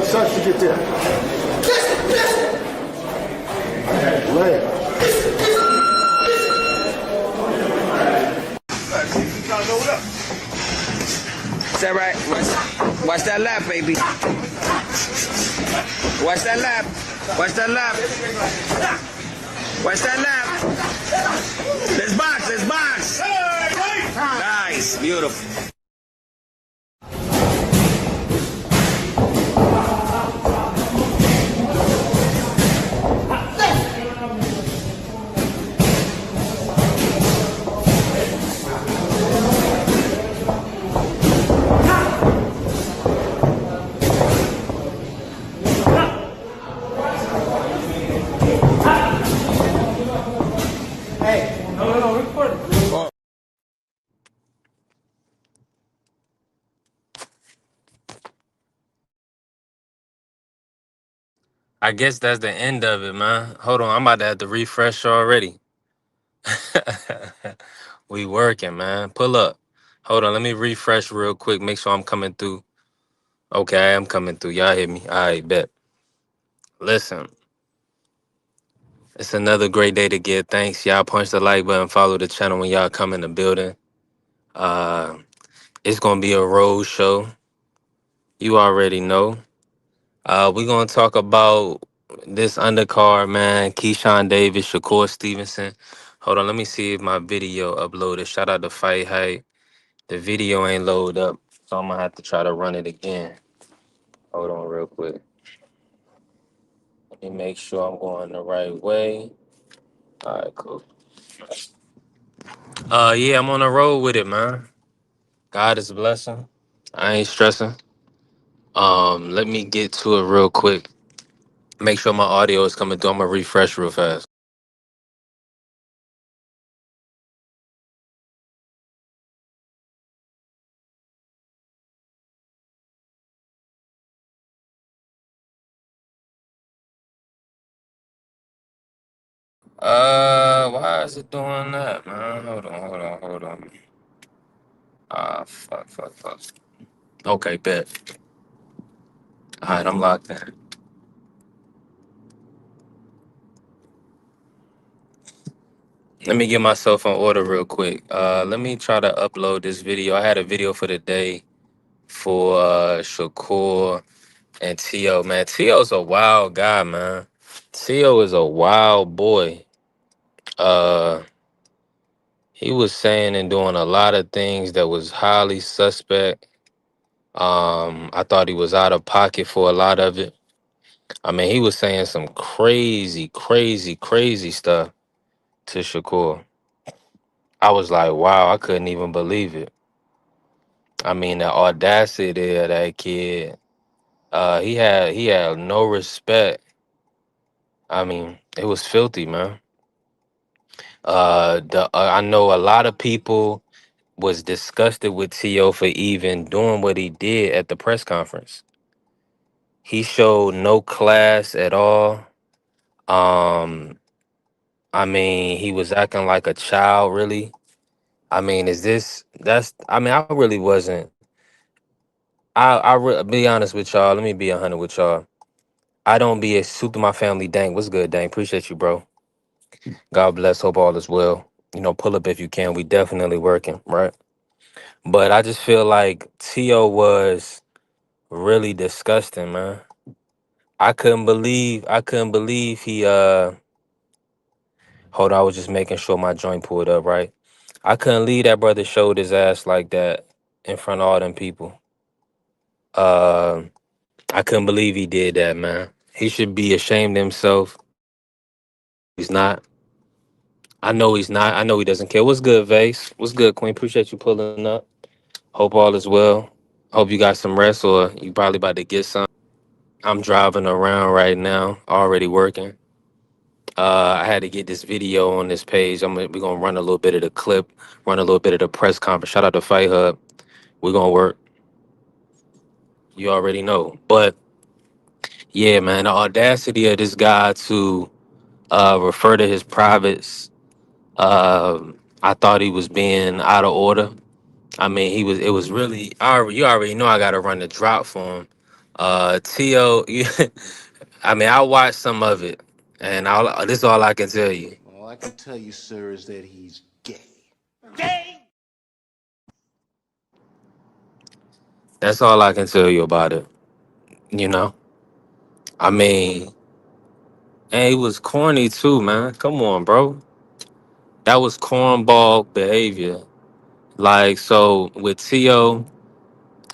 Touch to get there. Lay. Is that right? Watch that lap, baby. Watch that lap. Watch that lap. Watch that lap. Let's box. Let's box. Nice. Beautiful. I guess that's the end of it, man. Hold on, I'm about to have to refresh already. We working, man. Pull up. Hold on, let me refresh real quick. Make sure I'm coming through. Okay, I am coming through. Y'all hear me? All right, bet. Listen, it's another great day to give thanks. Y'all punch the like button, follow the channel when y'all come in the building. Uh, it's gonna be a road show. You already know. We're gonna talk about this undercard, man. Keyshawn Davis, Shakur Stevenson. Hold on, let me see if my video uploaded. Shout out to Fight Hype. The video ain't loaded up, so I'm gonna have to try to run it again. Hold on real quick. Let me make sure I'm going the right way. All right, cool. Yeah, I'm on the road with it, man. God is a blessing. I ain't stressing. Let me get to it real quick. Make sure my audio is coming through. I'm gonna refresh real fast. Why is it doing that, man? Hold on. Fuck. Okay, bet. All right, I'm locked in. Let me get myself in order real quick. Let me try to upload this video. I had a video for the day for Shakur and Tio. Man, Tio's a wild guy, man. Tio is a wild boy. Uh, he was saying and doing a lot of things that was highly suspect. I thought he was out of pocket for a lot of it. I mean, he was saying some crazy stuff to Shakur. I was like, wow, I couldn't even believe it. I mean, the audacity of that kid. He had no respect. I mean, it was filthy, man. I know a lot of people was disgusted with T.O. for even doing what he did at the press conference. He showed no class at all. Um, I mean, he was acting like a child, really. I mean, I mean, I really wasn't. Be honest with y'all. Let me be 100 with y'all. I don't be a super my family. Dang, what's good, Dang? Appreciate you, bro. God bless. Hope all is well. You know, pull up if you can. We definitely working, right? But I just feel like T.O. was really disgusting, man. I couldn't believe he hold on, I was just making sure my joint pulled up, right? I couldn't leave that brother showed his ass like that in front of all them people. Uh, I couldn't believe he did that, man. He should be ashamed of himself. He's not. I know he's not. I know he doesn't care. What's good, Vase? What's good, Queen? Appreciate you pulling up. Hope all is well. Hope you got some rest or you probably about to get some. I'm driving around right now, already working. I had to get this video on this page. We're gonna run a little bit of the clip, run a little bit of the press conference. Shout out to Fight Hub. We're gonna work. You already know. But yeah, man, the audacity of this guy to refer to his privates. I thought he was being out of order. I mean, he was. It was really. You already know I got to run the drop for him. Tio, I mean, I watched some of it, and this is all I can tell you. All I can tell you, sir, is that he's gay. That's all I can tell you about it. You know, I mean, and he was corny too, man. Come on, bro. That was cornball behavior. Like, so with Tio,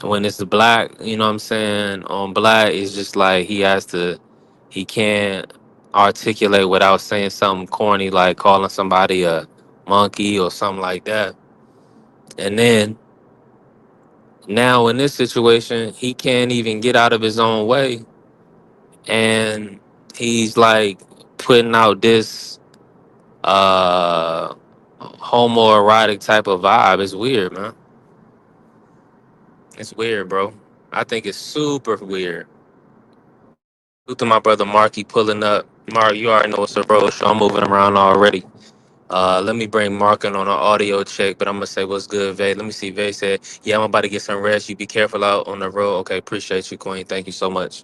when it's black, you know what I'm saying? On black, it's just like he can't articulate without saying something corny, like calling somebody a monkey or something like that. And then now in this situation, he can't even get out of his own way. And he's like putting out this homoerotic type of vibe. It's weird, man. It's weird, bro. I think it's super weird. Salute to my brother Marky pulling up. Mark, you already know it's a road show. I'm moving around already. Let me bring Mark in on an audio check, but I'm gonna say what's good, Vay. Let me see. Vay said, "Yeah, I'm about to get some rest. You be careful out on the road." Okay, appreciate you, Queen. Thank you so much.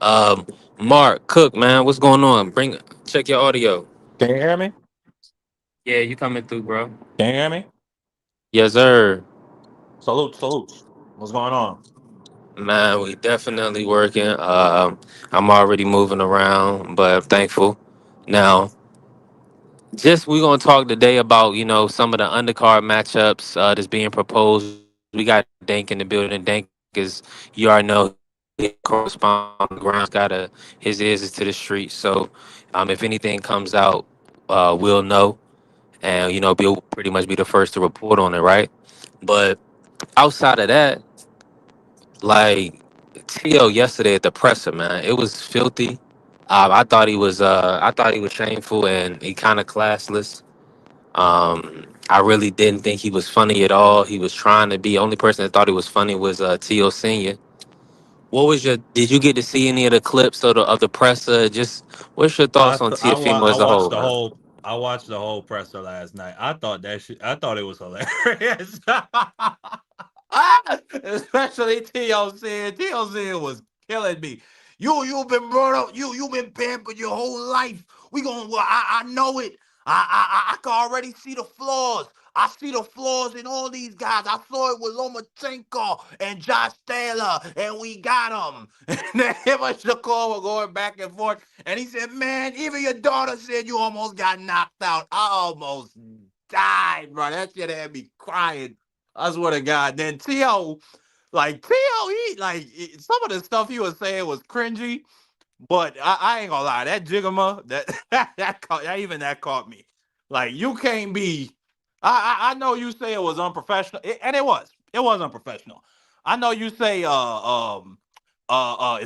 Um, Mark Cook, man, what's going on? Check your audio. Can you hear me? Yeah, you coming through, bro? Can you hear me? Yes, sir. Salute, salute. What's going on? Man, we definitely working. I'm already moving around, but I'm thankful. Now, just we're gonna talk today about some of the undercard matchups that's being proposed. We got Dank in the building. Dank is, you already know, he correspond on the ground. His ears is to the street. So if anything comes out, we'll know, and we'll pretty much be the first to report on it, right? But outside of that, like Tio yesterday at the presser, man, it was filthy. I thought he was shameful and he kind of classless. I really didn't think he was funny at all. He was trying to be. Only person that thought he was funny was Tio Senior. Did you get to see any of the clips of the presser? Just what's your thoughts on Teofimo I as a watched whole, the man? whole. I watched the whole presser last night. I thought that shit. I thought it was hilarious. Especially TLC was killing me. You've been brought up. You've been pampered your whole life. We gonna. Well, I know it. I can already see the flaws. I see the flaws in all these guys. I saw it with Lomachenko and Josh Taylor, and we got them. And then him and Shakur were going back and forth. And he said, "Man, even your daughter said you almost got knocked out. I almost died, bro. That shit had me crying. I swear to God." Then T.O., some of the stuff he was saying was cringy, but I ain't gonna lie, that jigama, that caught me. Like, you can't be. I know you say it was unprofessional, and it was. It was unprofessional. I know you say it's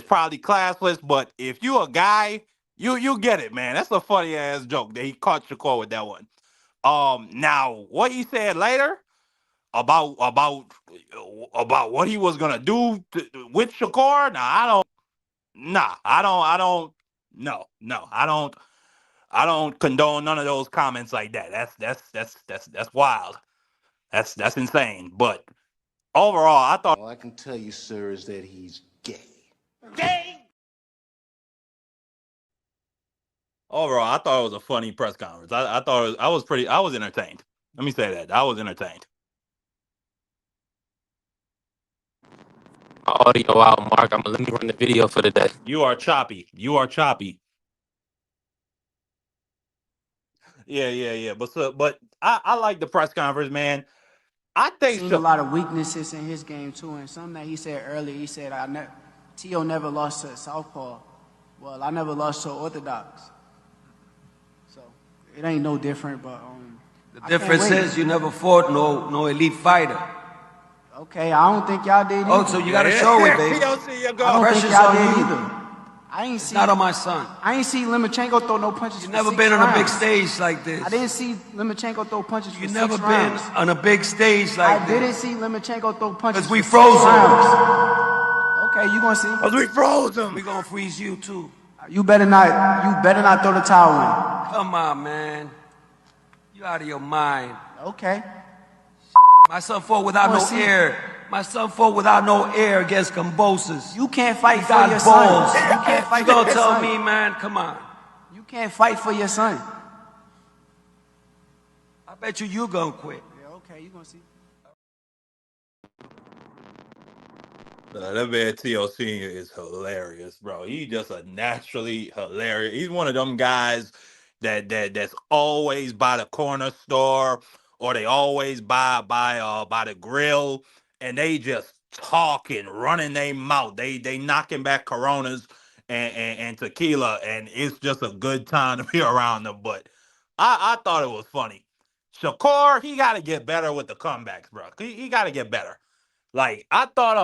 probably classless, but if you a guy, you get it, man. That's a funny ass joke that he caught Shakur with that one. Now what he said later about about what he was gonna do with Shakur. I don't. No, I don't condone none of those comments like that. That's wild. That's insane. But overall, I thought. All I can tell you, sir, is that he's gay. Overall, I thought it was a funny press conference. I thought I was entertained. Let me say that I was entertained. Audio out, Mark. Let me run the video for the day. You are choppy. You are choppy. Yeah. But I like the press conference, man. I think Seen a lot of weaknesses in his game too, and something that he said earlier. He said, "Tio never lost to Southpaw. Well, I never lost to Orthodox, so it ain't no different." But the difference is you never fought no elite fighter. Okay, I don't think y'all did either. Oh, so you got to show it, baby. I don't think y'all did either. I I ain't It's see. not on my son. I ain't see Lomachenko throw no punches. You've for never 6 been on a big rounds. stage like this. I didn't see Lomachenko throw punches for You've 6 never been rounds. on a big stage like I this. didn't see Lomachenko throw punches 'Cause we for 6 froze him. rounds. Okay, you gonna see. Cause we froze him. We're gonna freeze you too. You better not throw the towel in. Come on, man. You out of your mind. Okay. My son fought without Wanna no see? air. My son fought without no air against convulses. You can't fight He for got your balls. son. You can't fight You for gonna your tell son. me, man? Come on. You can't fight for your son. I bet you gonna quit. Yeah, okay, you gonna see. That man T.O. Senior is hilarious, bro. He just a naturally hilarious. He's one of them guys that's always by the corner store or they always by the grill and they just talking, running their mouth. They knocking back Coronas and tequila, and it's just a good time to be around them. But I thought it was funny. Shakur, he got to get better with the comebacks, bro. He got to get better. Like I thought,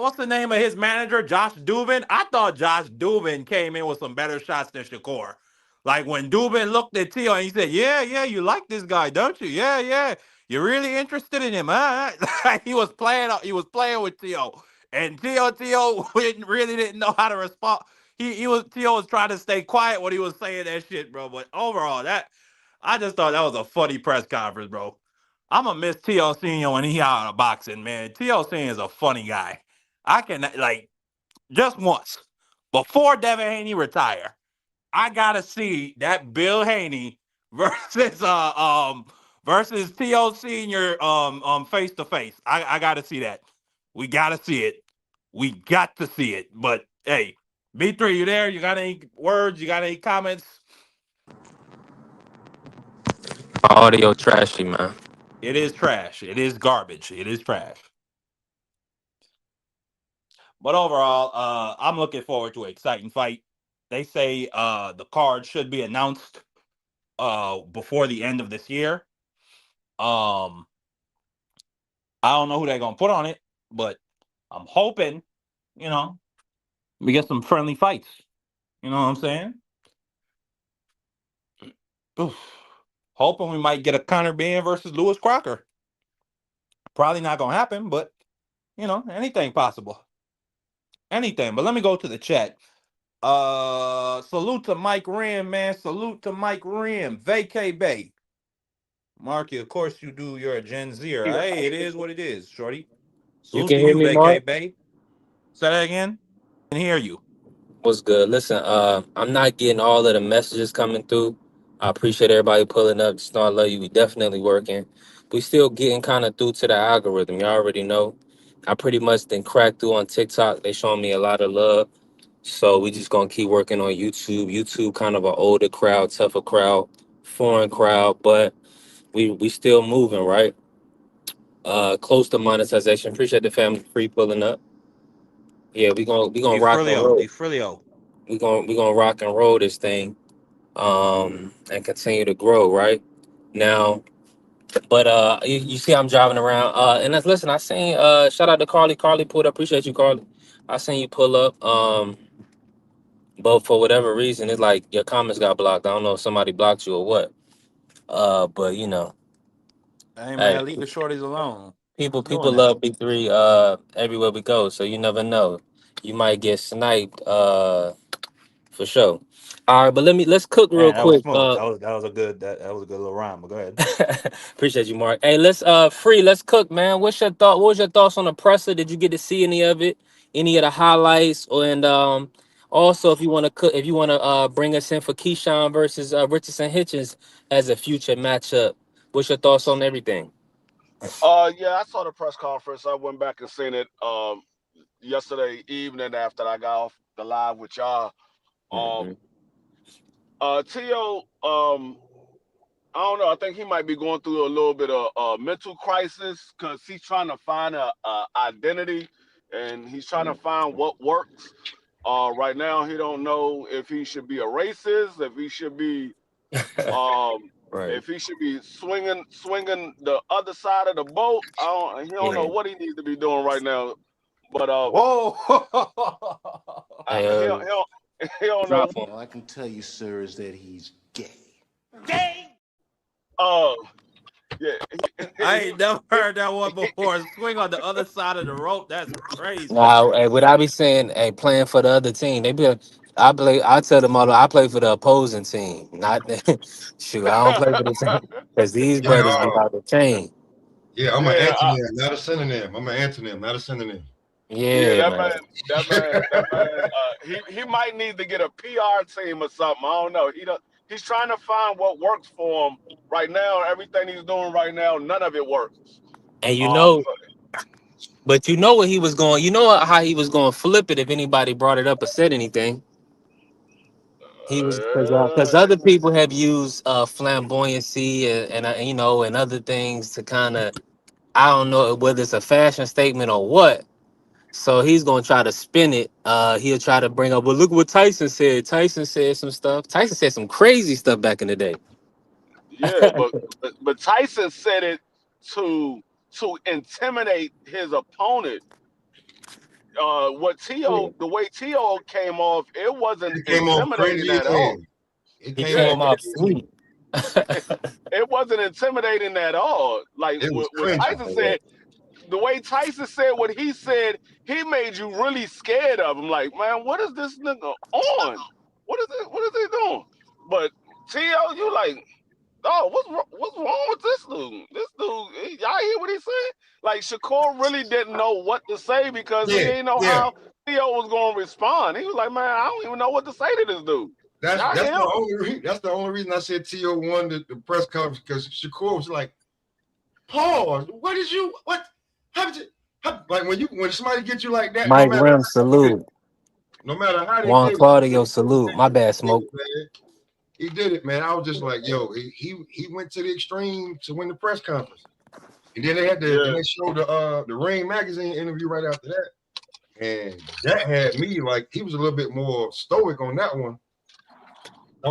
what's the name of his manager? Josh Dubin. I thought Josh Dubin came in with some better shots than Shakur. Like when Dubin looked at Tio and he said, "Yeah, you like this guy, don't you? Yeah, you're really interested in him, huh?" Like he was playing with Tio, and Tio really didn't know how to respond. Tio was trying to stay quiet when he was saying that shit, bro. But overall, that I just thought that was a funny press conference, bro. I'm gonna miss TLC when he out of boxing, man. TLC is a funny guy. I can like just once before Devin Haney retire, I gotta see that Bill Haney versus versus T.O. Senior face to face. I gotta see that. We gotta see it. We got to see it. But hey, B3, you there? You got any words? You got any comments? Audio trashy, man. It is trash. It is garbage. It is trash. But overall, I'm looking forward to an exciting fight. They say the card should be announced before the end of this year. Um, I don't know who they're gonna put on it, but I'm hoping, you know, we get some friendly fights. You know what I'm saying? Oof. Hoping we might get a Conor Benn versus Lewis Crocker. Probably not gonna happen, but anything possible. Anything. But let me go to the chat. Salute to Mike Rim, man. Salute to Mike Rim. Vacay Bay. Marky, of course you do. You're a Gen Zer. Hey, it is what it is, shorty. You Salute can to hear you, me, Mark? Vacay Bay. Say that again. I can hear you. What's good? Listen, I'm not getting all of the messages coming through. I appreciate everybody pulling up. Just know I love you. We definitely working. We still getting kind of through to the algorithm. You already know. I pretty much then cracked through on TikTok. They showing me a lot of love. So we just gonna keep working on YouTube. YouTube kind of an older crowd, tougher crowd, foreign crowd, but we still moving, right? Close to monetization. Appreciate the family free pulling up. Yeah, we gonna Di rock and Frilio. roll. Di Frilio. We gonna rock and roll this thing, and continue to grow, right? Now, but you see I'm driving around, and listen, I seen shout out to Carly pulled up. Appreciate you, Carly. I seen you pull up, but for whatever reason it's like your comments got blocked. I don't know if somebody blocked you or what, but Hey hey, man, leave the shorties alone. people Who's doing people that? love B3 everywhere we go, so you never know, you might get sniped, for sure. All right, but let's cook real Man, that was quick. smooth. That was a good little rhyme. But go ahead. Appreciate you, Mark. Hey, let's cook, man. What was your thoughts on the presser? Did you get to see any of it? Any of the highlights? Also, if you want to cook, if you want to bring us in for Keyshawn versus Richardson Hitchens as a future matchup, what's your thoughts on everything? Yeah, I saw the press conference. I went back and seen it yesterday evening after I got off the live with y'all. Um, Hmm. Tio, I don't know. I think he might be going through a little bit of mental crisis because he's trying to find a identity and he's trying to find what works. Right now, he don't know if he should be a racist, um, Right. if he should be swinging the other side of the boat. He don't know Hmm. what he needs to be doing right now. But Whoa! he Hey, don't, he don't, he don't know. drop him. All I can tell you, sir, is that he's gay. Yeah, I ain't never heard that one before. Swing on the other side of the rope. That's crazy. Now, hey, what I be saying, hey, playing for the other team, they be. I play. I tell them all. I play for the opposing team. Not shoot. I don't play for the team because these Yeah, brothers be out the chain. yeah, I'm an yeah, antonym, not a synonym. I'm an antonym, not a synonym. yeah. Yeah, That man. man, that man, that man. He might need to get a PR team or something. I don't know. He's trying to find what works for him right now. Everything he's doing right now, none of it works. And Um, but you know what he was going. You know how he was going to flip it if anybody brought it up or said anything. He was because other people have used flamboyancy and other things to kind of, I don't know whether it's a fashion statement or what. So he's gonna try to spin it. He'll try to bring up, well, look what Tyson said. Tyson said some stuff. Tyson said some crazy stuff back in the day. yeah, but Tyson said it to intimidate his opponent. The way Tio came off, it wasn't It came off intimidating crazy as at all. hell. It He came Yeah, came off off crazy. sweet. it wasn't intimidating at all. Like It was what cringy. Tyson said, the way Tyson said what he said, he made you really scared of him. Like, man, what is this nigga on? What is it? What is he doing? But Tio, you like, oh, what's wrong with this dude? This dude, y'all hear what he said? Like Shakur really didn't know what to say because he Yeah, didn't know yeah. how Theo was gonna respond. He was like, man, I don't even know what to say to this dude. That's Y'all that's hear him? that's the only reason I said T.O. won the press conference, because Shakur was like, pause. What did you how did you like when somebody gets you like that, Mike Rim salute. no matter how they Juan did Claudio salute. My bad, Smoke. man. He did it, man. I was just like, yo, he went to the extreme to win the press conference. And then they showed the Rain magazine interview right after that. And that had me like, he was a little bit more stoic on that one.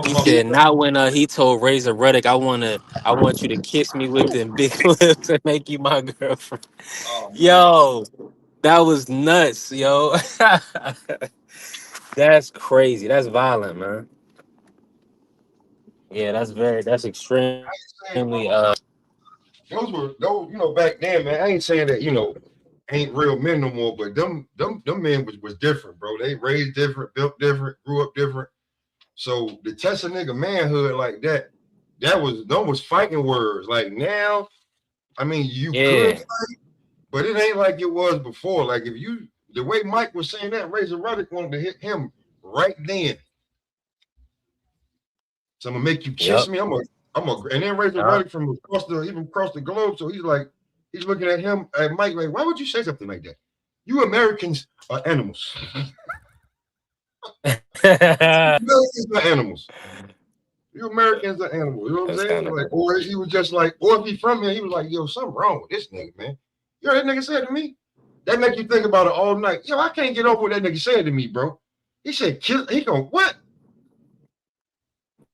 He said not when he told Razor Ruddock, I want you to kiss me with them big lips and make you my girlfriend. Yo, that was nuts, yo. That's crazy. That's violent, man. Yeah, that's extremely those, back then, man. I ain't saying that, ain't real men no more, but them men was different, bro. They raised different, built different, grew up different. So to test a nigga manhood like that, those was fighting words. Like now, I mean, you could fight, but it ain't like it was before. Like the way Mike was saying that, Razor Ruddock wanted to hit him right then. So I'm gonna make you kiss me. And then Razor Ruddock from across the globe. So he's looking at him, at Mike, like, why would you say something like that? You Americans are animals. Americans are animals. You Americans are animals. You know what I'm saying? Like, or he was just like, or if he from here, he was like, yo, something wrong with this nigga, man. You know what that nigga said to me? That make you think about it all night. Yo, I can't get over what that nigga said to me, bro. He said, he go, what?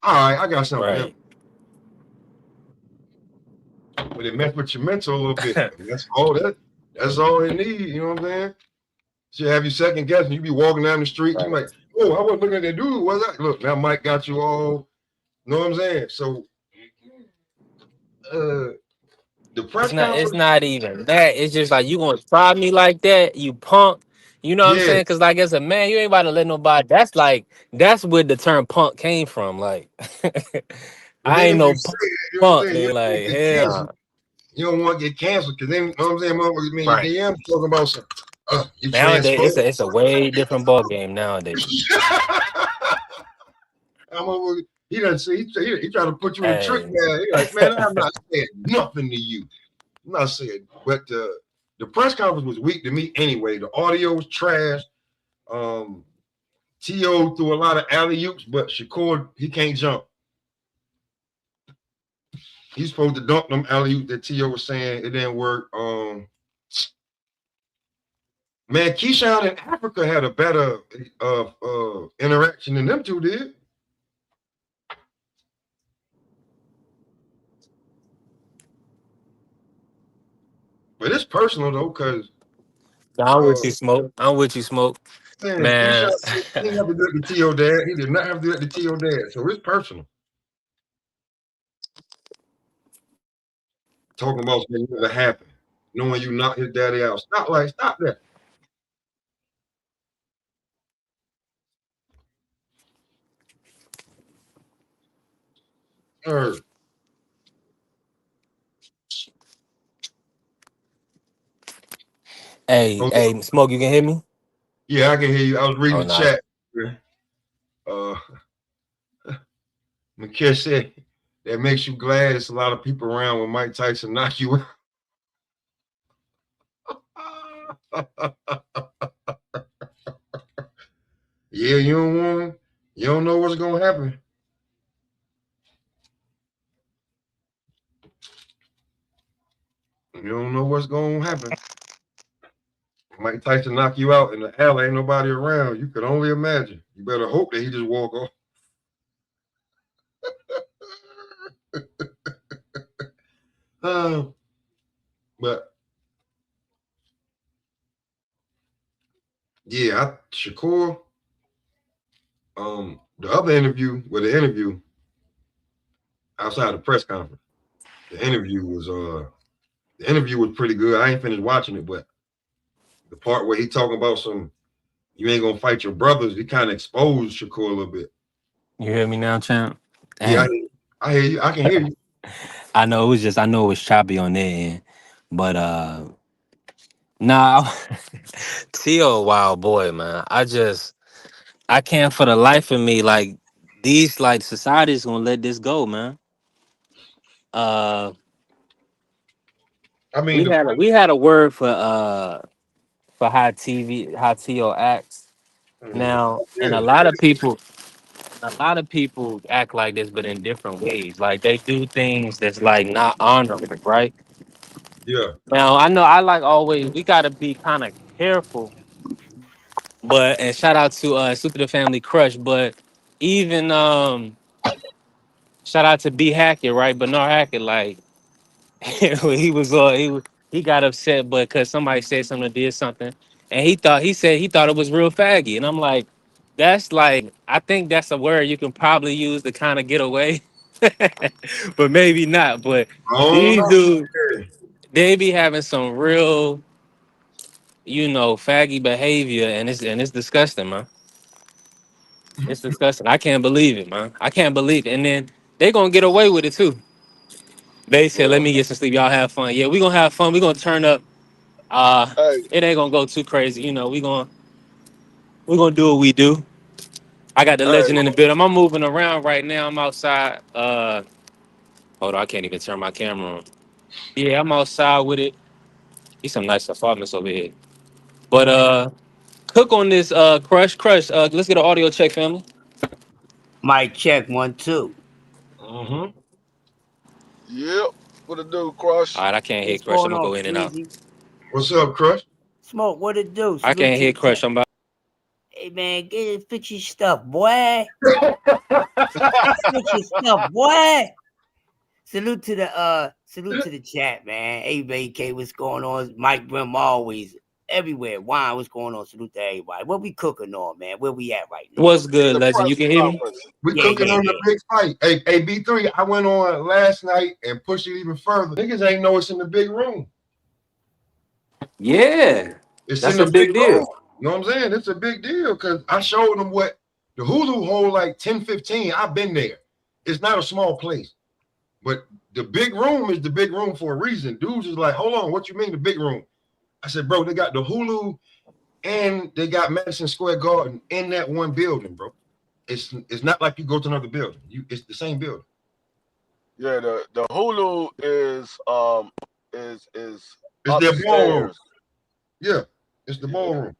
All right, I got something for him. But it messed with your mental a little bit. That's all it needs, you know what I'm saying? She'll have you second guessing. You be walking down the street, you like, oh, I wasn't looking at that dude, was I? Look, now Mike got you all, you know what I'm saying? So the press conference, it's not even that. It's just like, you gonna try me like that, you punk. You know what I'm saying? Because like, as a man, you ain't about to let nobody. That's where the term punk came from. Like, I ain't no punk. They like, hell. You don't want to get canceled because then, you know what I'm saying? Motherfuckers mean Right. DM talking about some. Nowadays, it's a way different ball game nowadays. He doesn't see. He try to put you in a trick, man. He like, man, I'm not saying nothing to you. I'm not saying, but the press conference was weak to me anyway. The audio was trash. T.O. threw a lot of alley-oops, but Shakur, he can't jump. He's supposed to dunk them alley-oops that T.O. was saying. It didn't work. Man, Keyshawn in Africa had a better interaction than them two did. But it's personal though, because I'm with you, Smoke. I'm with you, Smoke. Man, Man. he didn't have to do it to T.O. dad. He did not have to do it to T.O. dad. So it's personal. Talking about something that never happened. Knowing you knocked his daddy out. Stop that. Hey, Smoke, you can hear me? Yeah, I can hear you. I was reading the nah. chat. McKiss said that makes you glad it's a lot of people around when Mike Tyson knock you out. Yeah, you don't want. You don't know what's gonna happen. You don't know what's gonna happen. Mike Tyson knock you out in the alley, ain't nobody around. You could only imagine. You better hope that he just walk off. But yeah, Shakur. The other interview, the interview outside the press conference, the interview was pretty good. I ain't finished watching it, but the part where he talking about you ain't gonna fight your brothers, he kind of exposed Shakur a little bit. You hear me now, champ? Yeah, I hear you. I can hear you. I know it was choppy on their end. But nah, Tio, wild boy, man. I can't for the life of me, like, these, like, society's gonna let this go, man. I mean, We had a word for how Tio acts. Now, and a lot of people act like this, but in different ways. Like, they do things that's like not honorable, right? Yeah. Now, I know I like always we gotta be kind of careful. But and shout out to Super the Family Crush, but even shout out to B Hackett, right? Bernard Hackett, like he got upset, but because somebody said something or did something, and he thought it was real faggy, and I'm like, that's like I think that's a word you can probably use to kind of get away, but maybe not. But Oh these no. dudes, they be having some real, faggy behavior, and it's disgusting, man. It's disgusting. I can't believe it, man. I can't believe it. And then they gonna get away with it too. They said, "Let Well, me get some sleep. Y'all have fun." Yeah, we gonna have fun. We gonna turn up. hey, It ain't gonna go too crazy. We gonna do what we do. I got the hey, legend in the building. I'm moving around right now. I'm outside. Hold on, I can't even turn my camera on. Yeah, I'm outside with it. These some nice apartments over here. But cook on this crush. Let's get an audio check, family. Mic check 1 2. yep. What it do, All Crush? right, I can't hear What's Crush. I'm going gonna on, go in and out. Freezy? What's up, Crush? Smoke, what it do? I Salute can't to hear the chat. Crush. I'm about. Hey man, get it, fix your stuff, boy. Fix your stuff, boy. Salute to the chat, man. Hey AK, what's going on? Mike Brim always everywhere. Wine, what's going on? Salute to everybody. What we cooking on, man? Where we at right now? What's good, The legend? press You can hear me? conference. We Yeah, cooking on the big fight. Hey, B3, I went on last night and pushed it even further. Niggas ain't know it's in the big room. Yeah, It's in that's the a big big room. deal. You know what I'm saying? It's a big deal because I showed them what the Hulu hold like 10, 15. I've been there. It's not a small place. But the big room is the big room for a reason. Dudes is like, hold on, what you mean the big room? I said, bro, they got the Hulu and they got Madison Square Garden in that one building, bro. It's not like you go to another building. It's the same building. Yeah, the Hulu is It's their ballroom. upstairs. Yeah, it's the ballroom.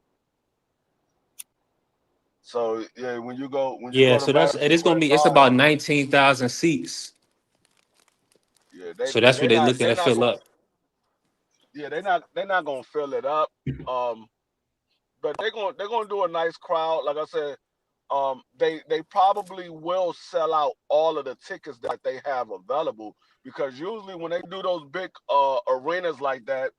So yeah, when you go Yeah, to so that's Madison it's gonna Square be. It's about Garden, 19,000 seats. yeah, So that's what they they're not looking to fill up. they're not gonna fill it up. But they're gonna do a nice crowd. Like I said, they probably will sell out all of the tickets that they have available because usually when they do those big arenas like that,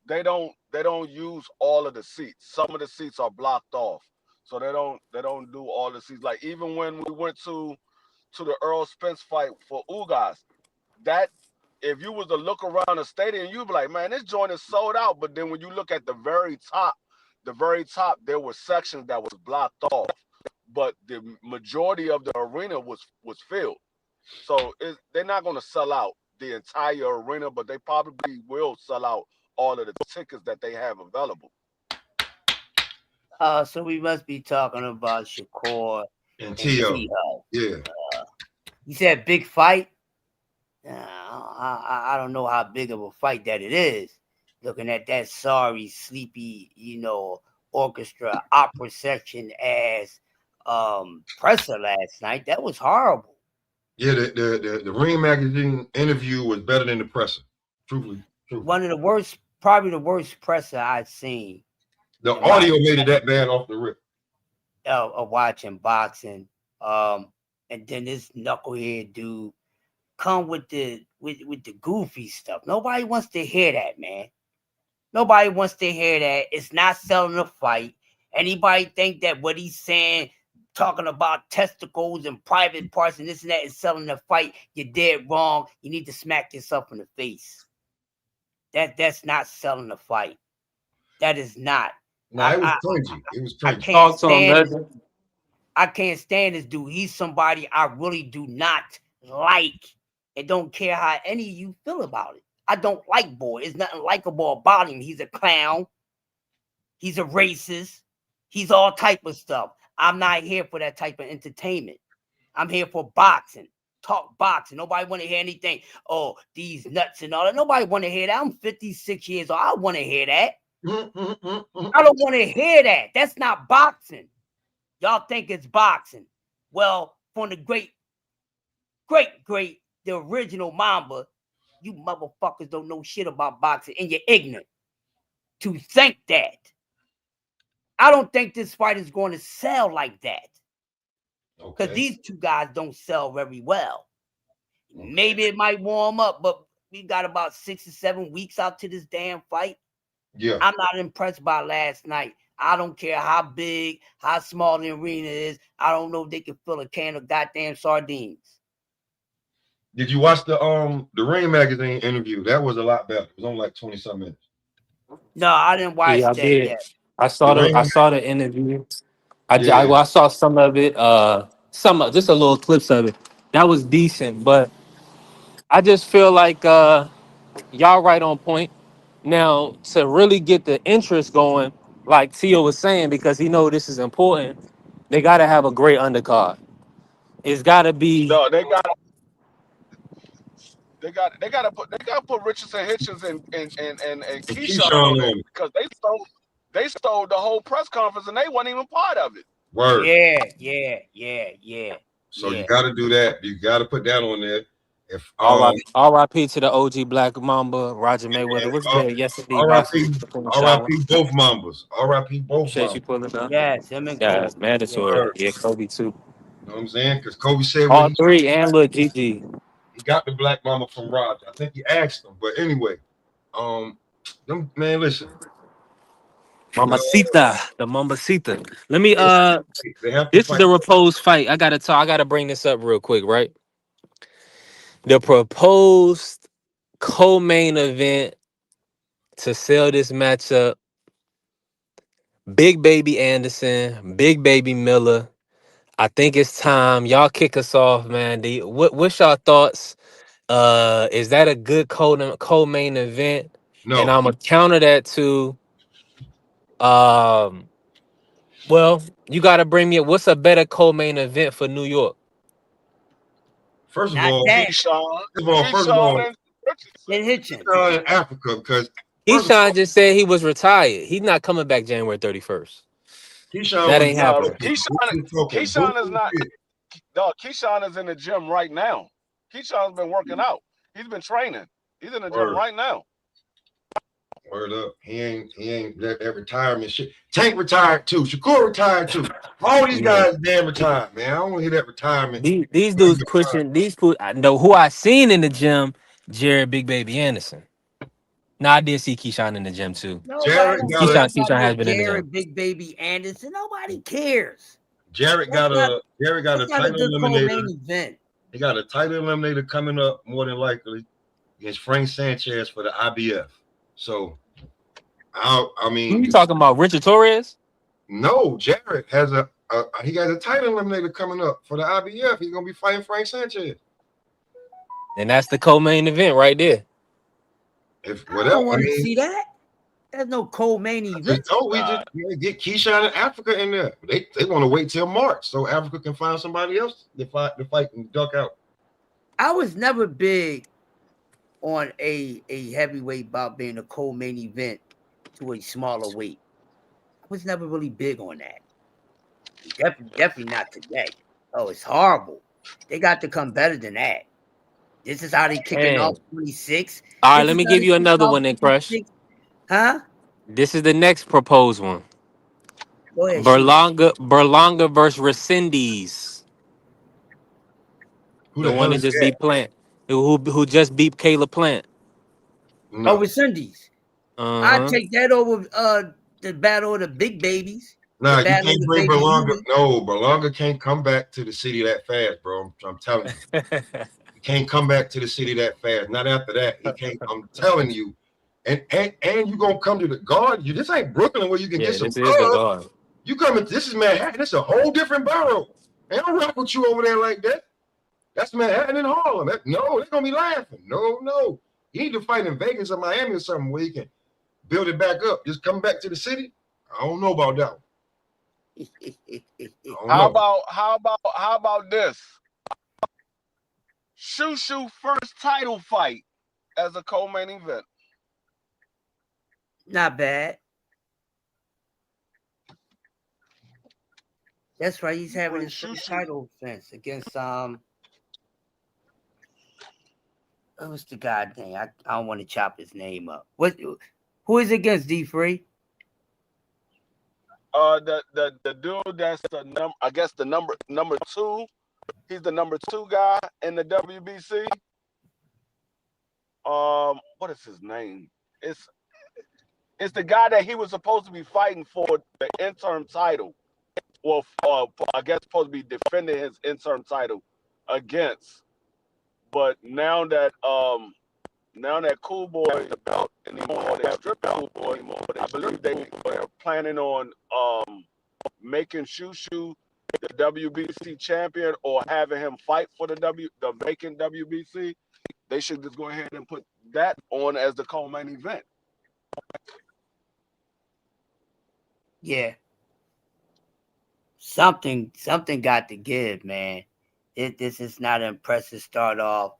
they don't use all of the seats. Some of the seats are blocked off, so they don't do all the seats. Like even when we went to the Earl Spence fight for Ugas, that if you was to look around the stadium, you'd be like, man, this joint is sold out. But then when you look at the very top, there were sections that was blocked off, but the majority of the arena was filled. So they're not going to sell out the entire arena, but they probably will sell out all of the tickets that they have available. So we must be talking about Shakur And Tio. Yeah. You said big fight. I don't know how big of a fight that it is. Looking at that sorry, sleepy, orchestra opera section as presser last night. That was horrible. Yeah, the Ring Magazine interview was better than the presser. Truthfully. One of the worst, probably the worst presser I've seen. The audio made it that bad off the rip. Of watching boxing. And then this knucklehead dude come with the goofy stuff. Nobody wants to hear that, man. Nobody wants to hear that. It's not selling the fight. Anybody think that what he's saying, talking about testicles and private parts and this and that is selling the fight? You're dead wrong. You need to smack yourself in the face. That's not selling the fight. That is not. No, it was cringy. It was cringy. I can't stand this dude. He's somebody I really do not like and don't care how any of you feel about it. I don't like boy. There's nothing likable about him. He's a clown. He's a racist. He's all type of stuff. I'm not here for that type of entertainment. I'm here for boxing. Talk boxing. Nobody want to hear anything. Oh, these nuts and all that. Nobody want to hear that. I'm 56 years old. I want to hear that. I don't want to hear that. That's not boxing. Y'all think it's boxing. Well, from the great, the original Mamba, you motherfuckers don't know shit about boxing and you're ignorant to think that. I don't think this fight is going to sell like that. Because these two guys don't sell very well. Maybe it might warm up, but we got about 6 or 7 weeks out to this damn fight. Yeah. I'm not impressed by last night. I don't care how big, how small the arena is. I don't know if they can fill a can of goddamn sardines. Did you watch the Ring Magazine interview? That was a lot better. It was only like 20-some minutes. No, I didn't watch that yet. I saw the interview. I saw some of it. Just a little clips of it. That was decent, but I just feel like y'all right on point. Now, to really get the interest going, like Tio was saying, because he know this is important, they got to have a great undercard. It's got to be. No, they got to put Richardson, Hitchens, and Keyshawn on it because they stole the whole press conference and they weren't even part of it. Word. Yeah. So you got to do that. You got to put that on there. If R.I.P. to the OG Black Mamba, Roger Mayweather was dead yesterday. R.I.P. both Mambas. R.I.P. both Mambas. You pulling up? Yes, him and Kobe. Mandatory. Yeah, Kobe too. You know what I'm saying? Because Kobe said all three and Lil Gigi. He got the Black Mamba from Roger. I think he asked him, but anyway, man, listen. Mamacita, the Mamacita. Let me this is the proposed fight. I gotta bring this up real quick, right? The proposed co-main event to sell this matchup: Big Baby Anderson, Big Baby Miller. I think it's time. Y'all kick us off, man. What's y'all thoughts? Is that a good co-main event? No. And I'm gonna counter that to well, you gotta bring me what's a better co-main event for New York? First of all, Keyshawn and Hitchens in Africa, because Keyshawn just said he was retired. He's not coming back January 31st. That ain't happening. Keyshawn is not. No, Keyshawn is in the gym right now. Keyshawn's been working out. He's been training. He's in the gym right now. Word up. He ain't that retirement shit. Tank retired too. Shakur retired too. All these guys damn retired, man. I don't want to hear that retirement. These dudes pushing these people. I know who I seen in the gym, Jared Big Baby Anderson. Nah, I did see Keyshawn in the gym too. Nobody Jared don't got care a Keyshawn about has no been in the gym. Jared, Big Baby Anderson. Nobody cares. Jared got a That's not a title good co-main eliminator. event. He got a title eliminator coming up more than likely against Frank Sanchez for the IBF. So, I Who mean, you talking about? Richard Torres? no, Jared has he got a title eliminator coming up for the IBF. He's gonna be fighting Frank Sanchez. And that's the co-main event right there. If I whatever, don't want to see that. There's no co-main event. we just get Keyshawn and Africa in there. They want to wait till March so Africa can find somebody else to fight and duck out. I was never big on a heavyweight bout being a co-main event to a smaller weight. I was never really big on that. Definitely not today. Oh, it's horrible. They got to come better than that. This is how they kicking off 26. All right, let me give you another one then, Crush. Huh? This is the next proposed one. Go ahead, Berlanga versus Resendiz. Who the one that just beat Plant. Who just beat Caleb Plant. No. Over Sundays. I take that over the battle of the big babies. Nah, you can't bring Berlanga. No, Berlanga can't come back to the city that fast, bro. I'm telling you. He can't come back to the city that fast. Not after that. He can't. I'm telling you. And you gonna come to the guard. This ain't Brooklyn where you can get some this is the guard. You coming, this is Manhattan. It's a whole different borough. They don't rock with you over there like that. That's Manhattan and Harlem. No, they're gonna be laughing. No. You need to fight in Vegas or Miami or something where you can build it back up. Just come back to the city. I don't know about that one. How about this? Shushu first title fight as a co-main event. Not bad. That's right. He's having his first title defense against what's the guy's name? I don't want to chop his name up. Who is against D3? The dude that's the number 2. He's the number 2 guy in the WBC. What is his name? It's the guy that he was supposed to be fighting for the interim title. Well, I guess supposed to be defending his interim title against. But now that Cool Boy is about anymore, they strip Cool Boy anymore. I believe they're planning on making Shushu the WBC champion or having him fight for the vacant WBC. They should just go ahead and put that on as the co-main event. Yeah. Something got to give, man. This is not an impressive start off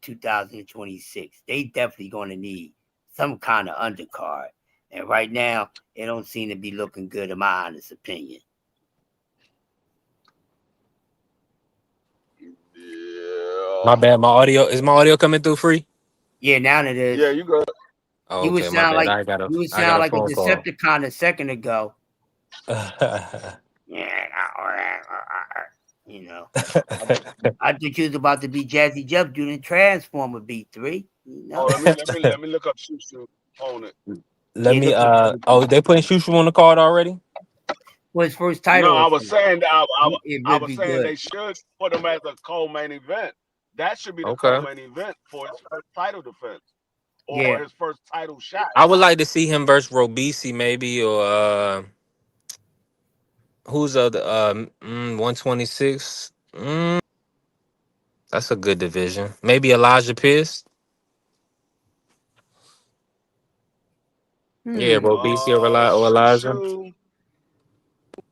2026. They definitely going to need some kind of undercard. And right now, it don't seem to be looking good in my honest opinion. Yeah. My bad. Is my audio coming through free? Yeah, now it is. Yeah, you good. Oh, you would okay, sound like I got a Decepticon a second ago. You know, I think he was about to be Jazzy Jeff doing Transformer B3. You know? Let me look up Shushu opponent. They putting Shushu on the card already? Well, his first title. No, I was saying good. They should put him as a co-main event. That should be the co-main event for his first title defense or his first title shot. I would like to see him versus Robisi maybe, or who's other 126. That's a good division. Maybe Elijah Pierce. Yeah, Robisi or Elijah.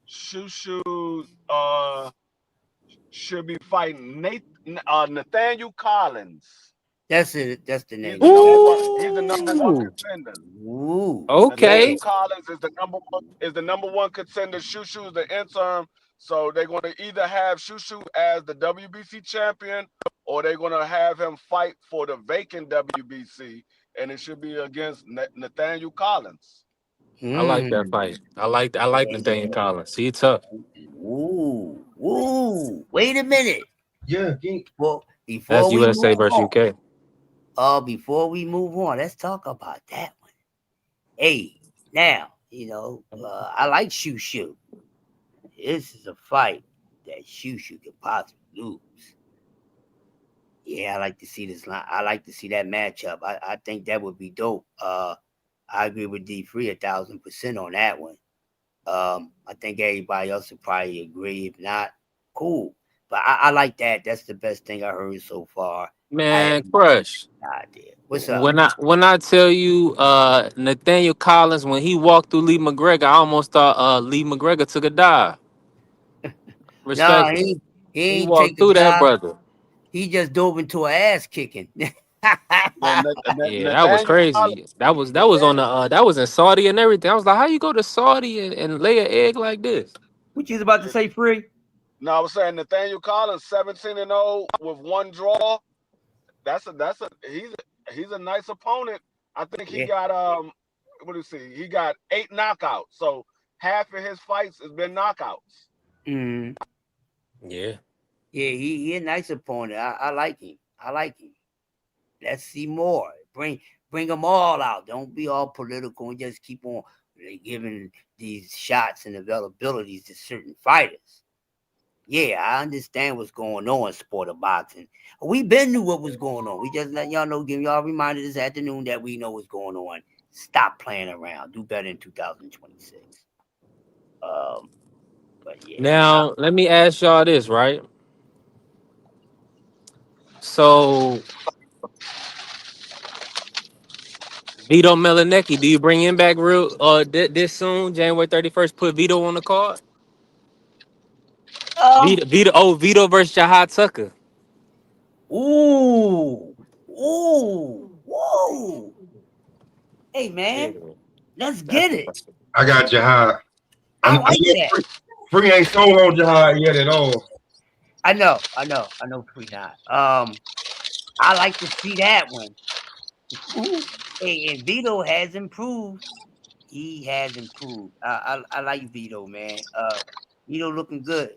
Shushu should be fighting Nathaniel Collins. That's it. That's the name. He's the number 1 contender. Ooh. Okay. Nathaniel Collins is the number 1 contender. Shushu is the interim. So they're going to either have Shushu as the WBC champion or they're going to have him fight for the vacant WBC, and it should be against Nathaniel Collins. I like that fight. I like Nathaniel Collins. He's tough. Ooh. Wait a minute. Yeah. Well, before that's we USA move versus on, UK. Before we move on, let's talk about that one. Hey, now, I like Shoo. This is a fight that Shoo could possibly lose. Yeah, I like to see this line. I like to see that matchup. I think that would be dope. I agree with D3 1,000% on that one. I think everybody else would probably agree. If not, cool. But I like that. That's the best thing I heard so far. Man, Crush. Idea. What's up? When I tell you Nathaniel Collins, when he walked through Lee McGregor, I almost thought Lee McGregor took a dive. No, Respect. he He ain't walked take a through that dive. brother. He just dove into an ass kicking. Yeah, that was crazy. That was on the that was in Saudi and everything. I was like, how you go to Saudi and lay an egg like this? What you was about to say, Free? No, I was saying Nathaniel Collins 17-0 with one draw. He's a nice opponent. I think he got what do you see? He got 8 knockouts. So half of his fights has been knockouts. Mm-hmm. Yeah. Yeah, he a nice opponent. I like him. Let's see more. Bring them all out. Don't be all political and just keep on giving these shots and availabilities to certain fighters. Yeah, I understand what's going on in sport of boxing. We been knew what was going on. We just let y'all know, give y'all a reminder this afternoon that we know what's going on. Stop playing around. Do better in 2026. But yeah. Now let me ask y'all this, right? So Vito Melanecki, do you bring him back real this soon, January 31st? Put Vito on the card. Vito versus Jahad Tucker. Ooh. Hey man, let's get it. I got Jahad. I like that. Free ain't sold on Jahad yet at all. I know Free not. I like to see that one. Hey, and Vito has improved. He has improved. I like Vito, man. Vito looking good.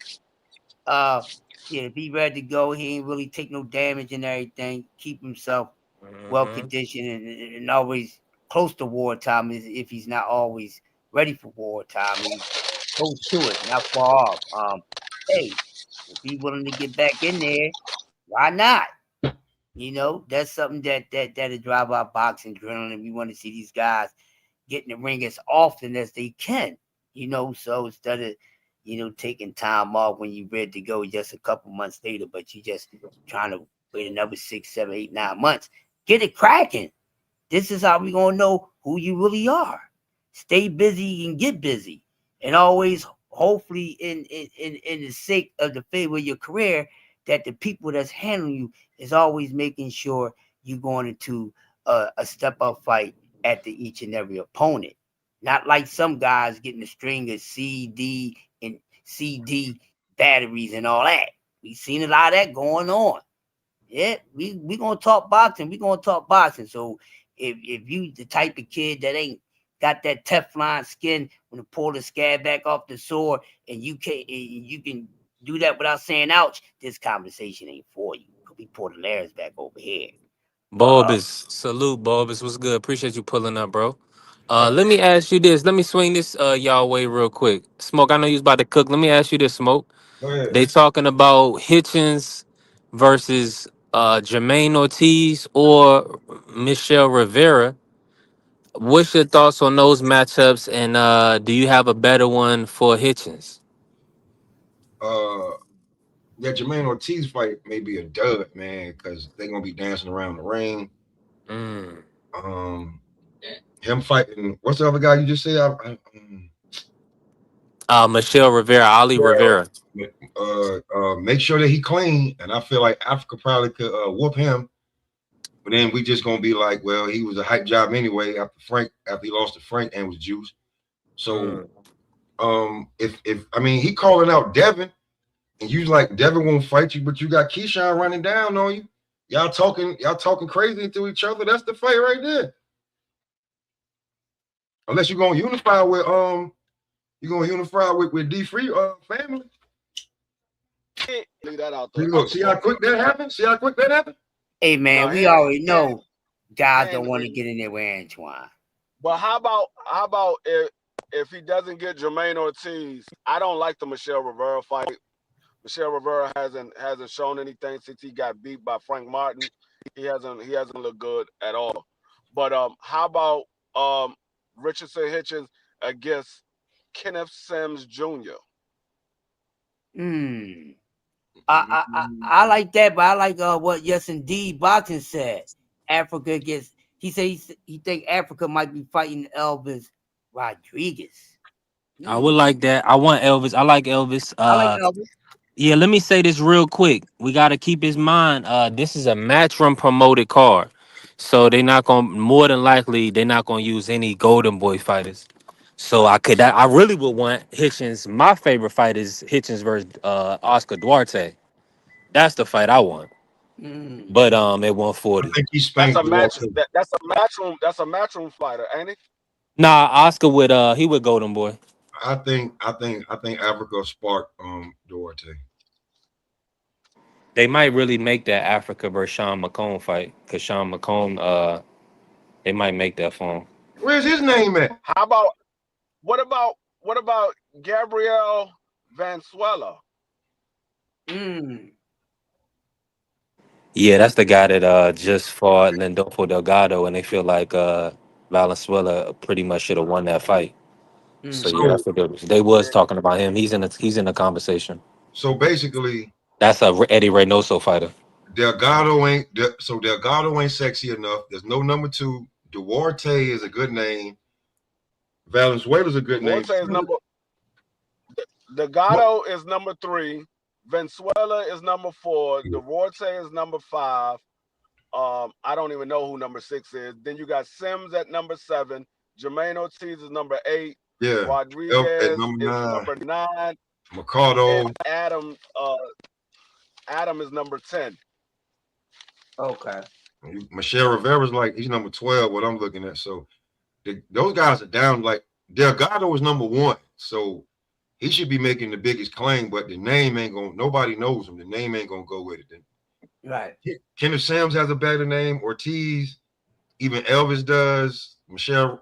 Be ready to go. He ain't really take no damage and everything. Keep himself well conditioned and always close to wartime. If he's not always ready for wartime, he's close to it, not far off. Hey, if he's willing to get back in there, why not? That's something that'll drive our boxing adrenaline. We want to see these guys get in the ring as often as they can. So instead of taking time off when you're ready to go just a couple months later, but you just trying to wait another 6, 7, 8, 9 months, get it cracking. This is how we gonna know who you really are. Stay busy and get busy, and always, hopefully, in the sake of the favor of your career, that the people that's handling you is always making sure you're going into a step-up fight after each and every opponent. Not like some guys getting a string of CD batteries and all that. We've seen a lot of that going on. Yeah, we going to talk boxing. We're going to talk boxing. So if you the type of kid that ain't got that Teflon skin when to pull the scab back off the sword, and you can do that without saying ouch, this conversation ain't for you. We pull the layers back over here. Bulbous. Salute, Bulbous. What's good? Appreciate you pulling up, bro. Let me ask you this. Let me swing this y'all way real quick. Smoke, I know you was about to cook. Let me ask you this, Smoke. Go ahead. They talking about Hitchens versus Jermaine Ortiz or Michelle Rivera. What's your thoughts on those matchups, and do you have a better one for Hitchens? That Jermaine Ortiz fight may be a dud, man, because they're gonna be dancing around the ring. Him fighting, what's the other guy you just said? Michelle Rivera, Ali Rivera. Make sure that he clean, and I feel like Africa probably could whoop him. But then we just gonna be like, well, he was a hype job anyway after he lost to Frank and was juiced. So if I mean he calling out Devin, and you like Devin won't fight you, but you got Keyshawn running down on you. Y'all talking crazy to each other. That's the fight right there. Unless you're gonna unify with D3 family. Leave that out Look, see how quick that happened? Hey man, we already know Guys and don't want to get in there with Antoine. but how about if he doesn't get Jermaine Ortiz? I don't like the Michelle Rivera fight. Michelle Rivera hasn't shown anything since he got beat by Frank Martin. He hasn't looked good at all. But how about Richardson Hitchens against Kenneth Sims Jr.? I like that, but I like what Yes Indeed Boxing said. Africa gets. He said he think Africa might be fighting Elvis Rodriguez. I would like that. I want Elvis. I like Elvis. I like Elvis. Yeah, let me say this real quick. We got to keep his mind. This is a Matchroom promoted card, so they're not gonna. More than likely, they're not gonna use any Golden Boy fighters. So I really would want Hitchens. My favorite fight is Hitchens versus Oscar Duarte. That's the fight I want. But at I 140. think he That's spanked a match. Duarte. That's a matchroom fighter, ain't it? Nah, Oscar would he would Golden Boy. I think Africa sparked Duarte. They might really make that Africa versus Sean McComb fight because Sean McComb they might make that for him. Where's his name at? How about what about Gabriel Vanzuela? Yeah, that's the guy that just fought Lindolfo Delgado, and they feel like Valenzuela pretty much should have won that fight. So yeah, So that's what they was talking about him. He's in the conversation. so basically, That's a Eddie Reynoso fighter. Delgado ain't sexy enough. There's no number 2. Duarte is a good name. Valenzuela's a good name. Duarte is Delgado is number 3. Venezuela is number 4. Duarte is number 5. I don't even know who number 6 is. Then you got Sims at number 7. Jermaine Ortiz is number 8. Yeah. Rodriguez at number 9. is number 9. Mercado. And Adam is number 10. Okay. Michelle Rivera's like he's number 12. What I'm looking at. So those guys are down. Like Delgado is number 1. So he should be making the biggest claim, but the name ain't gonna. Nobody knows him. The name ain't gonna go with it. Then. Right. Kenneth Sims has a better name. Ortiz, even Elvis does. Michelle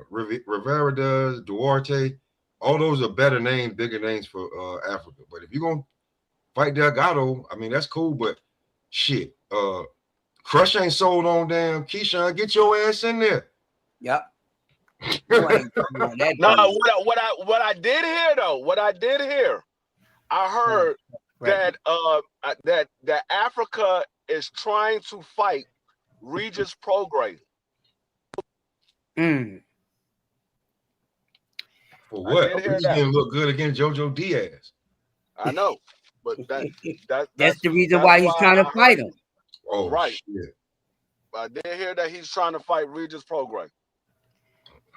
Rivera does. Duarte, all those are better names, bigger names for Africa. But if you're gonna fight Delgado, I mean that's cool. But shit, Crush ain't sold on damn Keyshawn. Get your ass in there. Yep. No, what I did hear, I heard that Africa is trying to fight Regis Prograis. For what? He didn't look good against JoJo Diaz. I know, but that's the reason why he's trying to fight him. Oh, right. Shit. I did hear that he's trying to fight Regis Prograis.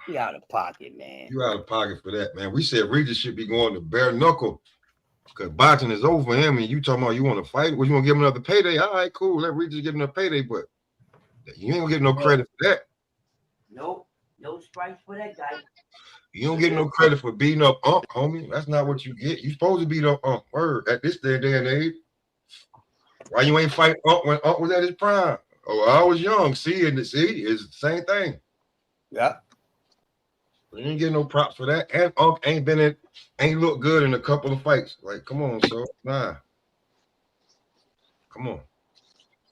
You out of pocket, man. You out of pocket for that, man. We said Regis should be going to bare knuckle because boxing is over for him, and you talking about you want to fight? Well, you want to give him another payday? All right, cool. Let Regis give him a payday, but you ain't gonna get no credit for that. Nope. No strikes for that guy. You don't get no credit for beating up Unc, homie. That's not what you get. You supposed to beat up Unc. Word at this day and age. Why you ain't fight Unc when Unc was at his prime? Oh, I was young. See, it's the same thing. Yeah. You ain't getting no props for that. And Unc ain't look good in a couple of fights. Like, come on, so nah. Come on.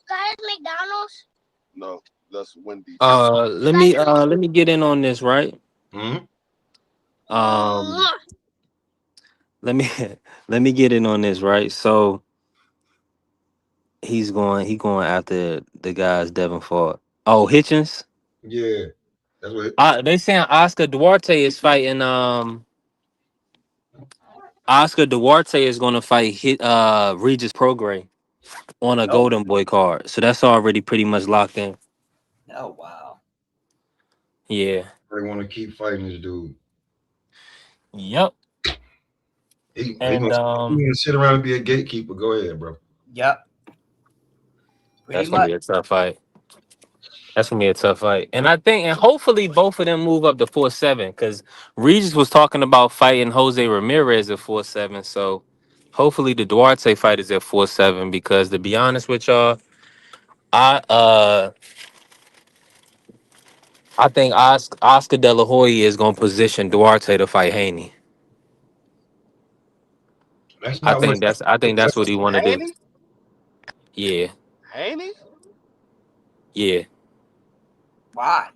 Guys, McDonald's? No, that's Wendy's. Let me get in on this, right? Let me get in on this, right? So he going after the guys Devin fought. Oh, Hitchens? Yeah. That's what they saying Oscar Duarte is fighting Oscar Duarte is gonna fight Regis Prograis on a Golden Boy card. So that's already pretty much locked in. Oh wow. Yeah. They want to keep fighting this dude. Yep. He gonna sit around and be a gatekeeper. Go ahead, bro. Yep. That's gonna be a tough fight. And I think, and hopefully both of them move up to 4-7 because Regis was talking about fighting Jose Ramirez at 4-7. So hopefully the Duarte fight is at 4-7 because to be honest with y'all, I think Oscar De La Hoya is gonna position Duarte to fight Haney. That's not what I think that's what he want to do. Haney? Yeah, Haney? yeah. Why?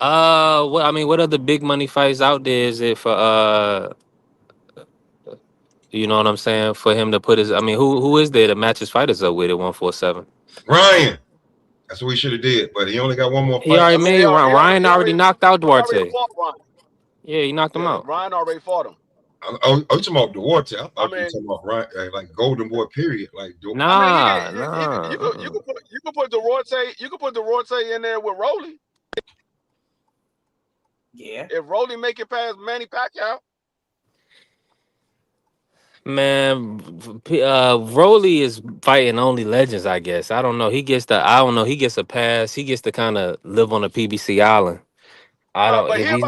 What I mean, what other big money fights out there is it for you know what I'm saying, for him to put his? I mean, who is there to match his fighters up with at 147? Ryan. That's what we should have did, but he only got one more He fight. already I mean, made Ryan he already knocked out he already Duarte. fought Ryan. Yeah, he knocked him Yeah, out. Ryan already fought him. Oh, you talking about Duarte? I I thought you were mean, talking about Ryan, like Golden Boy. Period. Like, I mean, Nah. you could put Duarte in there with Rolly. Yeah. If Rolly make it past Manny Pacquiao, Man, Rolly is fighting only legends, I guess. I don't know. He gets a pass. He gets to kind of live on a PBC island. I don't. but If he'll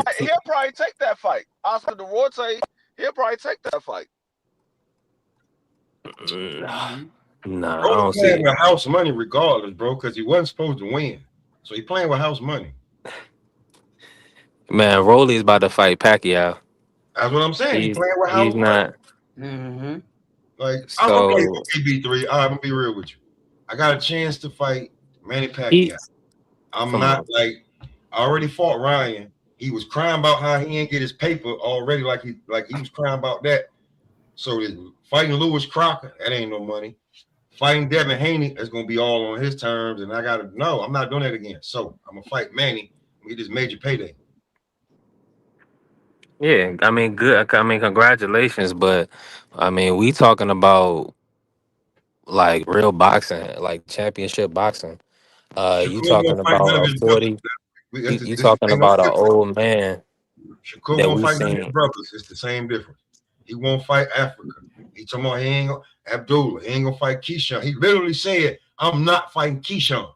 probably take that fight. Oscar Duarte, he'll probably take that fight. Nah, I Rolly don't see playing it. with house money regardless, bro, because he wasn't supposed to win. So he playing with house money. Man, Rolly is about to fight Pacquiao. That's what I'm saying. He playing with He's house money. not. Mm-hmm. Like, So okay, B3. I'm gonna be real with you. I got a chance to fight Manny Pacquiao. he I'm come not on. like I already fought Ryan. He was crying about how he didn't get his paper already, like he was crying about that. So fighting Lewis Crocker, that ain't no money. Fighting Devin Haney, that's gonna be all on his terms, and I'm not doing that again. So I'm gonna fight Manny and get this major payday. Yeah, I mean, good. I mean, congratulations, but I mean, we talking about like real boxing, like championship boxing. You Shakur talking won't fight none about of a his brothers. 40? You talking Ain't no about an difference. old man Shakur that won't we fight none of his seen. brothers. It's the same difference. He won't fight Africa. He talking about he ain't gonna Abdullah. He ain't gonna fight Keyshawn. He literally said, "I'm not fighting Keyshawn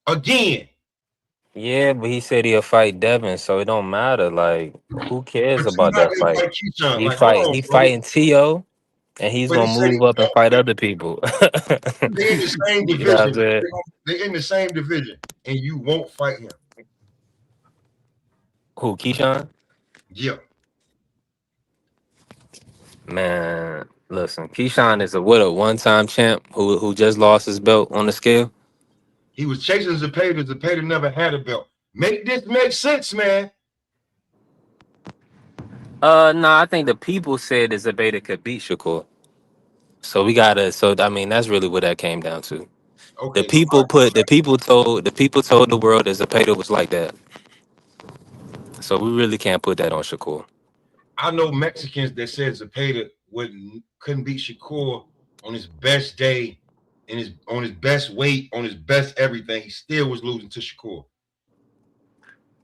again." Yeah, but he said he'll fight Devin, so it don't matter. Like, who cares But he's about not that gonna fight? fight Keyshawn. He Like, hold fight. on, He bro. fighting T.O. and he's But he gonna said he move up and won't fight fight. other people. They in the same You know what I'm division. saying? They in the same division, and you won't fight him. Who, Keyshawn? Yeah. Man, listen, Keyshawn is a one-time champ who just lost his belt on the scale. He was chasing Zepeda. Zepeda never had a belt. Make this make sense, man. No, I think the people said that Zabeda could beat Shakur. So we gotta. So I mean, that's really what that came down to. Okay, so The people told the world that Zepeda was like that. So we really can't put that on Shakur. I know Mexicans that said Zepeda couldn't beat Shakur on his best day, on his best weight, on his best everything. He still was losing to Shakur.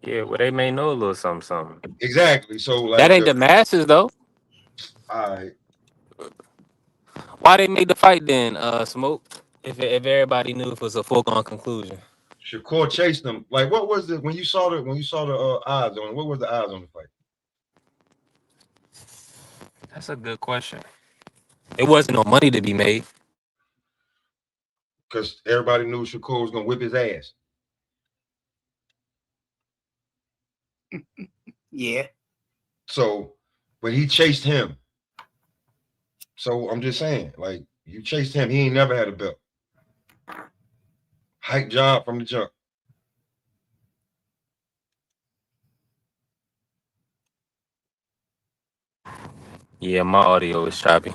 Yeah, well, they may know a little something. Exactly. So That like, ain't the masses though. all right, Why they made the fight then? Smoke. If everybody knew it was a foregone conclusion. Shakur chased him. Like, what was it when you saw the odds on it? What was the odds on the fight? That's a good question. It wasn't no money to be made. Because everybody knew Shakur was gonna whip his ass. Yeah. So, but he chased him. So I'm just saying, like, you chased him. He ain't never had a belt. Hype job from the jump. Yeah, my audio is choppy.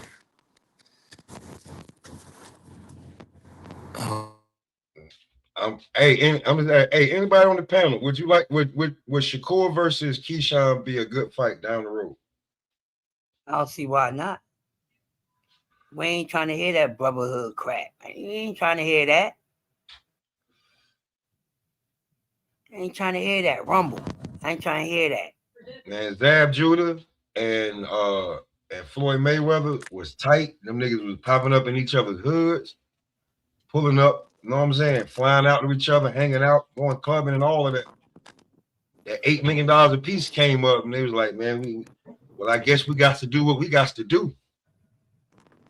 Hey, anybody on the panel? Would you like would Shakur versus Keyshawn be a good fight down the road? I don't see why not. We ain't trying to hear that brotherhood crap. We ain't trying to hear that. Ain't trying to hear that rumble. I ain't trying to hear that. Man, Zab Judah and Floyd Mayweather was tight. Them niggas was popping up in each other's hoods, pulling up, you know what I'm saying? Flying out to each other, hanging out, going clubbing and all of that. That $8 million a piece came up, and they was like, man, I guess we got to do what we got to do.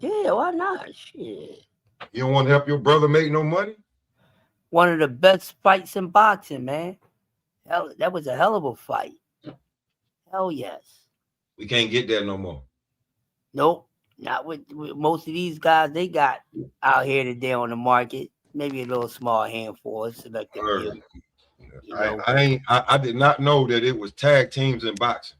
Yeah, why not? Shit. You don't want to help your brother make no money? One of the best fights in boxing, man. Hell, that was a hell of a fight. Hell yes. We can't get that no more. Nope. Not with most of these guys they got out here today on the market. Maybe a little small handful, selective few. I did not know that it was tag teams in boxing.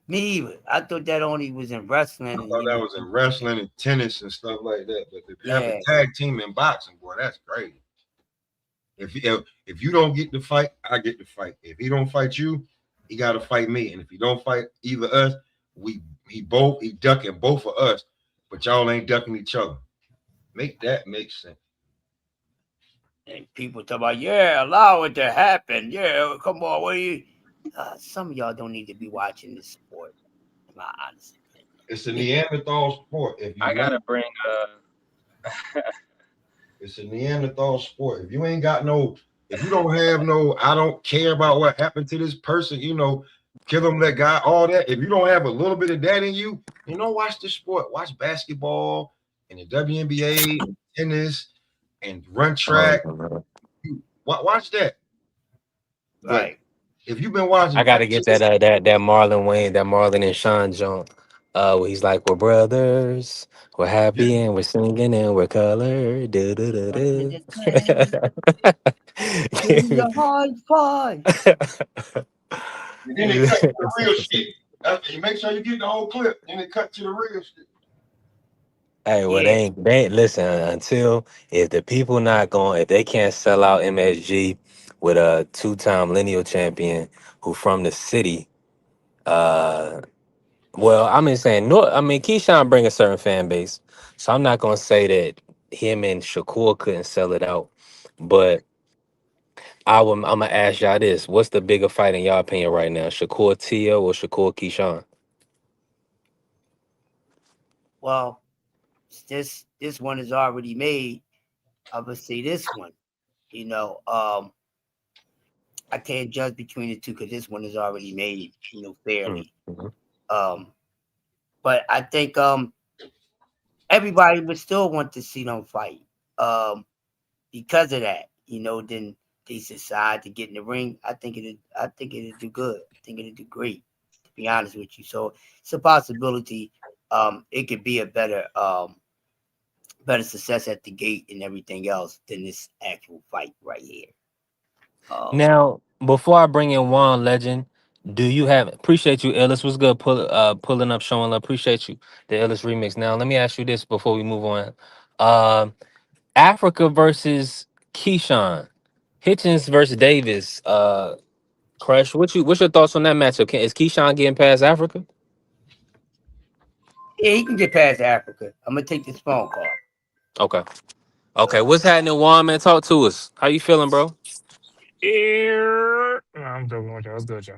Me either. I thought that only was in wrestling. I thought that was in wrestling and tennis and stuff like that. But to have a tag team in boxing, boy, that's great. If you don't get the fight, I get the fight. If he don't fight you, he got to fight me. And if he don't fight either us, he ducking both of us, but y'all ain't ducking each other. Make sense. And people talk about, allow it to happen. Yeah, come on, what are you? Some of y'all don't need to be watching this sport. In my honest opinion, it's a Neanderthal sport. I gotta bring it's a Neanderthal sport. If you don't have no, I don't care about what happened to this person, kill him, that guy, all that. If you don't have a little bit of that in you, watch the sport. Watch basketball and the WNBA, tennis, and run track. Watch that. Right. But if you've been watching, I gotta get that Marlon Wayne, that Marlon and Sean Jones, where he's like, we're brothers, we're happy and we're singing and we're colored. Do, do, do, do. Give me a hard fight. And then they cut to the real shit. You make sure you get the whole clip, and they cut to the real shit. Hey, well, they ain't listen until if the people if they can't sell out MSG with a 2-time lineal champion who from the city. Well, I'm just saying, Keyshawn bring a certain fan base, so I'm not gonna say that him and Shakur couldn't sell it out, but I'm gonna ask y'all this: what's the bigger fight in y'all opinion right now, Shakur Tio or Shakur Keyshawn? Well, this one is already made. I would say this one. I can't judge between the two because this one is already made, fairly. Mm-hmm. But I think everybody would still want to see them fight. Because of that, then they decide to get in the ring. I think it'll do good. I think it'll do great, to be honest with you. So it's a possibility. It could be a better success at the gate and everything else than this actual fight right here. Now, before I bring in Juan Legend, do you appreciate you, Ellis? Was good pulling up, showing love. Appreciate you, the Ellis remix. Now, let me ask you this before we move on. Africa versus Keyshawn, Hitchens versus Davis. Crush, what's your thoughts on that matchup? Is Keyshawn getting past Africa? Yeah, he can get past Africa. I'm gonna take this phone call. Okay. What's happening, Juan? Man, talk to us. How you feeling, bro? I'm joking with y'all. What's good, y'all?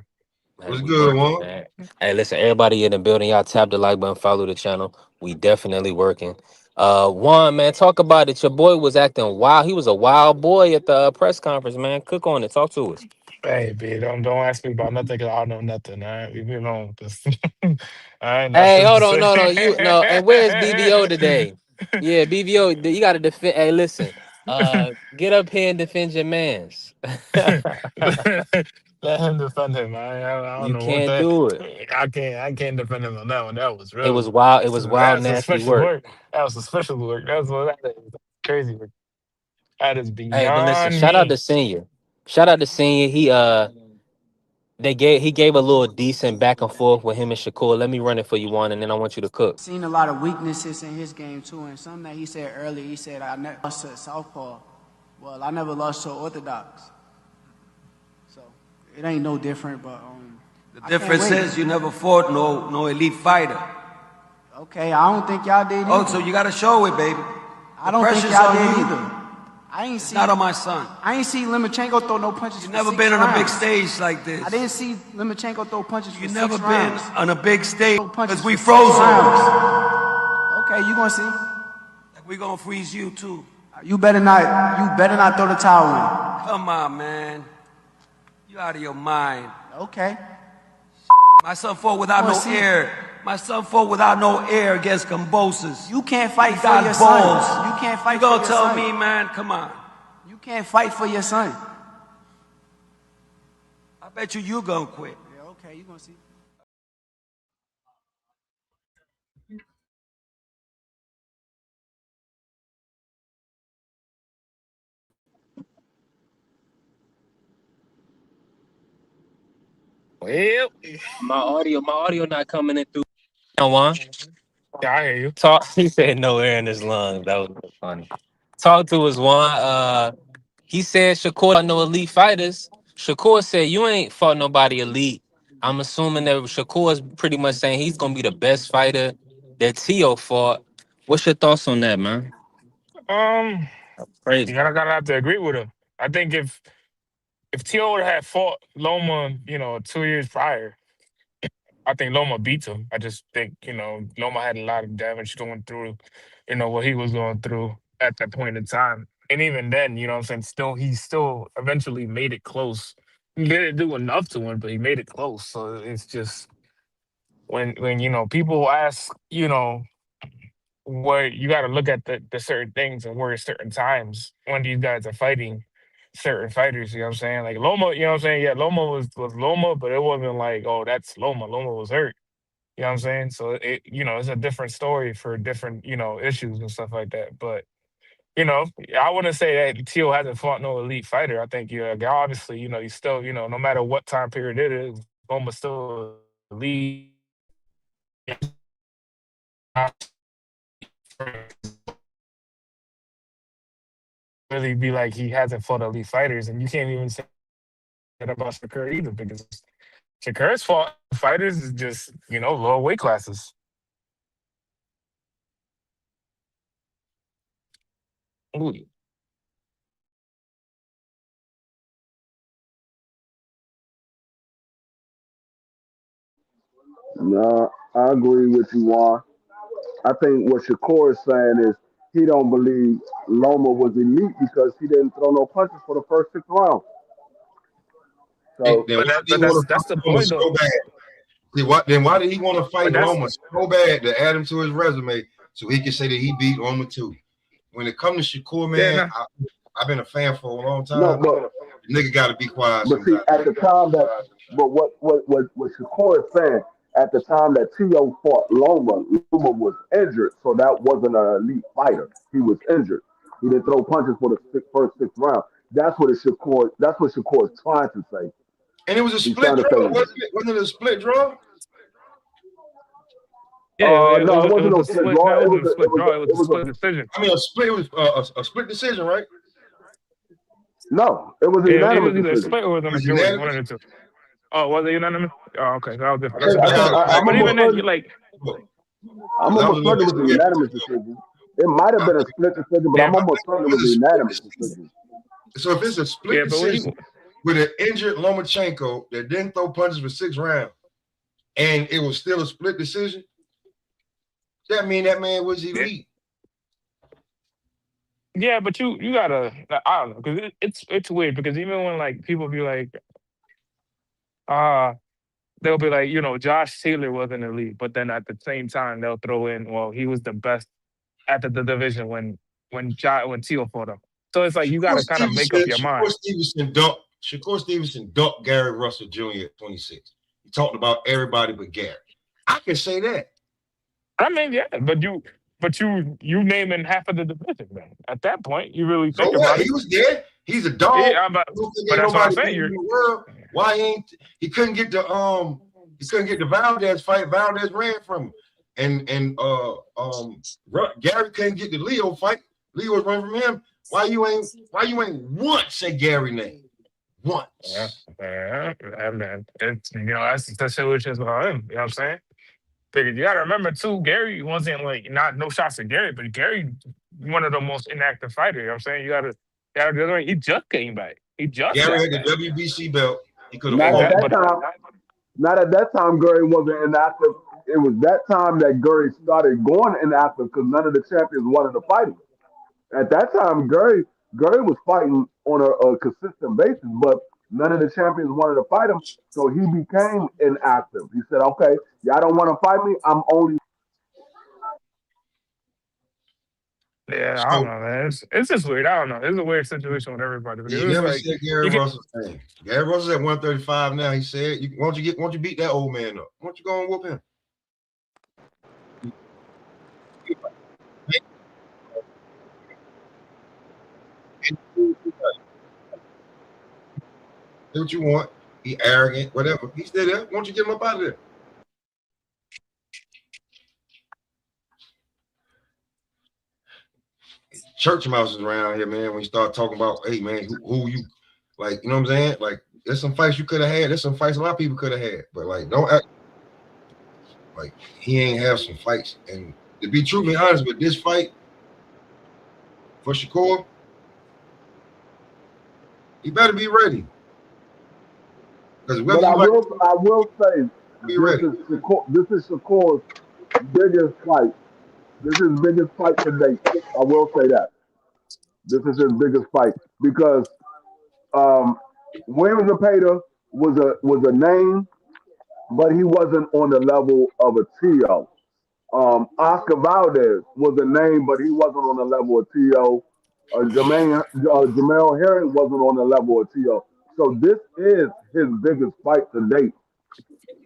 What's good, Juan? Hey, listen, everybody in the building, y'all tap the like button, follow the channel. We definitely working. Juan, man, talk about it. Your boy was acting wild. He was a wild boy at the press conference, man. Cook on it. Talk to us. Hey, B, don't ask me about nothing because I don't know nothing. All right, leave me alone. All right, Hey, nothing to hold on, no, say. and where's BVO today? Yeah, BVO, you got to defend. Hey, listen, get up here and defend your man's. Let him defend him. I don't You know what can't that. do it. I can't defend him on that one. That was It real. was wild. It was wild, That's nasty suspicious work. work. That was suspicious work. That's what that is. That's crazy work. That is Hey, but listen, beyond shout out to me. Senior. Shout out to Senior. He gave a little decent back and forth with him and Shakur. Let me run it for you, Juan, and then I want you to cook. Seen a lot of weaknesses in his game too, and something that he said earlier. He said, "I never lost to Southpaw." Well, I never lost to Orthodox, so it ain't no different. But the difference is you never fought no elite fighter. Okay, I don't think y'all did either. Oh, so you got to show it, baby. I don't think y'all did either. I ain't see. Not on my son. I ain't see Lomachenko throw no punches. You've never been on a big stage like this. I didn't see Lomachenko throw punches. You've never been on a big stage because we froze froze him. Okay, you gonna see? We gonna freeze you too. You better not throw the towel in. Come on, man. You out of your mind. Okay. My son fought without no air. My son fought without no air against Cambosis. You can't fight for your son. You can't fight for your son. You gonna tell me, man? Come on. You can't fight for your son. bet you gonna quit. Yeah, okay, you gonna see. Well, My audio not coming in through. Come on. yeah, I hear you. Talk. He said no air in his lungs. That was funny. Talk to us one. He said Shakur fought no elite fighters. Shakur said you ain't fought nobody elite. I'm assuming that Shakur is pretty much saying he's gonna be the best fighter that Tio fought. What's your thoughts on that, man? Um, you Crazy. gotta have to agree with him. I think if Tio would have fought Loma, 2 years prior, I think Loma beats him. I just think, Loma had a lot of damage going through, what he was going through at that point in time. And even then, you know what I'm saying, he still eventually made it close. He didn't do enough to win, but he made it close. So it's just when people ask, where you got to look at the certain things and where certain times when these guys are fighting certain fighters, you know what I'm saying? Like Loma, you know what I'm saying? Yeah, Loma was Loma, but it wasn't like, oh, that's Loma. Loma was hurt. You know what I'm saying? So it's a different story for different, issues and stuff like that. But, I wouldn't say that Tio hasn't fought no elite fighter. I think, obviously, he's still, no matter what time period it is, Loma's still elite. Really be like he hasn't fought elite fighters, and you can't even say that about Shakur either, because Shakur's fought fighters is just, lower weight classes. Ooh. No, I agree with you, Juan. I think what Shakur is saying is he don't believe Loma was elite because he didn't throw no punches for the first 6 rounds. So Then But why that, did he but want that's to that's fight the Loma point though. so bad? See what? Then why did he want to But fight that's Loma so bad to add him to his resume so he can say that he beat Loma too? When it comes to Shakur, yeah, man, no, I've been a fan for a long no, time. but The nigga got to be quiet see, sometimes. at the time that, but what Shakur is saying, at the time that Tio fought Loma, Loma was injured, so that wasn't an elite fighter. He was injured. He didn't throw punches for the first 6 rounds. That's what Shakur is trying to say. And it was a He's split trying to draw, say, wasn't it? Wasn't it a split draw? yeah, it no, was it it wasn't was no a split split. draw. No, it It wasn't was a split draw. It was it a was split decision. I mean, a split decision, right? no, it was a It was unanimous either a decision. split or it was a It was majority, one unanimous. of the two. Oh, was it unanimous? Oh, okay, that was Oh, different. that's what I I But remember even then, certain. you like, I'm because I was a almost little certain bit it was a scared. unanimous decision. It might have been a split decision, but yeah, I'm but almost certain it It was was a a split unanimous decision. decision. So if it's a split yeah, but when decision with an injured Lomachenko that didn't throw punches for 6 rounds, and it was still a split decision, that mean that man was yeah, elite. yeah, but you gotta, I don't know, because it's weird, because even when like people be like, uh they'll be like, Josh Taylor wasn't elite, but then at the same time they'll throw in, well, he was the best at the division when Teal fought him. So it's like you got to kind of make up your mind. Shakur Stevenson dunked Gary Russell Jr. at 26. He talked about everybody but Gary. I can say that. I mean, yeah, but you naming half of the division, man. At that point, you really So think what? about He it. was there. He's a dog. Yeah, but I don't think but ain't that's what I'm nobody saying. beat him in You're the world. Why ain't he couldn't get the Valdez fight? Valdez ran from him. Gary couldn't get the Leo fight. Leo was running from him. Why you ain't once say Gary name? yeah, Once. man. It's that's which is about him. You know what I'm saying? Because you got to remember too, Gary wasn't like not no shots at Gary, but Gary one of the most inactive fighters. You know what I'm saying? He just came back. He just Gary got had the back. WBC belt. He could have Not at fought. Exactly, that but time. Not at that time. Gurry wasn't inactive. It was that time that Gurry started going inactive because none of the champions wanted to fight him. At that time, Gurry was fighting on a consistent basis, but none of the champions wanted to fight him, so he became inactive. He said, "Okay, y'all don't want to fight me. I'm only Yeah, I don't So know, man. It's just weird. I don't know. It's a weird situation with everybody because you it's never like said Gary you can. Russell's name. Gary Russell's at 135 now. He said, won't you beat that old man up? Why don't you go and whoop him? Do what you want. He arrogant, whatever. He's still there. Why don't you get him up out of there? Church mouse is around here, man. When you start talking about, hey, man, who you, like, you know what I'm saying? Like, there's some fights you could have had. There's some fights a lot of people could have had. But, like, don't act like he ain't have some fights. And to be truly honest with this fight for Shakur, he better be ready. Because But I will say be ready. this is Shakur's biggest fight. This is his biggest fight to date. I will say that. This is his biggest fight because um, Williams Zepeda was a name, but he wasn't on the level of a Tio. Oscar Valdez was a name, but he wasn't on the level of Tio. Jamel Herring wasn't on the level of Tio. So this is his biggest fight to date.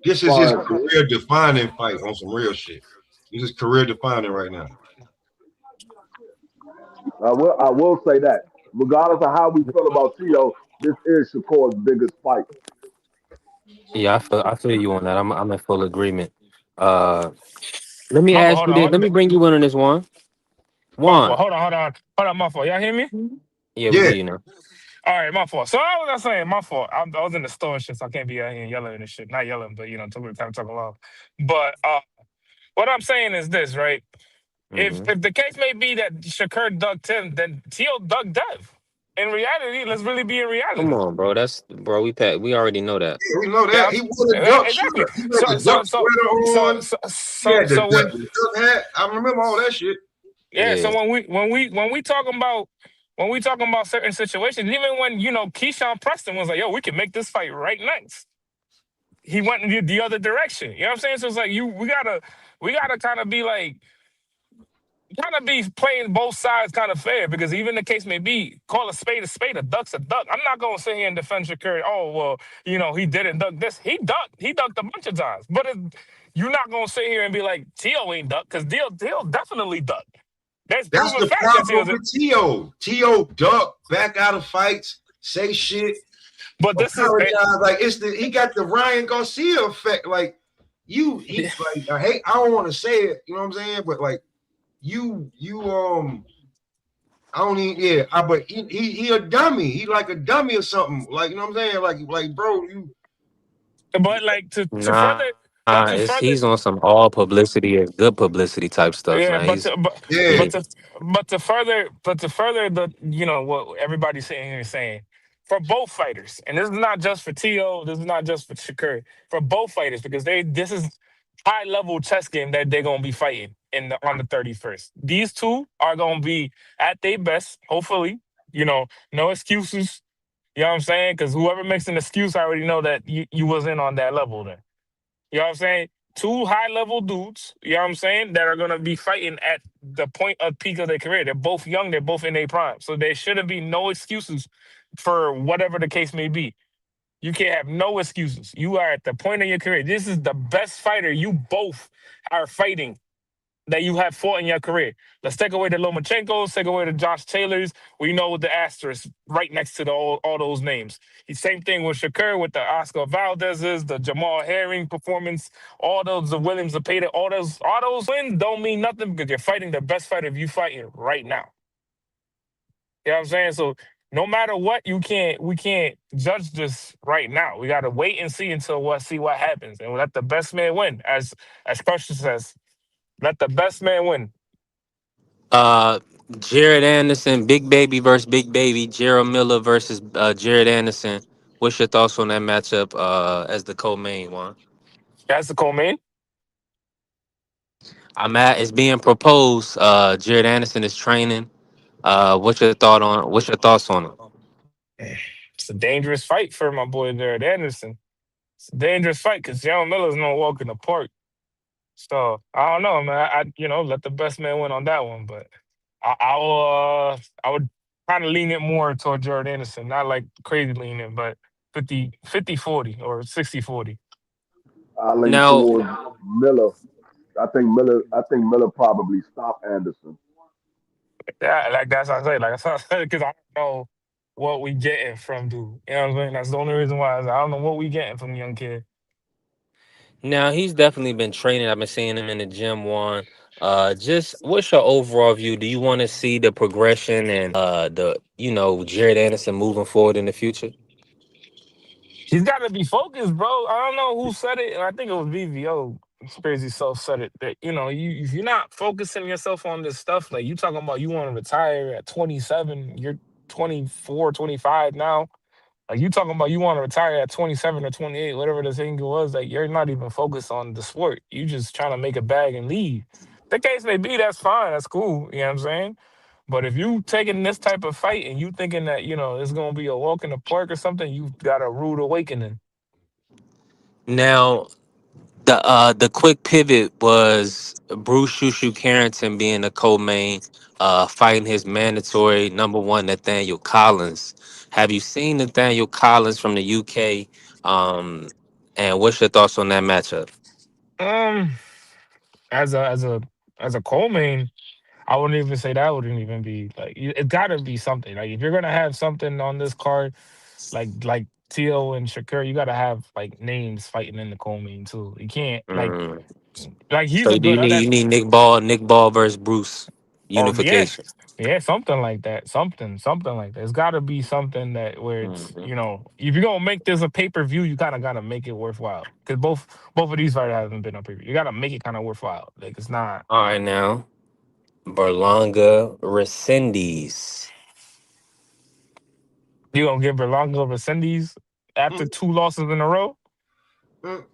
This is his career defining fight on some real shit. This is career defining right now. I will say that. Regardless of how we feel about Tio, this is Shakur's biggest fight. Yeah, I feel you on that. I'm in full agreement. Uh, let me My fault. ask Hold you this. on. Let me bring you in on this one. My fault. One. Hold on. My fault. Y'all hear me? Yeah, we Yeah. hear you now. All right, my fault. So I was saying, my fault. I was in the store and shit, so I can't be out here yelling and shit. Not yelling, but took time to talk loud. But what I'm saying is this, right? Hmm. If the case may be that Shakur ducked Tim, then Tio ducked Dev. In reality, let's really be in Come reality. on, bro. We already know that. Yeah, we know Yeah, that. He wore the duck exactly. shirt. He had So the so duck so sweater so on. so He so had so when the duck hat. I remember all that shit. yeah, so Yeah. when we talking about certain situations, even when Keyshawn Preston was like, "Yo, we can make this fight right next." He went in the other direction. You know what I'm saying? So it's like we gotta kind of be playing both sides kind of fair because even the case may be, call a spade, a duck's a duck. I'm not gonna sit here and defend Shakur. Oh well, he didn't duck this. He ducked a bunch of times. But you're not gonna sit here and be like Tio ain't ducked because Tio definitely ducked. There's That's proven the facts that problem Tio's. with Tio. Tio duck back out of fights, say shit, But this is apologize. Like he got the Ryan Garcia effect. Like I don't want to say it, you know what I'm saying? But like you I don't even but he a dummy. He like a dummy or something. Like, you know what I'm saying? Like bro, you but like to Nah, further, but to further. he's on some all publicity or good publicity type stuff, Yeah, man. but He's to, but yeah. but to further the what everybody's sitting here saying for both fighters, and this is not just for Tio, this is not just for Shakur, for both fighters because this is high level chess game that they're gonna be fighting on the 31st. These two are gonna be at their best, hopefully. No excuses. You know what I'm saying? Because whoever makes an excuse, I already know that you was in on that level then. You know what I'm saying? Two high level dudes, you know what I'm saying, that are gonna be fighting at the point of peak of their career. They're both young, they're both in their prime. So there shouldn't be no excuses for whatever the case may be. You can't have no excuses. You are at the point of your career. This is the best fighter you both are fighting that you have fought in your career. Let's take away the Lomachenkos, take away the Josh Taylors. We know with the asterisk right next to all those names. The same thing with Shakur, with the Oscar Valdez's, the Jamal Herring performance, all those the Williams Zepeda, all those wins don't mean nothing because you're fighting the best fighter you fighting right now. You know what I'm saying? So no matter what, we can't judge this right now. We gotta wait and see see what happens. And let the best man win. As Precious says, let the best man win. uh Jared Anderson, Big Baby versus Big Baby, Gerald Miller versus Jared Anderson. What's your thoughts on that matchup as the co-main one? That's the co-main. It's being proposed. Jared Anderson is training. What's your thoughts on it? It's a dangerous fight for my boy Jared Anderson. It's a dangerous fight because Gerald Miller's no walk in the park. So I don't know, man. Let the best man win on that one. But I would kind of lean it more toward Jared Anderson, not like crazy leaning, but 50-40 or 60-40. I lean Now, towards Miller. I think Miller probably stopped Anderson. Yeah, like that's what I say. Like that's what I said because I don't know what we getting from dude. You know what I'm saying? That's the only reason why I don't know what we getting from the young kid. now he's definitely been training. I've been seeing him in the gym. One, just what's your overall view? Do you want to see the progression and the Jared Anderson moving forward in the future? He's got to be focused, bro. I don't know who said it. I think it was VVO. Crazy self said it that you if you're not focusing yourself on this stuff, like you talking about you want to retire at 27, you're 24, 25 now. Like you talking about you want to retire at 27 or 28, whatever the thing was, like you're not even focused on the sport. You just trying to make a bag and leave. The case may be, that's fine, that's cool. You know what I'm saying? But if you taking this type of fight and you thinking that, it's gonna be a walk in the park or something, you've got a rude awakening. Now, the quick pivot was Bruce Shushu Carrington being the co-main, fighting his mandatory number one Nathaniel Collins. Have you seen Nathaniel Collins from the UK? And what's your thoughts on that matchup? Um, as a co-main, I wouldn't even say that wouldn't even be like it gotta be something. Like if you're gonna have something on this card, like Tio and Shakur, you gotta have like names fighting in the co-main too. You can't Mm. like he's So a do you good need that you need Nick Ball versus Bruce or yeah, unification? yeah, something like that. Something like that. It's gotta be something that where it's, Mhm. if you're gonna make this a pay-per-view, you kinda gotta make it worthwhile. Because both of these fighters haven't been on pay-per-view. You gotta make it kind of worthwhile. Like it's not All right, now Berlanga Resendiz. you gonna give Berlanga Resendiz after Mm, 2 losses in a row? mm,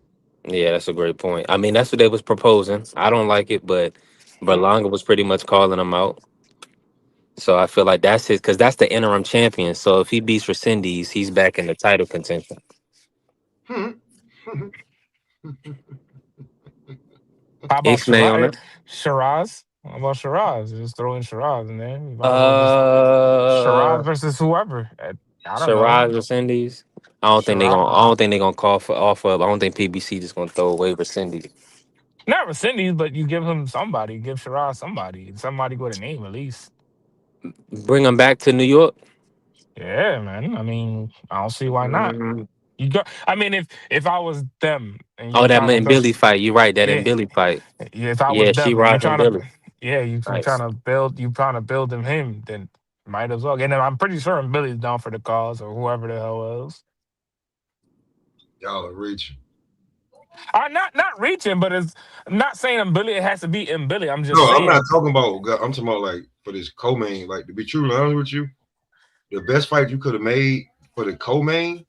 Yeah, that's a great point. I mean, that's what they was proposing. I don't like it, but mm. Berlanga was pretty much calling him out. So I feel like that's his because that's the interim champion. So if he beats Resendiz, he's back in the title contention. Hmm. How about Ixnay on it. Shiraz? How about Shiraz? Just throw in Shiraz in there. You might as well just Uh, Shiraz versus whoever. I don't know. Shiraz Resendiz. I don't think they gonna. Shiraz. I don't think they gonna call for offer up. I don't think PBC just gonna throw away Resendiz. Not Resendiz, but you give him somebody. Give Shiraz somebody. Somebody with a name at least. Bring him back to New York. Yeah, man. I mean, I don't see why not. Mm. You go. I mean, if I was them and Oh, you that trying to and build, Billy fight. You right. That and yeah, Billy fight. yeah. If I was Yeah, she them and you rocking trying Billy. to, yeah, you trying Nice. to build, him, then might as well. And then I'm pretty sure Billy's down for the cause or whoever the hell else. Y'all are reaching. I'm not reaching, but it's I'm not saying Billy. It has to be in Billy. I'm just No, I'm not saying. talking about. I'm talking about like for this co-main. Like to be truly honest with you, the best fight you could have made for the co-main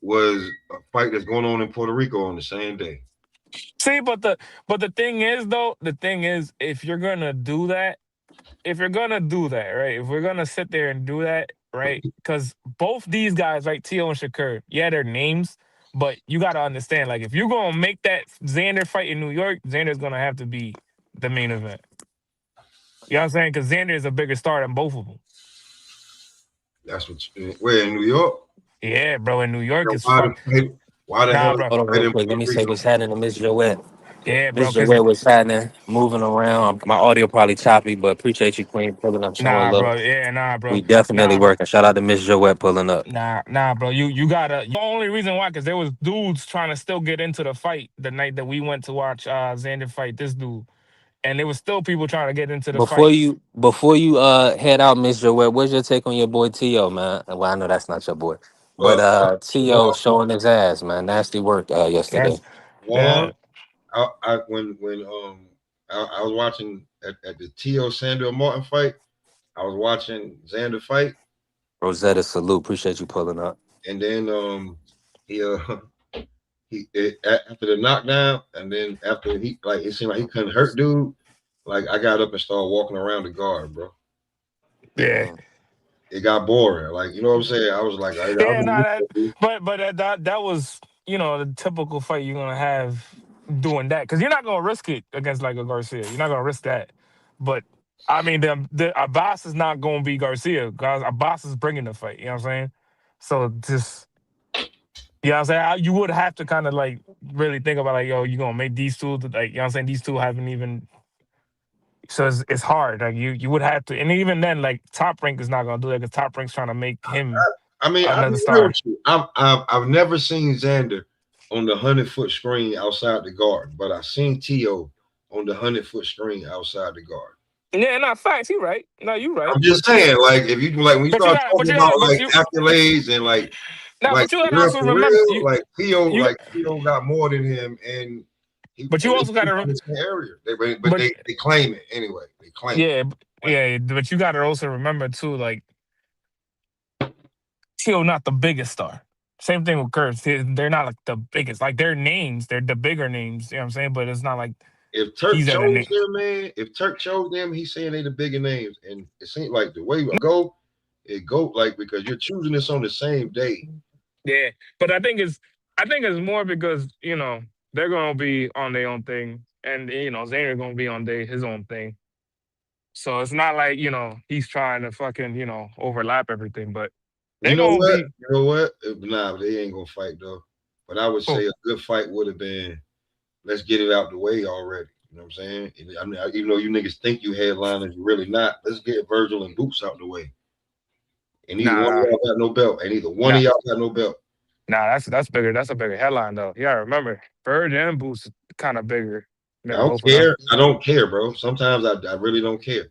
was a fight that's going on in Puerto Rico on the same day. See, but the thing is though, the thing is, if you're gonna do that, right? If we're gonna sit there and do that, right? Because both these guys, right, Tio and Shakur, yeah, their names, but you gotta understand, like, if you're gonna make that Xander fight in New York, Xander's gonna have to be the main event. You know what I'm saying? Because Xander is a bigger star than both of them. That's what. Where in New York? Yeah, bro. In New York, it's Why fun. why the hell Nah, is bro. Hold on, the fight real in quick. Let Puerto me say Rico? what's happening to Miss Joette. Yeah, bro. Miss Because Joette was happening, moving around. My audio probably choppy, but appreciate you, Queen, pulling up, showing nah, love. bro. Yeah, nah, We bro. definitely Nah, bro. working. Shout out to Miss Joette pulling up. Nah, bro. You gotta. The only reason why, because there was dudes trying to still get into the fight the night that we went to watch Xander fight this dude, and there was still people trying to get into the Before fight. you before you head out, Miss Joette, what's your take on your boy T.O., man? Well, I know that's not your boy. But Well, T.O. one, showing his ass, man. Nasty work yesterday. That's one, yeah. when I was watching at the Tio Sandra Martin fight, I was watching Xander fight, Rosetta salute. Appreciate you pulling up. and then he after the knockdown, and then after he like it seemed like he couldn't hurt dude. Like I got up and started walking around the guard, bro. Yeah, Mm. It got boring. Like you know what I'm saying? I was like, I yeah, don't nah, need that, to. but that was the typical fight you're gonna have doing that because you're not gonna risk it against like a Garcia. You're not gonna risk that, but I mean, the Abbas is not going to be Garcia. Guys, Abbas is bringing the fight. You know what I'm saying? So just, you know what I'm saying? You would have to kind of like really think about like, yo, you going to make these two, like, you know what I'm saying? These two haven't even, so it's hard. Like you would have to, and even then, like Top Rank is not going to do that because Top Rank's trying to make him I mean, I'll another be real star. with you. I've never seen Xander on the 100-foot screen outside the guard, but I've seen Tio on the 100-foot screen outside the guard. Yeah, no, facts. You right. No, you right. I'm just saying, like, if you like when you But you start got, but talking you about got, but like you, accolades and like no, but you got to real also for remember, real, like you, Tio got more than him, and but you they also got keep to, in the same area. But but they claim it anyway. They claim it. yeah, yeah, but you got to also remember too, like Tio not the biggest star. Same thing with Kurtz. They're not like the biggest. Like their names, they're the bigger names. You know what I'm saying? But it's not like If Turk he's at a chose name. them, man, if Turk chose them, he's saying they the bigger names, and it seems like the way we go, it go like because you're choosing this on the same day. Yeah, but I think it's more because they're gonna be on their own thing, and Zayn's gonna be on his own thing. So it's not like he's trying to fucking overlap everything, but You they're know gonna what? be. You know what? Nah, they ain't gonna fight though. But I would Oh, say a good fight would have been let's get it out the way already. You know what I'm saying? I mean, even though you niggas think you headliners, you're really not. Let's get Virgil and Boots out the way. And either one of nah, y'all got no belt. And either one of nah, y'all got no belt. nah. That's bigger. That's a bigger headline though. Yeah, remember Bird and Boost kind of bigger I than don't both of them. care. I don't care, bro. Sometimes I really don't care.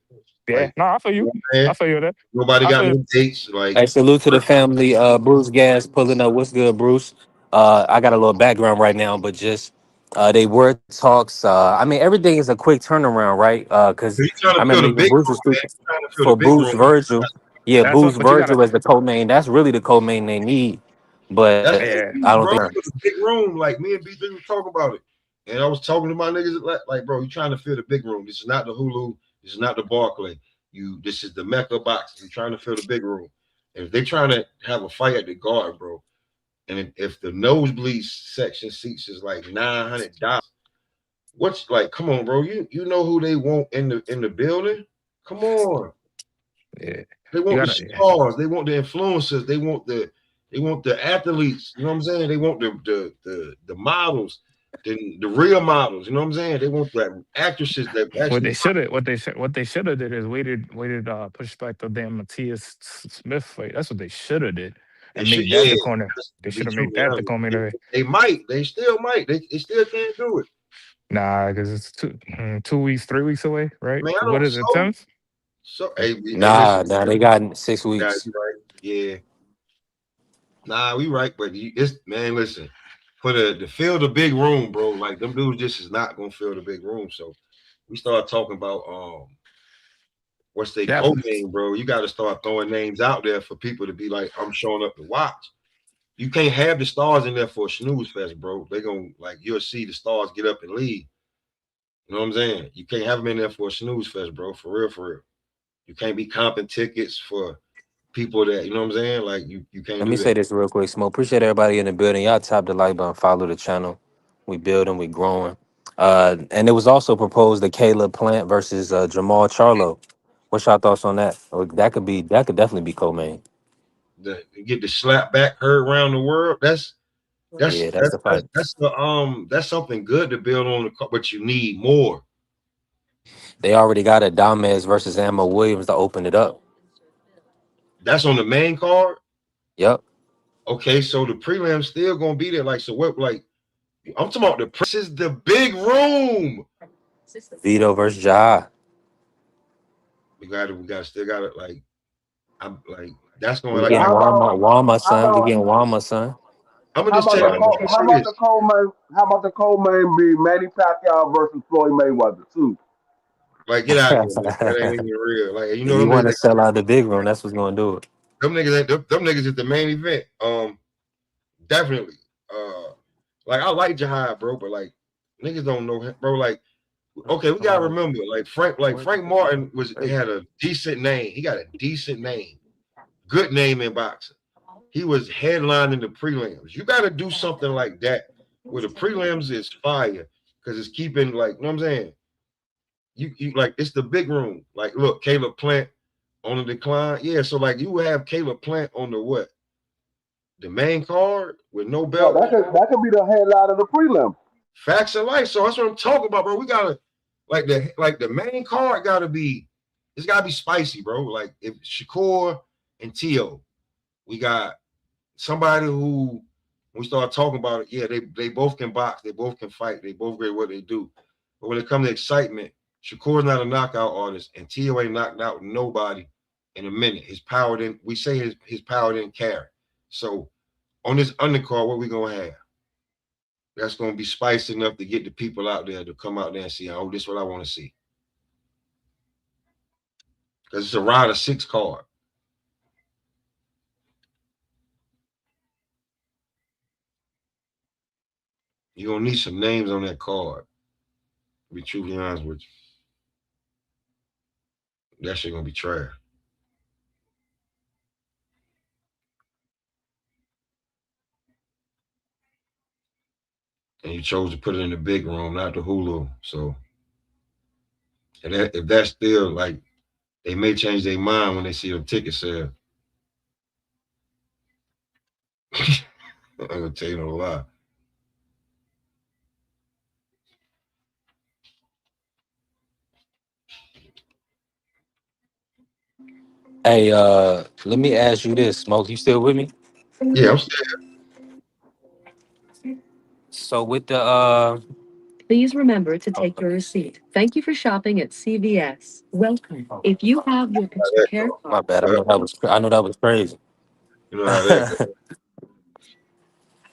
Yeah, Like, no, I feel you you. know what I'm saying? I feel you there. Nobody I got feel no dates. Like, Hey, salute to the family. Bruce Gas pulling up. What's good, Bruce? I got a little background right now, but just they were talks. I mean, everything is a quick turnaround, right? Because you trying I to fill remember the even big Bruce room, was man. speaking You trying to fill the for big Bruce room. Virgil. Yeah, that's Bruce what you gotta. Virgil as the co-main. That's really the co-main they need, That's but what Yeah, we I need, don't bro. think. For the big room. Like me and B3 was talking about it. And I was talking to my niggas like, bro, you trying to fill the big room. This is not the Hulu. This is not the Barclay. This is the Mecca box. You're trying to fill the big room. And if they trying to have a fight at the guard, bro, and if the nosebleed section seats is like $900, what's like, come on, bro. You know who they want in the building? Come on. yeah. They You want the gotta. Yeah. stars. They want the influencers. They want the athletes. You know what I'm saying? They want the models, the real models. You know what I'm saying? They want the actresses that What actually. they should have, what they should have did is waited, push back the damn Matthias Smith fight. That's what they should have did, They and should, made that yeah. the corner. They To should be have made truly that the honest, co-main. they might. They still might. They still can't do it. Nah, because it's 2 weeks, 3 weeks away, right? Man, I What don't. is it, 10th? Hey, listen. Nah, they got 6 weeks. Guys, you right. Yeah. Nah, we right, but it's man. Listen, for the fill the big room, bro. Like them dudes just is not gonna fill the big room. So we start talking about what's they Yeah, code name, bro. You got to start throwing names out there for people to be like, I'm showing up to watch. You can't have the stars in there for a snooze fest, bro. They gonna like you'll see the stars get up and leave. You know what I'm saying? You can't have them in there for a snooze fest, bro. For real, for real. You can't be comping tickets for people that you know what I'm saying. Like you can't Let me do say that. this real quick, Smoke. Appreciate everybody in the building. Y'all tap the like button, follow the channel. We building, we growing. And it was also proposed the Caleb Plant versus Jamal Charlo. What's your thoughts on that? Or that could definitely be co-main. Get the slap back heard around the world. Yeah, that's the fight. That's something good to build on but you need more. They already got a Dames versus Ammo Williams to open it up. That's on the main card. Yep. Okay, so the prelim's still gonna be there. Like, so what? Like, I'm talking about this is the big room. Vito versus Ja. We still got it. Like, I'm like, that's gonna We like. getting How about Wama, how son. We about getting Wama, son. I'm gonna just tell you. I'm just gonna how say about this. the co-main? How about the co-main be Manny Pacquiao versus Floyd Mayweather too? Like, get out of here, man. That ain't even real. Like, you If know you them want to niggas. sell out the big room, that's what's gonna do it. Them niggas. Them niggas is the main event. Definitely. Like I like Jahad, bro, but like niggas don't know him, bro. Like, okay, we gotta remember, like Frank Martin had a decent name. He got a decent name, good name in boxing. He was headlining the prelims. You got to do something like that where the prelims is fire because it's keeping like, you know what I'm saying? you like it's the big room. Like, look, Caleb Plant on the decline. Yeah, so like you would have Caleb Plant on the what? The main card with no No, belt. that could be the headline of the prelim. Facts of life. So that's what I'm talking about, bro. We gotta like the main card gotta be it's gotta be spicy, bro. Like if Shakur and Teo, we got somebody who we start talking about it, yeah, they both can box, they both can fight, they both great what they do. But when it comes to excitement, Shakur's not a knockout artist, and Teo ain't knocked out nobody in a minute. His power didn't we say his power didn't carry. So on this undercard, what we gonna have? That's gonna be spicy enough to get the people out there to come out there and see, oh, this is what I want to see. Because it's a round of 6 card. You're gonna need some names on that card. To be truthfully honest with you. That shit gonna be trash. And you chose to put it in the big room, not the Hulu. So if that's still like they may change their mind when they see the ticket sale. I'm gonna tell you no lie. Hey, let me ask you this, Smoke. You still with me? Yeah, I'm still So with the Please remember to take your receipt. Thank you for shopping at CVS. Welcome. If you have your how that care go. my card. bad. I know that was crazy. You know how that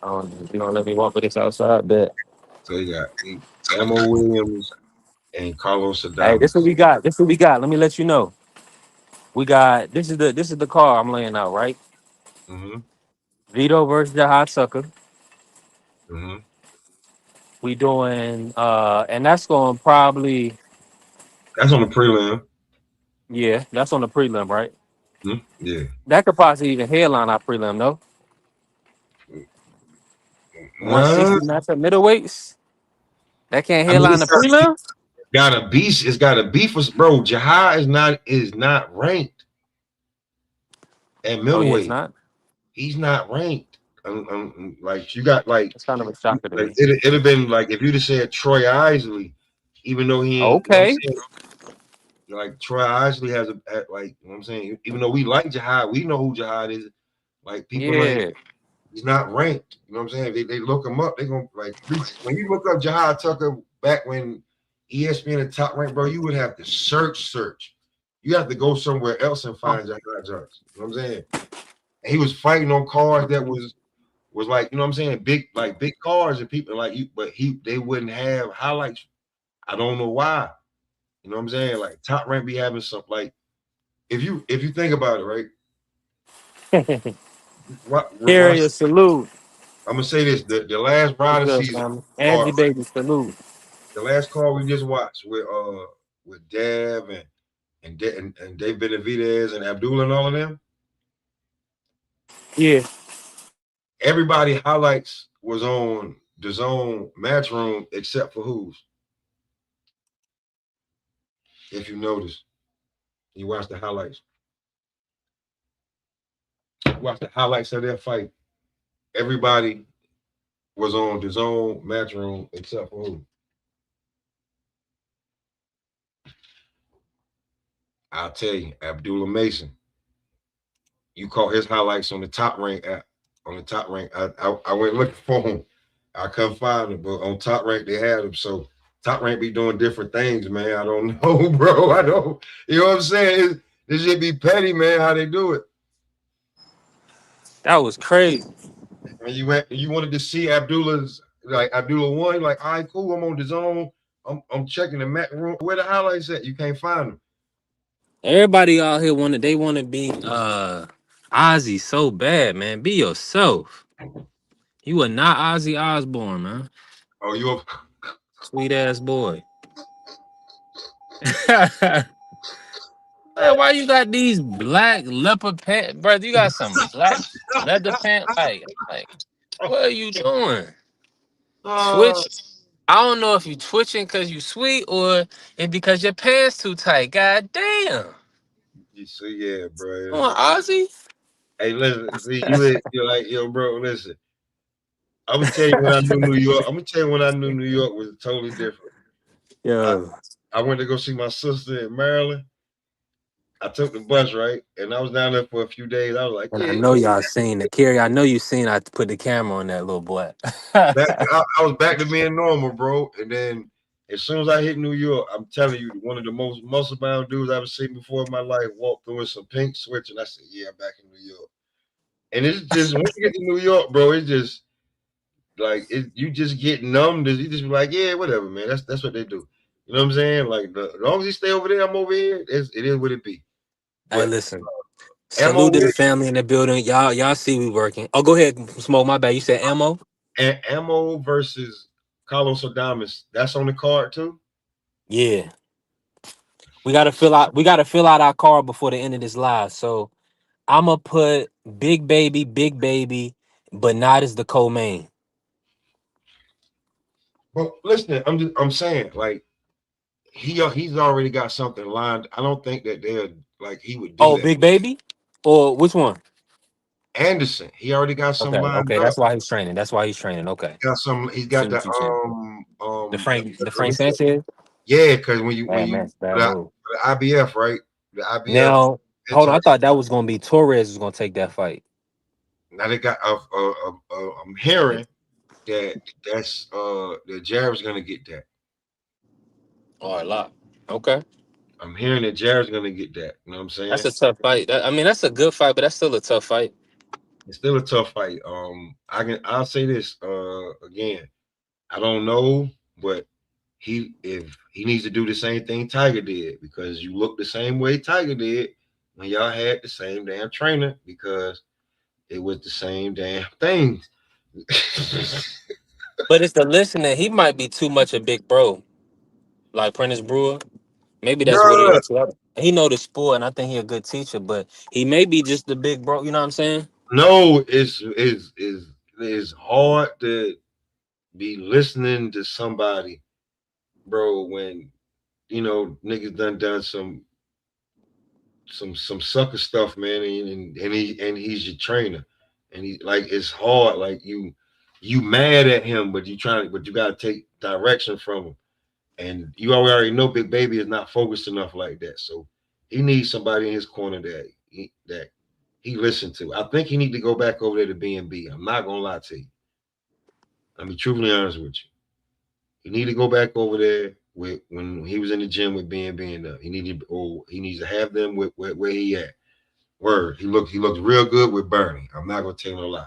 go. You don't let me walk with this outside, bet. So you got Ammo Williams and Carlos Hey, this what Adames. we got. This what we got. Let me let you know. We got this is the car I'm laying out, right? Mm-hmm. Vito versus the Hot Sucker. Mm-hmm. We doing and that's going probably That's on the prelim. yeah, that's on the prelim, right? Mm-hmm. Yeah. That could possibly even headline our prelim, no? Nah, 160 matchup middleweights. That can't I mean headline the prelim? it's got a beef with bro. Jahai is not ranked at Oh yeah, it's middleweight. not. He's not ranked. Like you got It's kind of a shocker to like me. it'd have been like if you'd have said Troy Isley, even though he ain't, you know what I'm Okay. saying? Like Troy Isley has like, you know what I'm saying? Even though we like Jihad, we know who Jihad is. Like people ain't Yeah. he's not ranked. You know what I'm saying? They look him up, they gonna like when you look up Jihad Tucker back when ESPN the top ranked, bro, you would have to search. You have to go somewhere else and Oh, find Jihad Johnson. You know what I'm saying? And he was fighting on cards that was like, you know what I'm saying, big cars and people like you, but they wouldn't have highlights. I don't know why. You know what I'm saying? Like top rank be having some like if you think about it, right? Watch, Carrier salute. I'm gonna say this: the last What's Rider up, season family? card, Angie baby salute. the last card we just watched with Dev and Dave Benavidez and Abdullah and all of them. Yeah. Everybody highlights was on the zone Matchroom except for who's. If you notice, you watch the highlights. Watch the highlights of their fight. Everybody was on the zone Matchroom except for who. I'll tell you, Abdullah Mason. You caught his highlights on the top rank app. On the top rank, I went looking for him. I couldn't find him, but on top rank they had him. So top rank be doing different things, man. I don't know, bro. I don't. You know what I'm saying? This shit be petty, man. How they do it? That was crazy. And you wanted to see Abdullah's like Abdullah one, like, all right, cool. I'm on the zone. I'm checking the mat room. Where the highlights at? You can't find them. Everybody out here they want to be Ozzy so bad, man. Be yourself. You are not Ozzy Osbourne, man. Oh, you Sweet ass boy. Man, why you got these black leopard pants, bro? You got some black leather pants, like what are you doing? uh, Switch. I don't know if you twitching because you sweet or it's because your pants too tight. God damn. You see, yeah, bro. Come on, Ozzy. Hey, listen, see, you're like, yo, bro, listen. I'm gonna tell you when I knew New York. I'm gonna tell you when I knew New York was totally different. Yo. I went to go see my sister in Maryland. I took the bus, right? And I was down there for a few days. I was like, And I yeah. know y'all seen it. Kerry, I know you seen I put the camera on that little boy. I was back to being normal, bro. And then as soon as I hit New York, I'm telling you, one of the most muscle bound dudes I've ever seen before in my life walked through with some pink switch. And I said, yeah, I'm back in New York. And it's just, when you get to New York, bro, it's just like, you just get numbed. You just be like, yeah, whatever, man. That's what they do. You know what I'm saying? Like, as long as you stay over there, I'm over here. It is what it be. Hey, But listen. Ammo Salute to the family in the building. Y'all see we working. Oh, go ahead, Smoke. My bad. You said ammo? and Ammo versus Carlos Adames, that's on the card too. Yeah. We gotta fill out our card before the end of this live. So I'ma put big baby, but not as the co-main. But listen, I'm saying, like, he's already got something lined. I don't think that they're like he would do Oh, that. big baby? Or which one? Anderson, he already got some lined Okay. up. That's why he's training. Okay. Got some. He's See got what you're saying. The Frank Sanchez? yeah, because when Man, you that's bad the, move. the IBF, right? The IBF. Now, hold on. I thought that was gonna be Torres was gonna take that fight. Now they got. I'm hearing that's that Jared's gonna get that. Oh, a lot. Okay. I'm hearing that Jared's gonna get that. You know what I'm That's saying? a tough fight. I mean, that's a good fight, but that's still a tough fight. It's still a tough fight. I'll say this again. I don't know, but if he needs to do the same thing Tiger did, because you look the same way Tiger did when y'all had the same damn trainer, because it was the same damn thing. But it's the listener. He might be too much a big bro, like Prentice Brewer. Maybe that's what it Nah, is. He know the sport, and I think he a good teacher. But he may be just the big bro. You know what I'm saying? no, it's hard to be listening to somebody, bro, when niggas done some sucker stuff, man, and he's your trainer, and he like it's hard, like you mad at him, but you gotta take direction from him, and you already know Big Baby is not focused enough like that, so he needs somebody in his corner that he listened to. I think he need to go back over there to B&B. I'm not gonna lie to you. I'll be truthfully honest with you. He need to go back over there with when he was in the gym with B&B and he needs to have them with where he at. Word. He looked real good with Bernie. I'm not gonna tell you no lie.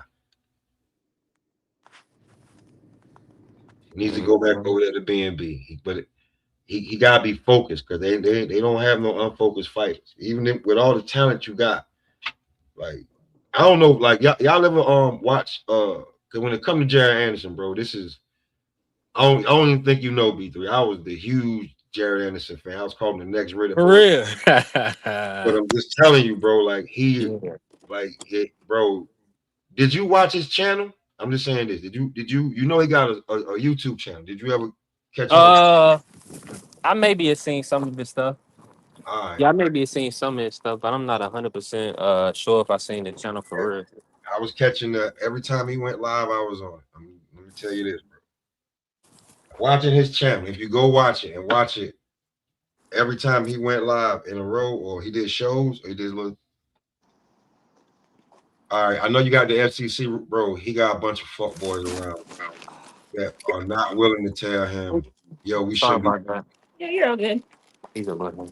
He needs to go back over there to B&B. But he gotta be focused, because they don't have no unfocused fighters. Even with all the talent you got. Like, I don't know, like y'all ever watch because when it comes to Jared Anderson, bro, this is I don't even think you know B3. I was the huge Jared Anderson fan. I was calling the next Riddick For Boy. real. But I'm just telling you, bro, like Yeah. bro. Did you watch his channel? I'm just saying this. Did you know he got a YouTube channel? Did you ever catch on? I maybe have seen some of his stuff. All right. Yeah, I maybe have seen some of his stuff, but I'm not 100% sure if I seen the channel for real. I was catching every time he went live, I was on. Let me tell you this, bro. Watching his channel. If you go watch it and watch it every time he went live in a row, or he did shows, or he did little. All right, I know you got the FCC, bro. He got a bunch of fuck boys around that are not willing to tell him, yo, we Sorry shouldn't be. about that. Yeah, you're okay. He's a little one.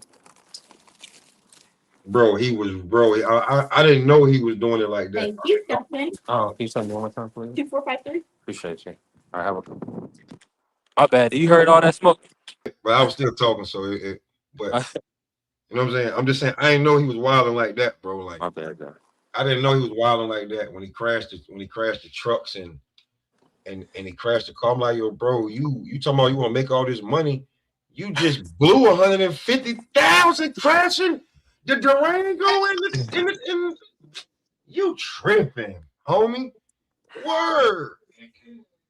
Bro, I didn't know he was doing it like that. Thank you, Justin. Oh, can you tell me one more time, please? 2453. Appreciate you. All right, have a good one. My bad. You heard all that smoke? But I was still talking, but you know what I'm saying? I'm just saying I didn't know he was wilding like that, bro. Like, my bad, guy. I didn't know he was wilding like that when he crashed the trucks and he crashed the car. I'm like, yo, bro, you talking about you want to make all this money? You just blew 150,000 crashing the Durango in you tripping, homie. Word.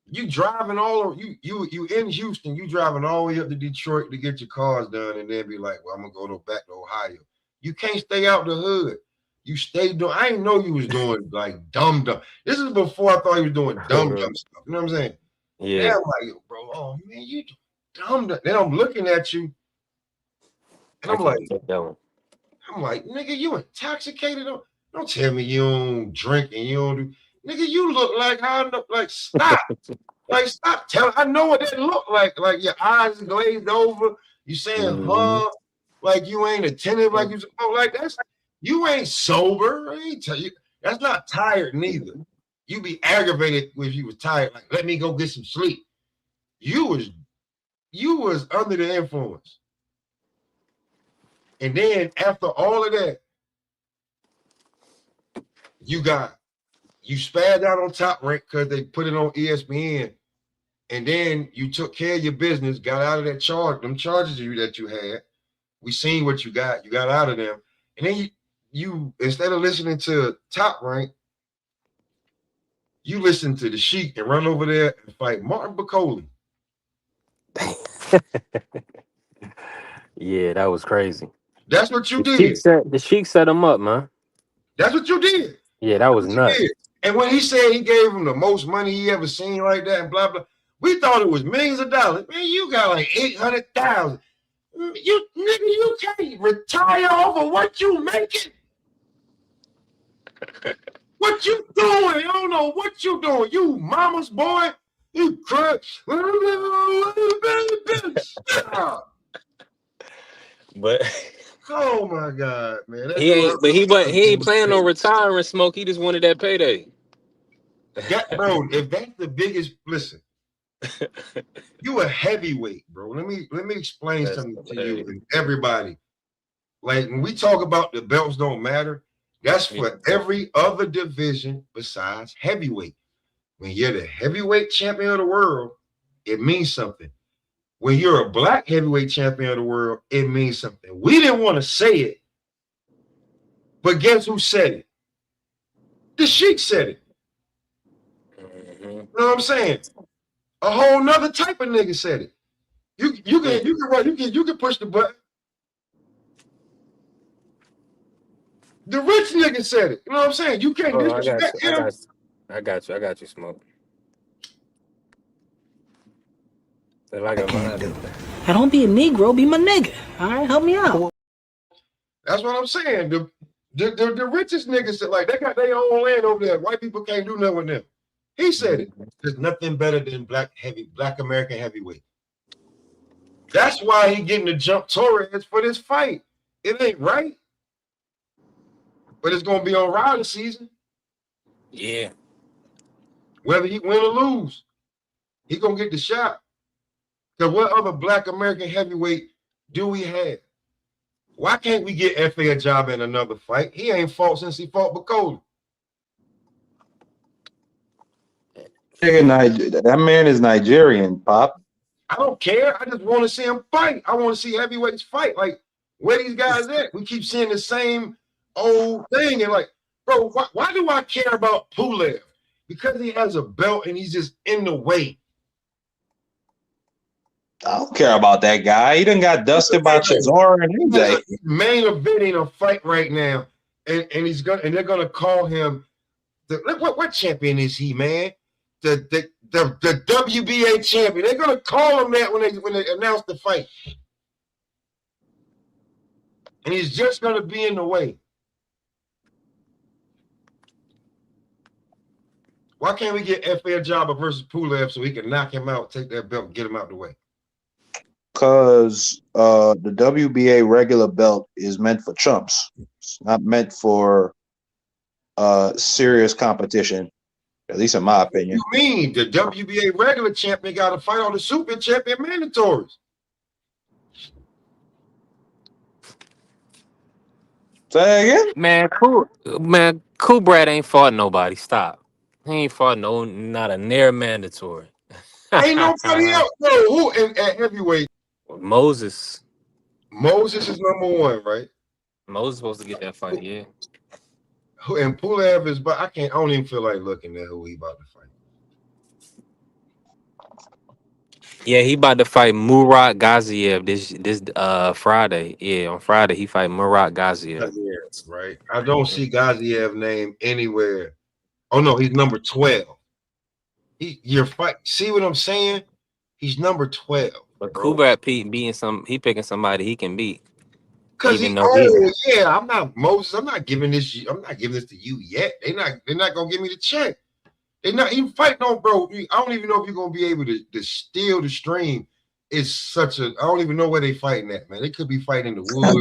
You driving all over, you in Houston, you driving all the way up to Detroit to get your cars done, and then be like, well, I'm gonna go back to Ohio. You can't stay out the hood. You stay doing. I didn't know you was doing like dumb. This is before I thought he was doing dumb stuff. You know what I'm saying? Yeah. Now I'm like, bro, oh man, you dumb. Then I'm looking at you, and I'm like, nigga, you intoxicated? Don't tell me you don't drink and you don't do. Nigga, you look like stop. Like, stop telling. I know what that look like. Like your eyes glazed over. You saying, huh? Like you ain't attentive. Like you like that's you ain't sober. I ain't tell you. That's not tired neither. You be aggravated if you was tired. Like, let me go get some sleep. You was under the influence. And then after all of that, you spazzed out on Top Rank because they put it on ESPN. And then you took care of your business, got out of that them charges that you had. We seen what you got out of them. And then you instead of listening to Top Rank, you listen to the Sheik and run over there and fight Martin Bacoli. Yeah, that was crazy. That's what you did. The Sheik set him up, man. That's what you did. Yeah, that was nuts. And when he said he gave him the most money he ever seen like that and blah, blah, we thought it was millions of dollars. Man, you got like 800,000. You can't retire over what you making. What you doing? I don't know what you doing. You mama's boy. You cry. But oh my God, man. He ain't planning on retiring, Smoke. He just wanted that payday. Bro, if that's the biggest, listen. You a heavyweight, bro. Let me explain something to you and everybody. Like when we talk about the belts don't matter, that's for every other division besides heavyweight. When you're the heavyweight champion of the world, it means something. When you're a black heavyweight champion of the world, it means something. We didn't want to say it, but guess who said it? The Sheik said it. You know what I'm saying? A whole nother type of nigga said it. You can push the button. The rich nigga said it. You know what I'm saying? You can't disrespect him. I got you, Smoke. Now don't be a Negro, be my nigga. All right, help me out. That's what I'm saying. The richest niggas said, like, they got their own land over there. White people can't do nothing with them. He said it. There's nothing better than black American heavyweight. That's why he getting the jump Torres for this fight. It ain't right. But it's gonna be on Riley season. Yeah. Whether he win or lose, he gonna get the shot. Because what other black American heavyweight do we have? Why can't we get F.A. a job in another fight? He ain't fought since he fought Bacoli. That man is Nigerian, Pop. I don't care. I just want to see him fight. I want to see heavyweights fight. Like, where these guys at? We keep seeing the same old thing. And like, bro, why do I care about Pulev? Because he has a belt and he's just in the way. I don't care about that guy. He done got dusted by Chisora and AJ. Main eventing a fight right now, and they're gonna call him what champion is he, man? The WBA champion. They're gonna call him that when they announce the fight, and he's just gonna be in the way. Why can't we get F.A. Jabba versus Pulev so he can knock him out, take that belt, and get him out the way? Because the WBA regular belt is meant for chumps. It's not meant for serious competition, at least in my opinion. What do you mean? The WBA regular champion got to fight on the super champion mandatories. Say again? Man, Cool Brad ain't fought nobody. Stop. He ain't fought not a near mandatory. Ain't nobody else. No, who at heavyweight? Moses. Moses is number one, right? Moses is supposed to get that fight, yeah. And Pulev is, but I don't even feel like looking at who he about to fight. Yeah, he about to fight Murat Gaziev this Friday. Yeah, on Friday he fight Murat Gaziev. Gaziev, right? I don't see Gaziev name anywhere. Oh no, he's number 12. You're fight. See what I'm saying? He's number 12, But bro. Kubrat Pete he picking somebody he can beat. Cause Even though he yeah, I'm not Moses. I'm not giving this to you yet. They're not gonna give me the check. They're not even fighting on, bro. I don't even know if you're gonna be able to steal the stream. It's such a I don't even know where they fighting at, man. They could be fighting in the woods.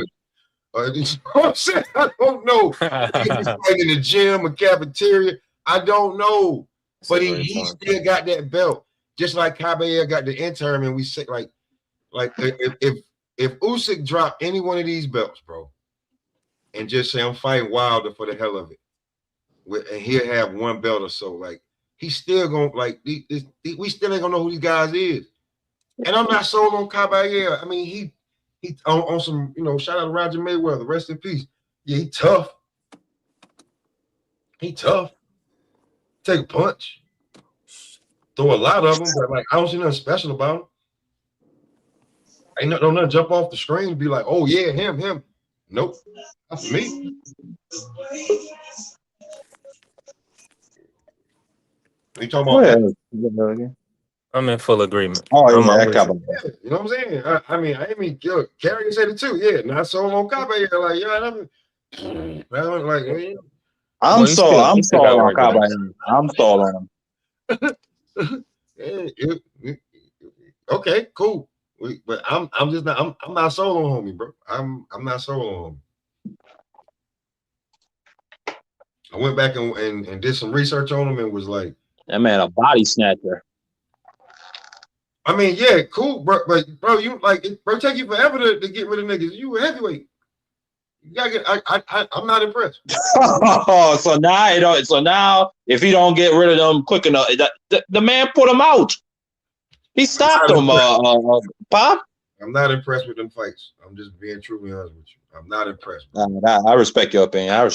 You know what I'm saying? I don't know. They could be fighting in the gym or cafeteria. I don't know. But he still got that belt. Just like Caballero got the interim, and we say like if Usyk dropped any one of these belts, bro, and just say I'm fighting Wilder for the hell of it, and he'll have one belt or so, like he's still gonna we still ain't gonna know who these guys is. And I'm not sold on Caballero. I mean, he on some, shout out to Roger Mayweather, rest in peace. Yeah, he tough. He tough. Take a punch. Throw a lot of them, but like I don't see nothing special about him. Ain't nothing jump off the screen and be like, oh yeah, him. Nope. That's me. You talking about? I'm in full agreement. Oh I'm yeah, always, you know what I'm saying? I mean, Carrie said it too. Yeah, not so on Caballero. Like, I'm sold on Caballero. I'm sold on him. Okay, cool. But I'm not sold on homie, bro. I'm not sold on homie. I went back and did some research on him and was like, that man a body snatcher. I mean, yeah, cool, bro. But bro, you bro, take you forever to get rid of niggas. You a heavyweight. You gotta get. I'm not impressed. Oh, so now if he don't get rid of them quick enough, the man put him out. He stopped him. Pop. I'm not impressed with them fights. I'm just being truly honest with you. I'm not impressed. I respect your opinion.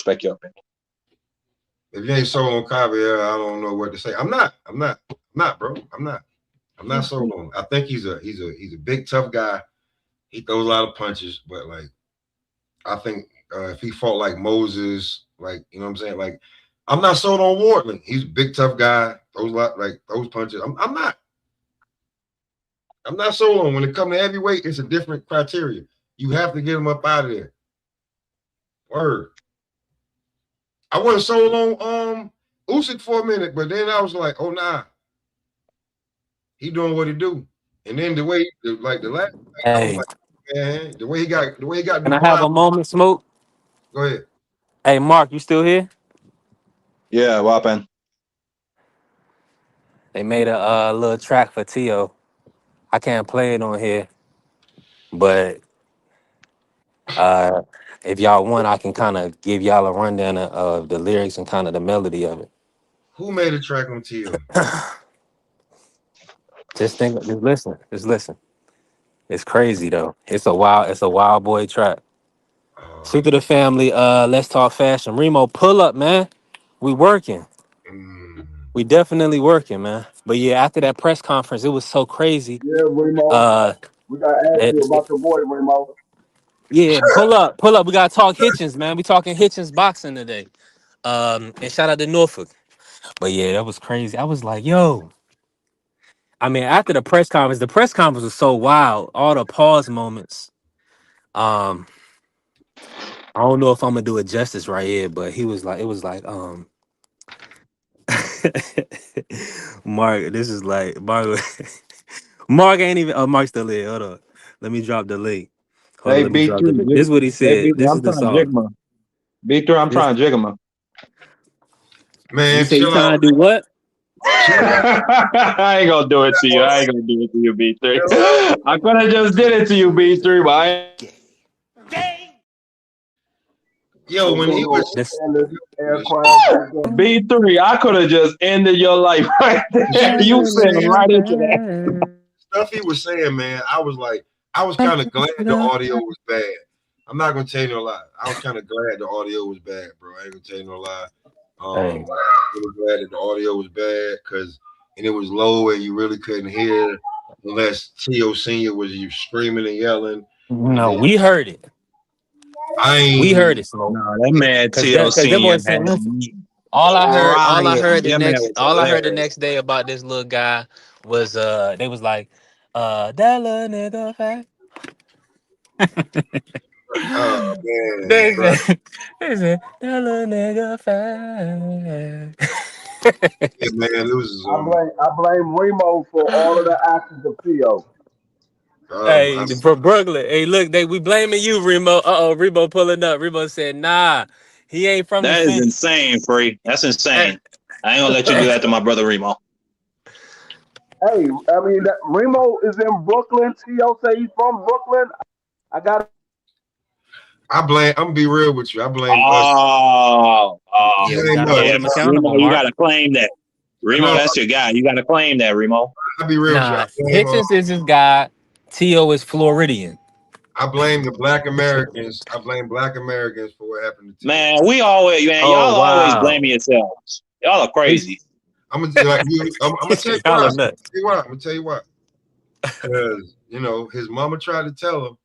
If you ain't sold on Caballero, I don't know what to say. I'm not, bro. I'm not sold on him. I think he's a big tough guy. He throws a lot of punches, but like I think if he fought like Moses, like you know what I'm saying, like I'm not sold on Wardley. He's a big tough guy. Those punches. I'm not sold on. When it comes to heavyweight, it's a different criteria. You have to get him up out of there. Word. I wasn't sold on Usyk for a minute, but then I was like, oh nah. He doing what he do. And then the way the last hey, man, the way he got can I have a moment, Smoke? Go ahead. Hey, Mark, you still here? Yeah, what happened? They made a little track for Tio. I can't play it on here, but if y'all want, I can kind of give y'all a rundown of the lyrics and kind of the melody of it. Who made a track on Tio? Just listen. It's crazy though. It's a wild boy track. Speak to the family. Let's talk fashion. Remo, pull up, man. We working. We definitely working, man. But yeah, after that press conference, it was so crazy. Yeah, Remo. We gotta ask you about your boy, Remo. Yeah, pull up. We gotta talk Hitchens, man. We talking Hitchens boxing today. And shout out to Norfolk. But yeah, that was crazy. I was like, yo. I mean, after the press conference was so wild. All the pause moments. I don't know if I'm gonna do it justice right here, but it was like, Mark, this is like Mark. Mark ain't even. Oh, Mark's still here. Hold on. Let me drop the link. Hold on. Let me drop the link. This is what he said. This is the song. B3, I'm trying to jig him. Man, you say you trying to do what? I ain't gonna do it to you. B3. I could have just did it to you, B3, but I. Yo, when he was B3, I could have just ended your life right there. You fell right into that. Stuff he was saying, man, I was kind of glad the audio was bad. I'm not gonna tell you no lie. I was kind of glad the audio was bad, bro. I ain't gonna tell you no lie. I'm really glad that the audio was bad and it was low and you really couldn't hear unless T.O. Senior was you screaming and yelling. No, we heard it. We heard it, Smoke. No, that man Cause T.O. that boy Senior said had nothing. All I heard the That man was hilarious. next day about this little guy was they was like, that little nigga fat. Oh man, They bro. said that little nigga fat. Yeah, man, it was I blame Remo for all of the actions of Theo. Hey, from Brooklyn. Hey, look, we blaming you, Remo. Remo pulling up. Remo said, nah, he ain't from the That is city. insane, Free. That's insane. I ain't gonna let you do that to my brother Remo. Hey, I mean, Remo is in Brooklyn. Theo say he's from Brooklyn. I'm gonna be real with you. I blame us. Yeah, we gotta hold him accountable, Remo, you Mark. gotta claim that. Remo, that's your guy. You gotta claim that, Remo. I'll be real Nah, with you. Hitchens is his guy. T.O. is Floridian. I blame the Black Americans. I blame Black Americans for what happened to Man, y'all always blaming yourselves. Y'all are crazy. I'm gonna tell you. I'm gonna tell you why. I'm gonna tell you why. Because his mama tried to tell him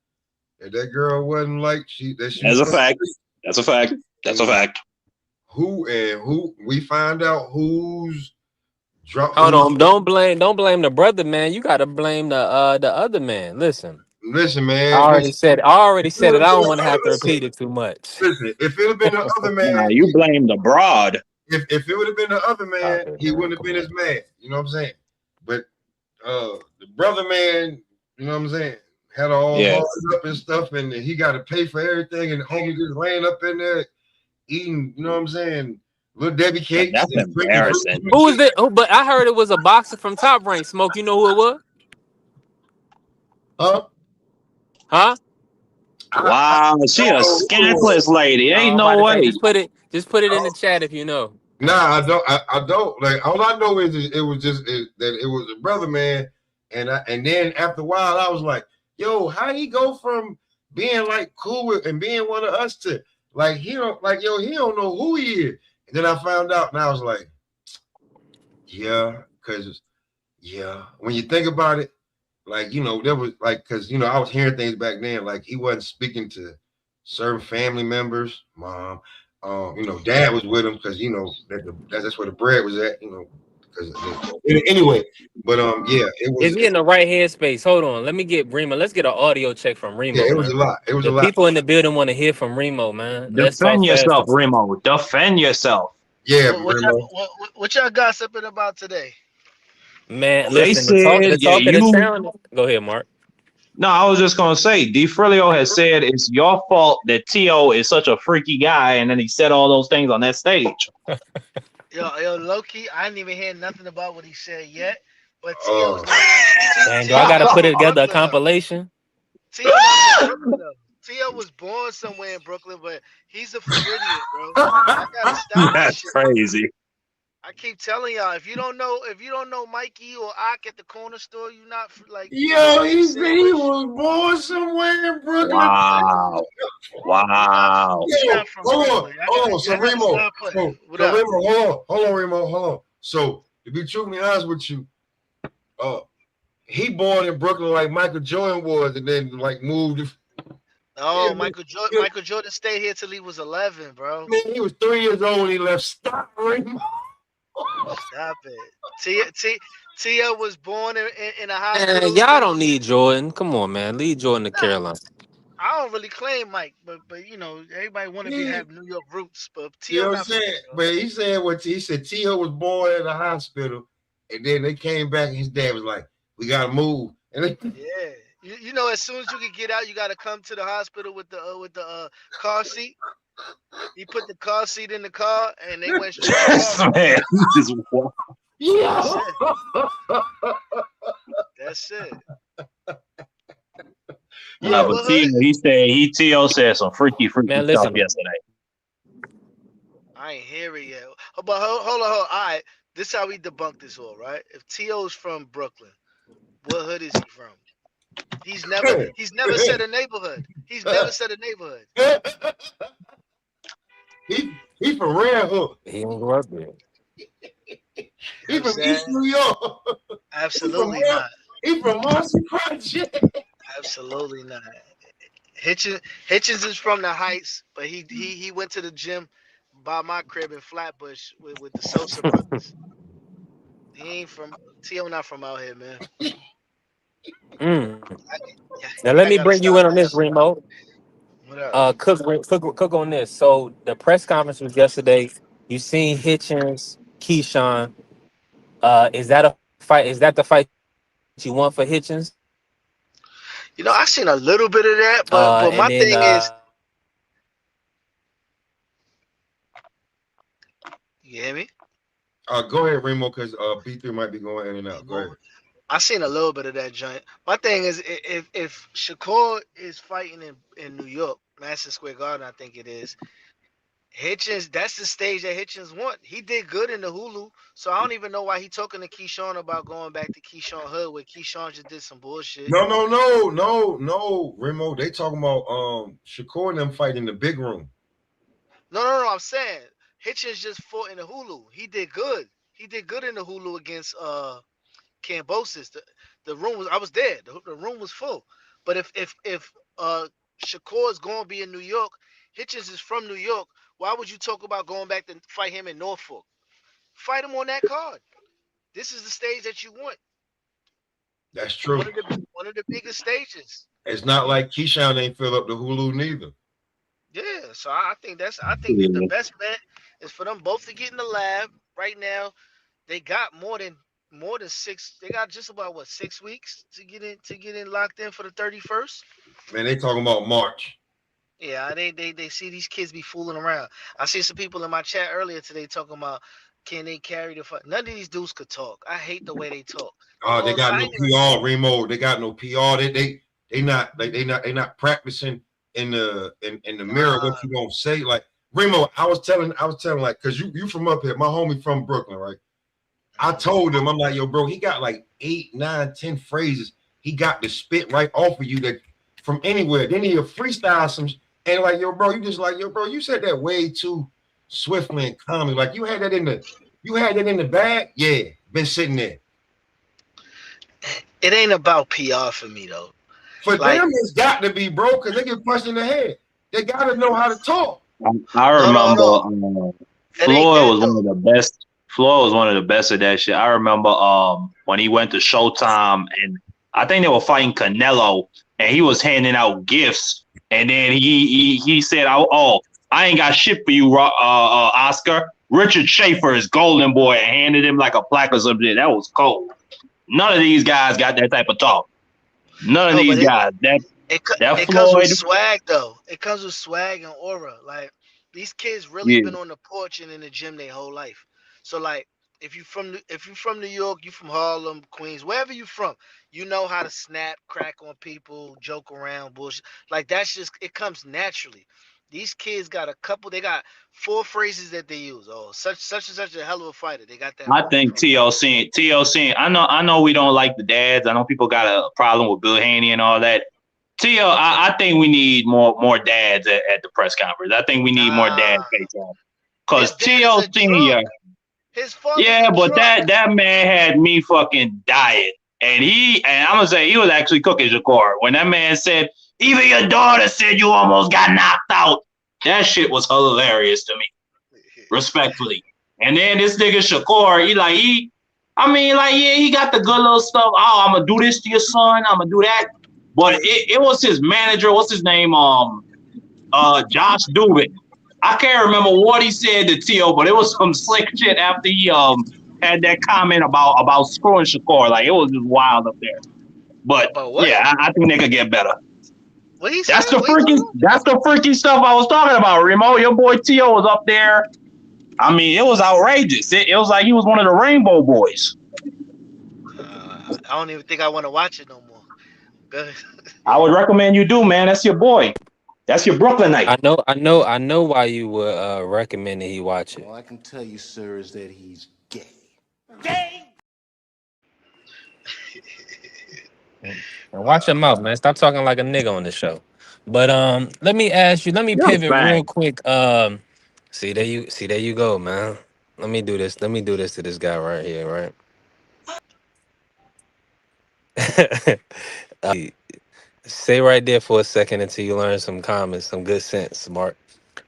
that that girl wasn't she. That's a fact. That's a fact. That's a fact. Who we find out who's dropped. Hold on, don't blame the brother, man. You gotta blame the other man. Listen, man. I already said it. I don't want to have to repeat it too much. Listen, if it had been the other man, you blame the broad. If it would have been the other man, he wouldn't have been as mad. You know what I'm saying? But the brother man, you know what I'm saying, had all up and stuff, and he got to pay for everything, and homie just laying up in there eating. You know what I'm saying? Little Debbie cakes. That's embarrassing. Who was it? Oh, but I heard it was a boxer from Top Rank. Smoke, you know who it was? Huh? Wow, she a scantless lady. Ain't no way. Just put it in the chat if you know. Nah, I don't. Like, all I know is it was just that it was a brother man, and then after a while I was like, yo, how he go from being like cool with and being one of us to like he don't know who he is. And then I found out, and I was like, when you think about it, like, there was like, because I was hearing things back then, like he wasn't speaking to certain family members, mom. Dad was with him because that's where the bread was at. Anyway, but it was. Is he in the right headspace? Hold on, let me get Remo. Let's get an audio check from Remo. Yeah, it was a lot. It was a lot. People in the building want to hear from Remo, man. Defend yourself, Remo. Defend yourself. Yeah, what y'all gossiping about today? Man, listen. The talk of the town. Go ahead, Mark. No, I was just gonna say, DeFrilio has said it's your fault that T.O. is such a freaky guy, and then he said all those things on that stage. Yo, low-key, I didn't even hear nothing about what he said yet. But T.O.'s Dang, do I gotta put it together a compilation? T.O. was born somewhere in Brooklyn, but he's a Floridian, bro. I gotta stop That's shit. crazy. I keep telling y'all, if you don't know Mikey or Ak at the corner store, you not like. Yo, he was born somewhere in Brooklyn. Wow. Yeah, hold on. So Remo, hold on, Remo. So to be truthfully honest with you, he born in Brooklyn like Michael Jordan was, and then like moved. No, Michael Jordan stayed here till he was 11, bro. Man, he was 3 years old when he left. Stop, Remo. Stop it. Tia was born in a hospital. Man, y'all don't need Jordan. Come on, man. Leave Jordan to Carolina. I don't really claim Mike, but everybody want to have New York roots. But You know what I'm saying? But he said Tia was born in a hospital, and then they came back, and his dad was like, "We gotta move." And as soon as you can get out, you gotta come to the hospital with the car seat. He put the car seat in the car, and they went straight to the car. Yeah. That's it. Yeah, but T.O. said some freaky stuff yesterday. I ain't hear it yet. But hold on. All right, this is how we debunk this all, right? If T.O.'s from Brooklyn, what hood is he from? He's never said a neighborhood. He's never said a neighborhood. He from Red Hook. He didn't grow up there. He from East New York. Absolutely not. He from Marcy Project. Absolutely not. Hitchens is from the Heights, but he went to the gym by my crib in Flatbush with the Sosa brothers. He ain't from T.O. Not from out here, man. Mm. Yeah, Now yeah, let I me gotta bring you stop in on that this, shit. Remo. What up? Cook on this. So the press conference was yesterday. You seen Hitchens, Keyshawn. Is that a fight? Is that the fight you want for Hitchens? You know, I seen a little bit of that, but And my then thing is, you hear me? Go ahead, Remo, because B3 might be going in and out. Go ahead. I seen a little bit of that joint. My thing is, if Shakur is fighting in New York, Madison Square Garden, I think it is. Hitchens, that's the stage that Hitchens want. He did good in the Hulu, so I don't even know why he talking to Keyshawn about going back to Keyshawn Hood, where Keyshawn just did some bullshit. No, Remo. They talking about Shakur and them fighting in the big room. No. I'm saying Hitchens just fought in the Hulu. He did good. He did good in the Hulu against Cambosis. The room was I was there. The room was full. But if Shakur is going to be in New York, Hitchens is from New York. Why would you talk about going back to fight him in Norfolk? Fight him on that card. This is the stage that you want. That's true. One of the biggest stages. It's not like Keyshawn ain't fill up the Hulu neither. Yeah, so I think the best bet is for them both to get in the lab right now. They got more than 6. They got just about 6 weeks to get in locked in for the 31st. Man, they talking about March. Yeah, they see these kids be fooling around. I see some people in my chat earlier today talking about can they carry the fight. None of these dudes could talk. I hate the way they talk. They got no PR, Remo. They got no PR. They not practicing in the mirror what you gonna say. Like Remo, I was telling like, cause you from up here, my homie from Brooklyn, right? I told him, I'm like, yo, bro, he got like 8, 9, 10 phrases. He got to spit right off of you that from anywhere. Then he'll freestyle some and like, yo, bro, you said that way too swiftly and calmly. Like you had that in the bag. Yeah, been sitting there. It ain't about PR for me though. For them, it's got to be, bro, because they get punched in the head. They got to know how to talk. I remember Floyd was one of the best. Floyd was one of the best of that shit. I remember when he went to Showtime and I think they were fighting Canelo and he was handing out gifts and then he said, "Oh, I ain't got shit for you, Oscar. Richard Schaefer is Golden Boy," and handed him like a plaque or something. That was cold. None of these guys got that type of talk. None of these guys. That Floyd comes with swag though. It comes with swag and aura. Like these kids really been on the porch and in the gym their whole life. So like if you from New York, you from Harlem, Queens, wherever you from, you know how to snap, crack on people, joke around, bullshit. Like that's just it comes naturally. These kids got they got 4 phrases that they use. Oh, such and such a hell of a fighter. They got that. I think TLC. I know we don't like the dads. I know people got a problem with Bill Haney and all that. I think we need more dads at the press conference. I think we need more dads face off. Because T.O. Senior, but that man had me fucking dying. And I'm gonna say he was actually cooking Shakur. When that man said, even your daughter said you almost got knocked out. That shit was hilarious to me. Respectfully. And then this nigga Shakur, he got the good little stuff. Oh, I'm gonna do this to your son, I'm gonna do that. But it was his manager, what's his name? Josh Dubin. I can't remember what he said to T.O., but it was some slick shit after he had that comment about screwing Shakur. Like it was just wild up there. But yeah, I think they could get better. That's the freaky stuff I was talking about, Remo. Your boy T.O. was up there. I mean, it was outrageous. It was like he was one of the Rainbow Boys. I don't even think I want to watch it no more. Good. I would recommend you do, man. That's your boy. That's your Brooklynite. I know why you would recommend that he watch it. All I can tell you, sir, is that he's gay. And watch your mouth, man. Stop talking like a nigga on the show. But let me pivot real quick. See there you go, man. Let me do this to this guy right here, right? Stay right there for a second until you learn some common, some good sense, Mark.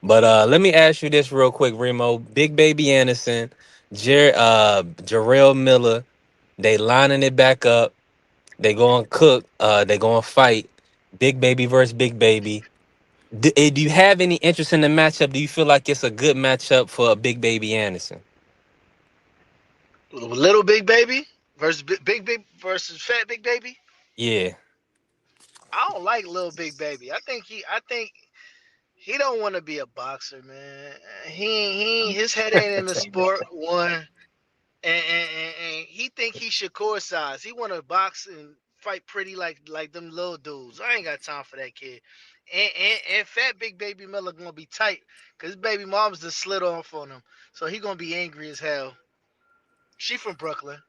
But let me ask you this real quick, Remo. Big Baby Anderson, Jarrell Miller, they lining it back up. They going to cook. They going to fight. Big Baby versus Big Baby. Do you have any interest in the matchup? Do you feel like it's a good matchup for Big Baby Anderson? Little Big Baby versus Big versus Fat Big Baby. Yeah. I don't like Little Big Baby. I think he don't want to be a boxer, man. His head ain't in the sport. One, and he think he Shakur size. He want to box and fight pretty like them little dudes. I ain't got time for that kid. And Fat Big Baby Miller gonna be tight because his baby mom's just slid off on him, so he gonna be angry as hell. She from Brooklyn.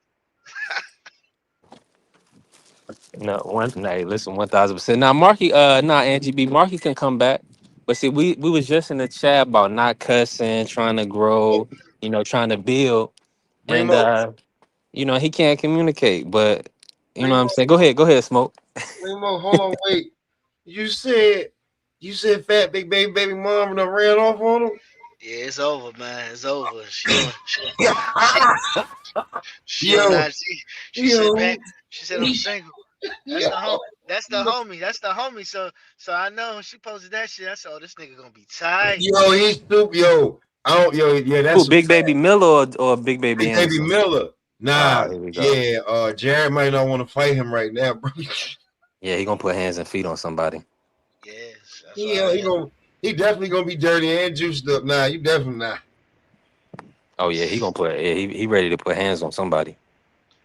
No, hey, listen, 1000%. Now, Marky, Angie B, Marky can come back. But see, we was just in the chat about not cussing, trying to grow, trying to build, and Remo, he can't communicate. But you know what I'm Remo, saying? Go ahead, Smoke. Remo, hold on, wait. You said Fat Big Baby Mom done ran off on him? Yeah, it's over, man. It's over. She she on Yo, that. She said, yo, "Babe," she said, "I'm single." That's the home. That's the homie. That's the homie. So I know when she posted that shit. I said, "Oh, this nigga gonna be tight." yo, he's stupid. Yo, I don't. Yo, yeah, Who, that's a Big fact. Baby Miller or Big Baby Big Baby Anderson? Miller. Nah, Here we go. yeah. Jared might not want to fight him right now, bro. Yeah, he gonna put hands and feet on somebody. Yes, that's Yeah, why. he definitely gonna be dirty and juiced up. Nah, you definitely not. Oh yeah, he gonna put. Yeah, he ready to put hands on somebody.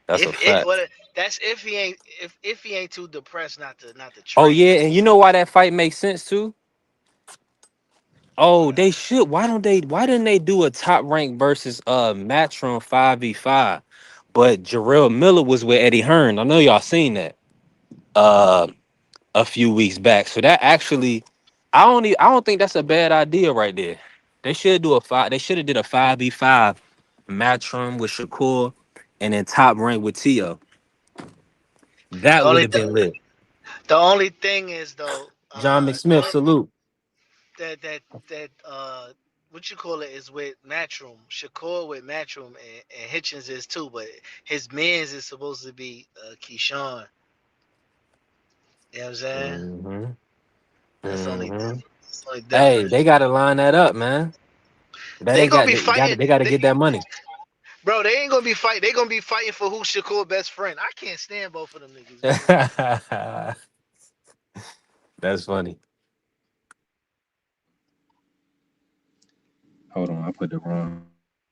That's a If it, fact. well, that's if he ain't too depressed not to Oh train. yeah, and you know why that fight makes sense too? Oh, they should. Why didn't they do a top rank versus Matchroom 5v5? But Jarrell Miller was with Eddie Hearn. I know y'all seen that uh a few weeks back. So that actually I don't think that's a bad idea right there. They should have did a 5v5 Matchroom with Shakur and then top rank with Tio. The That would only have been lit. the only thing is though, John the McSmith, only salute. that what you call it is with Matchroom. Shakur with Matchroom and Hitchens is too, but his man's is supposed to be Keyshawn. You know what I'm saying? hmm That's the only hmm that's the only Hey, they difference. gotta line that up, man. That They they gonna got be they got fighting. they gotta They, get that money. bro, they ain't gonna be fighting. They gonna be fighting for who's Shakur best friend. I can't stand both of them niggas, man. That's funny. Hold on, I put the wrong.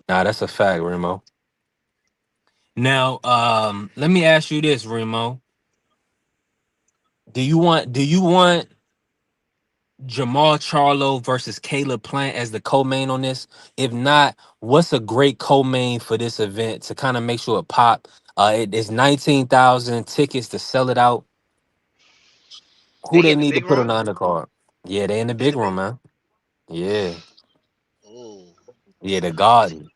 Nah, that's a fact, Remo. Now, let me ask you this, Remo. Do you want Jamal Charlo versus Caleb Plant as the co-main on this? If not, what's a great co-main for this event to kind of make sure it pop? It is 19,000 tickets to sell it out. Who They they in the need to big put on room. the undercard? Yeah, they in the It's big the big. room, man. Yeah, Ooh, yeah, the Garden.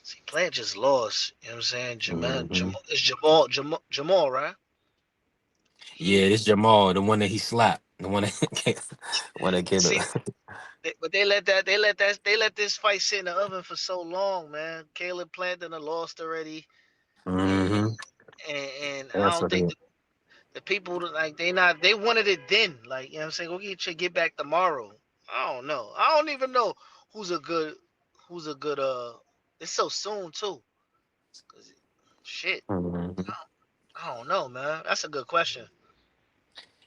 see, Plant just lost. You know what I'm saying? hmm It's Jamal, right? Yeah, this Jamal, the one that he slapped, the one that the one that killed See, him. but they let this fight sit in the oven for so long, man. Caleb Plant done lost already, and hmm and I That's don't what it think is. the people like they wanted it then. Like, you know what I'm saying? Go get back tomorrow. I don't know. I don't even know who's a good who's a good it's so soon too. 'Cause shit. Mhm. I don't know, man. That's a good question.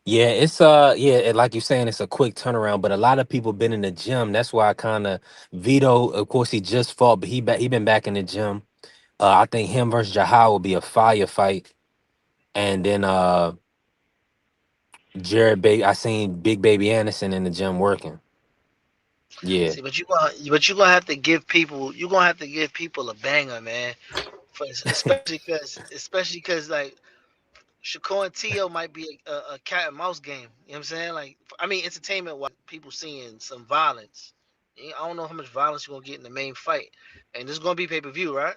Yeah, like you're saying, it's a quick turnaround, but a lot of people been in the gym. That's why I kind of Vito. Of course, he just fought, but he been back in the gym. I think him versus Jahal will be a fire fight, and then I seen Big Baby Anderson in the gym working. Yeah, See, but you gonna have to give people you gonna have to give people a banger, man. For, especially because like Shakur and Tio might be a cat and mouse game. You know what I'm saying? Like, I mean, entertainment wise, people seeing some violence. I don't know how much violence you're gonna get in the main fight, and this is gonna be pay per view, right?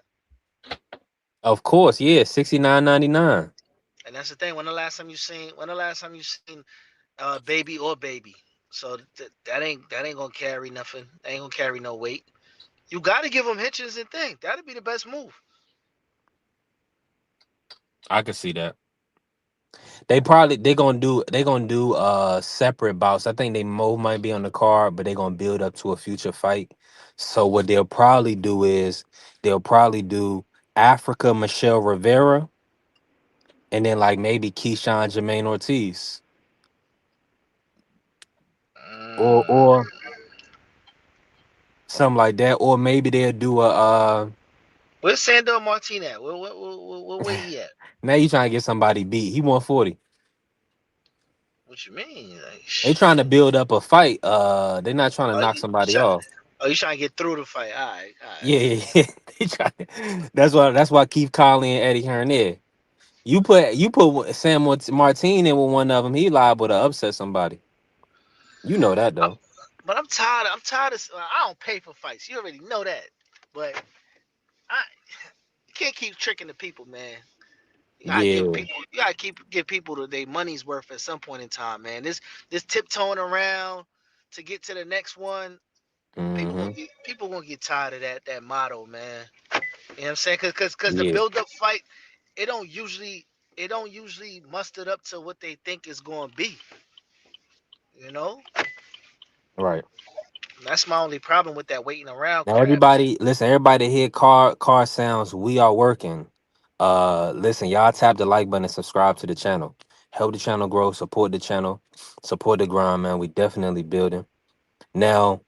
of course. Yeah, 69.99. And that's the thing. When the last time you seen? When the last time you seen baby or baby? So that ain't gonna carry nothing. That ain't gonna carry no weight. You got to give them Hitchens and thing. That'd be the best move. I can see that. They gonna do separate bouts. I think they might be on the card, but they're gonna build up to a future fight. So what they'll probably do is they'll probably do Africa Michelle Rivera and then like maybe Keyshawn Jermaine Ortiz. Or Mm. or something like that. Or maybe they'll do a Where's Sandor Martin at? Where he at? now you trying to get somebody beat. He 140. What you mean? Like, They trying to build up a fight. They're not trying to oh, knock you somebody try, off. oh, you trying to get through the fight? All right, all right. Yeah, yeah, yeah. They try, that's why Keith Colley and Eddie Hearn there. You put Martin in with one of them, he liable to upset somebody. You know that I'm, though. but I'm tired. I'm tired of. I don't pay for fights. You already know that. But I you can't keep tricking the people, man. You gotta give Yeah. people. You gotta give people their money's worth at some point in time, man. This tiptoeing around to get to the next one. Hmm. People gonna get tired of that motto, man. You know what I'm saying? Cause the Yeah. build up fight, it don't usually muster up to what they think is going to be. You know, Right. that's my only problem with that waiting around Now crap. everybody, listen. Everybody that hear car sounds. We are working. Listen, y'all tap the like button and subscribe to the channel. Help the channel grow. Support the channel. Support the grind, man. We definitely building. Now,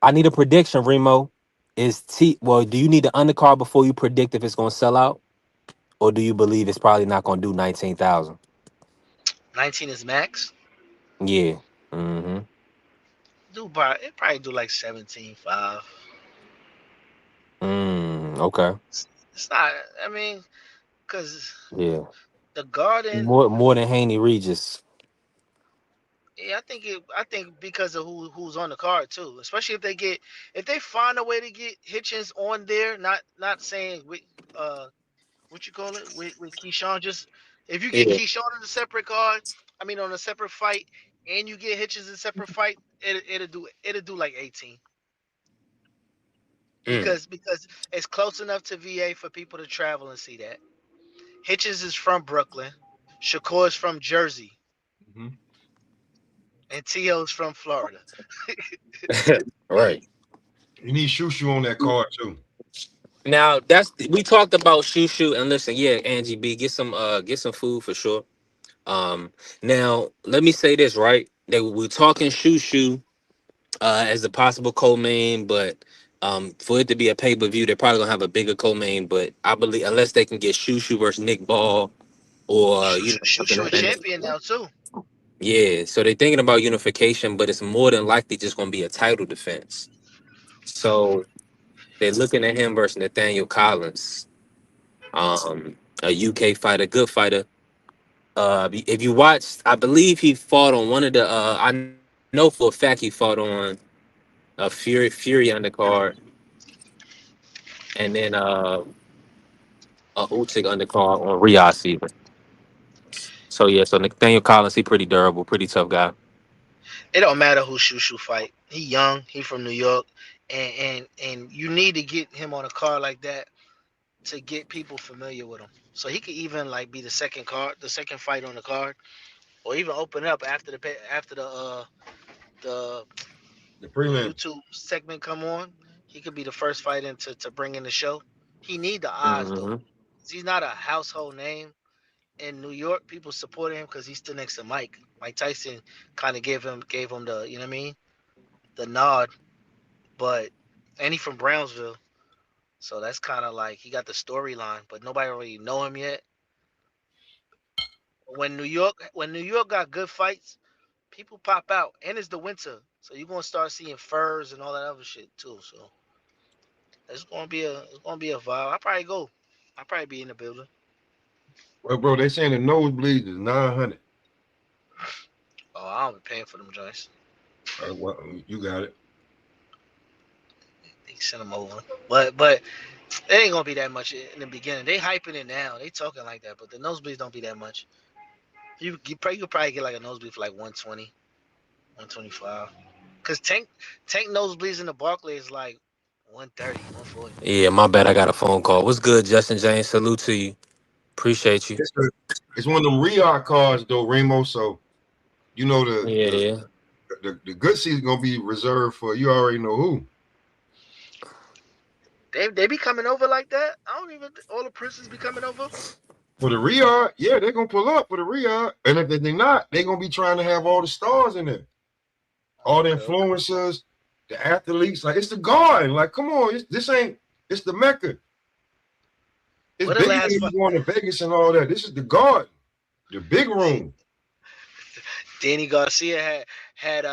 I need a prediction, Remo. Do you need the undercard before you predict if it's gonna sell out? Or do you believe it's probably not gonna do 19,000? 19 is max. Yeah. Mm-hmm. It probably do like 17.5. Okay. It's not. I mean, cause Yeah. the Garden. More than Haney Regis. Yeah, I think because of who's on the card too. Especially if they find a way to get Hitchens on there. Not saying with what you call it with Keyshawn. Just if you get Yeah. Keyshawn on a separate card, I mean on a separate fight, and you get Hitchens in a separate fight, it'll do like 18 Mm. because it's close enough to VA for people to travel and see that. Hitchens is from Brooklyn, Shakur is from Jersey, Mhm. and T.O.'s from Florida. Right. You need Shushu on that card too. Now we talked about Shushu and listen, yeah, Angie B, get some food for sure. Um Now let me say this, right? That we're talking Shushu as the possible co-main, but for it to be a pay-per-view, they're probably gonna have a bigger co-main. But I believe unless they can get Shushu versus Nick Ball or something Shushu a like that. champion now too. Yeah, so they're thinking about unification, but it's more than likely just gonna be a title defense. So they're looking at him versus Nathaniel Collins, a UK fighter, good fighter. If you watched, I believe he fought on one of the. I know for a fact he fought on a Fury undercard, and then a Usyk undercard on Riyadh season. So yeah, so Nathaniel Collins, he pretty durable, pretty tough guy. It don't matter who Shushu fight. He young. He from New York, and you need to get him on a card like that to get people familiar with him. So he could even like be the second fight on the card, or even open up after the The the prelim. YouTube segment come on. He could be the first fight to bring in the show. He need the eyes though. Hmm. He's not a household name in New York. People supporting him because he's still next to Mike. Mike Tyson kind of gave him the you know what I mean the nod, but and he from Brownsville, so that's kind of like he got the storyline, but nobody really know him yet. When New York got good fights, people pop out, and it's the winter, so you're gonna start seeing furs and all that other shit too. So it's gonna be a vibe. I probably be in the building. Well, bro, they saying the nosebleeds is 900. Oh, I don't be paying for them joints. Well, you got it. They send them over, but It ain't gonna be that much in the beginning. They hyping it now. They talking like that, but the nosebleeds don't be that much. You probably get like a nosebleed for like 120, 125. Cause tank nosebleeds in the Barclay is like 130, 140. Yeah, my bad. I got a phone call. What's good, Justin James? Salute to you. Appreciate you. It's one of them Riyadh cars though, Remo. So you know Yeah. the good seat's gonna be reserved for you already know who. They be coming over like that. I don't even. All the princes be coming over. For the Riyadh, yeah, they're gonna pull up for the Riyadh. And if they're not, they're gonna be trying to have all the stars in there. All the influencers, the athletes, like it's the garden. Like, come on, it's the Mecca. It's What the bigger last than fight? you going to Vegas and all that. This is the garden, the big room. Danny Garcia had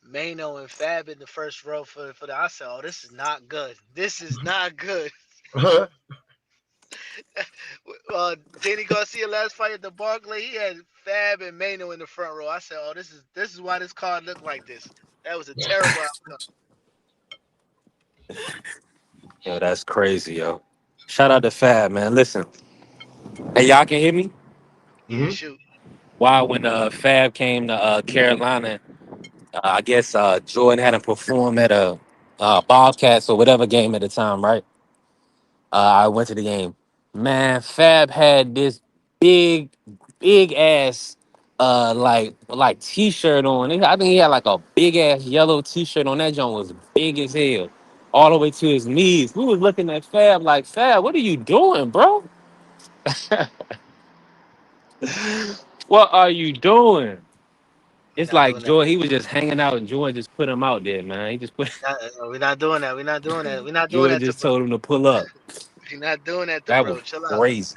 Mano and Fab in the first row for the. I said, oh, this is not good. This is not good. Danny Garcia last fight at the Barclay, he had Fab and Mano in the front row. I said, oh, this is why this card looked like this. That was a terrible outcome. Yo, that's crazy, yo. Shout out to Fab, man. Listen. Hey, y'all can hear me? Yeah, shoot. Wow, when Fab came to Carolina, I guess Jordan had him perform at a Bobcats or whatever game at the time, right? I went to the game. Man, Fab had this big, big ass like t-shirt on. I think he had like a big ass yellow t-shirt on. That joint was big as hell. All the way to his knees. We was looking at Fab like, Fab, what are you doing, bro? What are you doing? It's Not like doing that. Joy, he was just hanging out and Joy just put him out there, man. He just put We're not doing that. We're not doing that. We're not doing Joy that to just bro. told him to pull up. We're not doing that to That was bro. Chill out. crazy.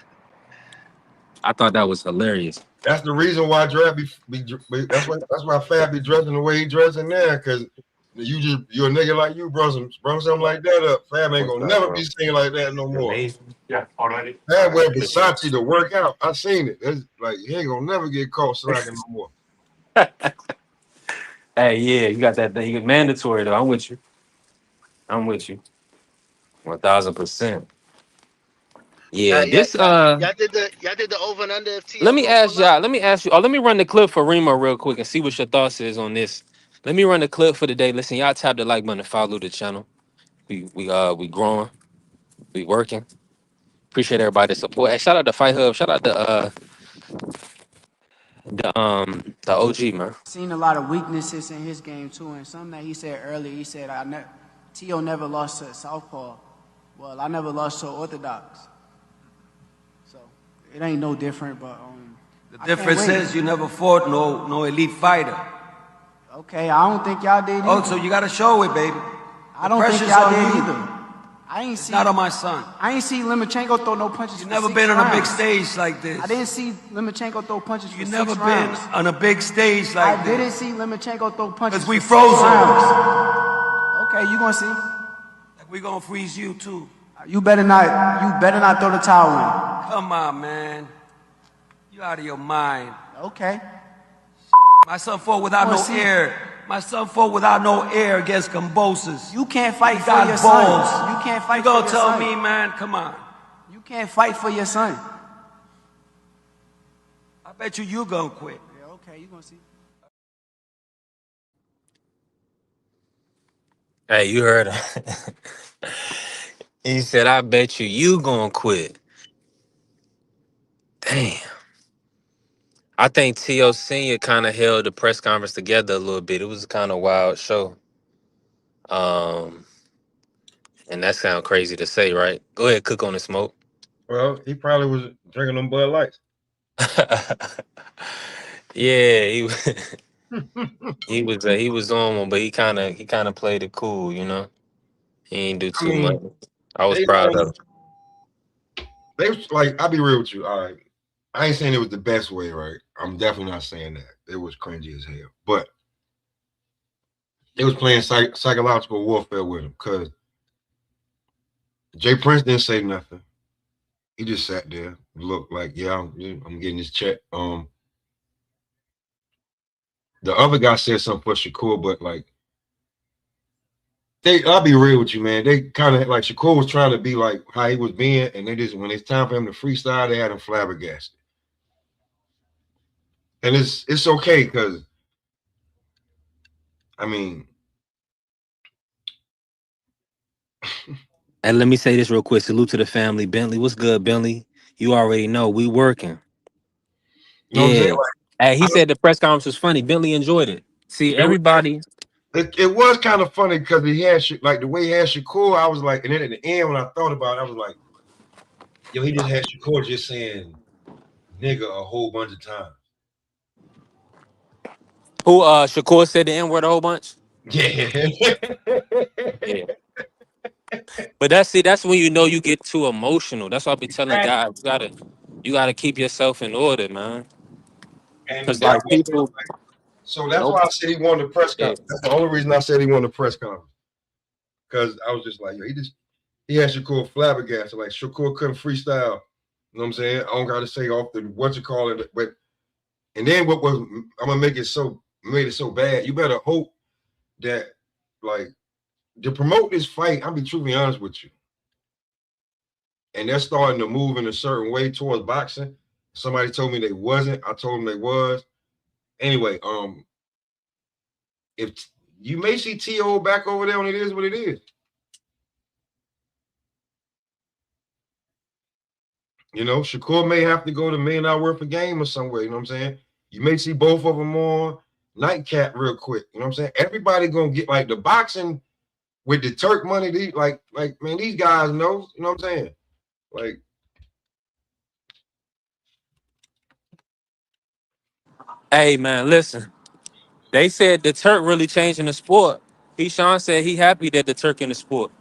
I thought that was hilarious. That's the reason why Draft that's why Fab be dressing the way he dressing there, because you're a nigga like you, bro. Something like that up. Fab ain't gonna never be seen like that no more. Yeah, already. Fab wear Versace to work out. I seen it. That's like he ain't gonna never get caught slacking no more. Hey, yeah, you got that thing. Mandatory though. I'm with you. 1000%. Yeah, this Y'all did the over and under if T.O. let me gonna ask pull up. y'all. Let me ask you. Oh, let me run the clip for Remo real quick and see what your thoughts is on this. Let me run the clip for today. Listen, y'all tap the like button and follow the channel. We growing. We working. Appreciate everybody's support. Hey, shout out to Fight Hub. Shout out to the OG, man. Seen a lot of weaknesses in his game too, and something that he said earlier. He said, T.O. never lost to Southpaw. Well, I never lost to Orthodox. So it ain't no different, but the difference is you never fought no elite fighter. Okay, I don't think y'all did either. Oh, so you gotta show it, baby. I don't think y'all did either. I ain't see. Not on my son. I ain't see Limachenko throw no punches. You never been on a big stage like this. I didn't see Limachenko throw punches. You never been on a big stage like this. I didn't see Limachenko throw punches. Because we froze him. Okay, you gonna see? Like we gonna freeze you too. You better not throw the towel in. Come on, man. You out of your mind. Okay. My son fought without no air. My son fought without no air against Cambosis. You can't fight for your son. You can't fight for your son. You gonna tell me, man? Come on. You can't fight for your son. I bet you gonna quit. Yeah, okay, you gonna see. Hey, you heard him. He said, I bet you gonna quit. Damn. I think T.O. Senior kind of held the press conference together a little bit. It was a kind of wild show. And that sounds crazy to say, right? Go ahead, cook on the smoke. Well, he probably was drinking them Bud Lights. Yeah, he was on one, but he kind of played it cool, you know. He ain't do too much. I was proud of him. They was like, I'll be real with you. All right. I ain't saying it was the best way, right? I'm definitely not saying that. It was cringy as hell. But they was playing psychological warfare with him because Jay Prince didn't say nothing. He just sat there, looked like, yeah, I'm getting this check. The other guy said something for Shakur, but like I'll be real with you, man. They kind of like Shakur was trying to be like how he was being, and they just when it's time for him to freestyle, they had him flabbergasted. And it's okay because I mean, And let me say this real quick. Salute to the family. Bentley, what's good, Bentley? You already know we working. you know what I'm saying? Yeah. Hey, he said the press conference was funny. Bentley enjoyed it. See, everybody. It was kind of funny because he had like the way he had Shakur. I was like, and then at the end when I thought about it, I was like, yo, he just had Shakur just saying nigga a whole bunch of times. Who Shakur said the N-word a whole bunch? Yeah. Yeah. But that's when you know you get too emotional. That's why I be telling guys, you gotta keep yourself in order, man. And Cause like people, so that's nope. why I said he wanted a press Yeah. conference. That's the only reason I said he wanted a press conference. Because I was just like, yo, he had Shakur flabbergasted. Like Shakur couldn't freestyle. You know what I'm saying? I don't gotta say off the what you call it, but and then what was I'm gonna made it so bad. You better hope that like to promote this fight, I'll be truly honest with you. And they're starting to move in a certain way towards boxing. Somebody told me they wasn't. I told them they was. Anyway, if you may see T.O. back over there, and it is what it is. You know, Shakur may have to go to $1 million worth of game or somewhere. You know what I'm saying? You may see both of them on nightcap real quick. You know what I'm saying? Everybody gonna get like the boxing with the Turk money. Like man, these guys know. You know what I'm saying? Like. Hey man, listen. They said the Turk really changing the sport. Sean said he happy that the Turk in the sport.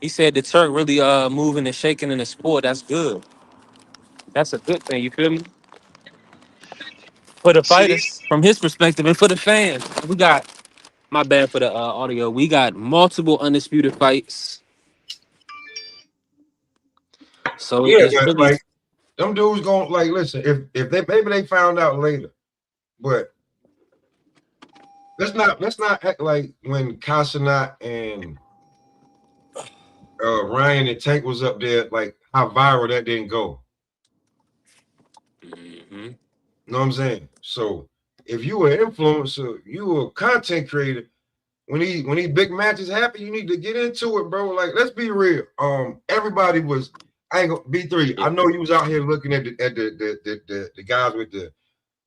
He said the Turk really moving and shaking in the sport. That's good. That's a good thing. You feel me? For the See these? fighters, from his perspective, and for the fans, we got. My bad for the audio. We got multiple undisputed fights. So Yeah, it's but really like them dudes gonna like listen, if they maybe they found out later, but let's not act like when Casanat and Ryan and Tank was up there, like how viral that didn't go. Mm-hmm. You know what I'm saying? So if you were an influencer, you were a content creator, when these big matches happen, you need to get into it, bro. Like, let's be real. Everybody was I ain't gonna B3. I know you was out here looking at the guys with the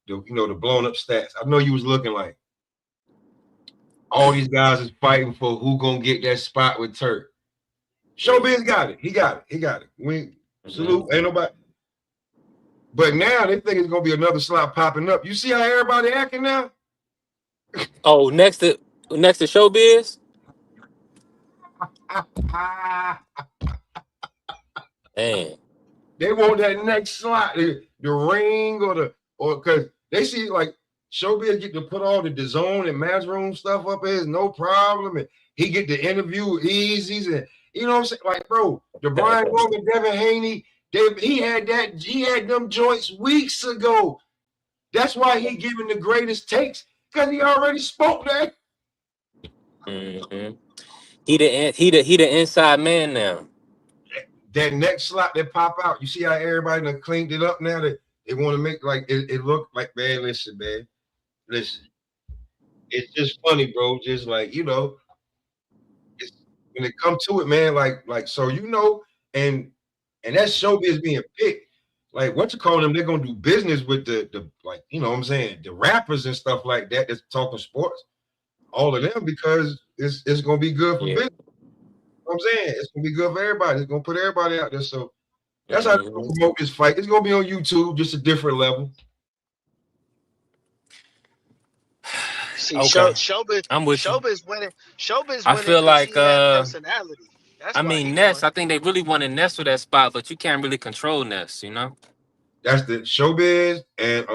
the blown up stats. I know you was looking like all these guys is fighting for who gonna get that spot with Turk. Showbiz got it. He got it. We salute. Ain't nobody. But now they think it's gonna be another slot popping up. You see how everybody acting now? Oh, next to Showbiz. Man. They want that next slot, the ring or because they see like Showbiz get to put all the DAZN and Matchroom stuff up here, no problem, and he get to interview Easy's and you know what I'm saying, like bro, the Brian Logan, Devin Haney, he had them joints weeks ago. That's why he giving the greatest takes because he already spoke that. Mm-hmm. He the inside man now. That next slot that pop out, you see how everybody done cleaned it up now that they want to make like it look like man. Listen, it's just funny, bro. Just like it's when it come to it, man. Like so and that's Showbiz being picked. Like what you call them? They're gonna do business with the like you know what I'm saying the rappers and stuff like that that's talking sports. All of them because it's gonna be good for business. You know what I'm saying it's gonna be good for everybody. It's gonna put everybody out there. So that's how they're gonna promote this fight. It's gonna be on YouTube, just a different level. See, Okay. Showbiz, I'm with you. Showbiz winning. Showbiz I winning feel because like he had personality. That's I why he mean won. Ness, I think they really wanted Ness for that spot, but you can't really control Ness, you know? That's the Showbiz and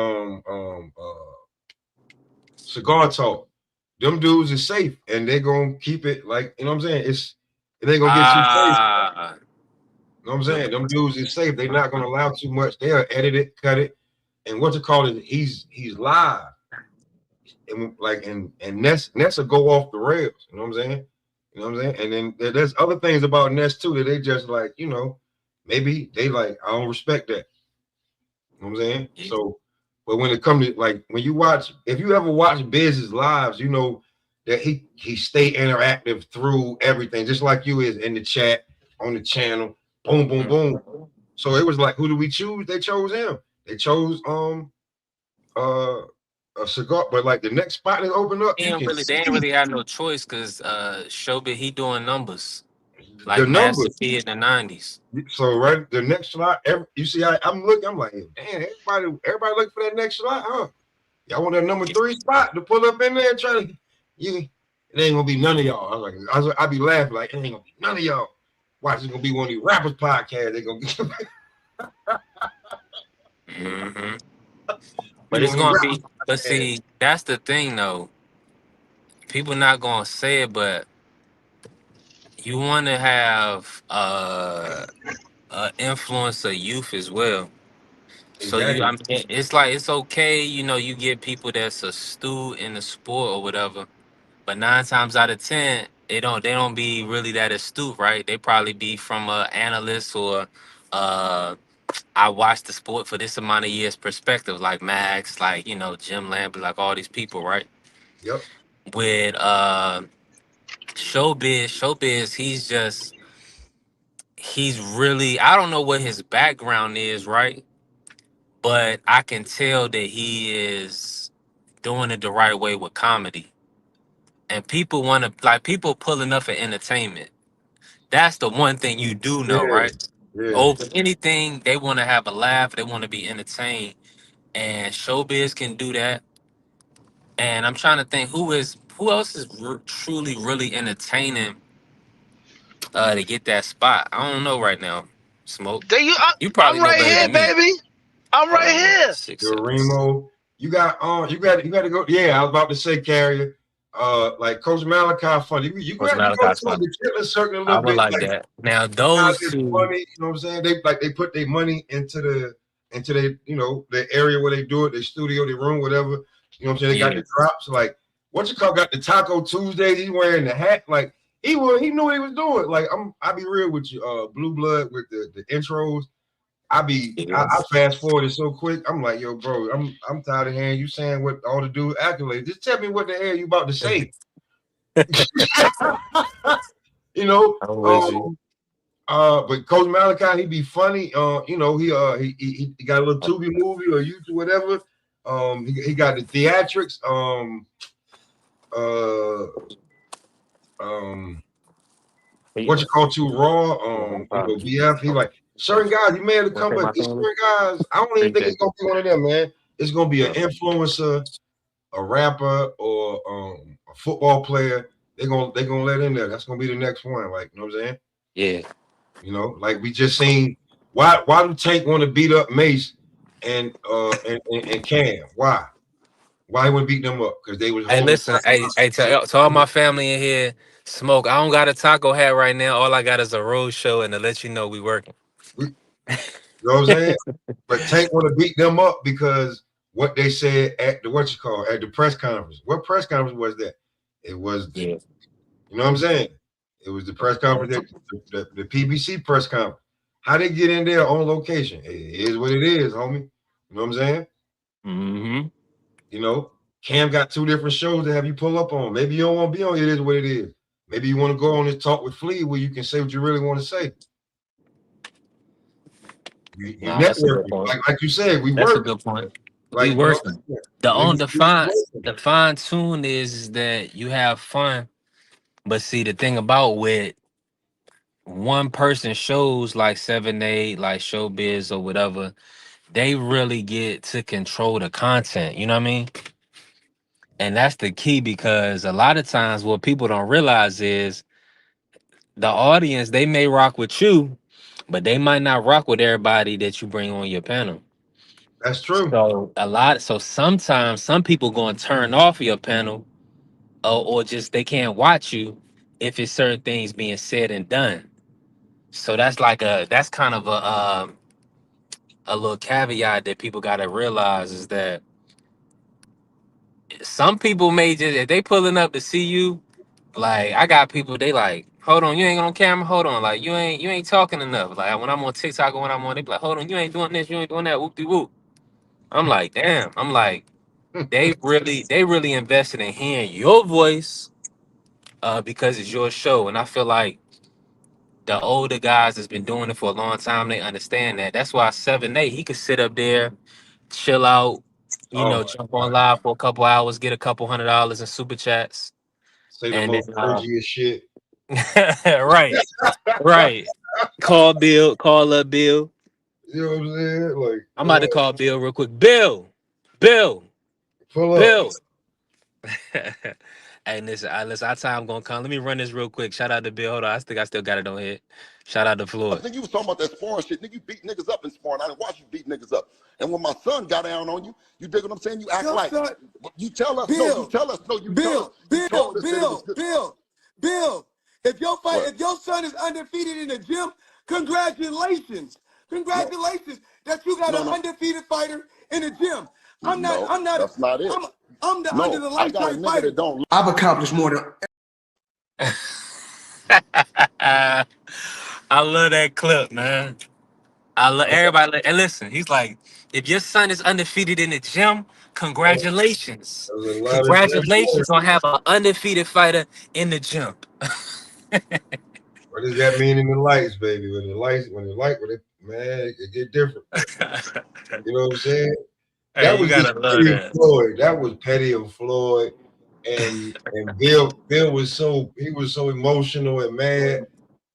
Cigar Talk. Them dudes is safe and they're gonna keep it like you know what I'm saying. It ain't gonna get too crazy. You know what I'm saying? Them dudes is safe. They're not gonna allow too much. They'll edit it, cut it, and what you call it? He's live. and Ness will go off the rails. You know what I'm saying? You know what I'm saying? And then there's other things about Ness too that they just like, maybe they like, I don't respect that. You know what I'm saying? So, but when it comes to like when you watch, if you ever watch Biz's lives, you know that he stay interactive through everything, just like you is in the chat, on the channel, boom, boom, boom. So it was like, who do we choose? They chose him. They chose a cigar, but like the next spot that opened up, They you ain't can really, they see ain't really have no choice because Showbiz he doing numbers the like Master numbers. P in the '90s. So right, the next slot, you see, I'm looking, I'm like, damn, everybody looking for that next slot, huh? Y'all want that number 3 spot to pull up in there and try to, it ain't gonna be none of y'all. I be laughing like, it ain't gonna be none of y'all. Watch, it's gonna be one of these rappers podcasts. They gonna get. Mm-hmm. But it's gonna be. But see, that's the thing though. People not gonna say it, but you want to have influence of youth as well. So Exactly. I mean, it's like it's okay, you get people that's astute in the sport or whatever, but 9 times out of 10, they don't be really that astute, right? They probably be from a analyst or I watched the sport for this amount of years perspective, like Max, like Jim Lambert, like all these people, right? Yep. With showbiz, he's really, I don't know what his background is, right? But I can tell that he is doing it the right way with comedy. And people want to, like, people pulling up for entertainment. That's the one thing you do know, Yeah. right? Yeah. Over anything, they want to have a laugh, they want to be entertained. And showbiz can do that. And I'm trying to think who else is truly, really entertaining to get that spot. I don't know right now. Smoke. You probably I'm know right better here, than me. baby. I'm right here. 6, 7. Remo, you got to go. Yeah, I was about to say Carrier. Like Coach Malachi funny. You Was got to go Malachi's to fun. the killing circle a I little would bit. like Like that. Now guys those is two, funny, you know what I'm saying? They put their money into the the area where they do it, their studio, their room, whatever. You know what I'm saying? They got the drops. Like got the Taco Tuesdays. He's wearing the hat. Like he knew what he was doing. Like I'll be real with you. Blue Blood with the intros. I fast forwarded so quick. I'm like, yo, bro, I'm tired of hearing you saying what all the dude accolades. Just tell me what the hell you about to say. You know, but Coach Malachi, he be funny. He got a little Tubi movie or YouTube, whatever. He got the theatrics. What you call too raw? BF. He like certain guys. You may have to come, but it's certain guys. I don't even think it's gonna be one of them, man. It's gonna be an influencer, a rapper, or a football player. They're gonna let in there. That's gonna be the next one. Like, you know what I'm saying? Yeah. You know, like we just seen. Why do Tank want to beat up Mace and Cam? Why? Why he would beat them up? Because they was Hey, holding. listen, to all my family in here, Smoke. I don't got a taco hat right now. All I got is a road show, and to let you know we working. You know what I'm saying? But Tank want to beat them up because what they said at the at the press conference. What press conference was that? It was you know what I'm saying? It was the press conference, the PBC press conference. How they get in there on location? It is what it is, homie. You know what I'm saying? Mm-hmm. You know, Cam got 2 different shows to have you pull up on. Maybe you don't want to be on. It is what it is. Maybe you want to go on this talk with Flea where you can say what you really want to say. You That's a good networking, point. like you said, we That's a work. good point. Like, We you know, working. The fine tune is that you have fun, but see the thing about with one person shows like 7-8, like Showbiz or whatever, they really get to control the content. You know what I mean? And that's the key because a lot of times what people don't realize is the audience, they may rock with you, but they might not rock with everybody that you bring on your panel. That's true. So sometimes some people going to turn off your panel or just they can't watch you if it's certain things being said and done. So that's kind of a little caveat that people got to realize is that some people may just if they pulling up to see you, like I got people they like, hold on, you ain't on camera, hold on, like you ain't talking enough. Like when I'm on TikTok or when I'm on, they be like, hold on, you ain't doing this, you ain't doing that, whoop de whoop. I'm like, damn. I'm like, they really invested in hearing your voice, because it's your show, and I feel like the older guys that's been doing it for a long time, they understand that. That's why 7-8, he could sit up there, chill out, Oh my jump God. on live for a couple hours, get a couple $100 in super chats, Say the and most then cringiest shit. right, right. Call Bill, call up Bill. You know what I'm saying? Like, I'm about to call Bill real quick. Bill, pull up. Bill. Hey, listen, our time gonna come. Let me run this real quick. Shout out to Bill. Hold on, I think I still got it on here. Shout out to I Floyd. think you was talking about that sparring shit. Nigga, you beat niggas up in sparring. I didn't watch you beat niggas up. And when my son got down on you, you dig what I'm saying? You act Your like son, you tell us, no, you Bill, tell us, no, you tell us, Bill, you Bill, told us that it was Bill, good. Bill, Bill. If What? your son is undefeated in the gym, congratulations. No, Congratulations that you got no, an no, undefeated fighter in the gym. I'm no, not, that's not it. I'm the under No, the I lights got a type nigga fighter. that don't. I've accomplished more than I love that clip, man. I love everybody. And listen, he's like, if your son is undefeated in the gym, congratulations. There's a lot of Congratulations on having an undefeated fighter in the gym. What does that mean in the lights, baby? When it, man, it get different. You know what I'm saying? Hey, That you was just gotta love petty of that. Floyd. That was petty of Floyd. And Bill was so emotional and mad.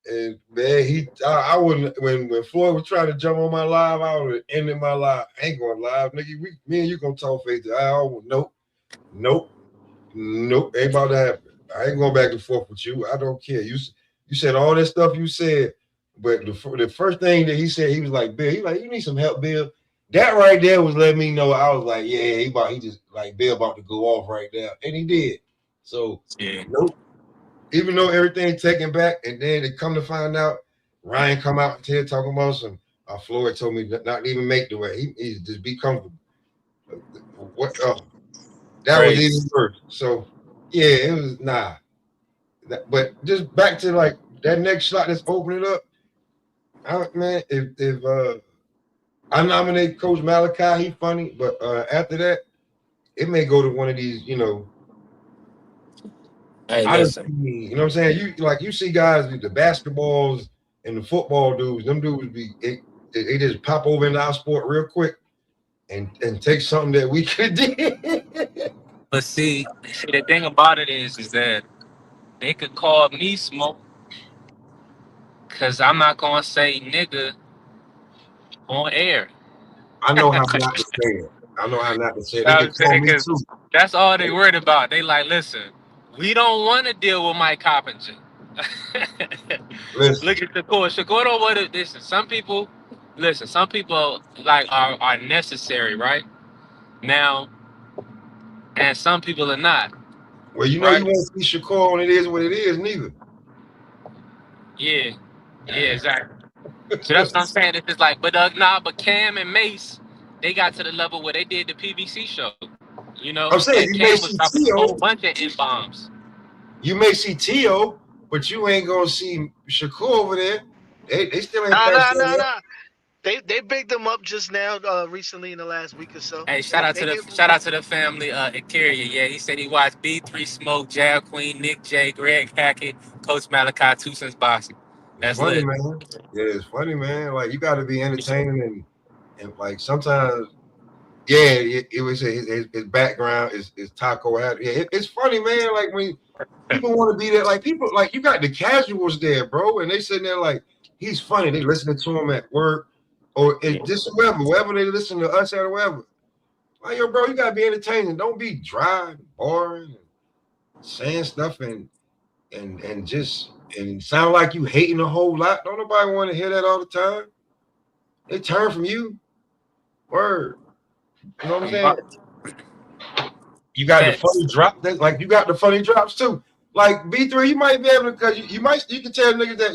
And man, I wouldn't when Floyd was trying to jump on my live, I would have ended my live. I ain't going live, nigga. Me and you gonna talk face to nope, nope, nope. Ain't about to happen. I ain't going back and forth with you. I don't care. You said all that stuff you said, but the first thing that he said, he was like, Bill, you need some help, Bill. That right there was letting me know. I was like, yeah, he just like Bill about to go off right now, and he did. So Yeah. nope. Even though everything taken back, and then they come to find out, Ryan come out here talking about some. Floyd told me not to even make the way. He just be comfortable. What? That was Crazy. even worse. So yeah, it was But just back to like that next shot that's opening up. Man, if I nominate Coach Malachi, he funny, but after that, it may go to one of these, Hey, I don't listen. see, you know what I'm saying? You see guys, the basketballs and the football dudes, them dudes they just pop over into our sport real quick and take something that we could do. But see, the thing about it is that they could call me smoke because I'm not gonna say nigga on air. I know how not to say it. I know how not to say it. They I'm can call saying? me 'Cause too. that's all they worried about. They like, listen, we don't want to deal with Mike Coppinger. Listen, Look at Shakur. Shakur don't want to listen. Some people like are necessary, right? Now, and some people are not, well, you right? won't see Shakur on It Is What It Is, neither. Yeah, yeah, exactly. So that's what I'm saying. It's just like, but Cam and Mace, they got to the level where they did the PBC show, I'm saying and you may Cam was see dropping a whole Tio, bunch of N bombs. but you ain't gonna see Shakur over there. They still ain't Nah, passed nah, that nah, yet. nah. They bigged them up just now, recently in the last week or so. Hey, They they give shout out to the family. Carrier, yeah, he said he watched B3 Smoke, Jab Queen, Nick J, Greg Hackett, Coach Malachi, Two Cents Boxing. It's That's funny, lit. man. Yeah, it's funny, man. Like you got to be entertaining and like sometimes, yeah, it was his background is Taco. Yeah, it's funny, man. Like when people want to be there, like people like you got the casuals there, bro, and they sitting there like he's funny. They listening to him at work or just wherever they listen to us at or wherever. Like yo, bro, you gotta be entertaining. Don't be dry, and boring, and saying stuff and just and sound like you hating a whole lot. Don't nobody want to hear that all the time. They turn from you. Word. You know what I'm saying? You got the funny drop. Like you got the funny drops too. Like B3, you might be able to because you can tell niggas that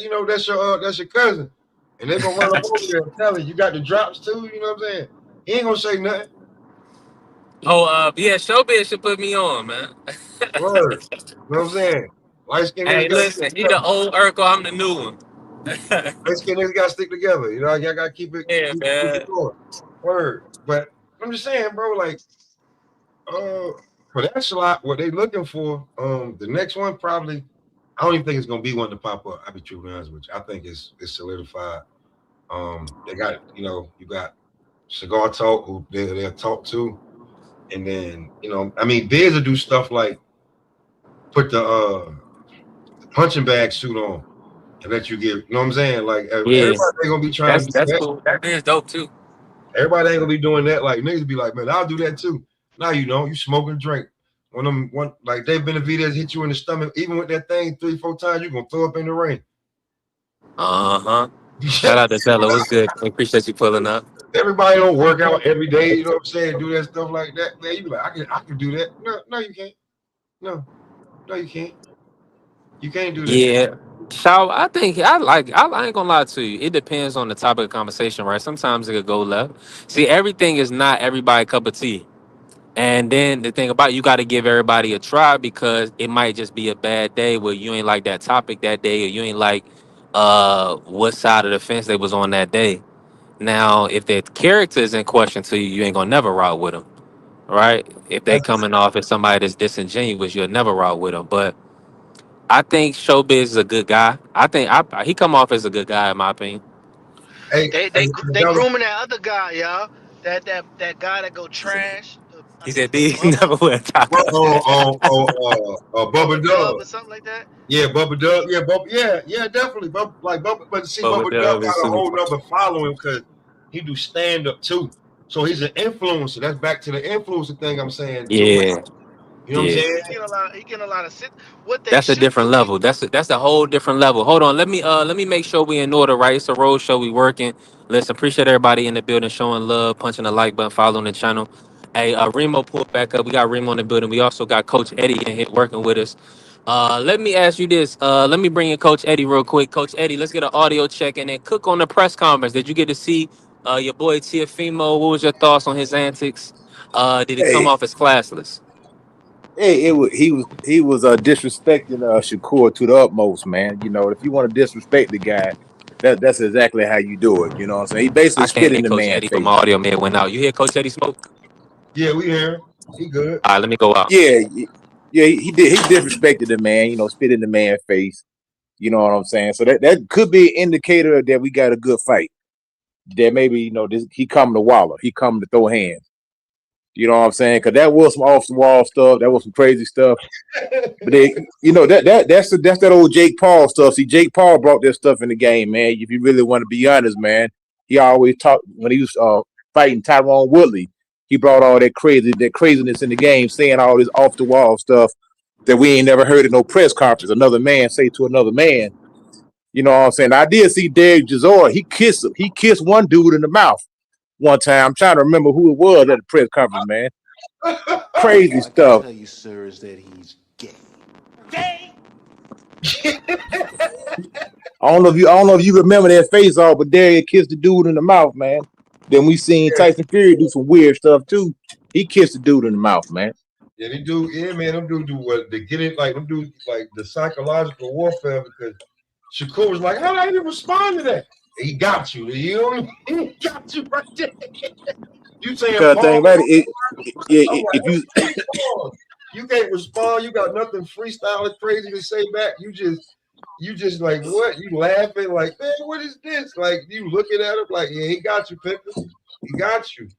that's your cousin. And they're gonna run up over there and tell you got the drops too, you know what I'm saying? He ain't gonna say nothing. Yeah, Showbiz should put me on, man. Word. You know what I'm saying? Light skinned niggas Hey, got to stick listen, he together. the old Urkel, I'm the new one. Light skinned niggas got to stick together. You know, y'all got to keep it Yeah, keep man. it going. Word. But I'm just saying, bro, like, for that slot, what they looking for, the next one probably, I don't even think it's gonna be one to pop up. I'll be truly honest with you. I think it's solidified. They got, you got Cigar Talk, who they'll talk to, and then, I mean, Biz will do stuff like put the punching bag suit on and let you get, you know what I'm saying? Like everybody Yeah, ain't gonna be trying to do that's that. cool. That is dope too. Everybody ain't gonna be doing that. Like niggas be like, man, I'll do that too. Now you know, you smoke and drink. One like Dave Benavidez hit you in the stomach, even with that thing 3-4 times, you're gonna throw up in the ring. Shout out to Zella. What's good? We appreciate you pulling up. Everybody don't work out every day, you know what I'm saying? Do that stuff like that. Man, you be like, I can do that. No, you can't. No, you can't. You can't do that. Yeah. Shaw, I think I ain't gonna lie to you. It depends on the topic of conversation, right? Sometimes it could go left. See, everything is not everybody cup of tea. And then the thing about it, you got to give everybody a try because it might just be a bad day where you ain't like that topic that day or you ain't like what side of the fence they was on that day. Now, if their character is in question to you, you ain't gonna never route with them, right? If they coming off as somebody that's disingenuous, you'll never route with them. But I think Showbiz is a good guy. He come off as a good guy in my opinion. Hey, They grooming that other guy, y'all. That guy that go trash. I He think said his name these Bubba. never wear tacos. Bubba Dub. Or something like that. Yeah, Bubba Dub. Yeah, Bubba. Yeah, definitely. Bubba. But see, Bubba Bubba Dub Dub is got a super. whole nother following because he do stand up too. So he's an influencer. That's back to the influencer thing I'm saying too. Yeah, You know what I'm yeah. saying? He getting a lot of sit. What they That's a should different do. level. That's a whole different level. Hold on. Let me make sure we in order, right? It's a road show. We working. Listen, appreciate everybody in the building showing love, punching the like button, following the channel. Hey, Remo pulled back up. We got Remo in the building. We also got Coach Eddie in here working with us. Let me ask you this. Let me bring in Coach Eddie real quick. Coach Eddie, let's get an audio check and then cook on the press conference. Did you get to see your boy Teofimo? What was your thoughts on his antics? Did it come Hey, off as classless? he was disrespecting Shakur to the utmost, man. You know, if you want to disrespect the guy, that's exactly how you do it. You know what I'm saying? He basically I can't spit in hear the Coach man's Eddie, but face. my audio man went out. You hear Coach Eddie smoke? Yeah, we hear. He good. All right, let me go out. Yeah, yeah, he did. He disrespected the man. You know, spit in the man's face. You know what I'm saying? So that could be an indicator that we got a good fight. That maybe he coming to waller. He coming to throw hands. You know what I'm saying? Because that was some off the wall stuff. That was some crazy stuff. But that's that old Jake Paul stuff. See, Jake Paul brought that stuff in the game, man. If you really want to be honest, man, he always talked when he was fighting Tyrone Woodley. He brought all that craziness in the game, saying all this off the wall stuff that we ain't never heard in no press conference. Another man say to another man. You know what I'm saying? I did see Dave Jazor. He kissed him. He kissed one dude in the mouth one time. I'm trying to remember who it was at the press conference, man. Crazy All I can stuff. tell you, sir, is that he's gay. I don't know if you remember that face off, but Darius kissed the dude in the mouth, man. Then we seen Tyson Fury do some weird stuff too. He kissed the dude in the mouth, man. Yeah, they do. Yeah, man, them do what they get it like them do like the psychological warfare because Shakur was like, how did I even respond to that? He got you. You know what I mean? He got you right there. You saying Cause Paul? thing about it, I'm if you like, you can't respond. You got nothing freestyle crazy to say back. You just like what? You laughing like, man, what is this? Like you looking at him like, yeah, he got you, Picker. He got you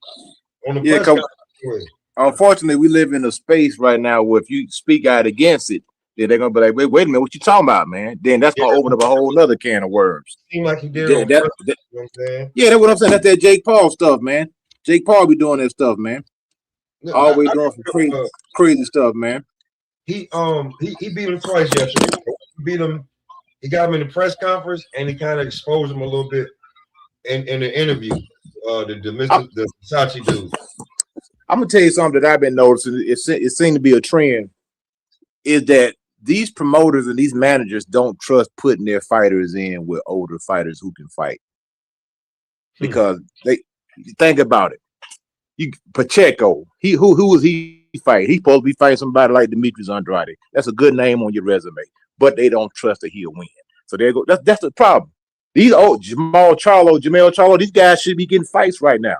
on the press conference. Unfortunately, we live in a space right now where if you speak out against it, then they're gonna be like, wait a minute, what you talking about, man? Then that's gonna open up a whole nother can of worms. Seemed like he did it on purpose. You know what I'm saying? Yeah, that's what I'm saying. That's that Jake Paul stuff, man. Jake Paul be doing that stuff, man. Always doing some crazy stuff, man. He beat him twice yesterday. He beat him. He got him in the press conference, and he kind of exposed him a little bit in the interview. The Versace dude. I'm gonna tell you something that I've been noticing. It seemed to be a trend. Is that these promoters and these managers don't trust putting their fighters in with older fighters who can fight because they think about it. Pacheco. Who was he fighting? He's supposed to be fighting somebody like Demetrius Andrade. That's a good name on your resume, but they don't trust that he'll win. So there you go. That's the problem. These Jamel Charlo, these guys should be getting fights right now.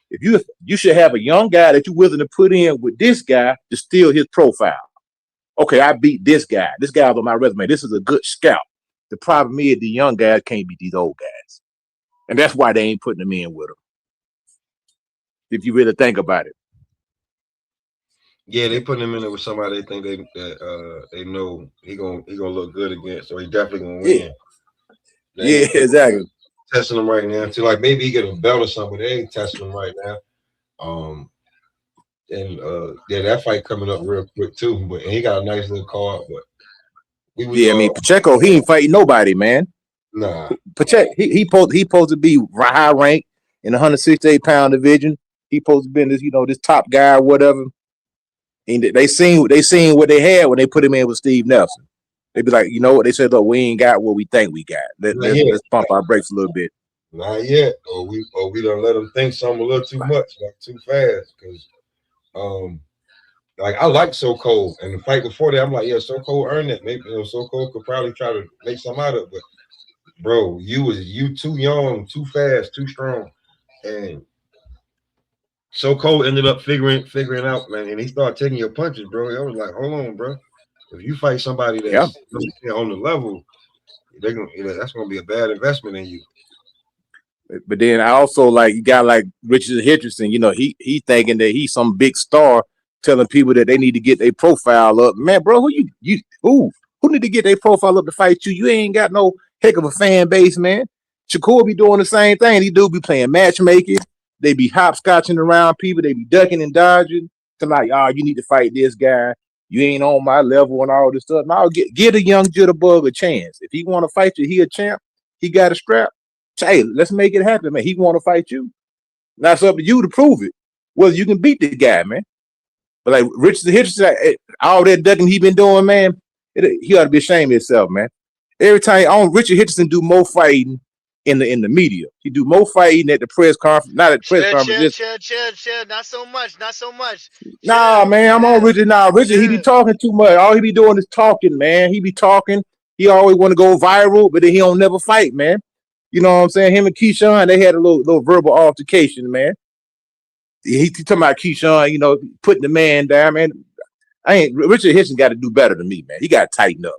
If you should have a young guy that you're willing to put in with this guy to steal his profile. Okay, I beat this guy. This guy's on my resume. This is a good scout. The problem is the young guys can't beat these old guys. And that's why they ain't putting them in with them. If you really think about it. Yeah, they putting him in there with somebody they think they know he gonna look good against, so he definitely gonna win. Yeah, exactly. Testing him right now. So like maybe he get a belt or something, but they ain't testing him right now. Yeah, that fight coming up real quick too. But he got a nice little card. But I mean Pacheco, he ain't fighting nobody, man. Nah. Pacheco, he supposed to be high ranked in the 168-pound division. He supposed to be this, this top guy or whatever. And they seen what they had when they put him in with Steve Nelson. They be like, you know what? They said, look, we ain't got what we think we got. Let's pump our brakes a little bit. Not yet. Or we don't let them think something a little too much, like too fast. Because like I like So Cold. And the fight before that, I'm like, yeah, So Cold earned it. Maybe So Cold could probably try to make something out of it. But bro, you too young, too fast, too strong. And So Cold ended up figuring out, man, and he started taking your punches, bro. I was like, hold on, bro. If you fight somebody that's on the level, that's gonna be a bad investment in you. But then I also like you got like Richard Richardson, he thinking that he's some big star telling people that they need to get their profile up. Man, bro, who need to get their profile up to fight you? You ain't got no heck of a fan base, man. Shakur be doing the same thing. He do be playing matchmaking. They be hopscotching around people. They be ducking and dodging. To like, you need to fight this guy. You ain't on my level and all this stuff. Now get a young jitterbug a chance. If he want to fight you, he a champ. He got a strap. Hey, let's make it happen, man. He want to fight you. Now it's up to you to prove it. Whether you can beat the guy, man. But like Richardson, all that ducking he been doing, man, he ought to be ashamed of himself, man. Every time Richard Richardson do more fighting in the media. He do more fighting at the press conference, not at the press conference. Chill. Not so much. Nah, man, I'm on Richard now. Richard, he be talking too much. All he be doing is talking, man. He be talking. He always want to go viral, but then he don't never fight, man. You know what I'm saying? Him and Keyshawn, they had a little verbal altercation, man. He talking about Keyshawn, putting the man down, man. Richard Hitchens got to do better than me, man. He got to tighten up.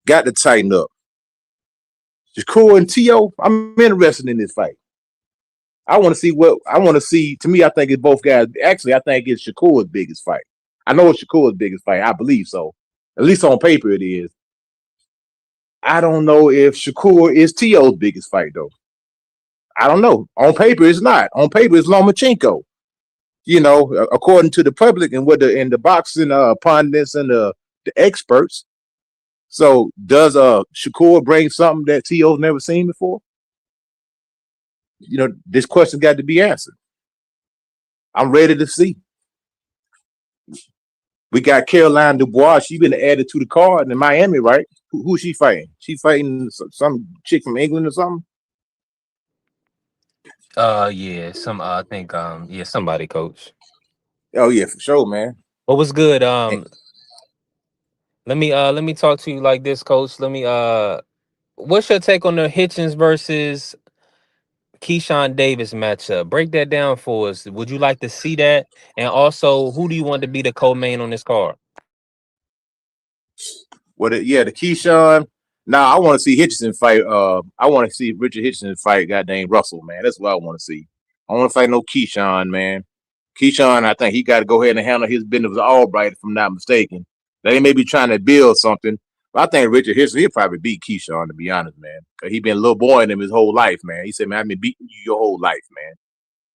Got to tighten up. Shakur and Tio, I'm interested in this fight. I want to see. To me, I think it's both guys. Actually, I think it's Shakur's biggest fight. I know it's Shakur's biggest fight. I believe so. At least on paper, it is. I don't know if Shakur is Tio's biggest fight, though. I don't know. On paper, it's not. On paper, it's Lomachenko. According to the public and the boxing pundits and the experts. So does Shakur bring something that Tio's never seen before? This question got to be answered. I'm ready to see. We got Caroline Dubois. She been added to the card in Miami, right? Who's she fighting? She fighting some chick from England or something? Yeah, I think somebody, coach. Oh yeah, for sure, man. What was good? Let me talk to you like this, coach. What's your take on the Hitchens versus Keyshawn Davis matchup? Break that down for us. Would you like to see that? And also, who do you want to be the co-main on this card? The Keyshawn. Nah, I want to see Hitchens fight. I want to see Richard Hitchens fight goddamn Russell, man. That's what I want to see. I want to fight no Keyshawn, man. Keyshawn, I think he got to go ahead and handle his business with Albright, if I'm not mistaken. They may be trying to build something. But I think Richard Hitchens, he'll probably beat Keyshawn, to be honest, man. Because he been a little boy in him his whole life, man. He said, man, I've been beating you your whole life, man.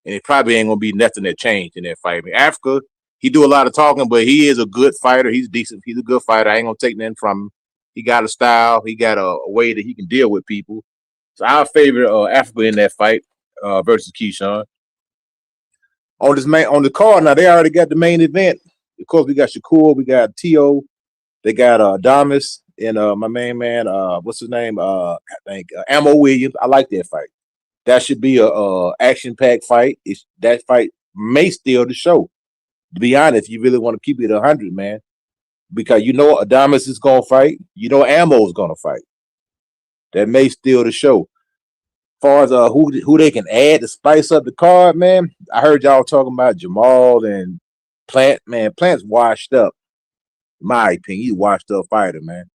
And it probably ain't going to be nothing that changed in that fight. I mean, Africa, he do a lot of talking, but he is a good fighter. He's decent. He's a good fighter. I ain't going to take nothing from him. He got a style. He got a way that he can deal with people. So I favor Africa in that fight versus Keyshawn. On the card now, they already got the main event. Of course, we got Shakur, we got Tio, they got Adamas, and my main man, what's his name? I think Ammo Williams. I like that fight. That should be a action packed fight. That fight may steal the show. To be honest, you really want to keep it 100, man, because you know Adamas is gonna fight. You know Ammo is gonna fight. That may steal the show. Far as who they can add to spice up the card, man. I heard y'all talking about Jamal and Plant. Man, Plant's washed up. In my opinion, he's a washed up fighter, man.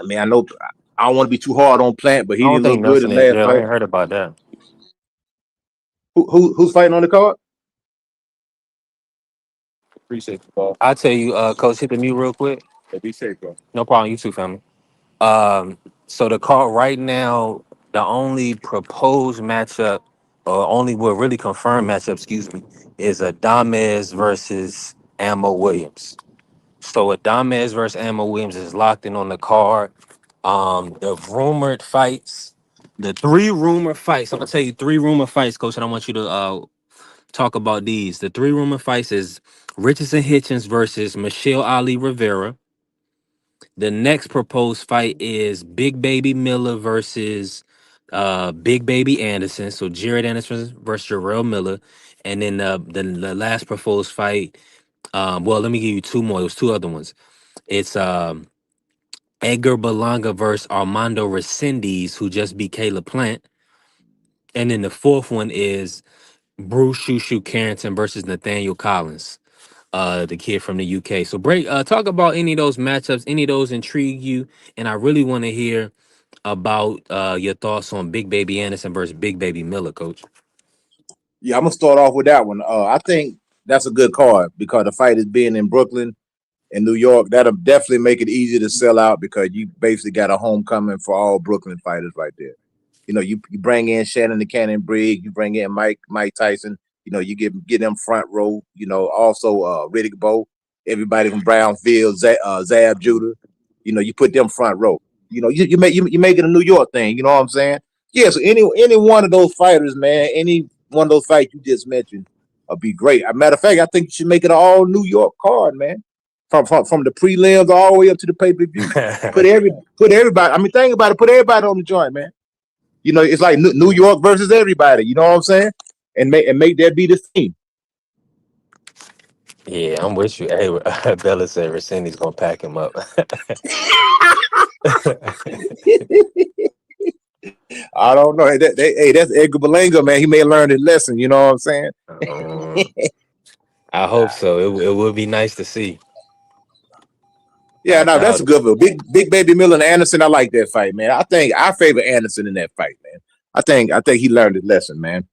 I mean, I know I don't want to be too hard on Plant, but I he don't didn't think look good in Nelson in last jail. I fight. ain't heard about that. Who's fighting on the card? Appreciate you, bro. I'll tell you, Coach, hit the mute real quick. Yeah, be safe, bro. No problem. You too, family. So the call right now, the only proposed matchup, or only well, really confirmed matchup, excuse me, is Adames versus Ammo Williams. So Adames versus Ammo Williams is locked in on the card. The rumored fights, the three rumored fights. I'm gonna tell you three rumored fights, Coach, and I want you to talk about these. The three rumored fights is Richardson Hitchens versus Michelle Ali Rivera. The next proposed fight is Big Baby Miller versus Big Baby Anderson. So Jared Anderson versus Jarrell Miller. And then the last proposed fight, well, let me give you two more. It was two other ones. It's Edgar Berlanga versus Armando Resendiz, who just beat Caleb Plant. And then the fourth one is Bruce Shushu Carrington versus Nathaniel Collins, the kid from the UK. So break talk about any of those matchups, any of those intrigue you, and I really want to hear about your thoughts on Big Baby Anderson versus Big Baby Miller, Coach. Yeah, I'm gonna start off with that one. I think that's a good card because the fight is being in Brooklyn and New York. That'll definitely make it easier to sell out because you basically got a homecoming for all Brooklyn fighters right there. You know, you bring in Shannon the Cannon Briggs, you bring in Mike Tyson. You know, you get them front row. You know, also Riddick Bowe, everybody from Brownfield, Zab Judah. You know, you put them front row. You know, you make it a New York thing. You know what I'm saying? Yeah. So any one of those fighters, man, any one of those fights you just mentioned, would be great. As a matter of fact, I think you should make it an all New York card, man. From the prelims all the way up to the pay-per-view. Put everybody. I mean, think about it. Put everybody on the joint, man. You know, it's like New York versus everybody. You know what I'm saying? And make that be the theme. Yeah, I'm with you. Hey, Bella said Resendiz gonna pack him up. I don't know. Hey, that's Edgar Berlanga, man. He may learn his lesson. You know what I'm saying? I hope so. It would be nice to see. Yeah, I no, that's doubt a it. good one. Big Baby Miller and Anderson. I like that fight, man. I favor Anderson in that fight, man. I think he learned his lesson, man.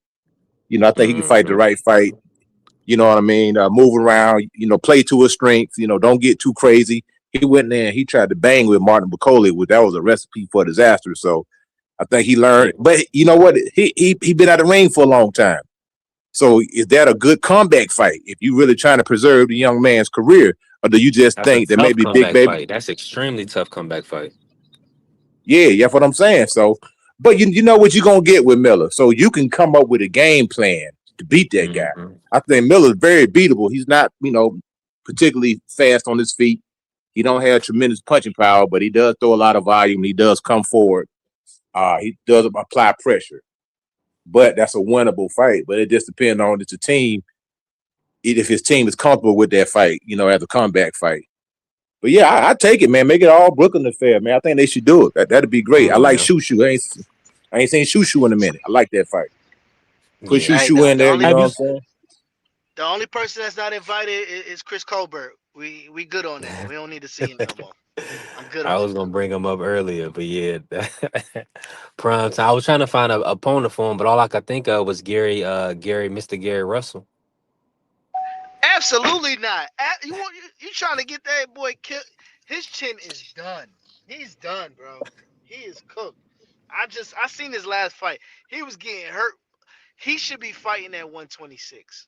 You know, I think he can fight the right fight. You know what I mean? Move around, you know, play to his strengths, you know, don't get too crazy. He went there and he tried to bang with Martin Bacoli, which that was a recipe for disaster. So I think he learned, but you know what? He been out of the ring for a long time. So is that a good comeback fight if you really trying to preserve the young man's career? Or do you just That's a think that tough maybe Big comeback Baby? fight. That's extremely tough comeback fight. Yeah, that's what I'm saying. So, but you know what you're gonna get with Miller. So you can come up with a game plan to beat that guy. I think Miller's very beatable. He's not, you know, particularly fast on his feet. He don't have tremendous punching power, but he does throw a lot of volume. He does come forward. He does apply pressure. But that's a winnable fight. But it just depends on if the team, if his team is comfortable with that fight, you know, as a comeback fight. But yeah, I take it, man. Make it all Brooklyn affair, man. I think they should do it. That'd be great. I like Yeah. Shushu. I ain't seen Shushu in a minute. I like that fight. Put Yeah. Hey, Shushu in the there. You only know what I'm saying? the only person that's not invited is Chris Colbert. We good on that. We don't need to see him no more. I'm good I on was that. gonna bring him up earlier, but yeah, prime time. I was trying to find a opponent for him, but all I could think of was Mr. Gary Russell. Absolutely not. You trying to get that boy killed? His chin is done. He's done, bro. He is cooked. I seen his last fight. He was getting hurt. He should be fighting at 126.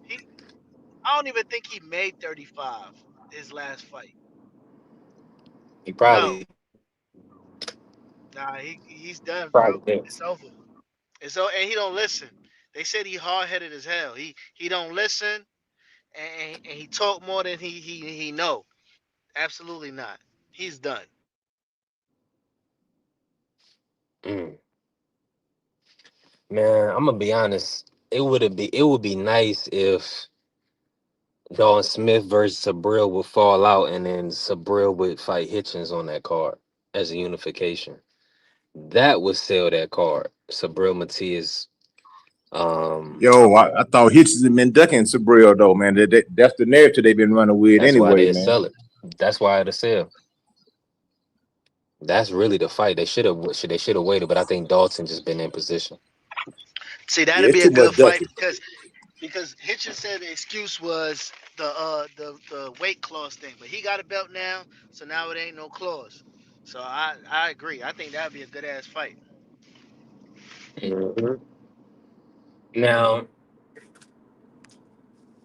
He I don't even think he made 35 his last fight. He No. probably Nah, he's done, bro. probably It's over. And he don't listen. They said he hard headed as hell. He don't listen and he talk more than he know. Absolutely not. He's done. Mm. Man, I'm gonna be honest. It would be nice if Dalton Smith versus Sabril would fall out, and then Sabril would fight Hitchens on that card as a unification. That would sell that card. Sabril Matias. Yo, I thought Hitchens had been ducking Sabril though, man. That's the narrative they've been running with That's why anyway, they man. sell it. That's why it'll sell. That's really the fight. They should have waited, but I think Dalton just been in position. See, Yeah, that'd it's be a too good much fight ducking. because Hitchens said the excuse was the weight clause thing, but he got a belt now, so now it ain't no clause. So I agree. I think that'd be a good ass fight. Mhm. Now,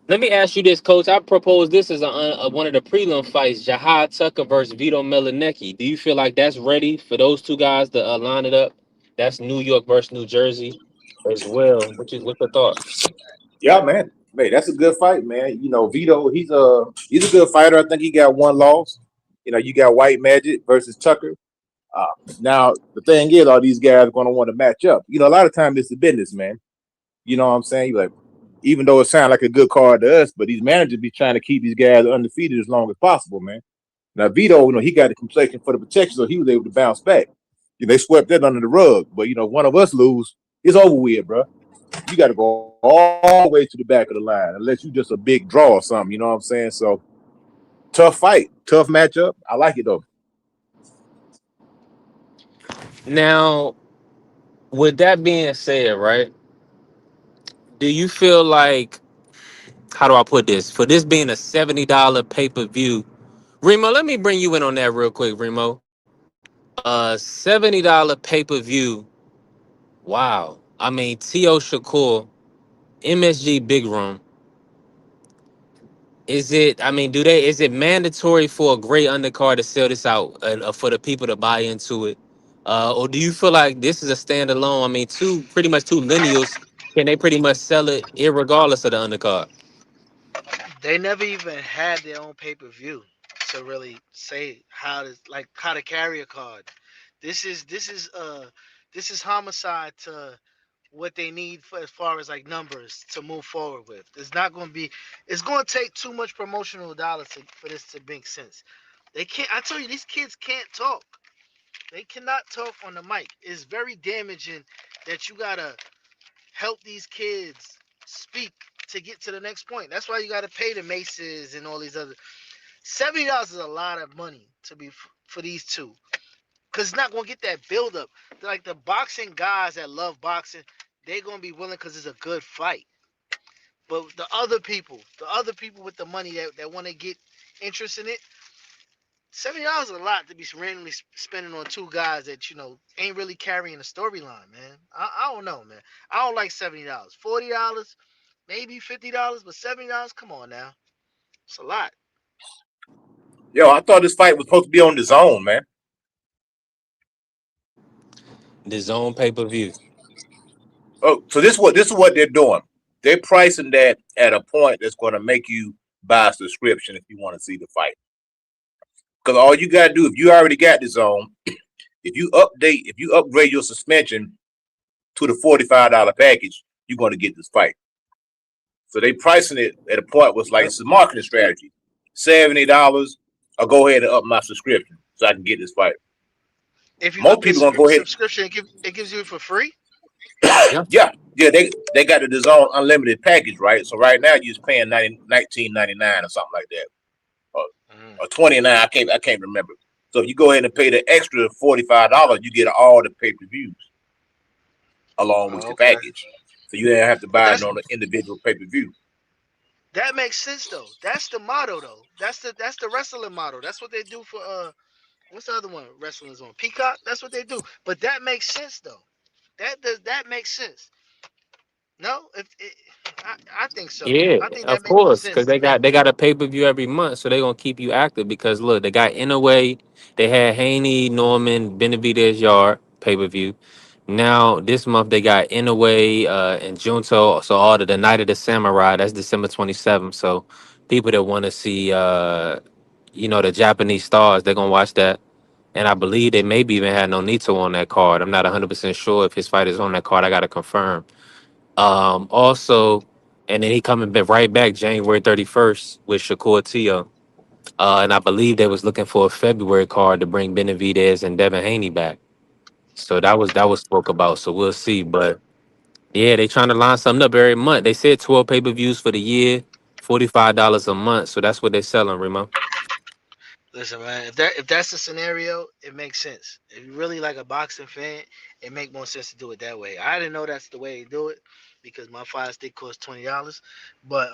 let me ask you this, Coach. I propose this as one of the prelim fights: Jahad Tucker versus Vito Melanecki. Do you feel like that's ready for those two guys to line it up? That's New York versus New Jersey as well. What's your thought? Yeah, man. Man, that's a good fight, man. You know, Vito, he's a good fighter. I think he got one loss. You know, you got White Magic versus Tucker. Uh, Now the thing is, all these guys are going to want to match up. You know, a lot of times it's the business, man. You know what I'm saying? Like, even though it sounds like a good card to us, but these managers be trying to keep these guys undefeated as long as possible, man. Now Vito, you know, he got the complexion for the protection, so he was able to bounce back. You know, they swept that under the rug, but you know, one of us lose, it's over with, bro. You got to go all the way to the back of the line, unless you just a big draw or something. You know what I'm saying? So tough fight, tough matchup. I like it though. Now, with that being said, right? Do you feel like, how do I put this? For this being a $70 pay-per-view, Remo, let me bring you in on that real quick, Remo. $70 pay-per-view. Wow. I mean, T.O. Shakur, MSG Big Room. Is it mandatory for a great undercard to sell this out for the people to buy into it? Or do you feel like this is a standalone? I mean, pretty much two lineals. Can they pretty much sell it irregardless of the undercard? They never even had their own pay per view to really say how to carry a card. This is this is uh this is homicide to what they need for as far as like numbers to move forward with. It's not going to be. It's going to take too much promotional dollars for this to make sense. They can't. I tell you, these kids can't talk. They cannot talk on the mic. It's very damaging that you gotta help these kids speak to get to the next point. That's why you gotta pay the Maces and all these other. $70 is a lot of money to be for these two, cause it's not gonna get that build up. Like the boxing guys that love boxing, they're gonna be willing because it's a good fight. But the other people with the money that want to get interest in it, $70 is a lot to be randomly spending on two guys that ain't really carrying a storyline, man. I don't know, man. I don't like $70. $40, maybe $50, but $70, come on now, it's a lot. Yo, I thought this fight was supposed to be on the zone, man. The zone pay-per-view. Oh, so this is what they're doing. They're pricing that at a point that's going to make you buy a subscription if you want to see the fight. Because all you got to do, if you already got the zone, if you upgrade your suspension to the $45 package, you're going to get this fight. So they pricing it at a point where it's like it's a marketing strategy. $70, I'll go ahead and up my subscription so I can get this fight. If you Most up your people gonna go ahead. subscription, it gives you it for free. Yeah, they got the DAZN unlimited package, right? So right now you're just paying $19.99 or something like that, or $29. I can't remember. So if you go ahead and pay the extra $45, you get all the pay-per-views along with Oh, your okay. package. So you don't have to But buy it on the individual pay-per-view. that makes sense though. That's the motto though. That's the wrestling model. That's what they do for what's the other one wrestling is on? Peacock. That's what they do. But that makes sense though. That makes sense. No, I think so. Yeah, I think that of makes course, because sense to they got a pay-per-view every month, so they're gonna keep you active. Because look, they got Inouye, they had Haney, Norman, Benavidez Yard pay-per-view. Now this month they got Inouye and Junto. So all the Night of the Samurai, that's December 27th. So people that want to see the Japanese stars, they're gonna watch that. And I believe they maybe even had Nonito on that card. I'm not 100% sure if his fight is on that card. I got to confirm. Also, and then he coming back right back January 31st with Shakur Tio. And I believe they was looking for a February card to bring Benavidez and Devin Haney back. So that was spoke about. So we'll see. But yeah, they trying to line something up every month. They said 12 pay-per-views for the year, $45 a month. So that's what they're selling, Remo. Listen, man, if that's the scenario, it makes sense. If you really like a boxing fan, it make more sense to do it that way. I didn't know that's the way they do it because my fire stick costs $20. But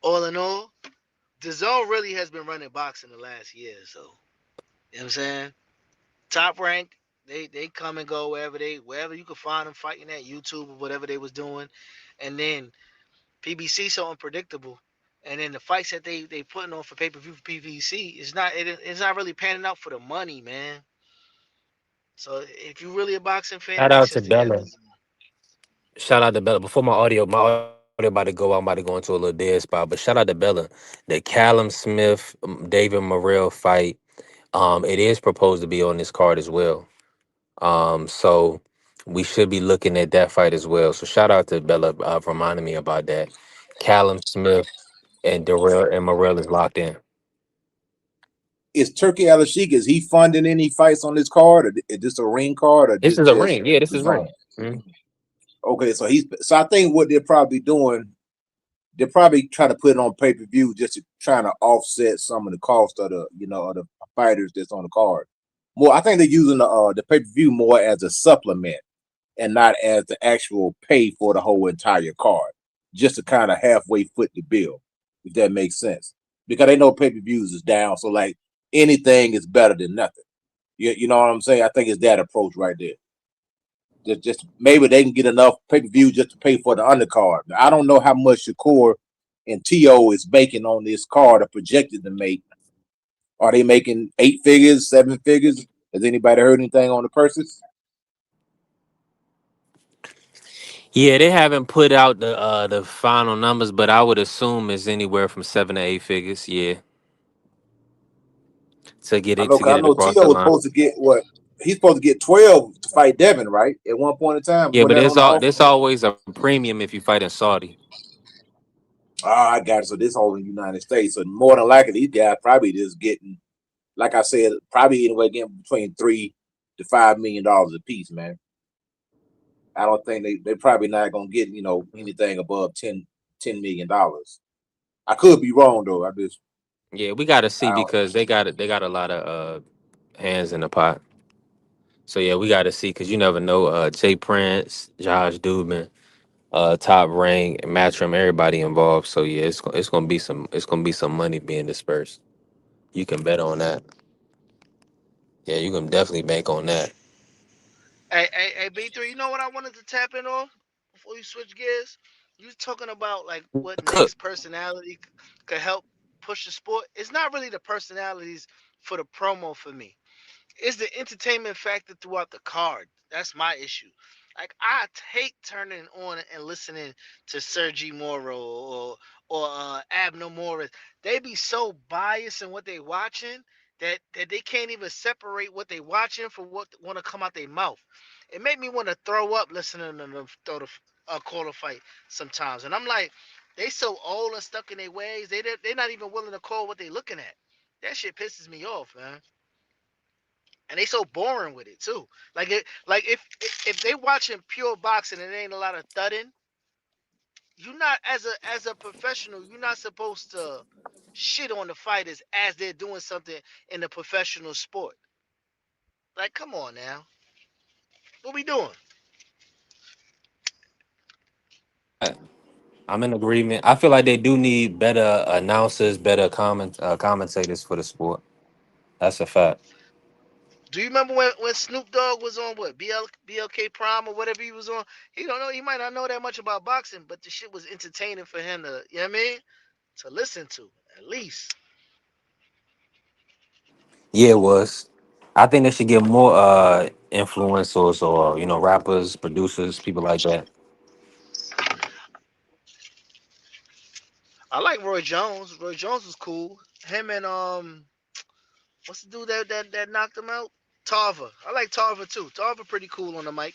all in all, the zone really has been running boxing the last year. So you know what I'm saying? Top rank, they come and go wherever you can find them fighting at YouTube or whatever they was doing, and then PBC so unpredictable. And then the fights that they putting on for pay per view for PBC it's not really panning out for the money, man. So if you're really a boxing fan, it Shout makes out sense to to get Bella. this. Shout out to Bella. Before my audio about to go, I'm about to go into a little dead spot. But shout out to Bella. The Callum Smith, David Morrell fight. It is proposed to be on this card as well. So we should be looking at that fight as well. So shout out to Bella for reminding me about that. Callum Smith and Darrell and Morrell is locked in. Is Turkey Al-Sheikh, is he funding any fights on this card, or is this a ring card, or This just is a ring. Yeah, this the is zone? ring. Mhm. Okay, so I think what they're probably doing, they're probably trying to put it on pay-per-view just to trying to offset some of the cost of the fighters that's on the card. More, I think they're using the pay-per-view more as a supplement and not as the actual pay for the whole entire card, just to kind of halfway foot the bill, if that makes sense. Because they know pay-per-views is down, so like anything is better than nothing. You know what I'm saying? I think it's that approach right there. Just maybe they can get enough pay-per-view just to pay for the undercard. Now, I don't know how much Shakur and T.O. is making on this card or projected to make. Are they making 8 figures, 7 figures? Has anybody heard anything on the purses? Yeah, they haven't put out the final numbers, but I would assume it's anywhere from 7 to 8 figures. Yeah, to get it to I get it know across the T.O. was line. supposed to get what? He's supposed to get 12 to fight Devin, right? At one point in time, Yeah, when but that on the offer. there's always a premium if you fight in Saudi. Ah, I got it. So this whole in the United States. So more than likely, these guys probably just getting, like I said, probably anywhere getting between $3 to $5 million a piece, man. I don't think they probably not gonna get anything above $10 million. I could be wrong though. Yeah, we got to I see don't, because they got a lot of hands in the pot. So yeah, we got to see because you never know. Jay Prince, Josh Dubin, Top Rank, Matchroom, everybody involved. So yeah, it's gonna be some money being dispersed. You can bet on that. Yeah, you can definitely bank on that. Hey, B3, you know what I wanted to tap in on before you switch gears? You was talking about like what Cook. next personality could help push the sport. It's not really the personalities for the promo for me. It's the entertainment factor throughout the card. That's my issue. Like I hate turning on and listening to Sergi Moro or Abner Morris. They be so biased in what they watching that they can't even separate what they watching from what want to come out their mouth. It made me want to throw up listening to them throw the call a fight sometimes, and I'm like, they so old and stuck in their ways. They're not even willing to call what they looking at. That shit pisses me off, man, and they so boring with it too. Like if they watching pure boxing and there ain't a lot of thudding, you not as a professional, you're not supposed to shit on the fighters as they're doing something in the professional sport. Like, come on now, what we doing? I'm in agreement. I feel like they do need better announcers, better commentators for the sport. That's a fact. Do you remember when Snoop Dogg was on what BLK Prime or whatever he was on? He don't know. He might not know that much about boxing, but the shit was entertaining for him to, you know what I mean, to listen to at least. Yeah, it was. I think they should get more influencers or rappers, producers, people like that. I like Roy Jones. Roy Jones was cool. Him and What's the dude that knocked him out? Tarver. I like Tarver too. Tarver pretty cool on the mic.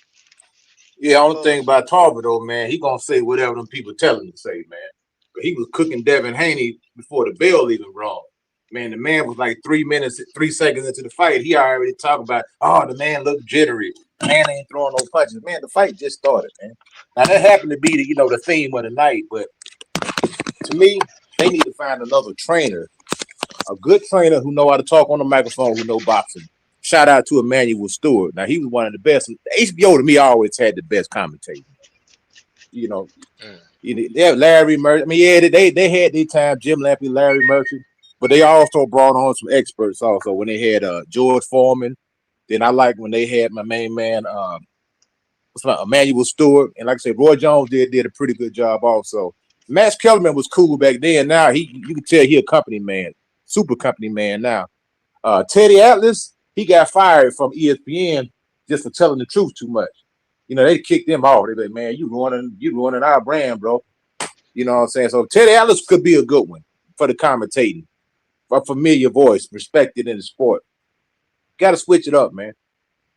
Yeah, only thing Pause. about Tarver though, man, he gonna say whatever them people tell him to say, man. But he was cooking Devin Haney before the bell even rung. Man, the man was like 3 minutes, 3 seconds into the fight. He already talking about, oh, the man looked jittery. The man ain't throwing no punches. Man, the fight just started, man. Now that happened to be the theme of the night, but to me, they need to find another trainer, a good trainer who know how to talk on the microphone, who know boxing. Shout out to Emmanuel Stewart. Now he was one of the best. HBO to me always had the best commentators. You know, they have Larry Merchant. I mean, yeah, they had their time, Jim Lampy, Larry Merchant, but they also brought on some experts also when they had George Foreman. Then I like when they had my main man, Emmanuel Stewart, and like I said, Roy Jones did a pretty good job also. Max Kellerman was cool back then. Now you can tell he a company man, super company man now. Teddy Atlas, he got fired from ESPN just for telling the truth too much. You know, they kicked him off. They like, man, you ruining our brand, bro. You know what I'm saying? So Teddy Atlas could be a good one for the commentating, for a familiar voice, respected in the sport. Got to switch it up, man.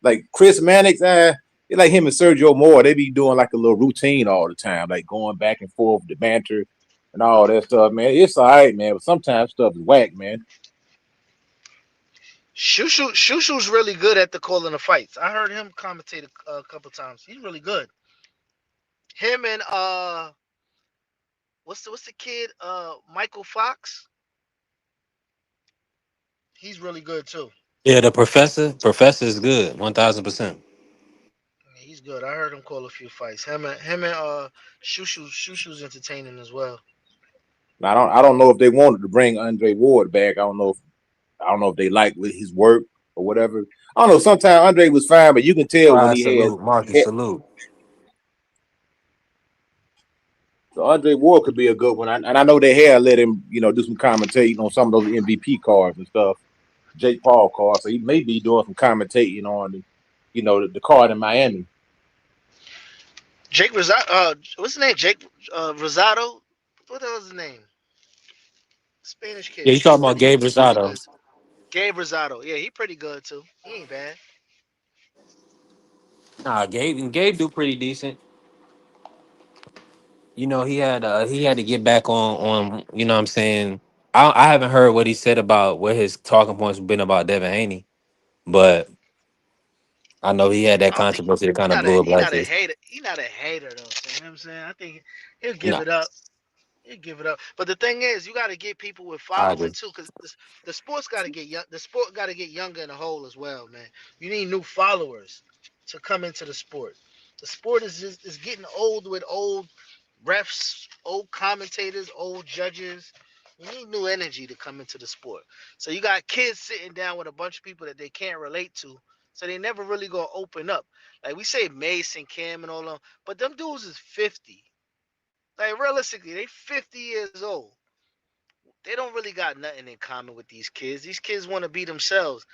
Like Chris Mannix, they like him and Sergio Moore. They be doing like a little routine all the time, like going back and forth, the banter and all that stuff, man. It's all right, man, but sometimes stuff is whack, man. Shushu's really good at the calling the fights. I heard him commentate a couple times. He's really good. Him and what's the kid? Michael Fox. He's really good too. Yeah, the professor is good, 1000%. He's good. I heard him call a few fights. Him and Shushu's entertaining as well. Now, I don't know if they wanted to bring Andre Ward back. I don't know if they like his work or whatever. I don't know. Sometimes Andre was fine, but you can tell when Pride he salute, Marcus salute. so Andre Ward could be a good one. And I know they had let him, do some commentating on some of those MVP cards and stuff, Jake Paul cards. So he may be doing some commentating on, the card in Miami. Jake Rosado. What's his name? Jake Rosado. What the hell is his name? Spanish Yeah, kid. you talking about Gabe He's pretty Rosado. good. Gabe Rosado. Yeah, he pretty good too. He ain't bad. Nah, Gabe do pretty decent. You know, he had to get back on, you know what I'm saying. I haven't heard what he said about what his talking points been about Devin Haney, but I know he had that I don't think controversy that he kind of not a blew up he like not a this. hater. He not a hater though. You know what I'm saying? I think he'll give No, it up. He'll give it up. But the thing is, you got to get people with I following agree. too, because the sport's got to get young. The sport got to get younger in the whole as well, man. You need new followers to come into the sport. The sport is getting old with old refs, old commentators, old judges. You need new energy to come into the sport. So you got kids sitting down with a bunch of people that they can't relate to. So they never really gonna open up. Like we say Mason, Cam, and all them, but them dudes is 50. Like realistically, they 50 years old. They don't really got nothing in common with these kids. These kids want to be themselves.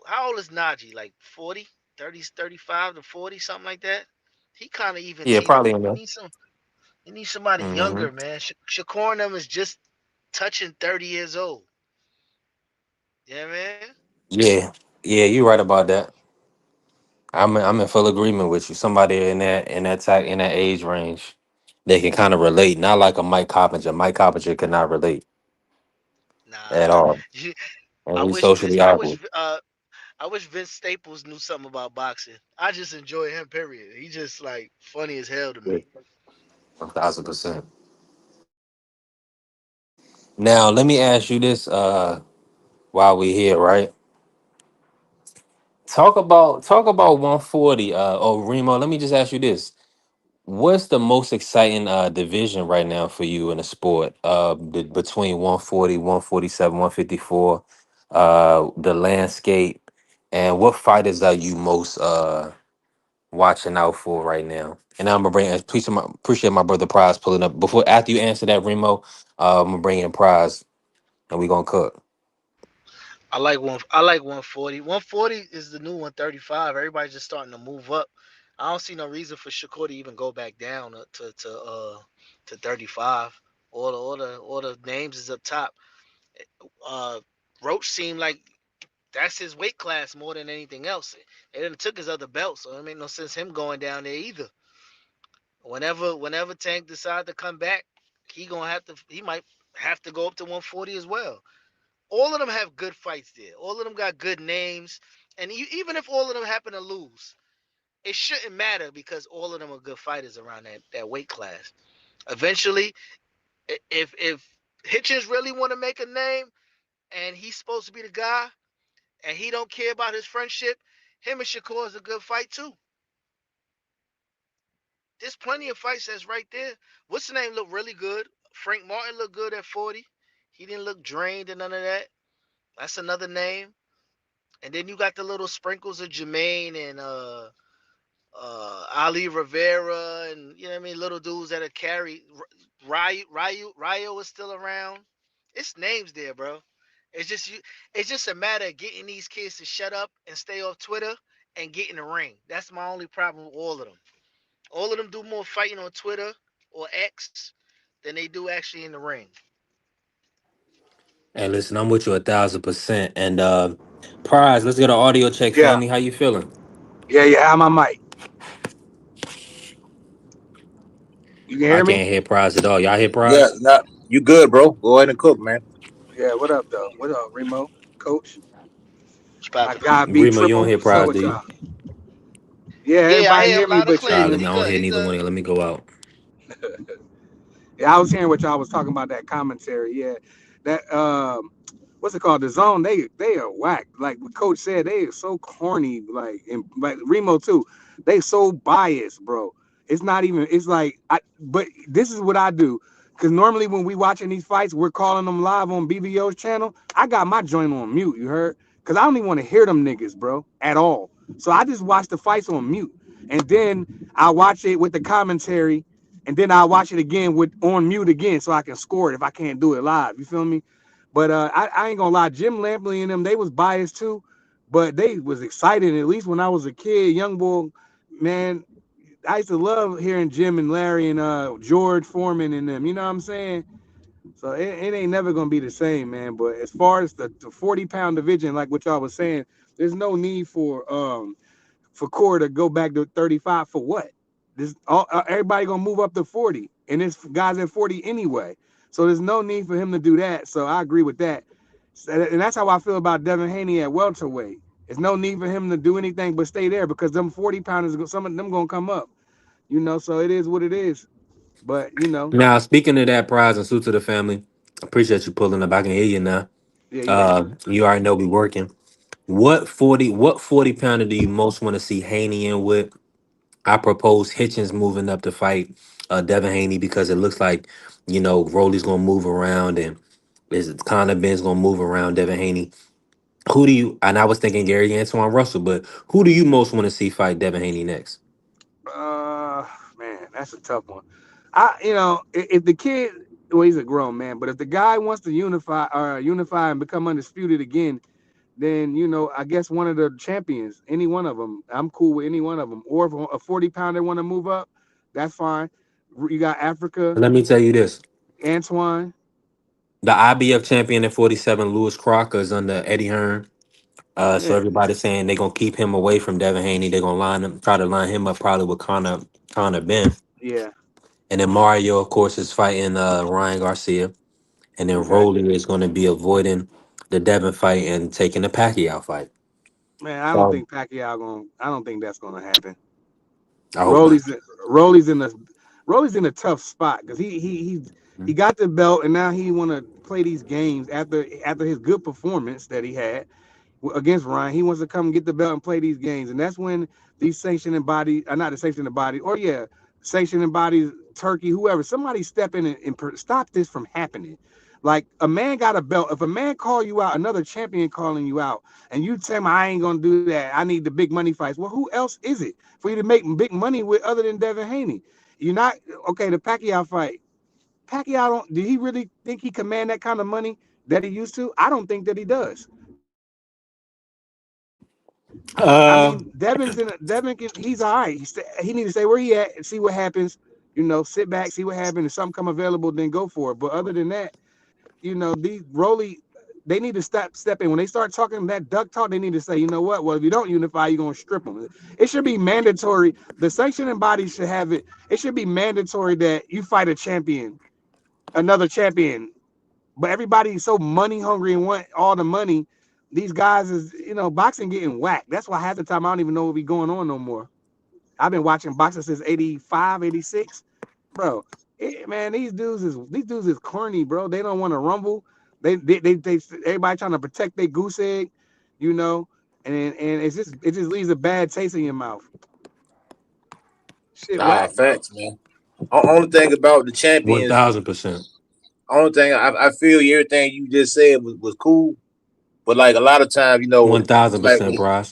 How old is Najee? Like 40, 30, 35 to 40, something like that. He kind of even Yeah, teeter. probably in there. You need somebody Hmm. younger, man. Shakur and them is just touching 30 years old. Yeah, man. Yeah, yeah, you're right about that. I'm in full agreement with you. Somebody in that age range, they can kind of relate. Not like a Mike Coppinger. Mike Coppinger could not relate at Nah. all, and I he's wish Vince. socially awkward. I wish Vince Staples knew something about boxing. I just enjoy him. Period. He just like funny as hell to Yeah, me. 1000%. Now let me ask you this. While we here, right? Talk about 140. Oh, Remo. Let me just ask you this: what's the most exciting division right now for you in the sport? Between 140, 147, 154, the landscape, and what fighters are you most watching out for right now? And I'm gonna appreciate my brother Prize pulling up. After you answer that, Remo, I'm gonna bring in Prize and we gonna cook. I like 140. 140 is the new 135. Everybody's just starting to move up. I don't see no reason for Shakur to even go back down to 35. All the names is up top. Uh, Roach seemed like That's his weight class more than anything else. They didn't took his other belts, so it made no sense him going down there either. Whenever Tank decide to come back, he might have to go up to 140 as well. All of them have good fights there. All of them got good names, and even if all of them happen to lose, it shouldn't matter because all of them are good fighters around that weight class. Eventually, if Hitchens really want to make a name and he's supposed to be the guy and he don't care about his friendship, him and Shakur is a good fight too. There's plenty of fights that's right there. What's the name look really good? Frank Martin looked good at 40. He didn't look drained and none of that. That's another name. And then you got the little sprinkles of Jermaine and Ali Rivera and you know what I mean, little dudes that are carried. Ryo is still around. It's names there, bro. It's just you. It's just a matter of getting these kids to shut up and stay off Twitter and get in the ring. That's my only problem with all of them. All of them do more fighting on Twitter or X than they do actually in the ring. Hey, listen, I'm with you 1,000%. And Prize, let's get an audio check, Yeah, family. How you feeling? yeah. How my mic? You can I hear me? can't hear Prize at all. Y'all hear Yeah, Prize? nah, you good, bro? Go ahead and cook, man. Yeah. What up, though? What up, Remo? Coach? What's My poppin'? guy B Remo, you don't Triple. hear What's up Prize, with do you? y'all? Yeah, Yeah, I everybody hear hear him me, loud and but you clear. All right, ain't. let He me. I don't good. hear He neither one good. of you. Let me go out. Yeah, I was hearing what y'all was talking about that commentary. Yeah, that what's it called? The Zone. They are whack. Like what Coach said, they are so corny. Like Remo too. They so biased, bro. It's not even. It's like But this is what I do. Cause normally when we watching these fights, we're calling them live on BBO's channel. I got my joint on mute. You heard? Cause I don't even want to hear them niggas, bro, at all. So I just watch the fights on mute, and then I watch it with the commentary and then I'll watch it again with on mute again so I can score it if I can't do it live. You feel me? But I ain't gonna lie, Jim Lampley and them, they was biased too, but they was excited. At least when I was a kid, young boy, man, I used to love hearing Jim and Larry and George Foreman and them. You know what I'm saying? So it ain't never gonna be the same, man. But as far as the 40-pound division, like what y'all was saying, there's no need for Core to go back to 35 for what? Everybody gonna move up to 40, and this guys at 40 anyway. So there's no need for him to do that. So I agree with that, and that's how I feel about Devin Haney at welterweight. There's no need for him to do anything but stay there because them 40-pounders, some of them gonna come up. So it is what it is. But Now, speaking of that, Prize and suit to the family, appreciate you pulling up. I can hear you now. yeah, you got it. You already know we working. What 40 pounder do you most want to see Haney in with? I propose Hitchens moving up to fight Devin Haney because it looks like, Rolly's gonna move around and is Conor Ben's gonna move around Devin Haney. Who do you and I was thinking Gary Antoine Russell, but who do you most want to see fight Devin Haney next? Uh, man, that's a tough one. If the kid, well, he's a grown man, but if the guy wants to unify and become undisputed again, then I guess one of the champions, any one of them, I'm cool with any one of them. Or if a 40-pounder want to move up, that's fine. You got Africa, Let me tell you this. Antoine. The IBF champion at 47, Lewis Crocker, is under Eddie Hearn. So Yeah, everybody's saying they're gonna keep him away from Devin Haney. They're gonna try to line him up probably with Connor Ben. yeah, And then Mario, of course, is fighting Ryan Garcia. And then exactly. Rolly is gonna be avoiding the Devin fight and taking the Pacquiao fight. Man, I don't So think Pacquiao going. I don't think that's gonna happen. I hope not. Rolly's Rolly's in the Rolly's in a tough spot because he got the belt and now he want to play these games after his good performance that he had against Ryan. He wants to come get the belt and play these games, and that's when these sanctioning bodies, not the sanctioning body, or yeah, sanctioning bodies, Turkey, whoever, somebody step in and stop this from happening. Like a man got a belt. If a man call you out, another champion calling you out, and you tell him I ain't gonna do that, I need the big money fights. Well, who else is it for you to make big money with other than Devin Haney? You're not okay. The Pacquiao fight. Pacquiao don't. Did he really think he command that kind of money that he used to? I don't think that he does. I Uh, mean, Devin can, he's all right. He need to stay where he at and see what happens. Sit back, see what happens. If something come available, then go for it. But other than that, these Rolly, they need to step in when they start talking that duck talk. They need to say, you know what? Well, if you don't unify, you're gonna strip them. It should be mandatory. The sanctioning body should have it. It should be mandatory that you fight a champion, another champion. But everybody's so money hungry and want all the money. These guys is, boxing getting whacked. That's why half the time I don't even know what be going on no more. I've been watching boxing since 85, 86. Bro, man, these dudes is corny, bro. They don't want to rumble. They everybody trying to protect their goose egg, and it just leaves a bad taste in your mouth. Shit Nah, whack, bro. facts, man. Only thing about the champions, 1000%. only thing I feel everything you just said was cool, but like a lot of times, like 1000%, Bryce.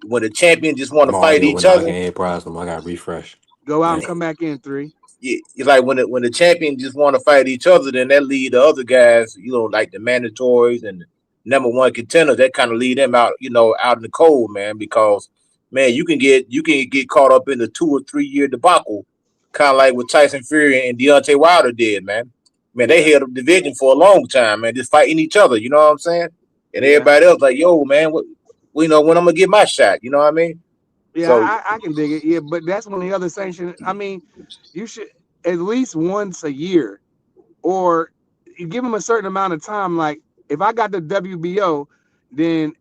when the champion just want I'm to all fight here each when I other, can hear Bryce. I got to refresh. Go out Man. and come back in 3. yeah, it's like when the champion just want to fight each other, then that lead the other guys, like the mandatories and the #1 contenders, that kind of lead them out, out in the cold, man. Because man, you can get caught up in the 2 or 3 year debacle, kind of like what Tyson Fury and Deontay Wilder did, man. Man, they held the division for a long time, man, just fighting each other. You know what I'm saying? And everybody else like, yo, man, when I'm gonna get my shot. You know what I mean? Yeah, So I can dig it. Yeah, but that's when the other sanction. I mean, you should at least once a year, or you give them a certain amount of time. Like if I got the WBO, then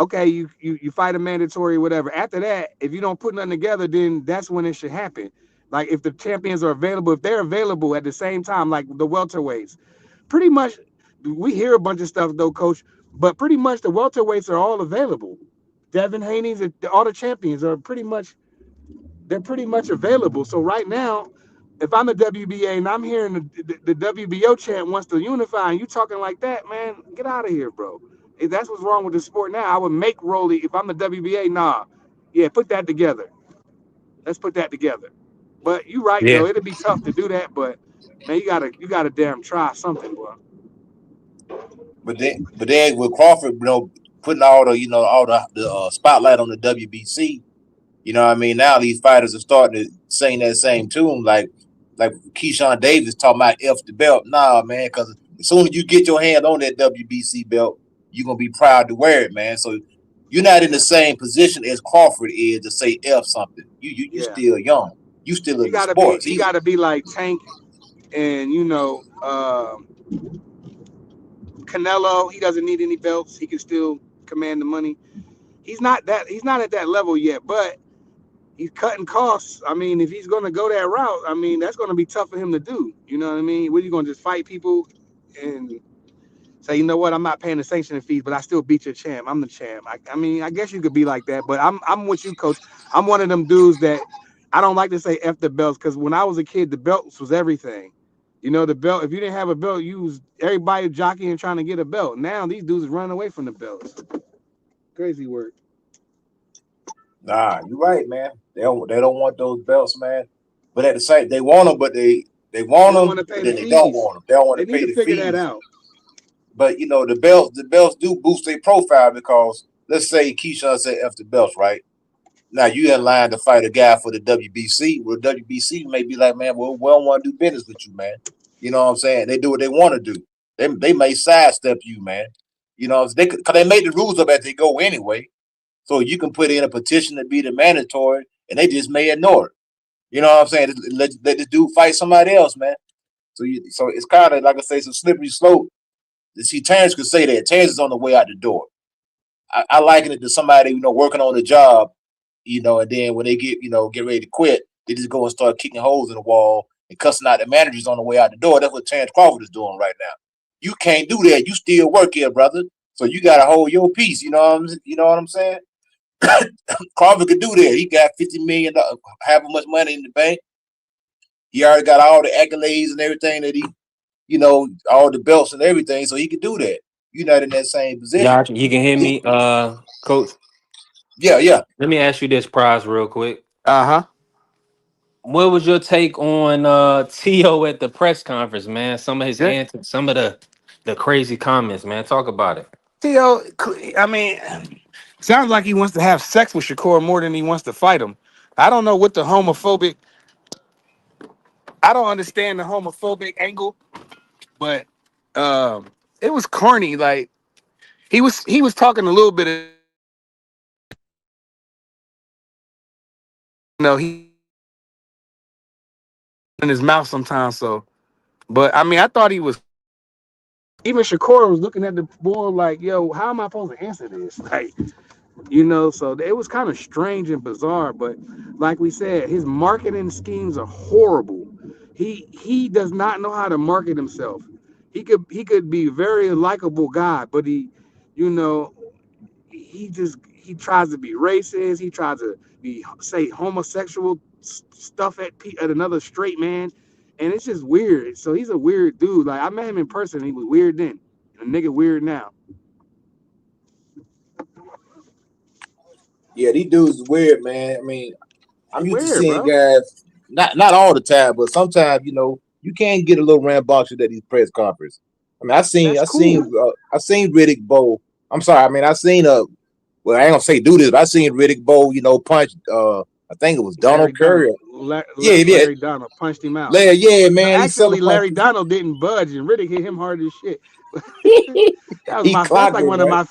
okay, you fight a mandatory or whatever. After that, if you don't put nothing together, then that's when it should happen. Like if the champions are available, if they're available at the same time, like the welterweights, pretty much we hear a bunch of stuff though, coach, but pretty much the welterweights are all available. Devin Haney's, all the champions are pretty much available. So right now, if I'm the WBA and I'm hearing the WBO chant wants to unify and you talking like that, man, get out of here, bro. If that's what's wrong with the sport now, I would make Rolly, if I'm the WBA, put that together. Let's put that together. But you right Yeah. though, it'd be tough to do that, but man, you gotta damn try something, bro. But then with Crawford, putting all the spotlight on the WBC, you know what I mean? Now these fighters are starting to sing that same tune, like Keyshawn Davis talking about F the belt. Nah, man, because as soon as you get your hand on that WBC belt, you're gonna be proud to wear it, man. So you're not in the same position as Crawford is to say F something. You still young. You still in the sports. You gotta be like Tank and Canelo. He doesn't need any belts. He can still command the money. He's not at that level yet, but he's cutting costs. I mean, if he's gonna go that route, I mean, that's gonna be tough for him to do. You know what I mean? What are you gonna just fight people and say, you know what, I'm not paying the sanctioning fees, but I still beat your champ. I'm the champ. I mean, I guess you could be like that, but I'm with you, coach. I'm one of them dudes that I don't like to say F the belts, because when I was a kid, the belts was everything. The belt, if you didn't have a belt, you was everybody jockeying trying to get a belt. Now these dudes are running away from the belts. Crazy work. Nah, you're right, man. They don't want those belts, man. But at the same, they want them, but they want them, but then they don't want them. They don't want to pay the figure that fees. out. But the belts do boost their profile, because let's say Keyshawn said F the belts, right? Now you in line to fight a guy for the WBC. Well, WBC may be like, man, well, we don't want to do business with you, man. You know what I'm saying? They do what they want to do. They may sidestep you, man. Because they made the rules up as they go anyway. So you can put in a petition to be the mandatory, and they just may ignore it. You know what I'm saying? Let this dude fight somebody else, man. So it's kind of like I say, it's a slippery slope. See, Terrence could say that. Terrence is on the way out the door. I liken it to somebody, working on the job, and then when they get ready to quit, they just go and start kicking holes in the wall and cussing out the managers on the way out the door. That's what Terrence Crawford is doing right now. You can't do that. You still work here, brother. So you gotta hold your peace. You know what I'm saying? Crawford could do that. He got $50 million, however much money in the bank. He already got all the accolades and everything that he, all the belts and everything, so he could do that. You're not in that same position. Yeah, you can hear me, Coach. Yeah. Let me ask you this, Prize, real quick. Uh-huh. What was your take on T.O. at the press conference, man? Some of his Yeah. antics, some of the crazy comments, man. Talk about it. T.O., I mean, sounds like he wants to have sex with Shakur more than he wants to fight him. I don't know what the homophobic. I don't understand the homophobic angle, but it was corny. Like he was talking a little bit of, he in his mouth sometimes. So, but I mean, I thought he was. Even Shakur was looking at the board like, "Yo, how am I supposed to answer this?" Like, so it was kind of strange and bizarre. But like we said, his marketing schemes are horrible. He does not know how to market himself. He could be a very likable guy, but you know, he tries to be racist. He tries to say homosexual stuff at another straight man, and it's just weird. So he's a weird dude. Like I met him in person. He was weird then, and a nigga weird now. Yeah, these dudes is weird, man. I mean, I'm He used to weird, seeing bro. guys not all the time, but sometimes you can get a little rambunctious at these press conferences. I mean, That's cool. I seen Riddick Bowe. I'm sorry, I mean, I seen well, I ain't gonna say do this, but I seen Riddick Bowe, punch. I think it was Larry Donald Donald, Curry. Yeah, yeah, Larry Donald punched him out. Larry, yeah, No, man. He actually, celebrated. Larry Donald didn't budge, and Riddick hit him hard as shit. He That's clocked like him, one of right? my,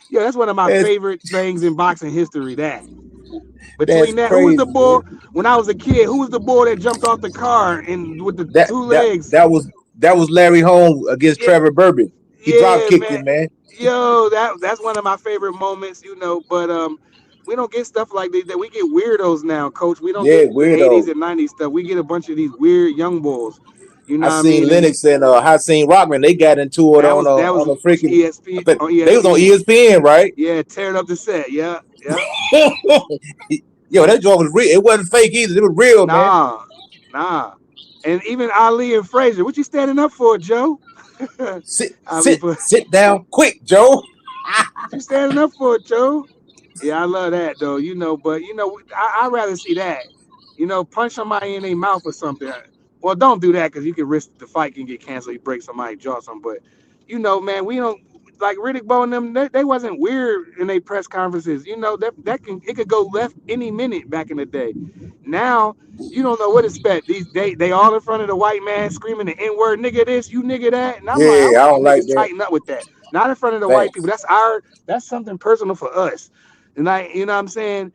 yeah, that's one of my That's favorite things in boxing history. That that's between that, who was the crazy, boy man. when I was a kid? Who was the boy that jumped off the car and with the That two that legs? that was Larry Holmes against Yeah, Trevor Burbage. He drop yeah, kicked man. him, man. Yo, that's one of my favorite moments, But we don't get stuff like that. We get weirdos now, Coach. We don't Yeah, get the '80s weirdo. and '90s stuff. We get a bunch of these weird young bulls. You know I what I seen mean? And Lennox and Hakeem Rockman. They got into it that was on a freaking. I ESPN think on they was on ESPN. ESPN, right? Yeah, tearing up the set. Yeah, yeah. Yo, that joint was real. It wasn't fake either. It was real, man. Nah, nah. And even Ali and Frazier, what you standing up for, Joe? Ali, Sit down, quick, Joe. what you standing up for, Joe? Yeah, I love that though. But I'd rather see that. Punch somebody in their mouth or something. Well, don't do that because you can risk the fight can get canceled. You break somebody's jaw or something. But man, we don't like Riddick Bowe and them. They wasn't weird in their press conferences. It could go left any minute back in the day. Now you don't know what to expect. They all in front of the white man screaming the N word, nigga this, you nigga that, and I'm like, I Yeah, I want you don't like niggas that. tighten up with that. Not in front of the white people. Thanks. That's something personal for us. And you know what I'm saying?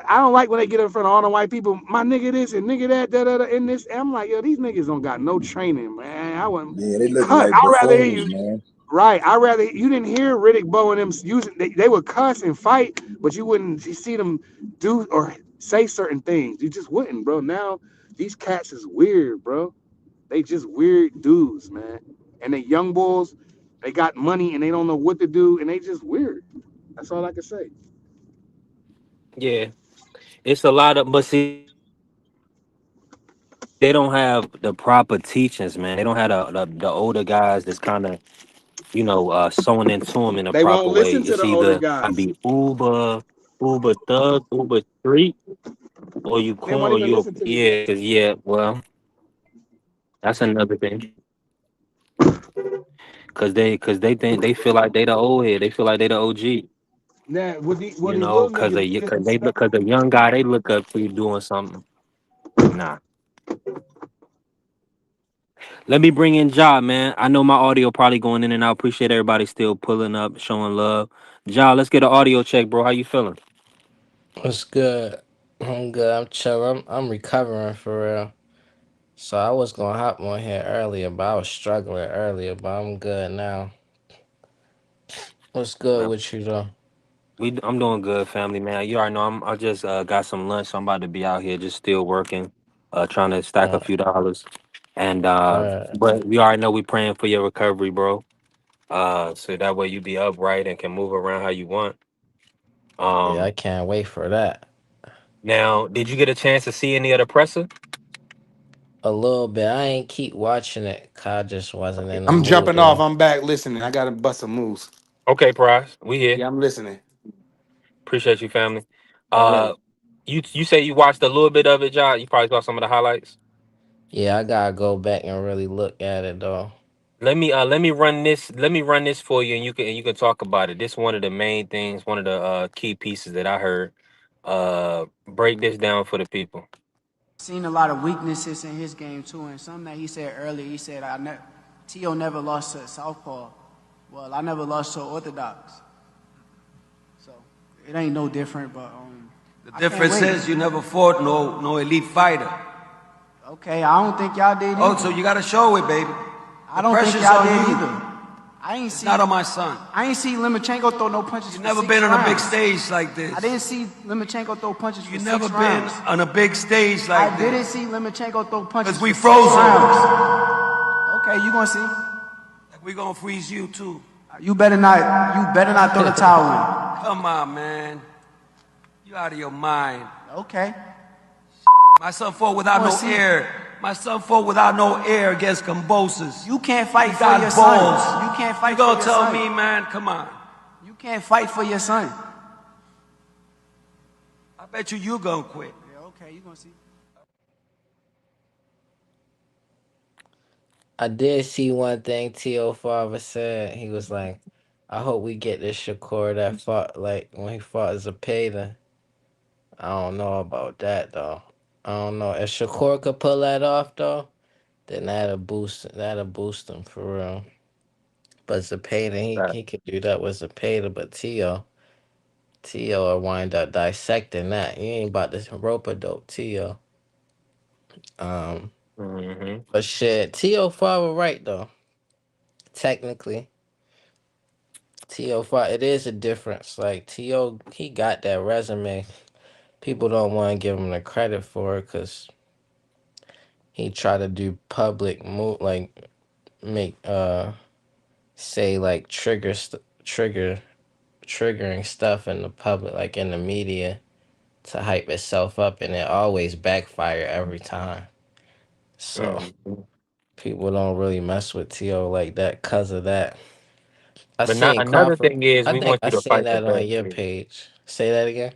I don't like when they get in front of all the white people, my nigga this and nigga that, da da da, and this. And I'm like, yo, these niggas don't got no training, man. I wouldn't Yeah, they looking cut. like I'd rather hear buffoons, you. man. Right. I'd rather you didn't hear Riddick Bowe and them using they would cuss and fight, but you wouldn't see them do or say certain things. You just wouldn't, bro. Now these cats is weird, bro. They just weird dudes, man. And they young bulls, they got money and they don't know what to do, and they just weird. That's all I can say. Yeah, it's a lot of, but see, they don't have the proper teachings, man. They don't have the older guys that's kind of sewn into them in a They proper won't way. listen to It's the older either gonna guys. be Uber thug, Uber street, or you They corn, won't or even you listen to the yeah, 'cause yeah. Well, that's another thing. Cause they think they feel like they the old head. They feel like they the OG. Now what these little Cause niggas disrespect. cause the young guy they look up to you doing something. Nah. Let me bring in Ja, man. I know my audio probably going in and out. Appreciate everybody still pulling up, showing love. Ja, let's get an audio check, bro. How you feeling? What's good? I'm good. I'm chill. I'm recovering for real. So I was gonna hop on here earlier, but I was struggling earlier. But I'm good now. What's good Man, with you though? I'm doing good, family, man. You already know I just got some lunch, so I'm about to be out here just still working, trying to stack a few dollars. And Alright. but we already know we praying for your recovery, bro. So that way you be upright and can move around how you want. Yeah, I Um, can't wait for that. Now, did you get a chance to see any of the presser? A little bit. I ain't keep watching it. 'Cause I just wasn't in the I'm mood jumping off. today. I'm back listening. I gotta bust some moves. Okay, Prize, we here. Yeah, I'm listening. Appreciate you, family. All right. Uh, you say you watched a little bit of it, John. You probably saw some of the highlights. Yeah, I gotta go back and really look at it though. Let me run this for you, and you can talk about it. This is one of the main things, one of the key pieces that I heard. Break this down for the people. Seen a lot of weaknesses in his game too, and something that he said earlier. He said, T.O. never lost to a southpaw." Well, I never lost to Orthodox, so it ain't no different. But The I can't difference wait. is you never fought no elite fighter. Okay, I don't think y'all did either. Oh, so you got to show it, baby. I don't think pressure's y'all on did you. either. I ain't see. Not on my son. I ain't see Lomachenko throw no punches. You for never 6 been on a big rounds. stage like this. I didn't see Lomachenko throw punches for You 6 never been rounds. on a big stage like I this. didn't see Lomachenko throw punches. Because we for 6 froze him. rounds. Okay, you gonna see. Like we gonna freeze you too. You better not throw the towel in. Come on, man. You out of your mind. Okay. My son fought without Well, no see- air. My son fought without no air against Cambosis. You can't fight He for got your balls. son. You can't fight You for gonna your tell son. me, man? Come on. You can't fight for your son. I bet you gonna quit. Yeah, okay, you gonna see. I did see one thing T.O. Father said. He was like, I hope we get this Shakur that fought, like, when he fought Zepeda. I don't know about that, though. I don't know. If Shakur could pull that off, though, then that'll boost him for real. But Zepeda, he could do that with Zepeda, but T.O. will wind up dissecting that. You ain't about to rope a dope, T.O. Um, but shit, T.O. Father right, though. Technically. T.O. it is a difference. Like T.O. he got that resume. People don't want to give him the credit for it because he tried to do public move, like make say like trigger triggering stuff in the public, like in the media, to hype itself up, and it always backfire every time. So people don't really mess with T.O. like that because of that. I But not seen another Crawford. thing is I we think want I you to seen fight the that on best. your page. Say that again.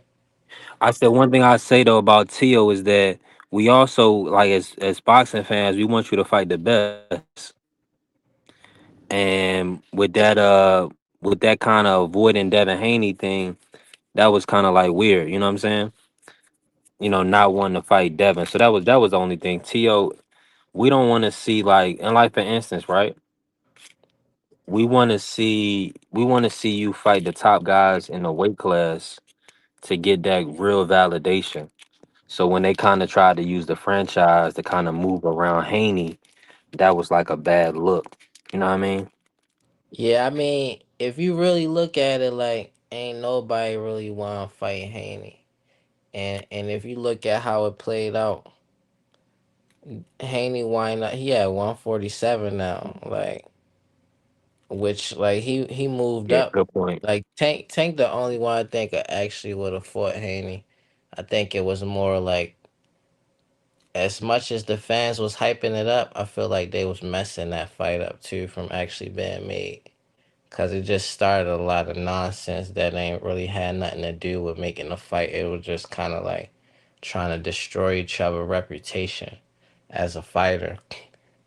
I said one thing I say though about Tio is that we also like as boxing fans, we want you to fight the best. And with that kind of avoiding Devin Haney thing, that was kind of like weird, you know what I'm saying? You know, not wanting to fight Devin. So that was the only thing. Tio, we don't want to see like in like for instance, right? We want to see you fight the top guys in the weight class to get that real validation. So when they kind of tried to use the franchise to kind of move around Haney, that was like a bad look. You know what I mean? Yeah, I mean, if you really look at it, like, ain't nobody really want to fight Haney, and if you look at how it played out, Haney wind up he had 147 now, like, which like he moved Yeah, up, good point. like Tank the only one I think I actually would have fought Haney. I think it was more like as much as the fans was hyping it up, I feel like they was messing that fight up too from actually being made. Cause it just started a lot of nonsense that ain't really had nothing to do with making a fight. It was just kind of like trying to destroy each other's reputation as a fighter.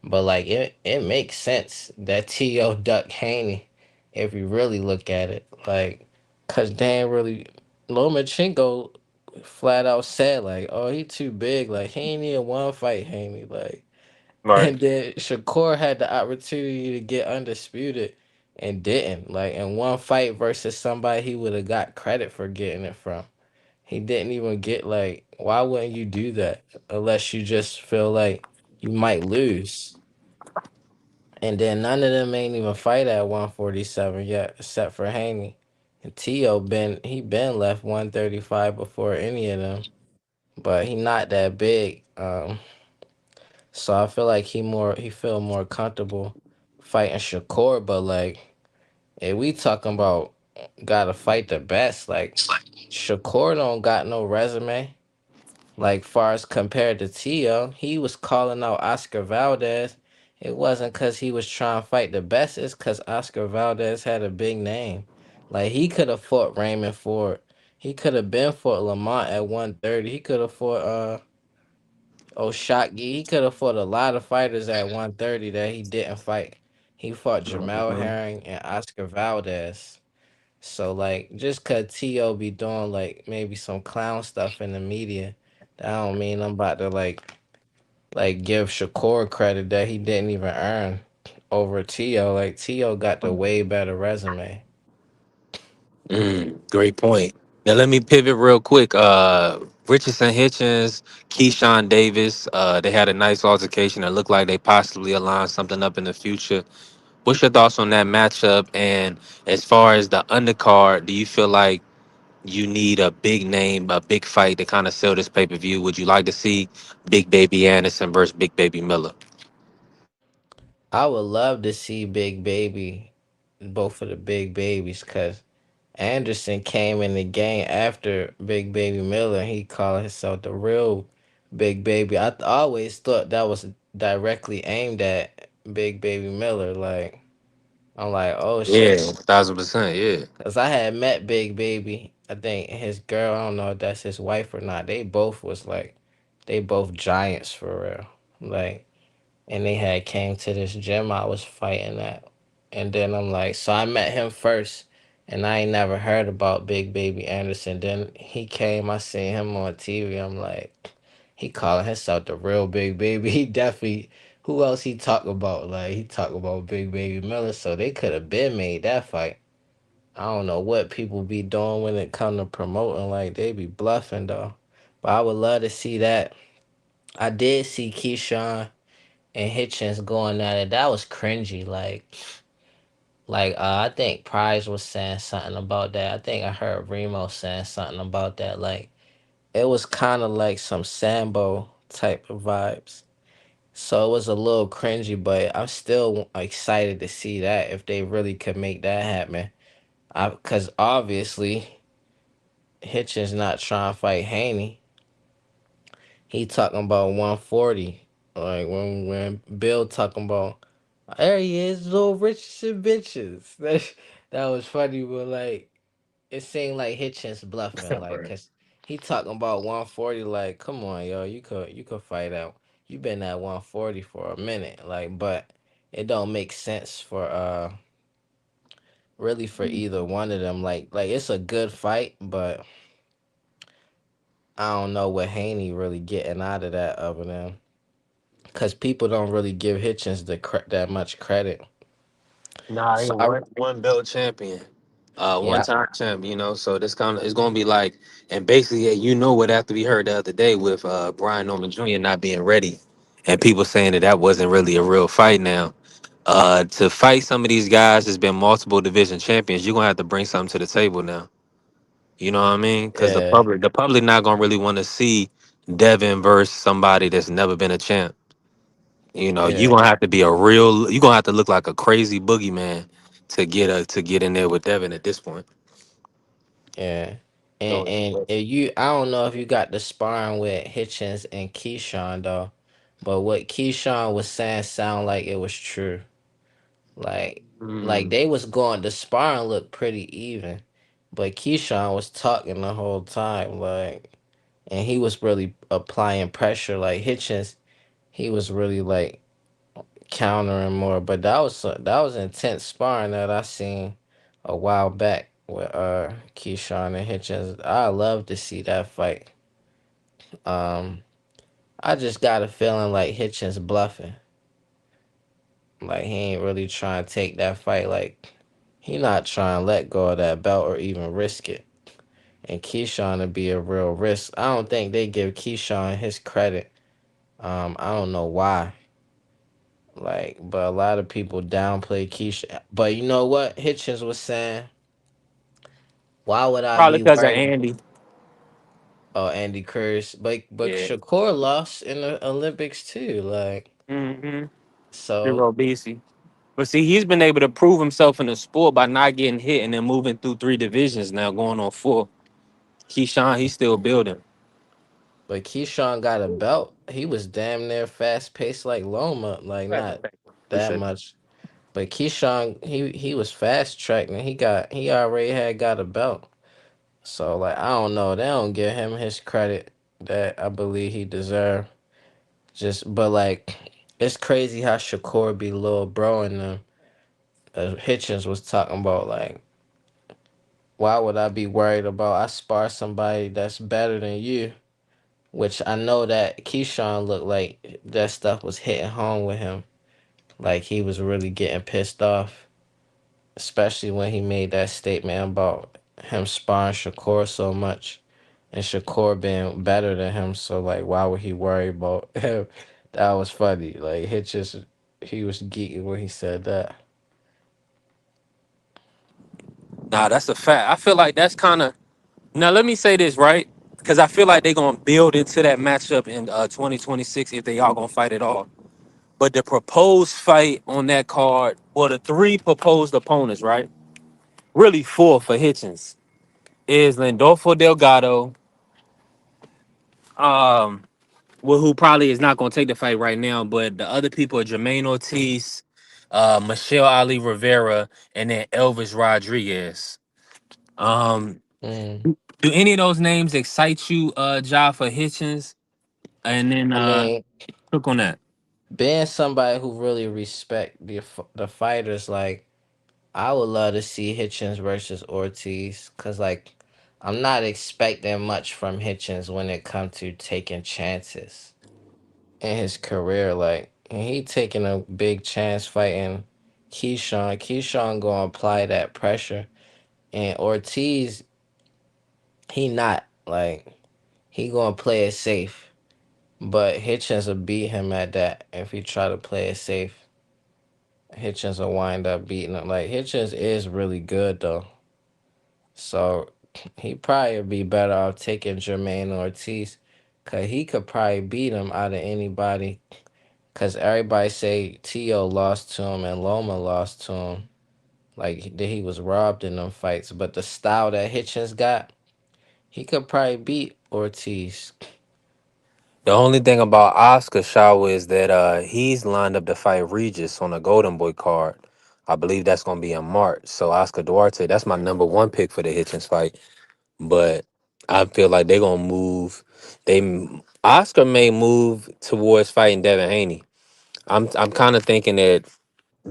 But like it makes sense that T.O. duck Haney if you really look at it. Like, cause Dan really Lomachenko flat out said like, oh, he too big. Like he ain't even one fight Haney. Like, Right. and then Shakur had the opportunity to get undisputed and didn't. Like in one fight versus somebody he would have got credit for getting it from. He didn't even get like why wouldn't you do that unless you just feel like you might lose. And then none of them ain't even fight at 147 yet, except for Haney. And Tio been left 135 before any of them. But he not that big. So I feel like he feel more comfortable fighting Shakur, but like if we talking about gotta fight the best, like Shakur don't got no resume. Like far as compared to Tio, he was calling out Oscar Valdez. It wasn't cause he was trying to fight the best, it's cause Oscar Valdez had a big name. Like he could have fought Raymond Ford. He could have been fought Lamont at 130. He could have fought Oshaki. He could have fought a lot of fighters at 130 that he didn't fight. He fought Jamel Mhm. Herring and Oscar Valdez. So like just cause T.O. be doing like maybe some clown stuff in the media, that don't mean I'm about to like give Shakur credit that he didn't even earn. over Tio. Like Tio got the way better resume. Great point. Now let me pivot real quick. Richardson Hitchens, Keyshawn Davis, they had a nice altercation. It looked like they possibly aligned something up in the future. What's your thoughts on that matchup? And as far as the undercard, do you feel like you need a big name, a big fight to kind of sell this pay per view? Would you like to see Big Baby Anderson versus Big Baby Miller? I would love to see Big Baby, both of the big babies, cause Anderson came in the game after Big Baby Miller. He called himself the real Big Baby. Always thought that was directly aimed at Big Baby Miller. Like I'm like, oh Yeah, shit. 1000%. Yeah. Cause I had met Big Baby. I think his girl, I don't know if that's his wife or not. They both was like, they both giants for real. Like, and they had came to this gym I was fighting at. And then I'm like, so I met him first, and I ain't never heard about Big Baby Anderson. Then he came, I seen him on TV. I'm like, he calling himself the real Big Baby. He definitely, who else he talk about? Like, he talk about Big Baby Miller, so they could have been made that fight. I don't know what people be doing when it come to promoting. Like, they be bluffing, though. But I would love to see that. I did see Keyshawn and Hitchens going at it. That was cringy. I think Prize was saying something about that. I think I heard Remo saying something about that. Like it was kind of like some Sambo type of vibes. So it was a little cringy, but I'm still excited to see that if they really could make that happen. Cause obviously Hitchens not trying to fight Haney. He talking about 140. Like when Bill talking about there he is, little Richardson bitches. That was funny, but like it seemed like Hitchens bluffing, like Right. cause he talking about 140. Like, come on, yo, you could fight out. You been at 140 for a minute, like, but it don't make sense for really for either one of them. Like it's a good fight, but I don't know what Haney really getting out of that other than because people don't really give Hitchens that much credit. Nah, he So I one belt champion, one yeah time champion. You know, so this kind of it's gonna be like, and basically, yeah, you know what? After we heard the other day with Brian Norman Jr. not being ready, and people saying that wasn't really a real fight. Now, to fight some of these guys that's been multiple division champions, you're gonna have to bring something to the table now. You know what I mean? Because yeah the public not gonna really want to see Devin versus somebody that's never been a champ. You know, you yeah gonna have to be a real. You gonna have to look like a crazy boogeyman to get in there with Devin at this point. yeah. And So and if you I don't know if you got the sparring with Hitchens and Keyshawn though, but what Keyshawn was saying sound like it was true. Like mm, they was going the sparring looked pretty even, but Keyshawn was talking the whole time and he was really applying pressure. Like Hitchens, he was really like countering more. But that was intense sparring that I seen a while back with Keyshawn and Hitchens. I love to see that fight. Um, I just got a feeling like Hitchens bluffing. Like he ain't really trying to take that fight. Like he not trying to let go of that belt or even risk it. And Keyshawn to be a real risk. I don't think they give Keyshawn his credit. I don't know why. Like, but a lot of people downplay Keisha. But you know what? Hitchens was saying, why would I probably be because of worried? Andy. Oh, Andy Curtis. But Yeah. Shakur lost in the Olympics too. Like, Mm-hmm. so Zero BC. But see, he's been able to prove himself in the sport by not getting hit and then moving through three divisions now, going on four. Keyshawn, he's still building. but Keyshawn got a belt. He was damn near fast paced like Loma. Like not that Appreciate it. much. But Keyshawn, he was fast tracked and he already had got a belt. So like I don't know. They don't give him his credit that I believe he deserved. Just but like it's crazy how Shakur be little bro and them. Hitchens was talking about like why would I be worried about I spar somebody that's better than you? Which I know that Keyshawn looked like that stuff was hitting home with him. Like he was really getting pissed off, especially when he made that statement about him sparring Shakur so much, and Shakur being better than him. So like, why would he worry about him? That was funny. Like Hitchens, he was geeking when he said that. Nah, that's a fact. I feel like that's kind of now. Let me say this right, because I feel like they're gonna build into that matchup in 2026 if they all gonna fight at all. But the proposed fight on that card, well, the three proposed opponents, right? Really four for Hitchens is Landolfo Delgado, um, well, who probably is not gonna take the fight right now, but the other people are Jermaine Ortiz, Michelle Ali Rivera, and then Elvis Rodriguez. Um, Mm. do any of those names excite you, Ja, for Hitchens? And then I mean, click on that. being somebody who really respect the fighters, like I would love to see Hitchens versus Ortiz, cause like I'm not expecting much from Hitchens when it comes to taking chances in his career. Like and he taking a big chance fighting Keyshawn. Keyshawn gonna apply that pressure, and Ortiz he not like he gonna play it safe. But Hitchens will beat him at that if he try to play it safe. Hitchens will wind up beating him. Like Hitchens is really good though. So he probably would be better off taking Jermaine Ortiz. Cause he could probably beat him out of anybody. Cause everybody say Tio lost to him and Loma lost to him. Like that he was robbed in them fights. But the style that Hitchens got, he could probably beat Ortiz. The only thing about Oscar Shaw is that he's lined up to fight Regis on a Golden Boy card. I believe that's gonna be in March. So Oscar Duarte, that's my number one pick for the Hitchens fight. But I feel like they're gonna move. Oscar may move towards fighting Devin Haney. I'm kind of thinking that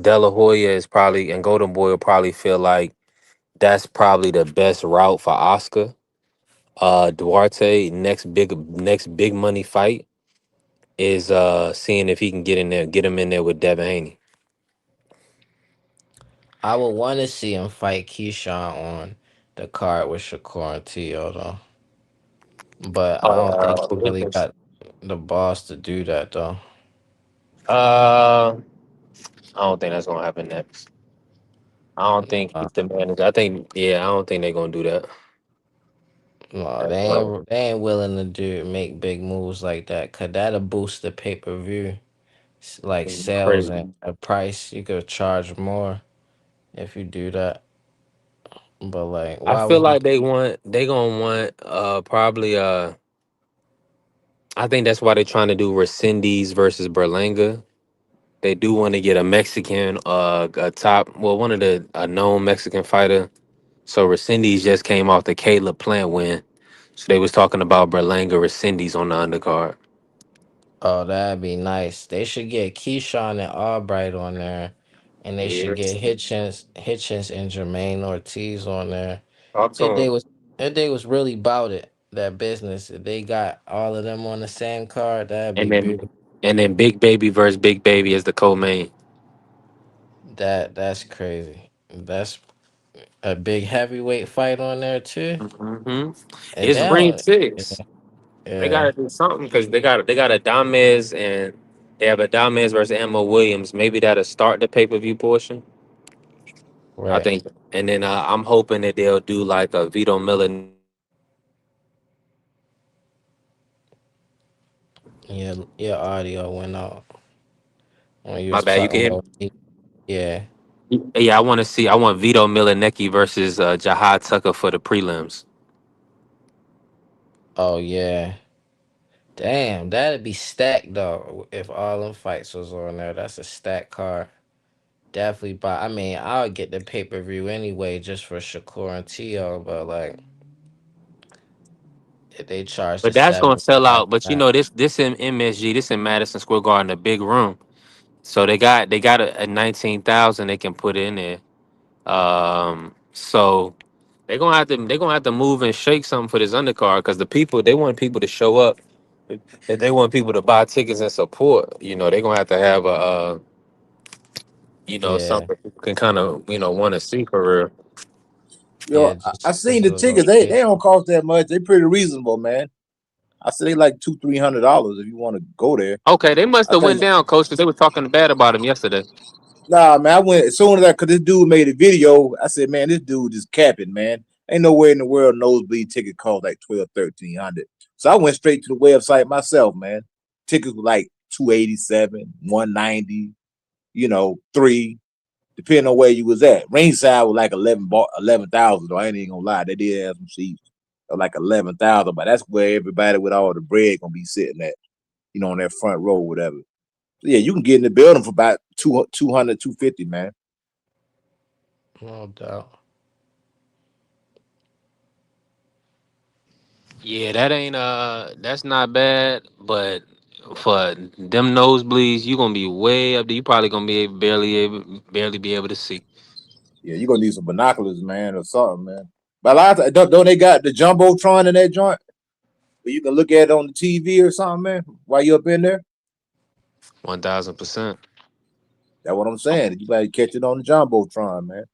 De La Hoya is probably and Golden Boy will probably feel like that's probably the best route for Oscar. Duarte next big money fight is seeing if he can get him in there with Devin Haney. I would want to see him fight Keyshawn on the card with Shakur and Tio though. But I don't think he really got the balls to do that though. Uh, I don't think that's gonna happen next. I don't think Uh, he's the manager. I think I don't think they're gonna do that. no, That's wrong. they ain't willing to do make big moves like that. Cause that'll boost the pay per view like sales Crazy. and the price. You could charge more if you do that. But like, I why feel would you? like they gonna want probably I think that's why they're trying to do Resendez versus Berlanga. They do want to get a Mexican a top one of the a known Mexican fighter. So Resendez just came off the Caleb Plant win. So they was talking about Berlanga Resendez on the undercard. Oh, that'd be nice. They should get Keyshawn and Albright on there, and they should Yeah. get Hitchens and Jermaine Ortiz on there. Talk to If they him. was if they was really about it, that business, if they got all of them on the same card, that'd be And then beautiful. Big Baby versus Big Baby as the co-main. That's crazy. That's a big heavyweight fight on there too. Hmm. And It's ring now, six. They yeah, gotta do something because they got a Dames and they have a Dames versus Emma Williams. Maybe that'll start the pay-per-view portion. I right. think, and then I'm hoping that they'll do like a Vito Miller. Yeah, your audio went out when you My was bad, you can talking hear me? about. Yeah. Yeah, I want Vito Milanecki versus Jahad Tucker for the prelims. Oh yeah. Damn, that'd be stacked though. If all them fights was on there, that's a stacked card. Definitely buy. I mean, I would get the pay per view anyway, just for Shakur and Tio. But like, if they charge the But that's gonna seven, sell that's out. But you not know this in MSG, this in Madison Square Garden, a big room. So they got a 19,000 they can put in there. So they're gonna have to move and shake something for this undercard because the people they want people to show up. If they want people to buy tickets and support, they're gonna have to have a Yeah, something you can kind of want to see for real. yeah, I just seen a the little tickets. They shit. don't cost that much. They pretty reasonable, man. I say they like $200-300 if you want to go there. Okay, they must I have went think down, coach, because they were talking bad about him yesterday. nah, man. I went as soon as cause this dude made a video. I said, man, this dude is capping, man. Ain't nowhere in the world nosebleed ticket cost like 1200-1300. So I went straight to the website myself, man. Tickets were like 287, 190, 3, depending on where you was at. Ringside was like 11,000. Though I ain't even gonna lie, they did have some seats of like 11,000, but that's where everybody with all the bread gonna be sitting at, on that front row, whatever. So yeah, you can get in the building for about 200, 250, man. No doubt. Yeah, that's not bad, but for them nosebleeds, you gonna be way up there. You probably gonna be barely be able to see. Yeah, you're gonna need some binoculars, man, or something, man. But a lot of don't they got the jumbotron in that joint where you can look at it on the TV or something, man, while you up in there? 1000%. That's what I'm saying. You gotta catch it on the jumbotron, man.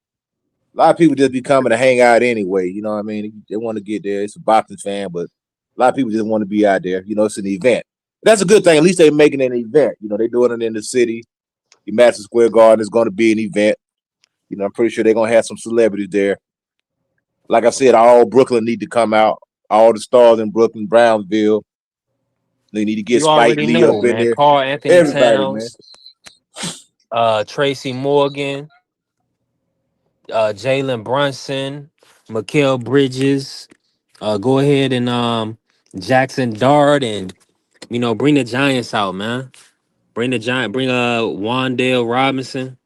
A lot of people just be coming to hang out anyway. You know what I mean? They want to get there. It's a boxing fan, but a lot of people just want to be out there. It's an event. That's a good thing. At least they're making an event. They're doing it in the city. The Madison Square Garden is going to be an event. I'm pretty sure they're going to have some celebrities there. Like I said, all Brooklyn need to come out. All the stars in Brooklyn, Brownsville. They need to get You Spike already Lee up know, in man. there. Carl Anthony Everybody, man. Towns, Tracy Morgan, Jalen Brunson, Mikael Bridges. Go ahead and Jackson Dart, and bring the Giants out, man. Bring Wandale Robinson,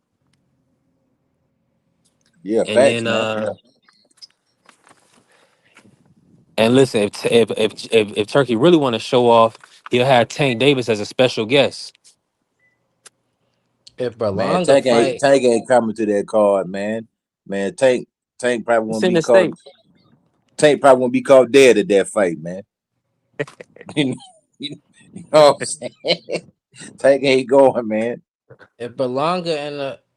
Yeah, and facts, then man. and listen, if Turkey really want to show off, he'll have Tank Davis as a special guest. If Man, Berlanga Tank fight, ain't coming to that card, man. Man, Tank probably It's won't in be the called. state. Tank probably won't be called dead at that fight, man. you know what I'm saying? Tank ain't going, man. if Berlanga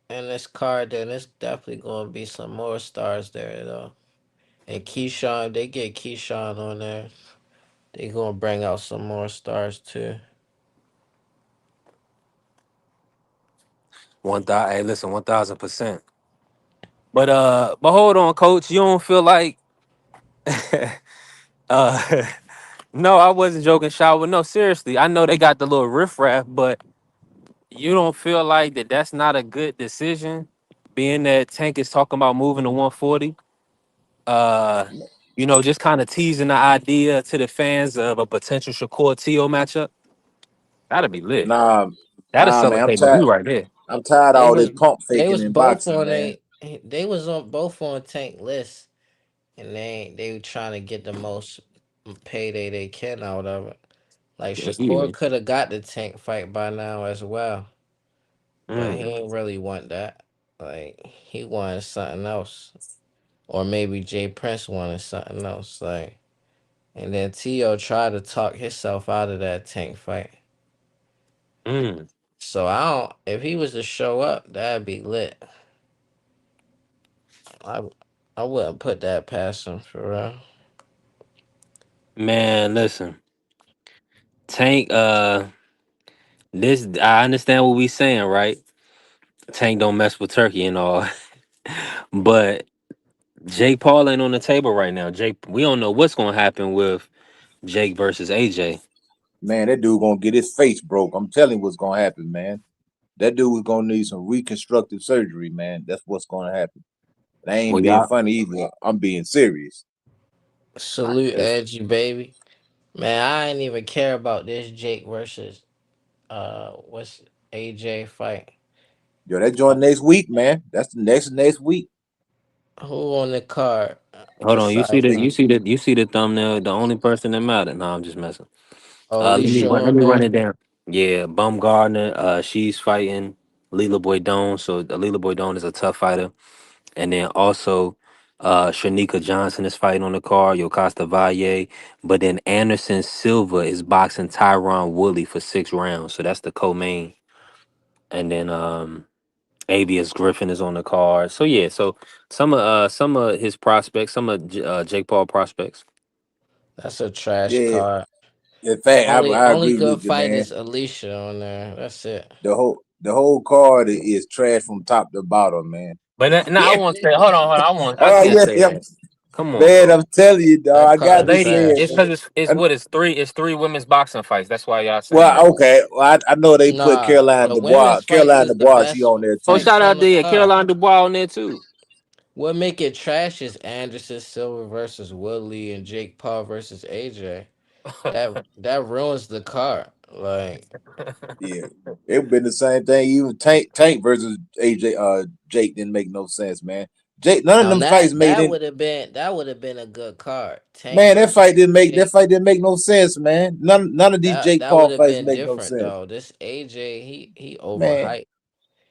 in this card, then it's definitely gonna be some more stars there though. And Keyshawn, they get Keyshawn on there. They gonna bring out some more stars too. Hey, listen, 1000%. But hold on, coach. You don't feel like uh no, I wasn't joking, shower. No, seriously. I know they got the little riffraff, but you don't feel like that's not a good decision, being that Tank is talking about moving to 140. Uh, just kind of teasing the idea to the fans of a potential Shakur Teo matchup. That'd be lit. Nah, That'll sell a man. I'm pay per view tired. right there. I'm tired of They all this was pump they faking was in both boxing, on man. they was on both on Tank list, and they were trying to get the most payday they can out of it. Like Yeah, he Shakur is. could have got the Tank fight by now as well, but he Mm. ain't really want that. Like he wanted something else, or maybe Jay Prince wanted something else. Like, and then Tio tried to talk himself out of that Tank fight. Mm. So I don't. If he was to show up, that'd be lit. I I wouldn't put that past him for real. Man, listen, Tank. This I understand what we saying, right? Tank don't mess with Turkey and all, but Jake Paul ain't on the table right now. We don't know what's gonna happen with Jake versus AJ. Man, that dude gonna get his face broke. I'm telling you what's gonna happen, man. That dude is gonna need some reconstructive surgery, man. That's what's gonna happen. And I ain't Well, being y'all, funny either. I'm being serious. Salute listen, Edgy baby. Man, I ain't even care about this Jake versus what's AJ fight. Yo, that joint next week, man. That's the next week. Who on the card hold on. You see besides the them? thumbnail. The only person that mattered. No, I'm just messing. Alicia Let on me run there. it down. Yeah, Bumgardner. She's fighting Leela Boydon. So Leela Boydon is a tough fighter. And then also Shanika Johnson is fighting on the card, Yokasta Valle. But then Anderson Silva is boxing Tyron Woodley for 6 rounds. So that's the co-main. And then Avius Griffin is on the card. So yeah, so some of his prospects, some of Jake Paul prospects. That's a trash Yeah, card. in fact, I Only agree good with you, fight man. is Alicia on there. That's it. The whole card is trash from top to bottom, man. But now I want to say, hold on, I Oh can't yeah, say yeah, that. Come on, man. bro. I'm telling you, dog. That I got card to Lady, say it, it's trash. man. because it's three women's boxing fights. That's why y'all saying that. Well, okay. Well, I know they put Nah, Caroline the Dubois. women's fights Caroline is the Dubois, she best on there Oh, too. fights shout on out the there, card. Caroline Dubois on there too. What make it trash is Anderson Silva versus Woodley and Jake Paul versus AJ. That ruins the card. Like Yeah, it been the same thing. Even Tank versus AJ Jake didn't make no sense, man. Jake, none of now them fights made that it. would have been a good card. Tank Man, that versus fight didn't make that Jake. fight didn't make no sense, man. None of these Jake That would Paul have fights been make no different sense, though. This AJ he man. overhyped.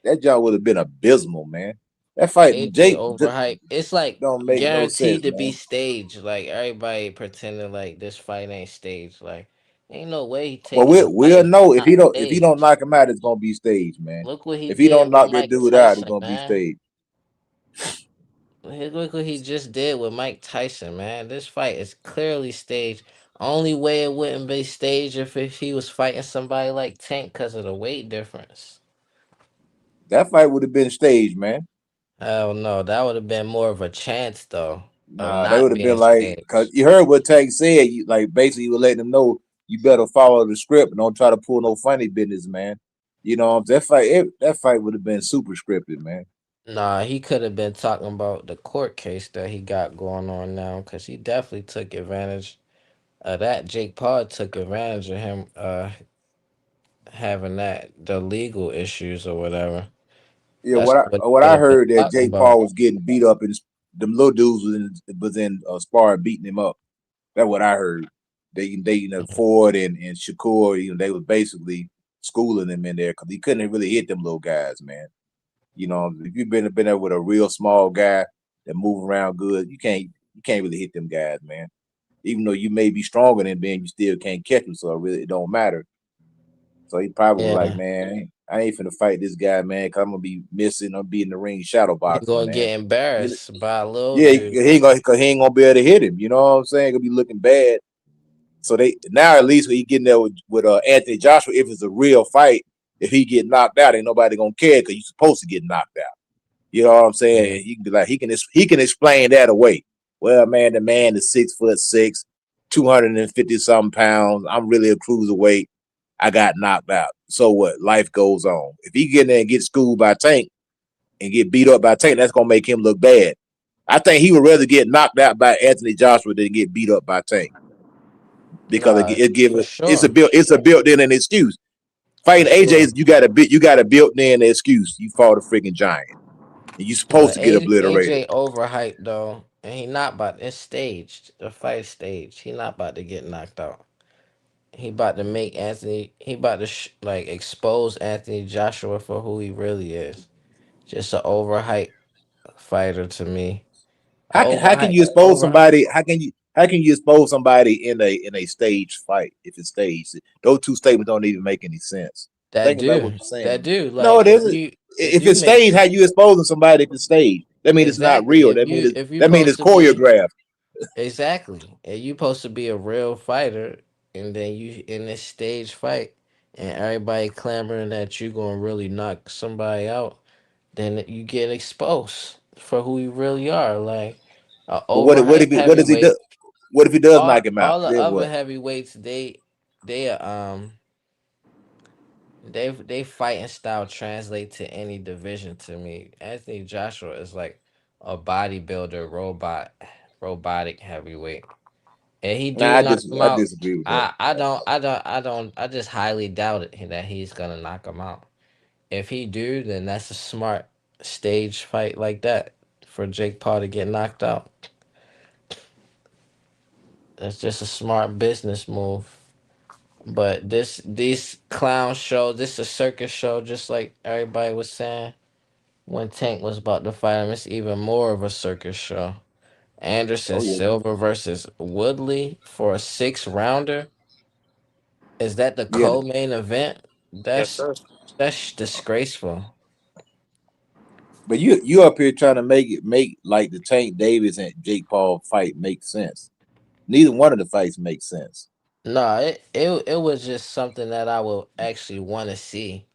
That job would have been abysmal, man. That fight, AJ Jake overhyped. It's like don't make no guaranteed sense, to be man. staged. Like everybody pretending like this fight ain't staged. Like ain't no way he Well, taking the fight we'll if it's know not if he don't staged. knock him out, it's gonna be staged, man. Look what he If he did don't with knock that Mike dude out, it's Tyson, gonna be man. staged. Look what he just did with Mike Tyson, man. This fight is clearly staged. Only way it wouldn't be staged if he was fighting somebody like Tank because of the weight difference. That fight would have been staged, man. Hell no, that would have been more of a chance though of Nah, they would not have been being like, cause staged. you heard what Tank said. You like basically you were letting them know you better follow the script and don't try to pull no funny business, man. You know, that fight would have been super scripted, man. Nah, he could have been talking about the court case that he got going on now, because he definitely took advantage of that. Jake Paul took advantage of him having the legal issues or whatever. Yeah, That's what he what could I have been heard that talking Jake about. Paul was getting beat up and them little dudes was in sparring beating him up. That's what I heard. Ford and Shakur, they was basically schooling him in there because he couldn't really hit them little guys, man. You know, if you've been there with a real small guy that move around good, you can't really hit them guys, man. Even though you may be stronger than them, you still can't catch them, so it don't matter. So he probably was like, Yeah, man, I ain't finna fight this guy, man, because I'm gonna be missing. I'm be in the ring shadow he boxing, gonna man. get embarrassed by a little Yeah, dude. he ain't gonna be able to hit him. You know what I'm saying? Gonna be looking bad. So they now at least when he getting there with Anthony Joshua, if it's a real fight, if he get knocked out, ain't nobody gonna care because you're supposed to get knocked out. You know what I'm saying? Yeah. And he can be like he can explain that away. Well, man, the man is 6'6", 250 something pounds. I'm really a cruiserweight. I got knocked out. So what? Life goes on. If he get in there and get schooled by Tank and get beat up by Tank, that's gonna make him look bad. I think he would rather get knocked out by Anthony Joshua than get beat up by Tank because Nah, for it's a sure. built-in an excuse. For Fighting sure. AJ, you got a built-in excuse. You fought a freaking giant, and you supposed But to get obliterated. AJ overhyped though, and he not about it's staged. The fight staged. He not about to get knocked out. He about to make Anthony. He about to like expose Anthony Joshua for who he really is. Just an overhyped fighter to me. How can Overhyped. you expose Overhyped. somebody? How can you expose somebody in a staged fight if it's staged? Those two statements don't even make any sense. That Think about what do. you're saying. That do. No, Like it isn't. if If you it's make staged, how you exposing somebody if it's staged? That means it's not exactly real. if you That means supposed it's to be choreographed. exactly and you supposed to be a real fighter, and then you in this stage fight, and everybody clamoring that you gonna really knock somebody out, then you get exposed for who you really are. Like a But overhyped what does he do? heavyweight. What if he does All knock him out? all the Then other what? heavyweights, they fighting style translate to any division to me. Anthony Joshua is like a bodybuilder robotic heavyweight. And he Nah, do knock him I out. disagree with that. I just highly doubt it that he's gonna knock him out. If he do, then that's a smart stage fight like that for Jake Paul to get knocked out. That's just a smart business move. But these clown show, this a circus show, just like everybody was saying when Tank was about to fight him. It's even more of a circus show. Anderson Oh yeah, Silva versus Woodley for a 6 rounder. Is that the yeah. co-main event? Yes, sir. That's disgraceful. But you up here trying to make like the Tank Davis and Jake Paul fight make sense. Neither one of the fights makes sense. No, it was just something that I would actually want to see.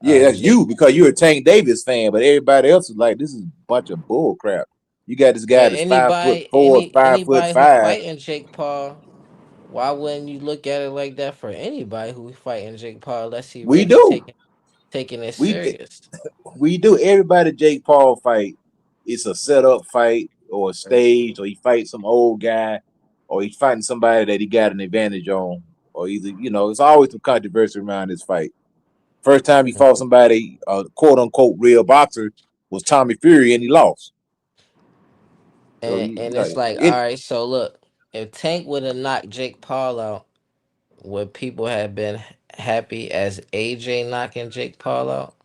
Yeah, that's Jake you because you're a Tank Davis fan, but everybody else is like, this is a bunch of bull crap. You got this guy But that's 5'4", five foot anybody who five. fighting Jake Paul, why wouldn't you look at it like that for anybody who fighting Jake Paul unless he We really do. taking it We serious? we do. Everybody Jake Paul fight, it's a setup fight or a stage, or he fights some old guy, or he's fighting somebody that he got an advantage on, or either it's always some controversy around this fight. First time he fought somebody, quote unquote real boxer, was Tommy Fury, and he lost. So And it's like, all right, so look, if Tank would have knocked Jake Paul out, would people have been happy as AJ knocking Jake Paul out?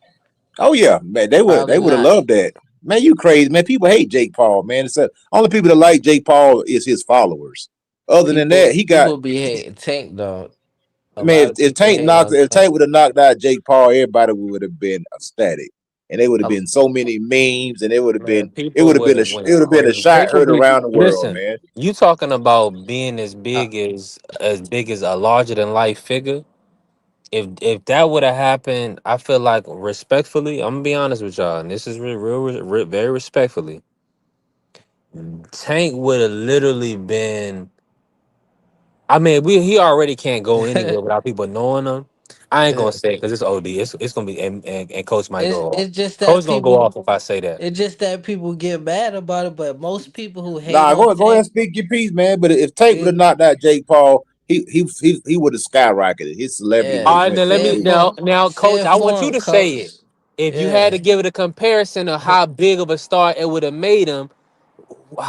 oh yeah, man, they would Probably have not. loved that. Man, you crazy, man. People hate Jake Paul, man. It's only people that like Jake Paul is his followers. Other than that, he got People be hating Tank though. A man. lot of If people Tank hate knocked, on if Tank. Tank would have knocked out Jake Paul, everybody would have been ecstatic, and there would have Um, been so many memes, and it would have Man, been people would have it went would have been a crazy. shot People heard be around the world, listen. man. You talking about being as big as a larger than life figure? If that would have happened, I feel like respectfully, I'm gonna be honest with y'all, and this is very respectfully. Tank would have literally been. I mean, he already can't go anywhere without people knowing him. I ain't gonna say it because it's OD. It's gonna be and Coach might go off. it's just that Coach gonna go people off if I say that. it's just that people get mad about it, but most people who hate Nah, on go ahead and Tank speak your piece, man. But if Tank would have knocked out Jake Paul, he would have skyrocketed. His celebrity would All yeah, have right, went then through let the me roof. now, Coach. fair I want you form, to say it. coach. If you had to Yeah. give it a comparison of how big of a star it would have made him,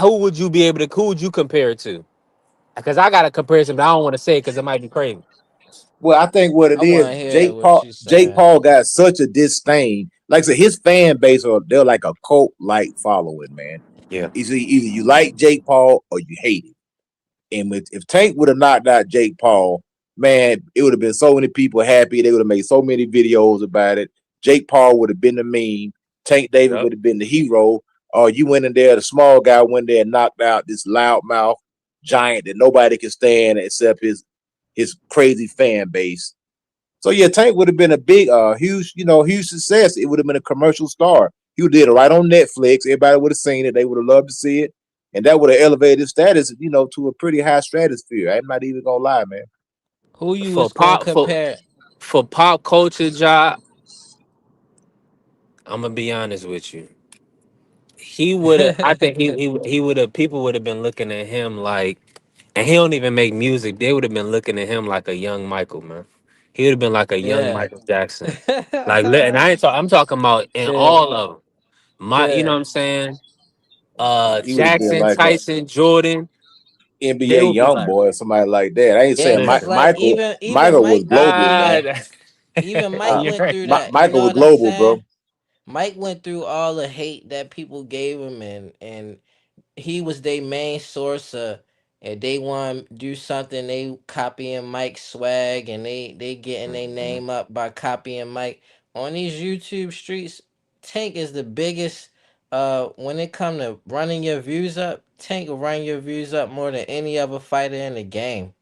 who would you be able to? Who would you compare it to? Because I got a comparison, but I don't want to say it because it might be crazy. Well, I think what I it is, wanna hear what you Jake saying. Paul got such a disdain. Like I said, his fan base they're like a cult like following, man. Yeah. Either you like Jake Paul or you hate him. And if Tank would have knocked out Jake Paul, man, it would have been so many people happy. They would have made so many videos about it. Jake Paul would have been the meme. Tank Davis Yep. would have been the hero. Or you went in there, the small guy went there and knocked out this loudmouth giant that nobody can stand except his crazy fan base. So yeah, Tank would have been a big, huge success. It would have been a commercial star. He did it right on Netflix. Everybody would have seen it. They would have loved to see it, and that would have elevated his status, to a pretty high stratosphere. I'm not even gonna lie, man. Who you For was gonna pop for compare? for pop culture, job, I'm gonna be honest with you. He would have. I think he would have. People would have been looking at him like, and he don't even make music. They would have been looking at him like a young Michael, man. He would have been like a young Yeah. Michael Jackson. Like, and I ain't talk, I'm talking about in Yeah. all of them. You know Yeah. what I'm saying? He would have been Jackson, like a Tyson, Jordan. They NBA would be young like, boy or somebody like that. I ain't Yeah, saying cause listen, like Michael. even Michael was Mike went through global, ah, man. that. Even Mike Uh, went you're through that. You Michael know was what I'm global, bro. saying? Mike went through all the hate that people gave him, and he was their main source of. And they want to do something, they copying Mike's swag, and they getting their name up by copying Mike on these YouTube streets. Tank is the biggest. When it come to running your views up, Tank will run your views up more than any other fighter in the game.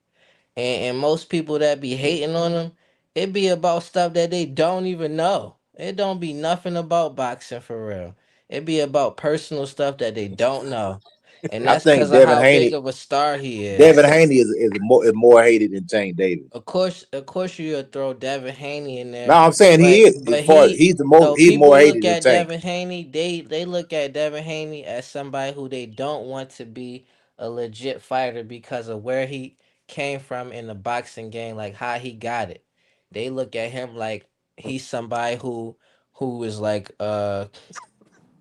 And most people that be hating on him, it be about stuff that they don't even know. It don't be nothing about boxing for real. It be about personal stuff that they don't know. And I that's think because of how big of a star he Devin is. Haney is more hated than Tank Davis. Of course, you'll throw Devin Haney in No, there, I'm saying he is. As but far he's he's people more look hated than at Tank. Devin Haney. They look at Devin Haney as somebody who they don't want to be a legit fighter because of where he came from in the boxing game, like how he got it. They look at him like he's somebody who is like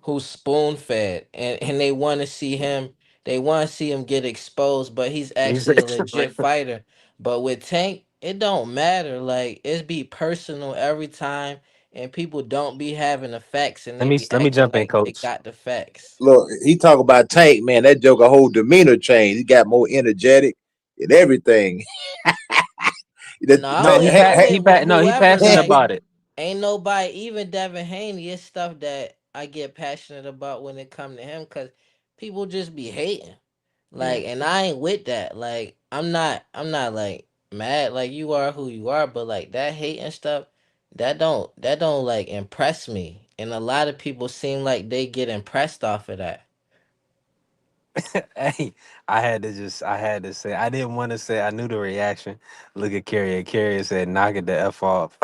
who's spoon fed, and they want to see him. They want to see him get exposed, but he's actually a legit fighter. But with Tank, it don't matter. Like it be personal every time, and people don't be having the facts, and let they me be let me acting jump in, like they coach. got the facts. Look, he talk about Tank, man. That joker whole demeanor changed. He got more energetic and everything. No, I No, would. I he would. no, he Whoever passionate like about it. ain't nobody. Even Devin Haney, it's stuff that I get passionate about when it come to him, because people just be hating. Yeah. Like, and I ain't with that. Like, I'm not like mad. Like, you are who you are, but like that hate and stuff, that don't like impress me. And a lot of people seem like they get impressed off of that. Hey, I had to say, I didn't want to say, I knew the reaction. Look at Carrier. Carrier said, knock it the F off.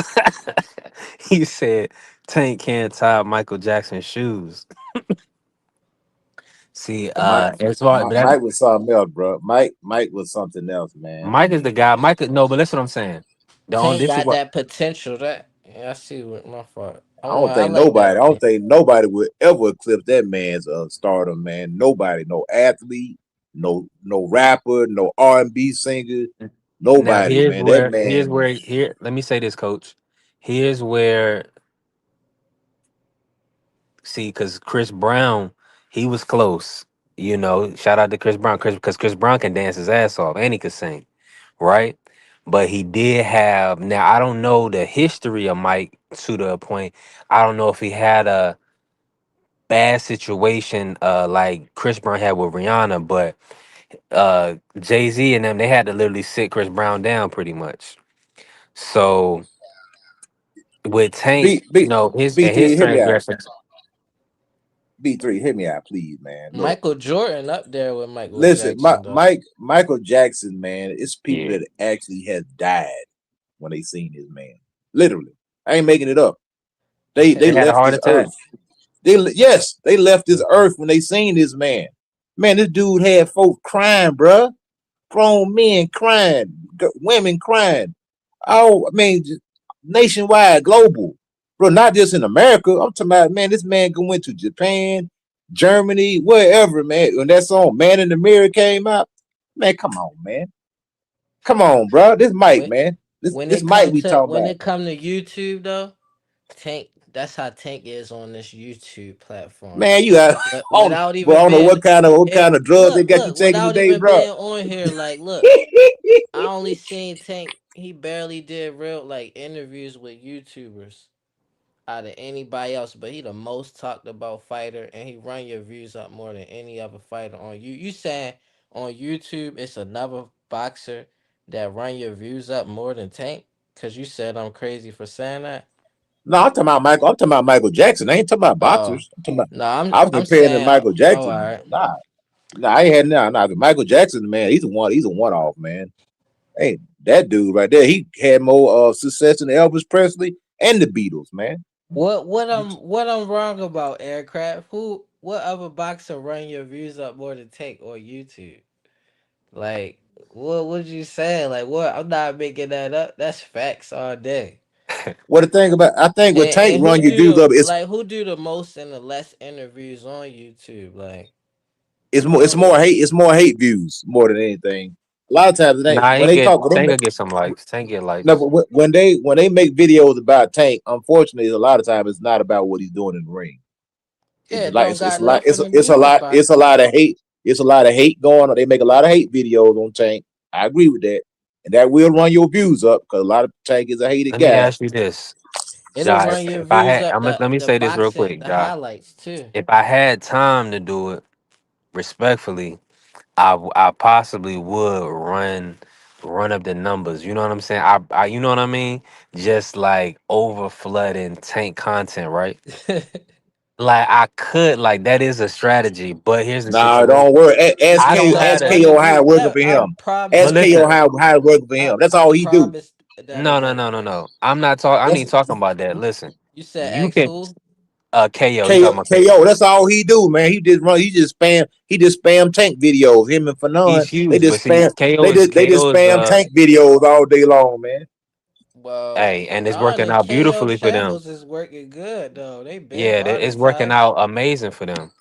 He said, Tank can't tie Michael Jackson's shoes. See, But Mike, as far but that Mike was something else, bro. Mike was something else, man. Mike is the guy. Mike, no, but that's what I'm saying. Tank This is got what that potential. That, yeah, I see what my fault. I I like that. don't think nobody would ever eclipse that man's stardom, man. Nobody, no athlete, no rapper, no R&B singer, now nobody, man. That man, here, let me say this, coach. Here's where, see, because Chris Brown, he was close. You know, shout out to Chris Brown, because Chris Brown can dance his ass off and he could sing, right? But he did have, now I don't know the history of Mike to the point. I don't know if he had a bad situation like Chris Brown had with Rihanna, but Jay-Z and them, they had to literally sit Chris Brown down pretty much. So with Tank, B B his and his B3, hit me out. transgressions. B3, hit me out, please, man. Look, Michael Jordan up there with Michael listen, Jackson though. Michael Jackson, man. It's people Yeah. that actually has died when they seen his man. Literally, I ain't making it up. They They had a left heart this attack. earth. They left this earth when they seen this man. Man, this dude had folks crying, bruh. Grown men crying, women crying. Oh, I mean, just nationwide, global, bro. Not just in America. I'm talking about, man. This man went to Japan, Germany, wherever, man. When that song "Man in the Mirror" came out, man, come on, man. Come on, bro. This Mike, When man. when This it Mike come we to talking when about. it come to YouTube though, Tank, that's how Tank is on this YouTube platform. Man, you got But on, without but I even don't know being what kind of drugs they got you look, taking without today, even bro. being on here, like, look, I only seen Tank. He barely did real like interviews with YouTubers out of anybody else, but he the most talked about fighter, and he run your views up more than any other fighter on you. You saying on YouTube it's another boxer that run your views up more than Tank? Cause you said I'm crazy for saying that. No, I'm talking about Michael. I'm talking about Michael Jackson. I ain't talking about Oh boxers. I'm talking about. no, I was I'm comparing to saying Michael oh, all Jackson. right. Nah, I ain't had nah. Michael Jackson, man, he's a one. He's a one off, man. Hey, that dude right there, he had more success than Elvis Presley and the Beatles, man. What I'm wrong about aircraft? What other boxer run your views up more than Tank or YouTube? Like, what you saying? Like, what? I'm not making that up. That's facts all day. What the thing about? I think with Tank And run your views up is who do the most and the less interviews on YouTube? Like, I it's don't more know. hate. It's more hate views more than anything. A lot of times it ain't Nah, when they talk. When they Tank make, will get some likes. Tank get no, likes. but when they make videos about Tank, unfortunately, a lot of times it's not about what he's doing in the ring. Yeah, it Like don't it's got a lot nothing to do with it's a boxing. lot of hate. It's a lot of hate going on. They make a lot of hate videos on Tank. I agree with that, and that will run your views up because a lot of Tank is a hated Let me guy. ask you this, It'll Jai. run your If I views had, up let me the say this real boxing, quick, the Jai. highlights too. If I had time to do it respectfully, I possibly would run up the numbers. You know what I'm saying? I you know what I mean? Just like over flooding Tank content, right? Like I could, like that is a strategy, but here's the Nah, situation. don't worry. I don't have Ask the. KO how it working for I him. But Ask promise KO listen, you, how it working for him. That's I all he do. promise that'll no, no, work. no, no, no. I'm not talking. I That's ain't talking about that. Listen, You said you X can who? KO. You talking about KO? KO. That's all he do, man. He just spam Tank videos. Him and He's Fanon, huge, but see, they just KO is spam Tank videos all day long, man. Well, hey, and it's Fanon working and out KO beautifully for them. channels is working good though. They been Yeah, it's working monetized. out amazing for them.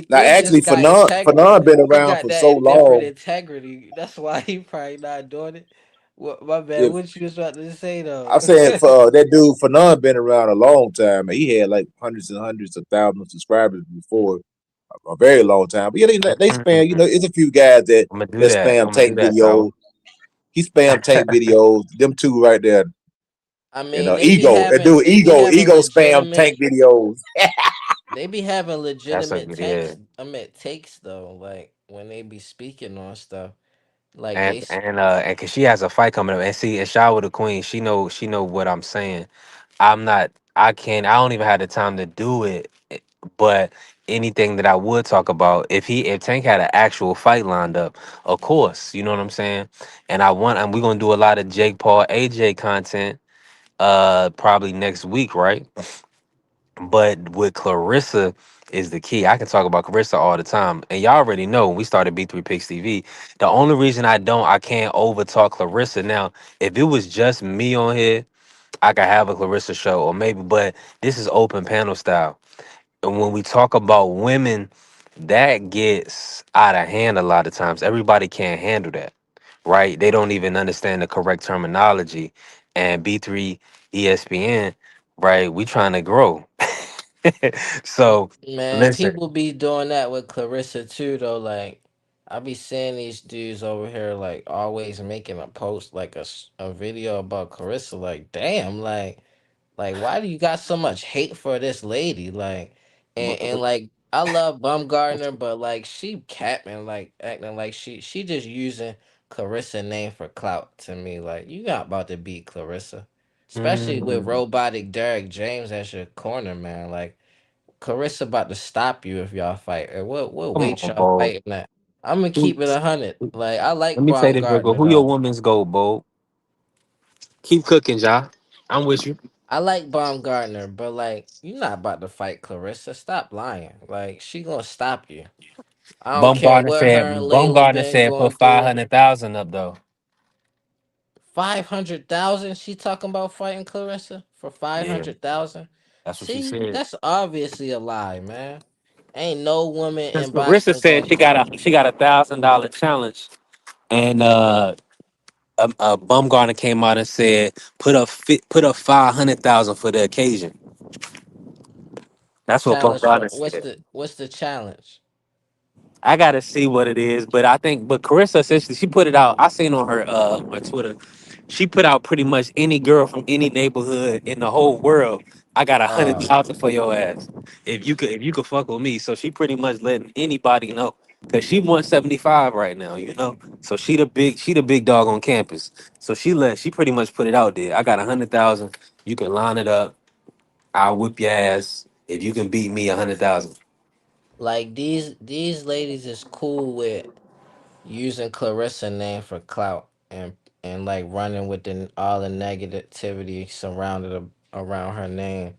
Now, B3 actually, just got integrity. Fanon been He around got for so that different long. integrity. That's why he probably not doing it. What my bad? If What you was about to say though? I'm saying for that dude Fanon been around a long time, and he had like hundreds and hundreds of thousands of subscribers before a very long time. But yeah, they spam. You know, it's a few guys that I'm gonna do that. spam I'm gonna do Tank that, fella. videos. He spam Tank videos. Them two right there. I You mean, know, ego. That dude, they be having ego spam legitimate Tank videos. They be having That's a legitimate good yeah. takes though. Like when they be speaking on stuff, like And and cause she has a fight coming up, and see, and Shaw with the Queen, she know what I'm saying. I don't even have the time to do it. But anything that I would talk about, if Tank had an actual fight lined up, of course, you know what I'm saying. And we're gonna do a lot of Jake Paul AJ content, probably next week, right? But with Clarissa is the key. I can talk about Clarissa all the time. And y'all already know when we started B3 Picks TV. The only reason I can't over talk Clarissa now, if it was just me on here, I could have a Clarissa show or maybe, but this is open panel style. And when we talk about women, that gets out of hand a lot of times. Everybody can't handle that, right? They don't even understand the correct terminology. And B3 ESPN, right? We trying to grow. So man, listen, people be doing that with Clarissa too though. Like I be seeing these dudes over here like always making a post like a video about Clarissa. Like damn, like why do you got so much hate for this lady? Like and like I love Bumgardner, but like she capping, like acting like she just using Clarissa name for clout to me. Like you not about to beat Clarissa. Especially with mm, robotic Derek James as your corner, man. Like Clarissa about to stop you if y'all fight. Or what come weight on, y'all Bo. fighting at? I'm gonna keep it 100. Like I Let like me say this real quick. Baumgartner Who your though. woman's go, Bo? Keep cooking, Ja. I'm with you. I like Baumgartner, but like you're not about to fight Clarissa. Stop lying. Like she gonna stop you. I don't care what her and Layla Bumgarner been said put going five through. hundred thousand up though. 500,000. She talking about fighting Clarissa for five Yeah, hundred thousand. that's what she See, said. that's obviously a lie, man. Ain't no woman Because in Clarissa boxing said going. she got $1,000 challenge, and Bumgarner came out and said put up 500,000 for the occasion. That's what Challenge for Bumgarner what's said. the challenge? I gotta see what it is, but I think, but Carissa essentially she put it out. I seen on her Twitter, she put out pretty much any girl from any neighborhood in the whole world. I got a hundred Uh thousand for your ass if you could fuck with me. So she pretty much letting anybody know because she 175 right now, you know. So she the big dog on campus. So she pretty much put it out there. I got 100,000. You can line it up. I'll whip your ass if you can beat me 100,000. like these ladies is cool with using Clarissa name for clout and like running with all the negativity around her name.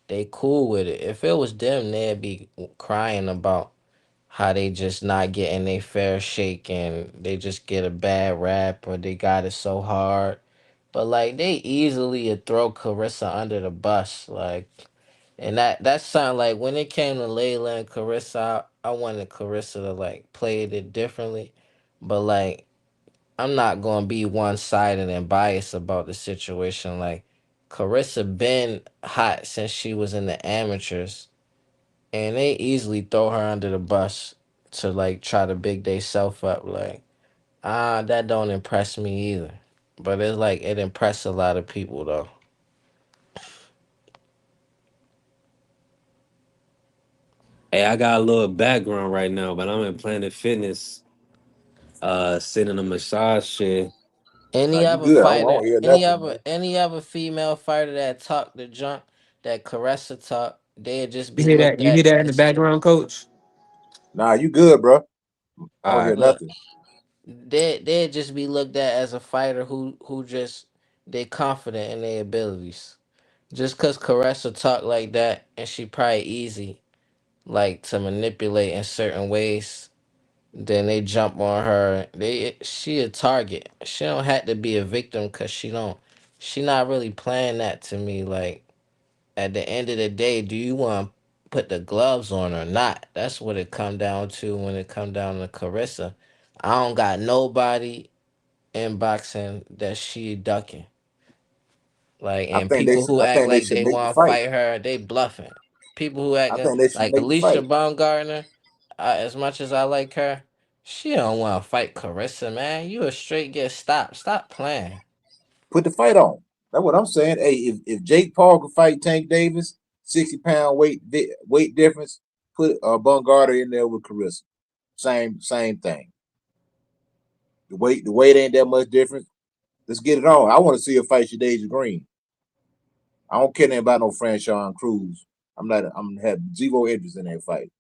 They cool with it. If it was them, they'd be crying about how they just not getting their fair shake and they just get a bad rap or they got it so hard. But like they easily would throw Carissa under the bus. Like and that sound like when it came to Layla and Carissa, I wanted Carissa to like play it differently. But like I'm not gonna be one sided and biased about the situation. Like Carissa been hot since she was in the amateurs and they easily throw her under the bus to like try to big they self up. Like that don't impress me either. But it's like it impressed a lot of people though. Hey, I got a little background right now, but I'm in Planet Fitness, sitting in a massage chair. Nah, Any you other good. I fighter, won't hear nothing, man. any other female fighter that talk the junk that Caressa talk, they'd just You be hear that? looked You hear at that in the as background, Coach? Nah, you good, bro. I All don't right. hear look. nothing. They'd just be looked at as a fighter who just they confident in their abilities. Just cause Caressa talk like that and she probably easy like to manipulate in certain ways. Then they jump on her. She a target. She don't have to be a victim because she not really playing that to me. Like at the end of the day, do you want to put the gloves on or not? That's what it come down to when it come down to Carissa. I don't got nobody in boxing that she ducking. Like and people who I act think they like should they make the want to fight. fight her, they bluffing. People who act I think they should like make the Alicia fight. Baumgartner, as much as I like her, she don't want to fight Carissa, man. You a straight get stopped. Stop playing. Put the fight on. That's what I'm saying. Hey, if Jake Paul could fight Tank Davis, 60-pound weight difference. Put Bungardner in there with Carissa. Same thing. The weight ain't that much different. Let's get it on. I want to see her fight Shadeja Green. I don't care nothing about no Franchon Cruz. I'm have zero interest in that fight.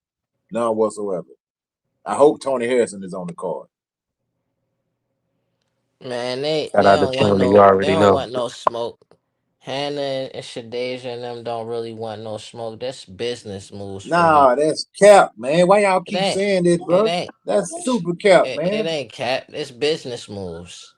None whatsoever. I hope Tony Harrison is on the card. Man, they Shout out to don't want Tony. You they already don't know. want no smoke. Hannah and Shadeja and them don't really want no smoke. That's business moves for me. Nah, that's cap, man. Why y'all It keep ain't. saying this, It bro? ain't. That's super cap, It man. ain't cat. It's business moves.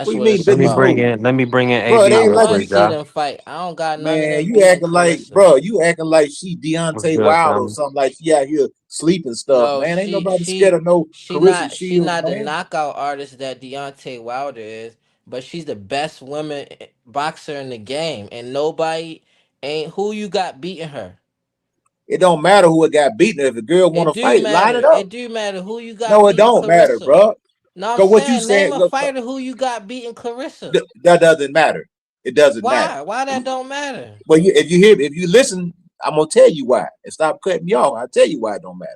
What That's do you what mean it's Let me business about. bring move? in. Let me bring in Bro, it AB I ain't real like want to quick, see y'all. them fight. I don't got none of man, them you beating acting like, Clarissa. bro, you acting like she What's Deontay good, Wild or family? something, like she out here sleeping stuff, No, man. Ain't she nobody scared she of no she Carissa not she Shields, not the man. knockout artist that Deontay Wilder is, but she's the best woman boxer in the game, and nobody ain't who you got beating her. It don't matter who it got beaten. If the girl want It to do fight, line it matter. up. It do matter who you got No, it beating don't matter, Clarissa. bro. No, I'm Cause what you saying name saying, a fighter who you got beating Clarissa. that doesn't matter. It doesn't matter. Why? Why that don't matter? Well, if you listen, I'm gonna tell you why. And stop cutting me off. I'll tell you why it don't matter.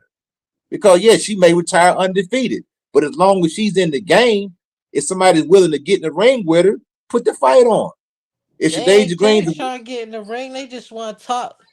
Because yeah, she may retire undefeated, but as long as she's in the game, if somebody's willing to get in the ring with her, put the fight on. If Shadeja They Green's ain't trying to get in the ring. They just want to talk.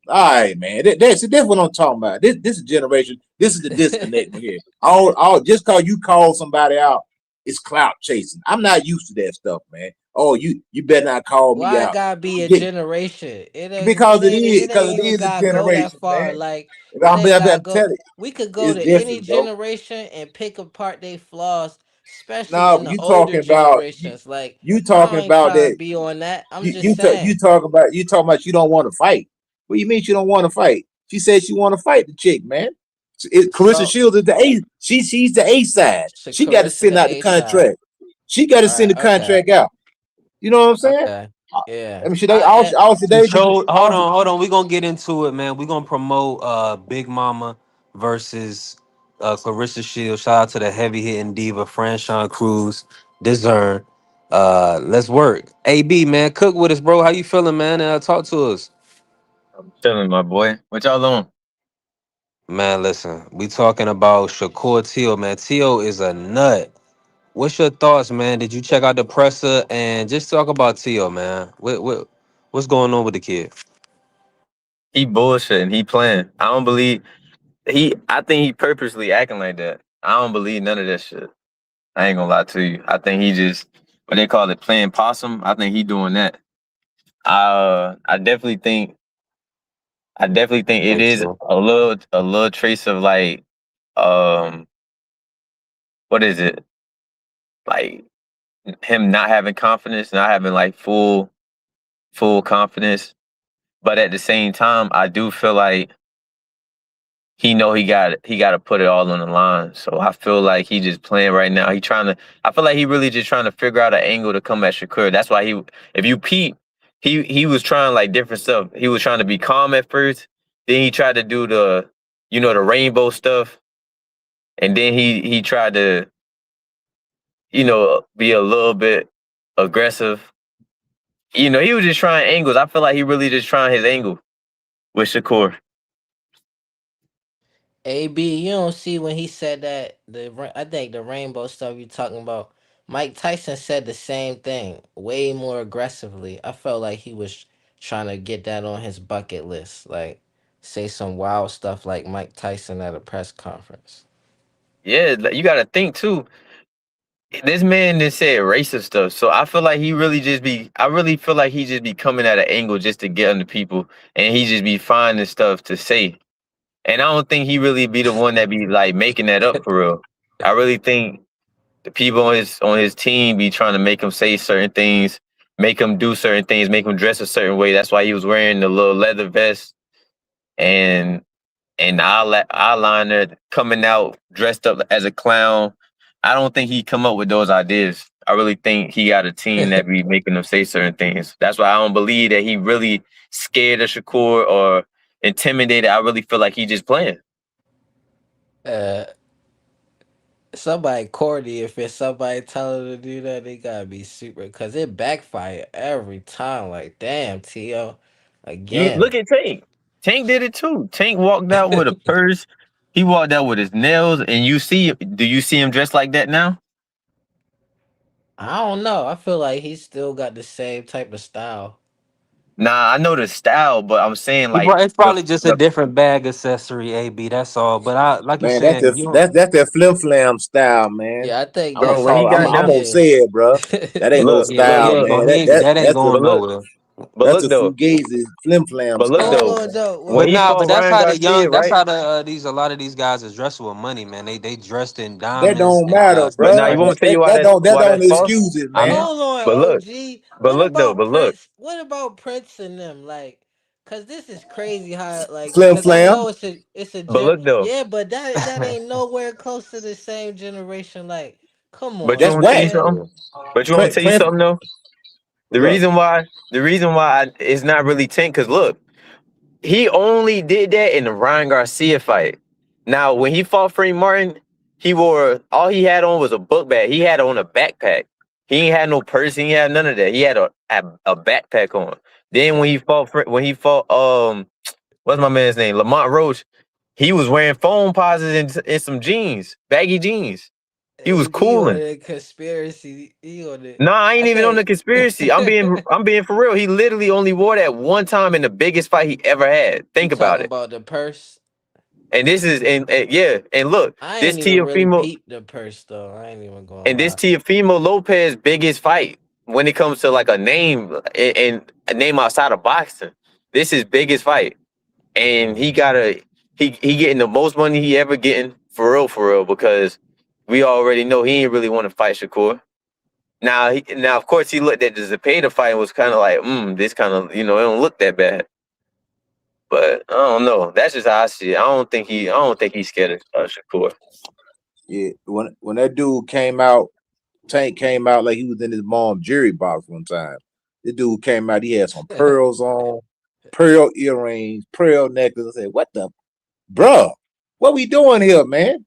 all right, man. That's what I'm talking about. This is generation. This is the disconnect from here. All just cause you call somebody out, it's clout chasing. I'm not used to that stuff, man. Oh, you better not call me Why it out. gotta be a Yeah, generation? because It because ain't it even is a gotta go that generation, far. man. Like it I'm, ain't I'm, gotta I'm go. telling you, We could go it's to any different, bro. generation and pick apart their flaws, especially Now in the older generations. Like you I talking ain't about trying to that be on that. I'm you just you ta- saying. you talking about you don't want to fight. What do you mean she don't want to fight? She said she want to fight the chick, man. Carissa So Shields is the A. She's the A side. She got to Carissa send the out the A side. contract. She got to All right. send the Okay. contract out. You know what I'm saying? Okay. I Yeah. mean, should they all should they So all hold on. We gonna get into it, man. We gonna promote Big Mama versus Clarissa Shields. Shout out to the heavy hitting diva, Franchon Cruz, Discern. Let's work. AB, man, cook with us, bro. How you feeling, man? Talk to us. Chilling, my boy. What y'all on? Man, listen, we talking about Shakur Teal, man. Teal is a nut. What's your thoughts, man? Did you check out the presser and just talk about Teal, man? What's going on with the kid? He bullshitting. He playing. I don't believe he. I think he purposely acting like that. I don't believe none of that shit. I ain't gonna lie to you. I think he just what they call it playing possum. I think he doing that. I definitely think. I definitely think it Thanks, is bro. a little trace of like um what is it like him not having confidence, not having like full confidence. But at the same time, I do feel like he got to put it all on the line. So I feel like he just playing right now. He trying to. I feel like he really just trying to figure out an angle to come at Shakur. That's why if you peep, he was trying like different stuff. He was trying to be calm at first. Then he tried to do the rainbow stuff, and then he tried to be a little bit aggressive. He was just trying angles. I feel like he really just trying his angle with Shakur. AB, you don't see when he said that I think the rainbow stuff you talking about. Mike Tyson said the same thing, way more aggressively. I felt like he was trying to get that on his bucket list, like say some wild stuff like Mike Tyson at a press conference. Yeah, like, you got to think too. This man just said racist stuff, so I feel like he really just be. I really feel like he just be coming at an angle just to get under people, and he just be finding stuff to say. And I don't think he really be the one that be like making that up for real. I really think the people on his team be trying to make him say certain things, make him do certain things, make him dress a certain way. That's why he was wearing the little leather vest and and the eyeliner, coming out dressed up as a clown. I don't think he come up with those ideas. I really think he got a team that be making him say certain things. That's why I don't believe that he really scared of Shakur or intimidated. I really feel like he just playing. Uh, Somebody corny. If it's somebody telling to do that, they gotta be super because it backfire every time. Like, damn, Tio. You again. look at Tank. Tank did it too. Tank walked out with a purse. He walked out with his nails, and do you see him dressed like that now? I don't know. I feel like he still got the same type of style. Nah, I know the style, but I'm saying like It's the probably just a the different bag accessory, AB. That's all. But I, like you Man, that's said, the you don't. that's that flim flam style, man. Yeah, I think I'm gonna bro. that's When he call. got I'm done, gonna say it, bro. That ain't no look, Yeah, look, he style, ain't look, going. man. He ain't, that ain't That's a going but look, nowhere. but that's look a though, fugazi flim flam but look style, though. Hold on man. though. When What But he nah, fought but about that's Ryan how the Garcia, young. That's right? how the a lot of these guys is dressed with money, man. They dressed in That diamonds don't and matter, But bro. now you stuff. want me to tell you That why don't that's false? excuse it, I'm man. Hold on, but look, OG. but What look though, about but look, Prince? What about Prince and them? Like, cause this is crazy how Flim cause I flam. know it's a but gen look though. yeah, but that ain't nowhere close to the same generation. Like, come But you on, That's want me to tell you whack. man. something? But you want me to Prince, tell you Prince, something though? The bro. reason why, it's not really Tank, cause look, he only did that in the Ryan Garcia fight. Now, when he fought Frank Martin, all he had on was a book bag. He had on a backpack. He ain't had no purse. He ain't had none of that. He had a backpack on. Then what's my man's name? Lamont Roach. He was wearing foam posits and some jeans, baggy jeans. He was AB on cooling. the conspiracy. He on the. Nah, I I ain't even on the think. conspiracy. I'm being for real. He literally only wore that one time in the biggest fight he ever had. You Think about talking it. about the purse? And this is and yeah, and look, I this ain't even really Teofimo peeped the purse though. I ain't even gonna and this lie. Teofimo Lopez biggest fight when it comes to like a name and a name outside of boxing. This is biggest fight. And he getting the most money he ever getting for real, because we already know he ain't really want to fight Shakur. Now, of course, he looked at the Zepeda fight and was kind of like, this kind of, it don't look that bad. But I don't know. That's just how I see it. I don't think he's scared of Shakur. Yeah, when that dude came out, Tank came out like he was in his mom's jury box one time. This dude came out, he had some pearls on, pearl earrings, pearl necklace. I said, "What the, bruh? What we doing here, man?"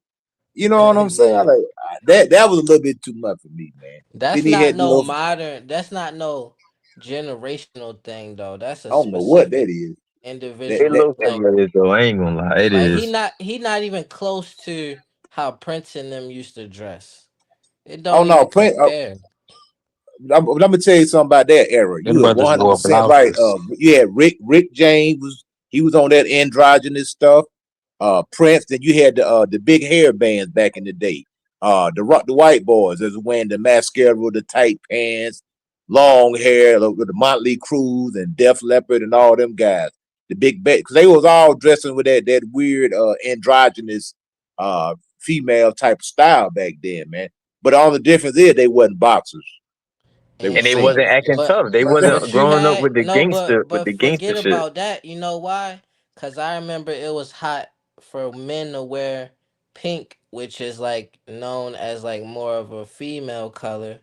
You know what I'm saying? I Yeah. like that was a little bit too much for me, man. That's Then he not had the no little, modern. That's not no generational thing though. That's a I don't know what that specific is. It individual That looks like thing. it is, though. I ain't gonna lie. It Like is. he not even close to how Prince and them used to dress. It oh don't no, even Prince. compare. I'm gonna tell you something about that era. Them You are brothers wore 100% right. blouses. Yeah, Rick James was on that androgynous stuff. Prince. Then you had the big hair bands back in the day. The white boys that was wearing the mascara, the tight pants, long hair, with the Motley Crue and Def Leppard and all them guys. The big bet, because they was all dressing with that weird androgynous female type of style back then, man. But all the difference is they wasn't boxers. They were And they And wasn't singers. acting but tough. They but wasn't you growing up had with the no gangster but forget shit. about that. You know why? Cause I remember it was hot for men to wear pink, which is like known as like more of a female color,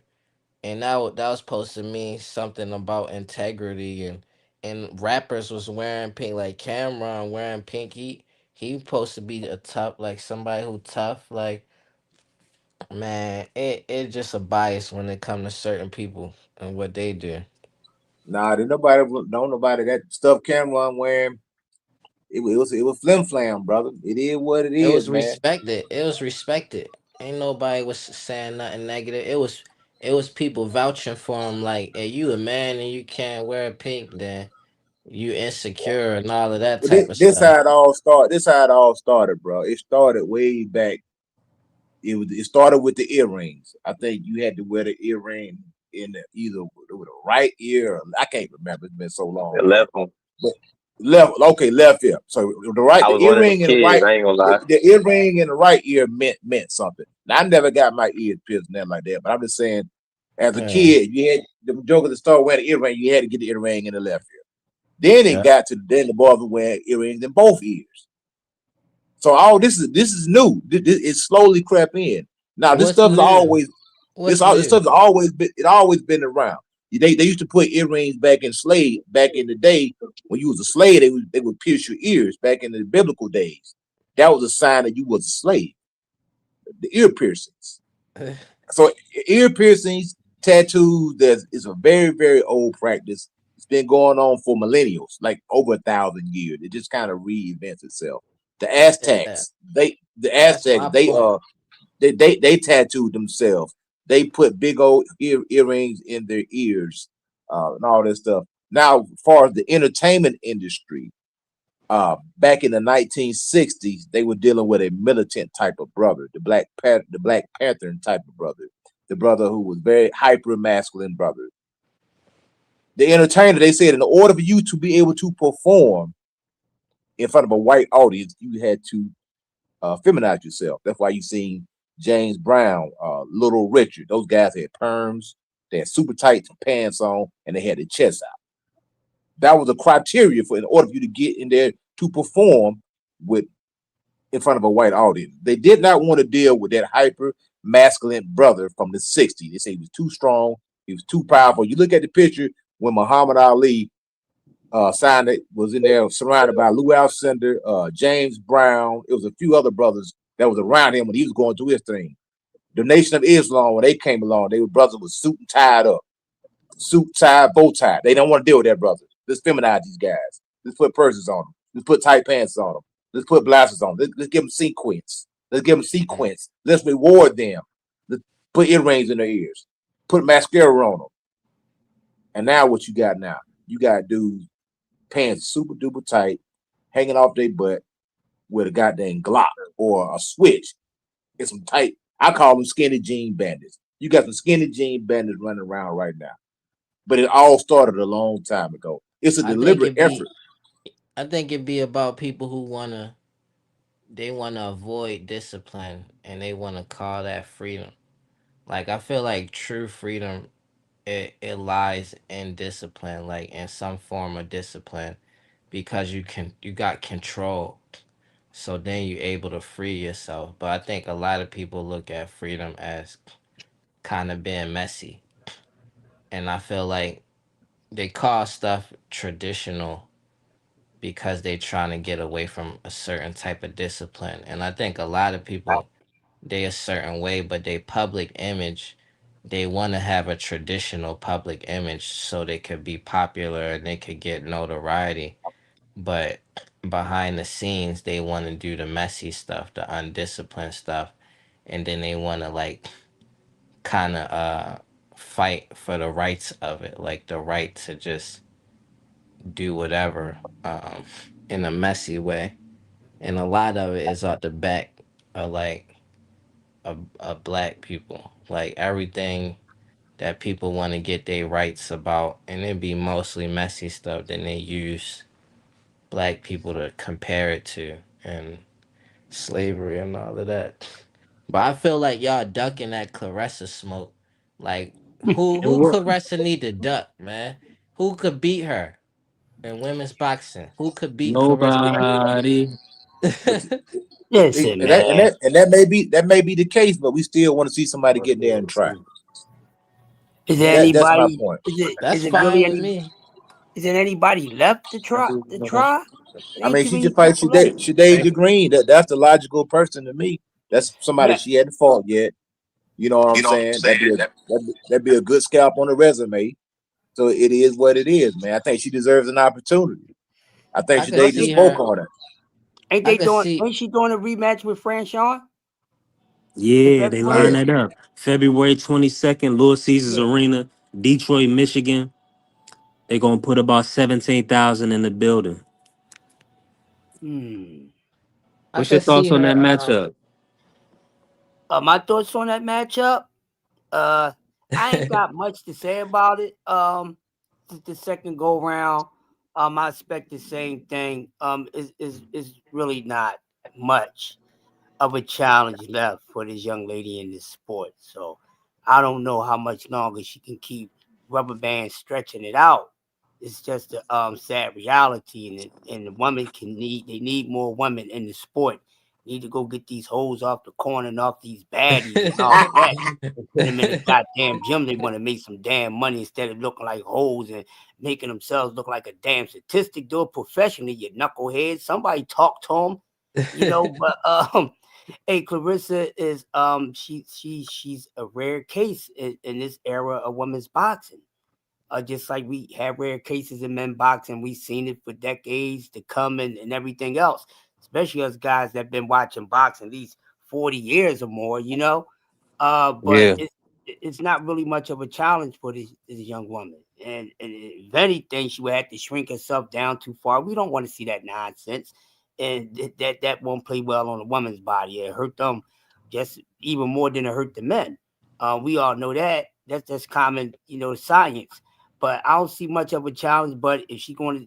and that was supposed to mean something about integrity and rappers was wearing pink like Cameron wearing pink. He supposed to be a tough like somebody who tough like man. It just a bias when it comes to certain people and what they do. Nah, did nobody know nobody that stuff Cameron wearing. It was flim flam, brother. It is what it It is, was man. respected. It was respected. Ain't nobody was saying nothing negative. It was people vouching for him. Like, hey, you a man and you can't wear pink, then you insecure and all of that But type of this stuff. how it all started. This how it all started, bro. It started way back. It started with the earrings. I think you had to wear the earring in either with the right ear. I can't remember. It's been so long, The man. left one. But left ear. So I the was one of them earring in the kids. right, I ain't gonna lie. the earring in the right ear meant something. Now I never got my ears pierced, nothing like that. But I'm just saying, as a Yeah. kid, you had the jokers that started wearing the earring. You had to get the earring in the left ear. Then it Yeah. got to then the boys were wearing earrings in both ears. So all this is new. It slowly crept in. Now this What's stuff is new? always What's this new? stuff has always been around. They used to put earrings back in the day when you was a slave. They would pierce your ears back in the biblical days. That was a sign that you was a slave. The ear piercings. So ear piercings, tattoos, is a very, very old practice. It's been going on for millennials, like over 1,000 years. It just kind of reinvents itself. The Aztecs, That's my point. they tattooed themselves. They put big old earrings in their ears, and all this stuff. Now, as far as the entertainment industry, back in the 1960s, they were dealing with a militant type of brother, the Black Panther type of brother, the brother who was very hyper masculine brother. The entertainer, they said, in order for you to be able to perform in front of a white audience, you had to feminize yourself. That's why you seen James Brown, Little Richard. Those guys had perms, they had super tight pants on, and they had their chest out. That was a criteria for in order for you to get in there to perform with in front of a white audience. They did not want to deal with that hyper masculine brother from the 60s. They say he was too strong, he was too powerful. You look at the picture when Muhammad Ali signed it, was in there surrounded by Lou Alcindor, James Brown. It was a few other brothers that was around him when he was going through his thing. The Nation of Islam, when they came along, they were brothers with suit and tied up, suit tied, bow tie. They don't want to deal with that brother. Let's feminize these guys. Let's put purses on them. Let's put tight pants on them. Let's put blasters on them. Let's give them sequence. Let's give them sequence. Let's reward them. Let's put earrings in their ears. Put mascara on them. And now what you got now? You got dudes pants super duper tight, hanging off their butt with a goddamn Glock or a switch. It's some tight. I call them skinny jean bandits. You got some skinny jean bandits running around right now. But it all started a long time ago. It's a deliberate effort. I think it'd be about people who wanna avoid discipline and they wanna call that freedom. Like I feel like true freedom it lies in discipline, like in some form of discipline, because you got control. So then you're able to free yourself. But I think a lot of people look at freedom as kind of being messy. And I feel like they call stuff traditional because they trying to get away from a certain type of discipline. And I think a lot of people they a certain way, but they public image, they want to have a traditional public image so they could be popular and they could get notoriety. But behind the scenes, they want to do the messy stuff, the undisciplined stuff, and then they want to like kind of fight for the rights of it, like the right to just do whatever in a messy way. And a lot of it is at the back of like a black people, like everything that people want to get their rights about, and it be mostly messy stuff. Then they use black people to compare it to, and slavery and all of that. But I feel like y'all ducking that Clarissa smoke. Like who Clarissa need to duck, man? Who could beat her in women's boxing? Who could beat Clarissa? Nobody. Listen, And man. that may be the case, but we still want to see somebody get there and try. Is there That's my anybody? point. That's Is it fine really with any? me. Is there anybody left to try? There I ain't mean, too she many just fight people left. Shade Green. That's the logical person to me. That's somebody Yeah. she hadn't fought yet. You know what I'm saying? That'd be a good scalp on the resume. So it is what it is, man. I think she deserves an opportunity. I think I could Shade just see spoke her. on her. Ain't I they could doing? see. Ain't she doing a rematch with Franchon in Yeah, they February? line Yeah. that up. February 22nd, Little Caesars Yeah. Arena, Detroit, Michigan. They're gonna put about 17,000 in the building. I What's your could see thoughts on that her. matchup? My thoughts on that matchup. I ain't got much to say about it. The second go round. I expect the same thing. Is really not much of a challenge left for this young lady in this sport. So I don't know how much longer she can keep rubber band stretching it out. It's just a sad reality, and the women they need more women in the sport. Need to go get these hoes off the corner and off these baddies and all of that. And put them in the goddamn gym. They want to make some damn money instead of looking like hoes and making themselves look like a damn statistic. Do it professionally, you knucklehead. Somebody talk to them, But hey, Clarissa is she's a rare case in this era of women's boxing. Just like we have rare cases in men boxing, we've seen it for decades to come and everything else. Especially us guys that been watching boxing at least 40 years or more, you know. But Yeah. it's not really much of a challenge for this young woman. And if anything, she would have to shrink herself down too far. We don't want to see that nonsense. And that won't play well on a woman's body. It hurt them just even more than it hurt the men. We all know that. That's common, science. But I don't see much of a challenge. But if she's going to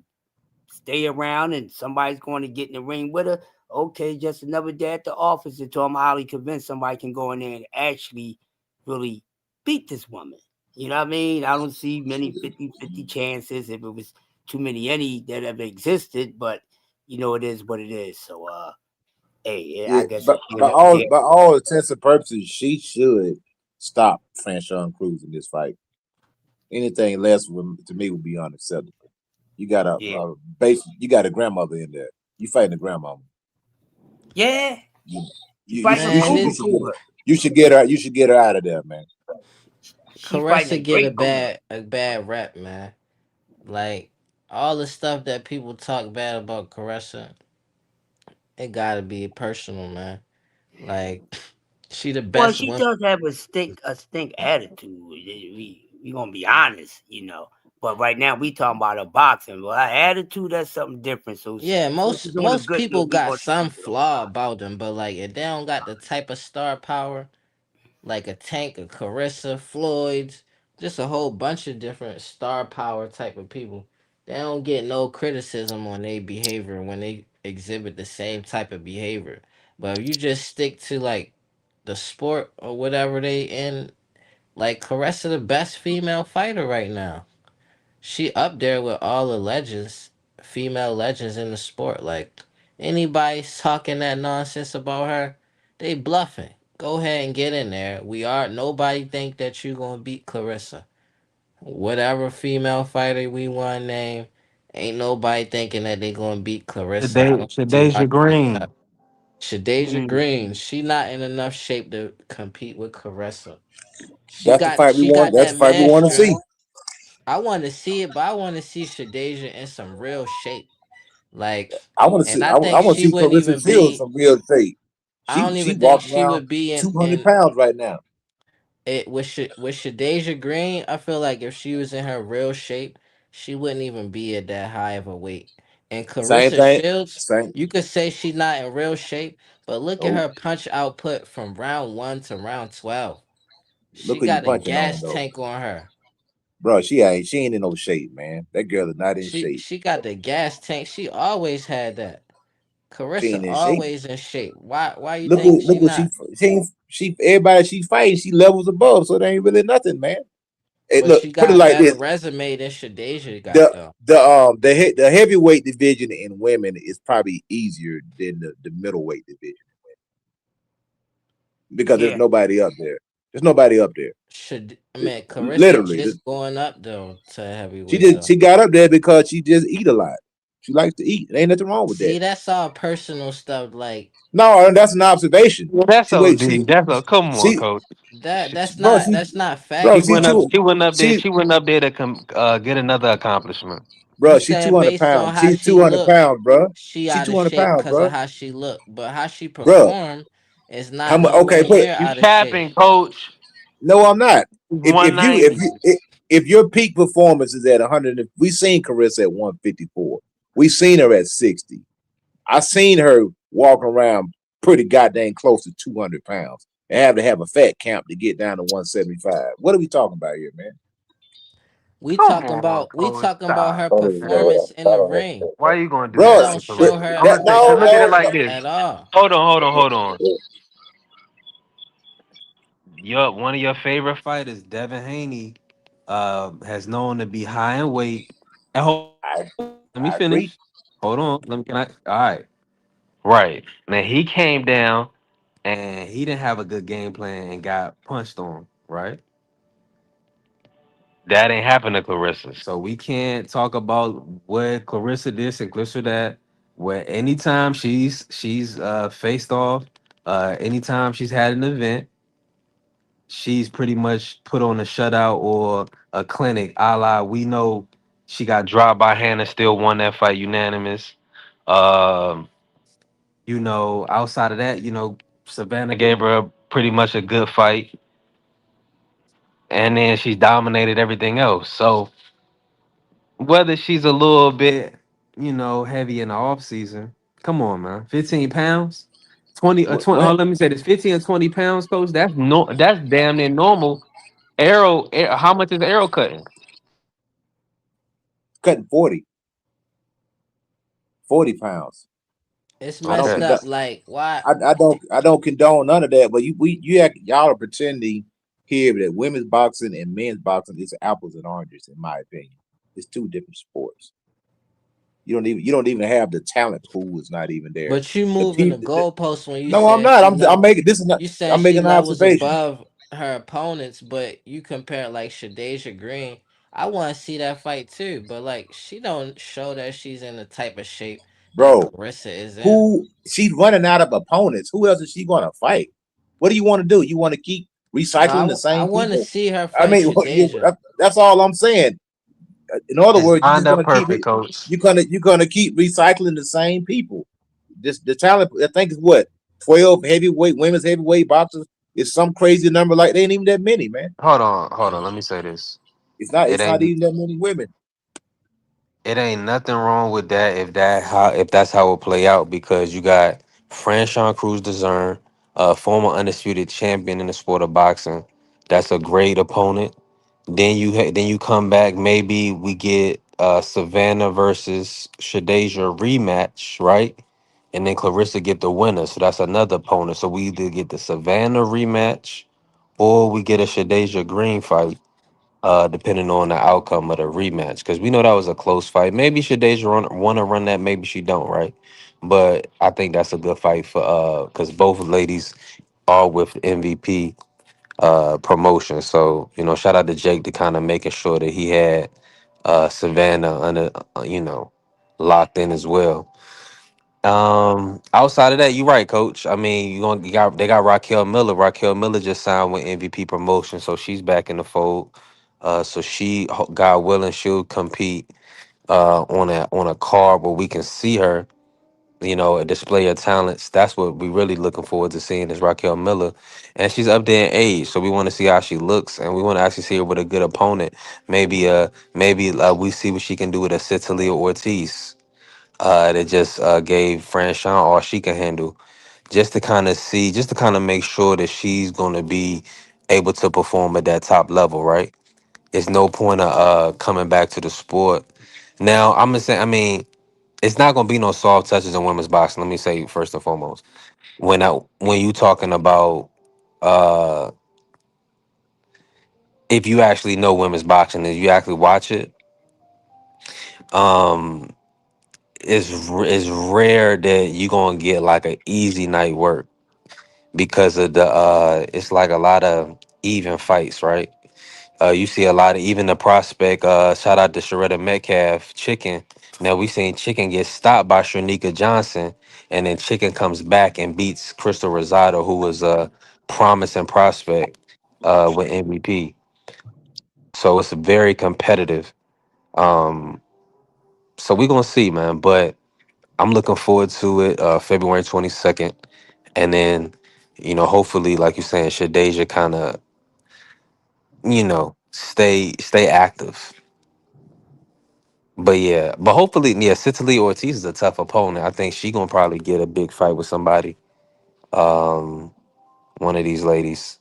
stay around and somebody's going to get in the ring with her, okay, just another day at the office until I'm highly convinced somebody can go in there and actually really beat this woman. You know what I mean? I don't see many 50-50 chances if it was too many any that ever existed, but it is what it is. So hey, Yeah, I guess but we'll never hear. by all intents and purposes, she should stop Franchon Cruz in this fight. Anything less to me would be unacceptable. You got you got a grandmother in there. You fighting a grandmama. Yeah. You should fighting a cougar for her. you should get her. You should get her out of there, man. She's fighting a Caressa get great cougar. a bad rep, man. Like all the stuff that people talk bad about Caressa, it gotta be personal, man. Like she the Well, best she woman. does have a stink attitude. We gonna be honest, But right now we talking about her boxing. Well, her attitude, that's something different. So Yeah, since she's on a most good note, people we got gonna some keep it on flaw top. about them, but like if they don't got the type of star power like a Tank, a Carissa, Floyd's, just a whole bunch of different star power type of people. They don't get no criticism on their behavior when they exhibit the same type of behavior. But if you just stick to like the sport or whatever they in, like Caressa the best female fighter right now. She up there with all the legends, female legends in the sport. Like anybody talking that nonsense about her, they bluffing. Go ahead and get in there. Nobody think that you gonna beat Clarissa. Whatever female fighter we want to name, ain't nobody thinking that they gonna beat Clarissa. I don't see why. Shadeja Green. Shadeja Green, she not in enough shape to compete with Caressa. That's the fight we She want. got That's that the fight we man want to see. strength. I want to see it, but I want to see Shadeja in some real shape. Like, I want to and see. I I think want to she see wouldn't Clarissa even Shields be. some real shape. I don't She even think walking she around would be 200 pounds right now. it with Shadeja Green. I feel like if she was in her real shape, she wouldn't even be at that high of a weight. And Same Clarissa thing. Shields, Same. you could say she's not in real shape, but look at Oh, her punch output from round 1 to round 12. look She who you got a punching on gas though, tank on her. bro. She ain't in no shape, man. That girl is not in shape. She got the gas tank. She always had that. She Carissa ain't in shape. always in shape. Why you think she Look what not? she everybody she fighting. She levels above, so there ain't really nothing, man. Hey, But look, she put it got a like better this: resume than Shadeja got the though. the heavyweight division in women is probably easier than the middleweight division because there's Yeah. nobody up there. There's nobody up there. I mean Carissa Literally, just going up though to she heavyweight just though. she got up there because she just eat a lot. She likes to eat. There ain't nothing wrong with that. See, that's all personal stuff. Like No, that's an observation. Yeah, that's She wait. OD. That's come on, She, coach. bro. that's not Bro. She facts went though. up. Two. She went up there. She, She went up there to get another accomplishment. You bro. She saying 200 based on pounds. how She's she 200 look, pounds, bro. she She out of 200 shape pounds, because of bro. how she look, but how she Bro, perform is how not much? nowhere Okay, put. near You out of shape. capping, coach. No, I'm not. One If ninety. you if your peak performance is at 100, we seen Carissa at 154. We seen her at 60. I seen her walking around pretty goddamn close to 200 pounds and have to have a fat camp to get down to 175. What are we talking about here, man? Come on, We coach. talking about Stop. her performance in the ring. Why you gonna do That Bro, that don't to show Carissa? her I'm gonna that say, cause no, look at it no, like this. at all. Hold on. One of your favorite fighters, Devin Haney, has known to be high in weight. And I let me I agree. finish. Hold on. Can I? All right. Right. Now he came down and he didn't have a good game plan and got punched on. Right. That ain't happened to Clarissa. So we can't talk about what Clarissa this and Clarissa that. Where anytime she's faced off, anytime she's had an event, she's pretty much put on a shutout or a clinic, a la we know she got dropped by Hannah, still won that fight unanimous. Um, outside of that, Savannah gave her pretty much a good fight, and then she dominated everything else. So whether she's a little bit, heavy in the off season, come on, man, 15 pounds. 20. What? Let me say this: 15 or 20 pounds, coach. That's no. That's damn near normal. How much is Arrow cutting? Cutting 40 pounds. It's I don't messed Okay. condone. up. Like, why? I don't condone none of that. But y'all are pretending here that women's boxing and men's boxing is apples and oranges. In my opinion, it's two different sports. You don't even have the talent pool is not even there. But you The moving the people. goalposts when you No, I'm saying not. she I'm level. making this is not. You saying I'm she making an levels observation, above her opponents, but you compare like Shadeja Green. I want to see that fight too, but like she don't show that she's in the type of shape that bro. Carissa is in. Who she's running out of opponents? Who else is she going to fight? What do you want to do? You want to keep recycling the I same want to people? see her I fight mean, Shadeja. that's all I'm saying. In other It's words, lined up perfect, coach. you're gonna keep recycling the same people. Just the talent. I think is what 12 heavyweight women's heavyweight boxers is some crazy number. Like they ain't even that many, man. Hold on. Let me say this. It's not. It It's not ain't even that many women, it ain't nothing wrong with that if that's how it play out because you got Franchon Cruz Dezern, a former undisputed champion in the sport of boxing. That's a great opponent. Then you come back. Maybe we get Savannah versus Shadeja rematch, right? And then Clarissa get the winner. So that's another opponent. So we either get the Savannah rematch or we get a Shadeja Green fight, depending on the outcome of the rematch. Because we know that was a close fight. Maybe Shadeja want to run that. Maybe she don't, right? But I think that's a good fight for because both ladies are with MVP promotion. So, shout out to Jake to kind of making sure that he had Savannah under locked in as well. Outside of that, you're right, coach. I mean, they got Raquel Miller. Raquel Miller just signed with MVP promotion, so she's back in the fold. So God willing, she'll compete on a card where we can see her, a display of talents. That's what we really looking forward to seeing is Raquel Miller, and she's up there in age, so we want to see how she looks, and we want to actually see her with a good opponent. Maybe we see what she can do with a Citalia Ortiz. That just gave Franchon all she can handle, just to kind of make sure that she's going to be able to perform at that top level, right? It's no point of coming back to the sport. Now, I'm gonna say, I mean, it's not gonna be no soft touches in women's boxing. Let me say first and foremost, when you talking about if you actually know women's boxing and you actually watch it, um, it's rare that you gonna get like an easy night work because of the it's like a lot of even fights, right? You see a lot of even the prospect. Shout out to Sharetta Metcalf, Chicken. Now we seen Chicken get stopped by Shanika Johnson, and then Chicken comes back and beats Crystal Rosado, who was a promising prospect with MVP. So it's very competitive. Um, so we're gonna see, man. But I'm looking forward to it. February 22nd, and then hopefully, like you're saying, Shadeja kind of stay active. But yeah, but hopefully, yeah, Citali Ortiz is a tough opponent. I think she gonna probably get a big fight with somebody, um, one of these ladies.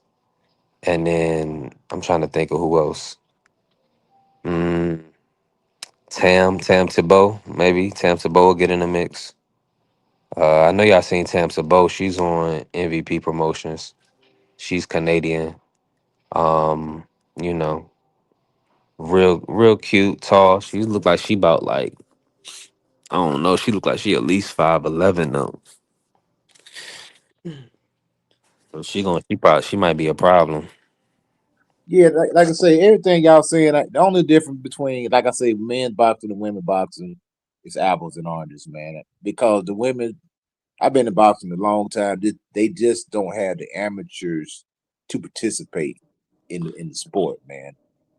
And then I'm trying to think of who else. Mm, Tam Thibault, maybe Tam Thibault will get in the mix. I know y'all seen Tam Thibault. She's on MVP Promotions. She's Canadian. Um, you know, real cute, tall. She look like she about like I don't know. She look like she at least 5'11" though. So she might be a problem. yeah. Like I say, everything y'all saying. The only difference between, like I say, men's boxing and women boxing is apples and oranges, man. Because the women, I've been in boxing a long time. They just don't have the amateurs to participate in the sport, man.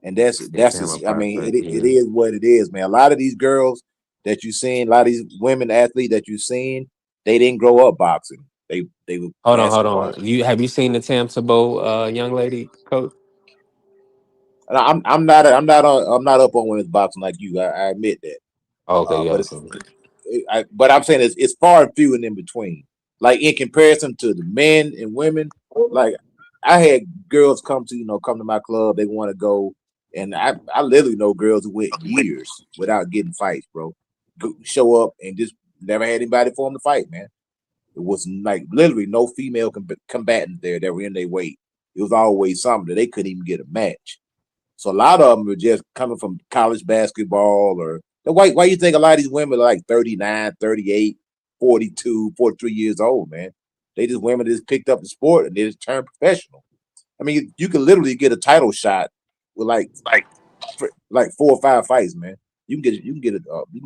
And that's Big that's camera just, I mean, prospect, it yeah. is what it is, man. A lot of these girls that you seen, a lot of these women athletes that you seen, they didn't grow up boxing. They were Hold basketball. on. Have you seen the Tampa young lady coach? And I'm not up on women's boxing like you. I admit that. Okay, you But haven't it's seen it. but I'm saying it's far and few and in between. Like in comparison to the men and women, like I had girls come to my club. They want to go, and I literally know girls who went years without getting fights, bro. Show up and just never had anybody for them to fight, man. It was like literally no female combatants there that were in their weight. It was always something that they couldn't even get a match. So a lot of them are just coming from college basketball or why you think a lot of these women are like 39, 38, 42, 43 years old, man. They just women just picked up the sport and they just turned professional. I mean, you can literally get a title shot with like 4 or 5 fights, man. You can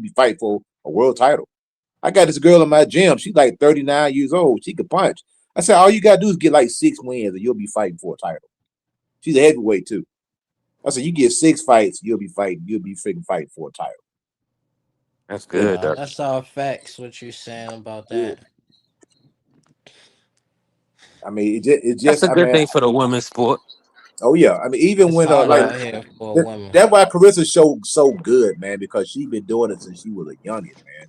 be fighting for a world title. I got this girl in my gym. She's like 39 years old. She can punch. I said, all you gotta do is get like 6 wins and you'll be fighting for a title. She's a heavyweight too. I said, you get 6 fights, you'll be freaking fighting for a title. That's And good, though. That's all facts. What you saying about that? I mean, That's a I good mean, thing for the women's sport. oh yeah. I mean, even It's when hard Like, out here for a woman. that's why Carissa showed so good, man, because she's been doing it since she was a youngin, man.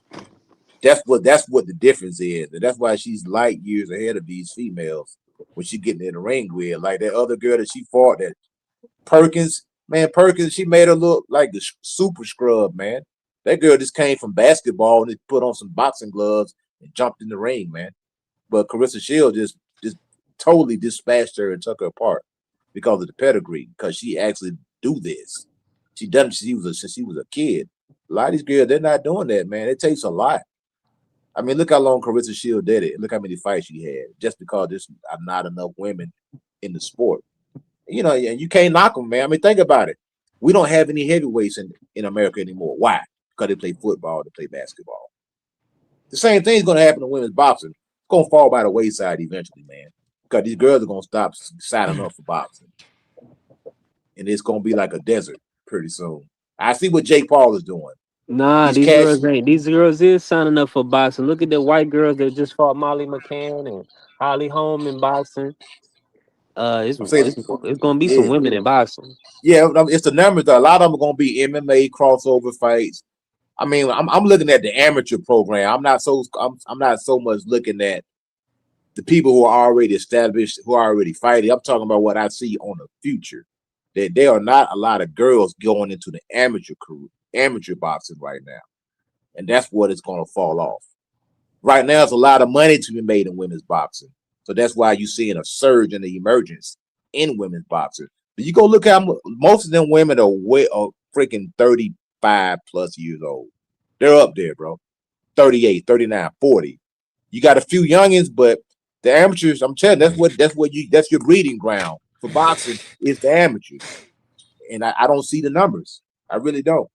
That's what the difference is, and that's why she's light years ahead of these females when she getting in the ring with. Like that other girl that she fought, that Perkins, she made her look like the super scrub, man. That girl just came from basketball and put on some boxing gloves and jumped in the ring, man. But Carissa Shield just totally dispatched her and took her apart because of the pedigree, because she actually do this. She done since she was a kid. A lot of these girls, they're not doing that, man. It takes a lot. I mean, look how long Carissa Shield did it. Look how many fights she had, just because there's not enough women in the sport. And you can't knock them, man. I mean, think about it. We don't have any heavyweights in America anymore. Why? Because they play football, they play basketball. The same thing's going to happen to women's boxing. It's going to fall by the wayside eventually, man. Because these girls are going to stop signing up for boxing. And it's going to be like a desert pretty soon. I see what Jake Paul is doing. nah, He's these girls cashing. ain't. These girls is signing up for boxing. Look at the white girls that just fought Molly McCann and Holly Holm in boxing. It's I'm saying, it's it's gonna be some yeah, women in boxing. yeah. It's the numbers. A lot of them are going to be MMA crossover fights. I mean, I'm looking at the amateur program. I'm not so much looking at the people who are already established, who are already fighting. I'm talking about what I see on the future. That there are not a lot of girls going into the amateur boxing right now, and that's what it's going to fall off. Right now, there's a lot of money to be made in women's boxing, so that's why you're seeing a surge in the emergence in women's boxing. But you go look how most of them women are freaking 35 plus years old. They're up there, bro. 38, 39, 40. You got a few youngins, but the amateurs, I'm telling you, that's your breeding ground for boxing is the amateurs. And I don't see the numbers. I really don't.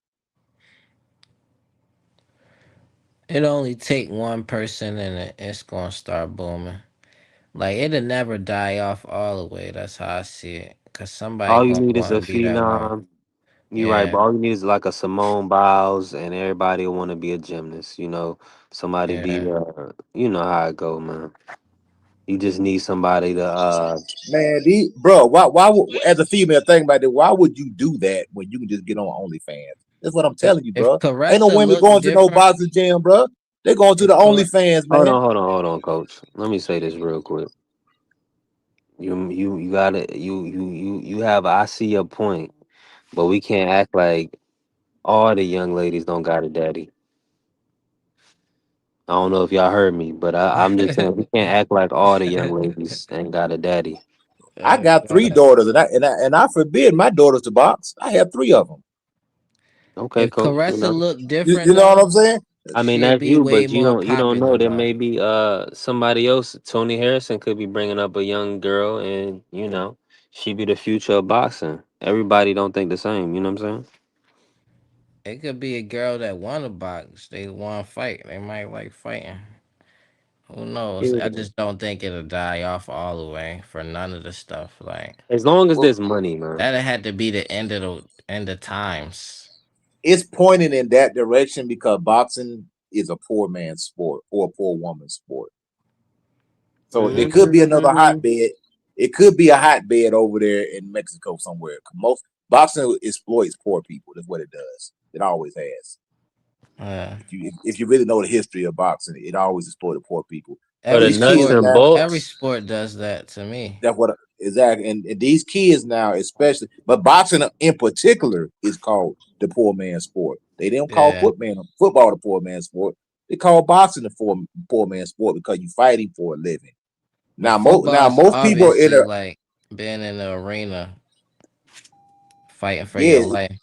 It only take one person and it's gonna start booming. Like it'll never die off all the way. That's how I see it. Cause somebody All you gonna need is want a to be that one. phenom. You right, but Yeah, all you need is like a Simone Biles, and everybody want to be a gymnast. Somebody be, yeah. you know how it go, man. You just need somebody to, Man, bro, why as a female thing about it, why would you do that when you can just get on OnlyFans? That's what I'm telling you, If bro. Ain't no Caressa women looked going to no different, boxing gym, bro. They going to the if Car- OnlyFans, hold man. on, coach. Let me say this real quick. You gotta you have. I see your point, but we can't act like all the young ladies don't got a daddy. I don't know if y'all heard me, but I'm just saying we can't act like all the young ladies ain't got a daddy. I got 3 daughters, and I forbid my daughters to box. I have 3 of them. Okay, if coach. Caressa looked You, different you know what though, I'm saying? I mean, she'd that's be you, way but more you don't know. popular There though. may be somebody else. Tony Harrison could be bringing up a young girl, and she be the future of boxing. Everybody don't think the same. You know what I'm saying? It could be a girl that want to box. They want to fight. They might like fighting. Who knows? I just don't think it'll die off all the way for none of the stuff. Like As long as Well, there's money, man. that had to be the end of times. it's pointing in that direction because boxing is a poor man's sport or a poor woman's sport. So there could be another Mm-hmm. hotbed. It could be a hotbed over there in Mexico somewhere. Most boxing exploits poor people. That's what it does. It always has. Yeah. If you really know the history of boxing, it always exploited poor people. For the Every These nuts kids sport, and now, every bolts. sport does that to me. that's what exactly, and these kids now, especially, but boxing in particular is called the poor man's sport. They didn't call Yeah. football the poor man's sport. They call boxing the poor man's sport because you're fighting for a living. But Now football is most people in obviously a like being in the arena fighting for your yeah. life.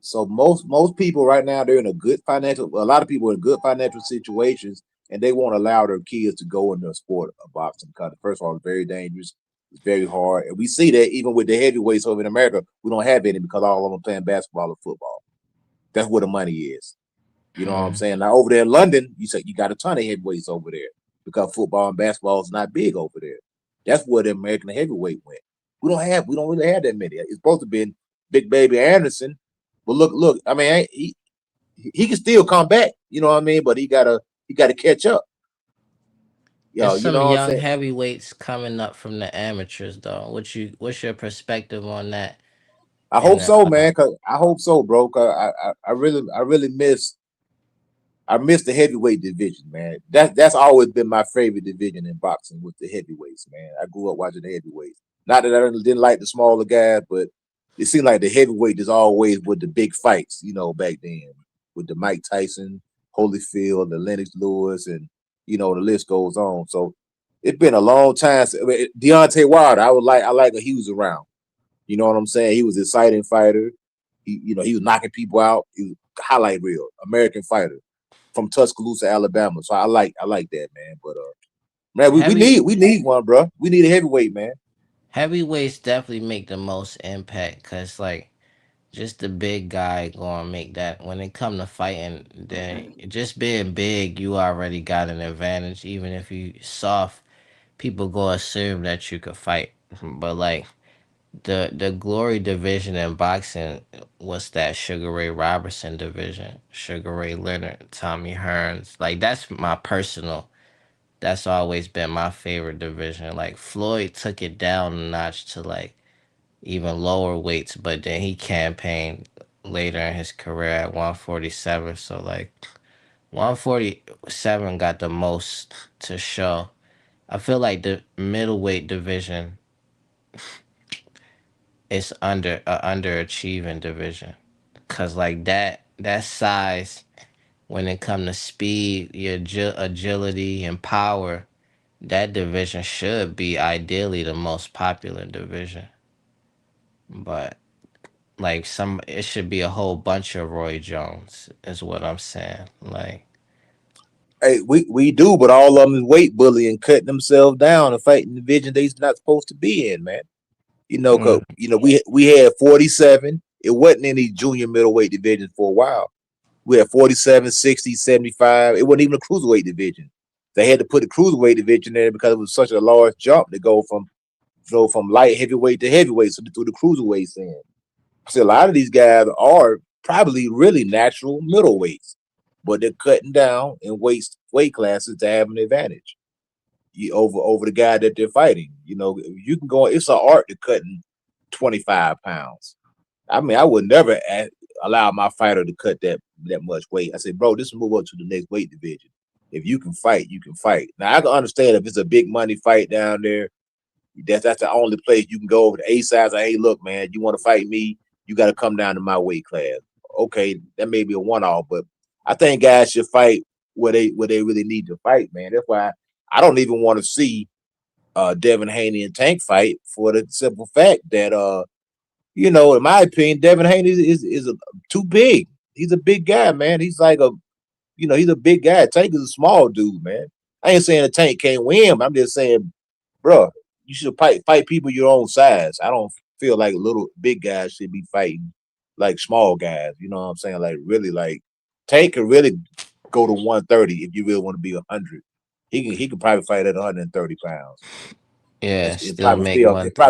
So most people right now they're in a good financial. A lot of people are in good financial situations, and they won't allow their kids to go into a sport of boxing because first of all, it's very dangerous. It's very hard, and we see that even with the heavyweights over in America, we don't have any because all of them are playing basketball or football. That's where the money is. You know what I'm Hmm. saying? Now over there in London, you say you got a ton of heavyweights over there because football and basketball is not big over there. That's where the American heavyweight went. We don't really have that many. It's supposed to be Big Baby Anderson, but look. I mean, he can still come back. You know what I mean? But he gotta catch up. There's Yo, you some know what I'm young saying? heavyweights coming up from the amateurs though. What's your perspective on that? I And hope so, man. Cause I hope so, bro. Cause I really miss the heavyweight division, man. That's always been my favorite division in boxing with the heavyweights, man. I grew up watching the heavyweights. Not that I didn't like the smaller guys, but it seemed like the heavyweight is always with the big fights, back then with the Mike Tyson, Holyfield, the Lennox Lewis, and the list goes on. So it's been a long time. Deontay Wilder, I like when he was around. You know what I'm saying? He was an exciting fighter. He was knocking people out. He was a highlight reel, American fighter from Tuscaloosa, Alabama. So I like that, man. But man, we heavy need one, bro. We need a heavyweight, man. heavyweights definitely make the most impact because like just the big guy gonna make that when it come to fighting. Then just being big, you already got an advantage. Even if you soft, people go assume that you could fight. But like the glory division in boxing was that Sugar Ray Robertson division, Sugar Ray Leonard, Tommy Hearns. Like that's my personal. That's always been my favorite division. Like Floyd took it down a notch to like even lower weights, but then he campaigned later in his career at 147. So like 147 got the most to show. I feel like the middleweight division is underachieving division, cause like that size when it come to speed, your agility and power, that division should be ideally the most popular division. But like it should be a whole bunch of Roy Jones, is what I'm saying. Like, Hey, we do, but all of them is weight bullying, cutting themselves down and fighting the division they're not supposed to be in, man. mm, We had 47. It wasn't any junior middleweight division for a while. We had 47, 60, 75. It wasn't even a cruiserweight division. They had to put the cruiserweight division there because it was such a large jump to go from light heavyweight to heavyweight, so they threw the cruiserweights in. So a lot of these guys are probably really natural middleweights, but they're cutting down in weight classes to have an advantage over the guy that they're fighting. You can go. It's an art to cutting 25 pounds. I mean, I would never allow my fighter to cut that much weight. I said, bro, just move up to the next weight division. If you can fight, you can fight. Now I can understand if it's a big money fight down there. That's the only place you can go over the A sides. Like, hey, look, man, you want to fight me? You got to come down to my weight class. Okay, that may be a one-off, but I think guys should fight where they really need to fight, man. That's why I don't even want to see Devin Haney and Tank fight for the simple fact that in my opinion, Devin Haney is too big. He's a big guy, man. He's like he's a big guy. Tank is a small dude, man. I ain't saying the Tank can't win. I'm just saying, bro, you should fight people your own size. I don't feel like little big guys should be fighting like small guys. You know what I'm saying? Like really, like Tank can really go to 130 if you really want to be 100. He can probably fight at 130 pounds. Yeah, It still probably make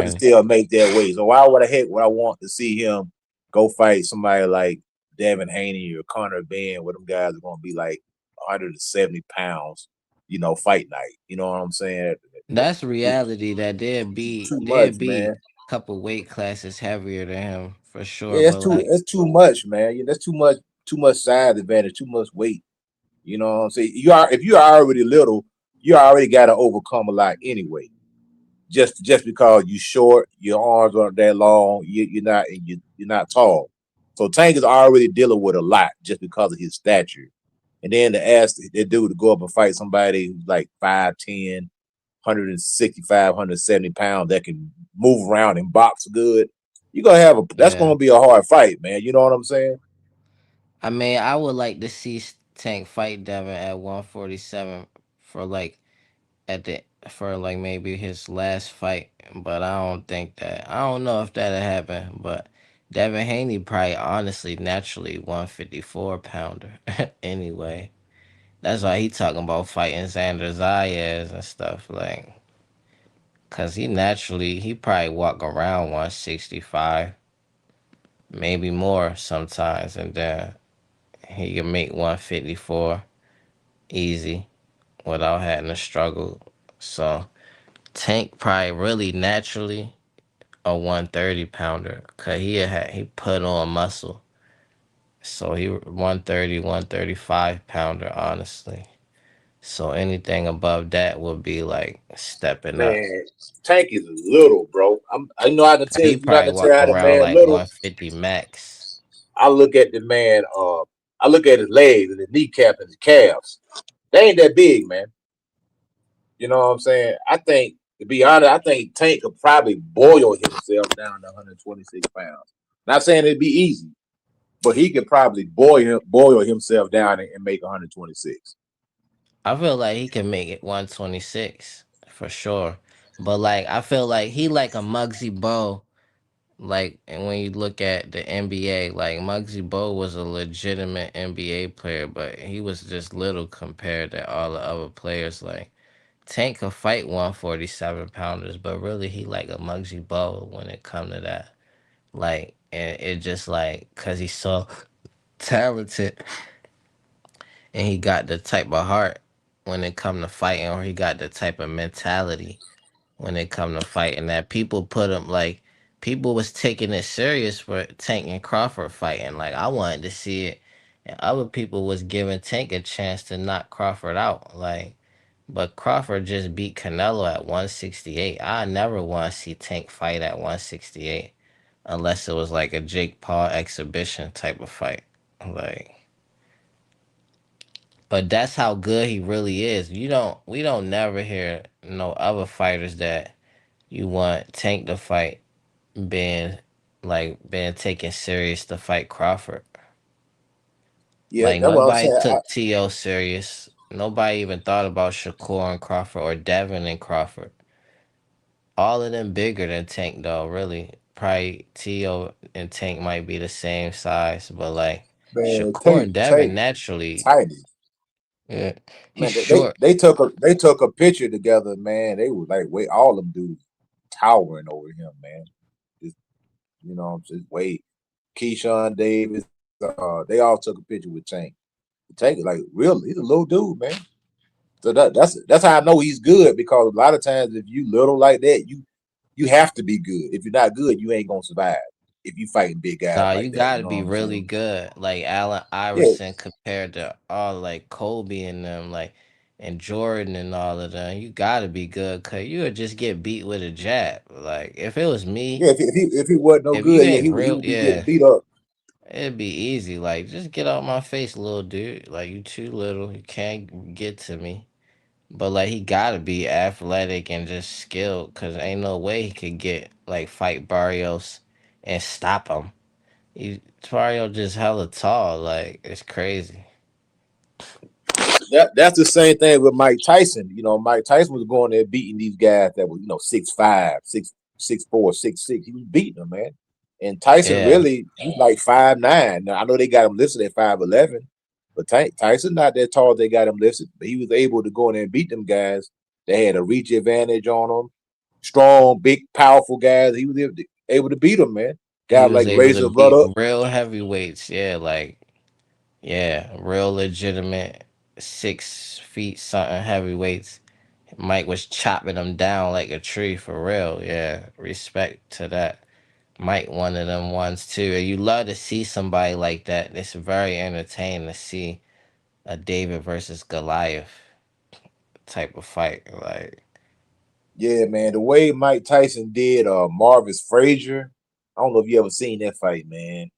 still $130. make that weight. So why would I want to see him go fight somebody like Devin Haney or Conor Ben, where them guys are gonna be like 170 pounds, fight night. You know what I'm saying? That's It's reality that too there'd much, be man. a couple weight classes heavier than him for sure. Yeah, But like that's too much, man. That's too much size advantage, too much weight. You know what I'm saying? If you are already little, you already gotta overcome a lot anyway. Just because you short, your arms aren't that long, you're not tall. So Tank is already dealing with a lot just because of his stature. And then to ask that dude to go up and fight somebody who's like 5'10", 165, 170 pounds that can move around and box good, that's yeah. gonna be a hard fight, man. You know what I'm saying? I mean, I would like to see Tank fight Devin at 147 for like at the for like maybe his last fight, but I don't think that. I don't know if that'll happen, but Devin Haney probably honestly naturally 154 pounder anyway. That's why he talking about fighting Xander Zayas and stuff like, cause he probably walk around 165, maybe more sometimes, and then he can make 154 easy without having to struggle. So Tank probably really naturally a 130 pounder, cause he put on muscle. So he 130, 135 pounder honestly. So anything above that would be like stepping up. Man, Tank is little, bro. I can 'Cause tell he you not probably to tell walk how the around man like little. 150 max. I look at the man, I look at his legs and his kneecap and his calves. They ain't that big, man. You know what I'm saying? I think, to be honest, I think Tank could probably boil himself down to 126 pounds. Not saying it'd be easy, but he could probably boil himself down and make 126. I feel like he can make it 126 for sure. But like I feel like he like a Muggsy Bow. Like, and when you look at the NBA, like Muggsy Bow was a legitimate NBA player, but he was just little compared to all the other players. Like Tank could fight 147 pounders, but really he like a Muggsy Bow when it come to that. Like, and it just like cause he's so talented and he got the type of heart when it come to fighting, or he got the type of mentality when it come to fighting that people put him like people was taking it serious for Tank and Crawford fighting. Like I wanted to see it, and other people was giving Tank a chance to knock Crawford out. Like, but Crawford just beat Canelo at 168. I never want to see Tank fight at 168 unless it was like a Jake Paul exhibition type of fight. Like, but that's how good he really is. We don't never hear no other fighters that you want Tank to fight being being taken serious to fight Crawford. Yeah, Like that's what I'm nobody saying. took T.O. serious. Nobody even thought about Shakur and Crawford or Devin and Crawford. All of them bigger than Tank though, really. Probably T.O. and Tank might be the same size, but like Man, Shakur and Devin Tank naturally, tiny. yeah, he's Man, short. they took a picture together, man. They were like, wait, all them dudes towering over him, man. Just, just wait. Keyshawn Davis, they all took a picture with Tank. Tank is like real, he's a little dude, man. So that's how I know he's good, because a lot of times if you little like that, you have to be good. If you're not good, you ain't gonna survive. If you fighting big guys Nah, you like that, you gotta know be what I'm really saying? good. Like Allen Yeah, Iverson compared to all like Kobe and them, like and Jordan and all of them. You gotta be good, cause you would just get beat with a jab. Like if it was me, yeah. If he wasn't no if you good, yeah, ain't he real, would be getting yeah, beat up. it'd be easy. Like just get out my face, little dude. Like you too little, you can't get to me. But like he gotta be athletic and just skilled, cause ain't no way he could get like fight Barrios and stop him. Mario just hella tall, like it's crazy. That's the same thing with Mike Tyson. Mike Tyson was going there beating these guys that were 6'5", 6'4", 6'6". He was beating them, man. And Tyson Yeah, really, he's like 5'9". Now I know they got him listed at 5'11", But Tyson not that tall. They got him listed, but he was able to go in there and beat them guys. They had a reach advantage on them. Strong, big, powerful guys. He was able to beat them, man. He Guys was like able to Razor Blood beat up. real heavyweights. Yeah, like yeah, real legitimate 6 feet something heavyweights. Mike was chopping them down like a tree for real. Yeah, respect to that. Mike one of them ones too. And you love to see somebody like that. It's very entertaining to see a David versus Goliath type of fight. Like Yeah, man. The way Mike Tyson did Marvis Frazier. I don't know if you ever seen that fight, man.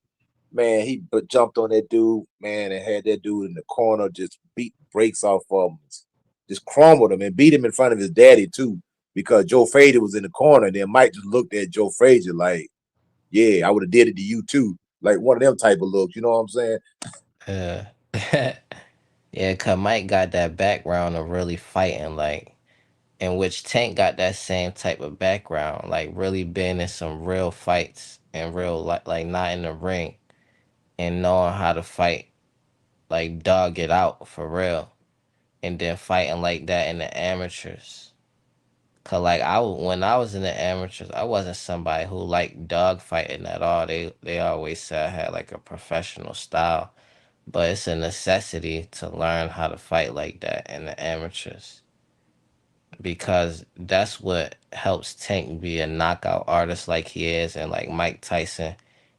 Man, he jumped on that dude, man, and had that dude in the corner, just beat breaks off of him, just crumbled him and beat him in front of his daddy too, because Joe Frazier was in the corner. And then Mike just looked at Joe Frazier like, "Yeah, I would have did it to you too," like one of them type of looks. You know what I'm saying? uh yeah, cause Mike got that background of really fighting, like in which Tank got that same type of background, like really been in some real fights and real like not in the ring and knowing how to fight, like dog it out for real, and then fighting like that in the amateurs. Cause like when I was in the amateurs, I wasn't somebody who liked dog fighting at all. They always said I had like a professional style, but it's a necessity to learn how to fight like that in the amateurs because that's what helps Tank be a knockout artist like he is, and like Mike Tyson,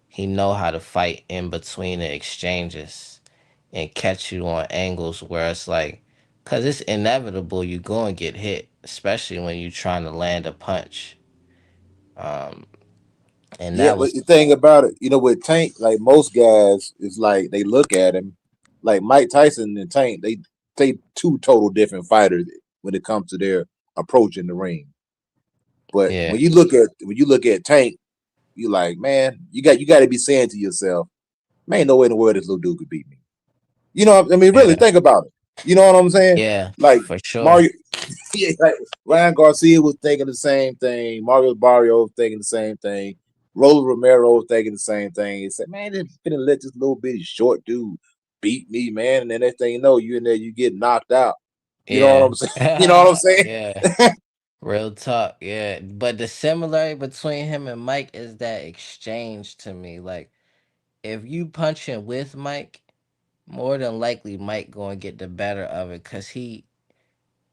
he know how to fight in between the exchanges and catch you on angles where it's like, cause it's inevitable you going to get hit, especially when you trying to land a punch. Um, and Yeah, that but was the thing about it, with Tank, like most guys, is like they look at him, like Mike Tyson and Tank, they two total different fighters when it comes to their approach in the ring. But yeah, when you look at Tank, you like, man, you got to be saying to yourself, man, ain't no way in the world this little dude could beat me. I mean, really yeah, think about it. You know what I'm saying? yeah, Like for sure. Mario, yeah, like Ryan Garcia was thinking the same thing. Mario Barrio was thinking the same thing. Roland Romero was thinking the same thing. He said, "Man, they're gonna let this little bitty short dude beat me, man." And then next thing you know, you in there, you get knocked out. You know what Yeah, I'm saying? You know what I'm saying? yeah. Real talk, yeah. But the similarity between him and Mike is that exchange to me. Like, if you punching with Mike, more than likely Mike gonna get the better of it, cause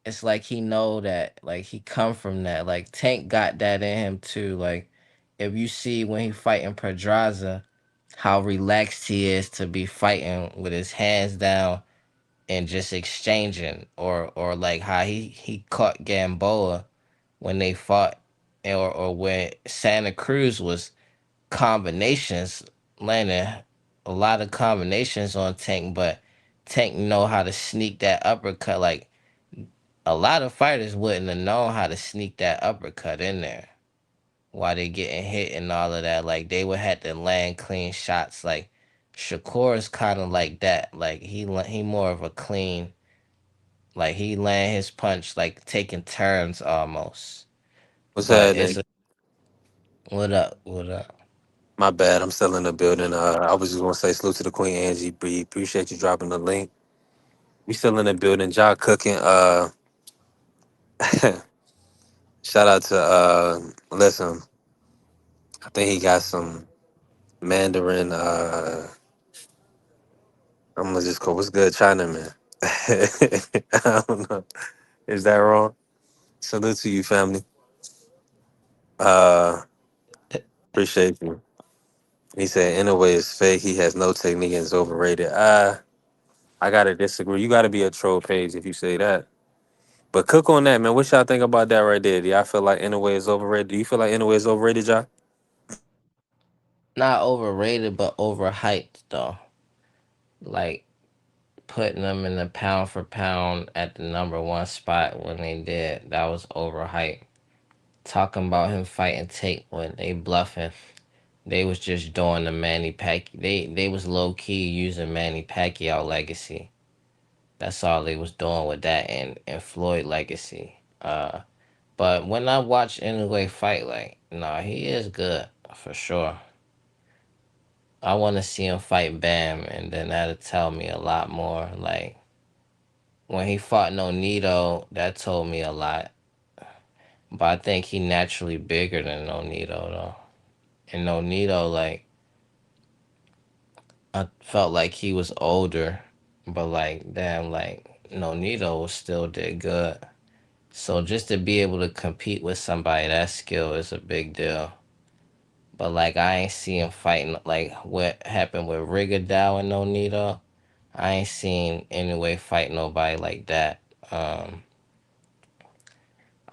it's like he know that, like he come from that. Like Tank got that in him too. Like, if you see when he fighting Pedraza, how relaxed he is to be fighting with his hands down and just exchanging, or like how he caught Gamboa when they fought, or when Santa Cruz was combinations, landing a lot of combinations on Tank, but Tank know how to sneak that uppercut. Like a lot of fighters wouldn't have known how to sneak that uppercut in there while they getting hit and all of that. Like they would have to land clean shots. Like Shakur is kind of like that. Like he more of a clean. Like he land his punch like taking turns almost. What's But happening? it's a what up? What up? My bad. I'm still in the building. I was just gonna say salute to the Queen Angie B. Appreciate you dropping the link. We still in the building. Jock cooking. Shout out to listen. I think he got some Mandarin. I'm gonna just call what's good, Chinaman. I don't know. Is that wrong? Salute to you, family. Uh, appreciate you. He said, in a way, it's fake. He has no technique and is overrated. I gotta disagree. You gotta be a troll page if you say that. But cook on that, man. What y'all think about that right there? Do y'all feel like in a way is overrated? Do you feel like in a way is overrated, y'all? Not overrated, but overhyped though. Like putting them in the pound for pound at the number one spot when they did. That was overhyped. Talking about him fighting Tate when they bluffing. They was just doing the Manny Pacquiao. They was low key using Manny Pacquiao legacy. That's all they was doing with that and Floyd legacy. But when I watch Inoue fight, like, nah, he is good for sure. I want to see him fight Bam, and then that'll tell me a lot more. Like when he fought Nonito, that told me a lot. But I think he naturally bigger than Nonito though. And Nonito, like I felt like he was older, but like damn, like Nonito still did good. So just to be able to compete with somebody that skill is a big deal. But like I ain't see him fighting like what happened with Rigadao and Nonito. I ain't seen anyway fight nobody like that. Um,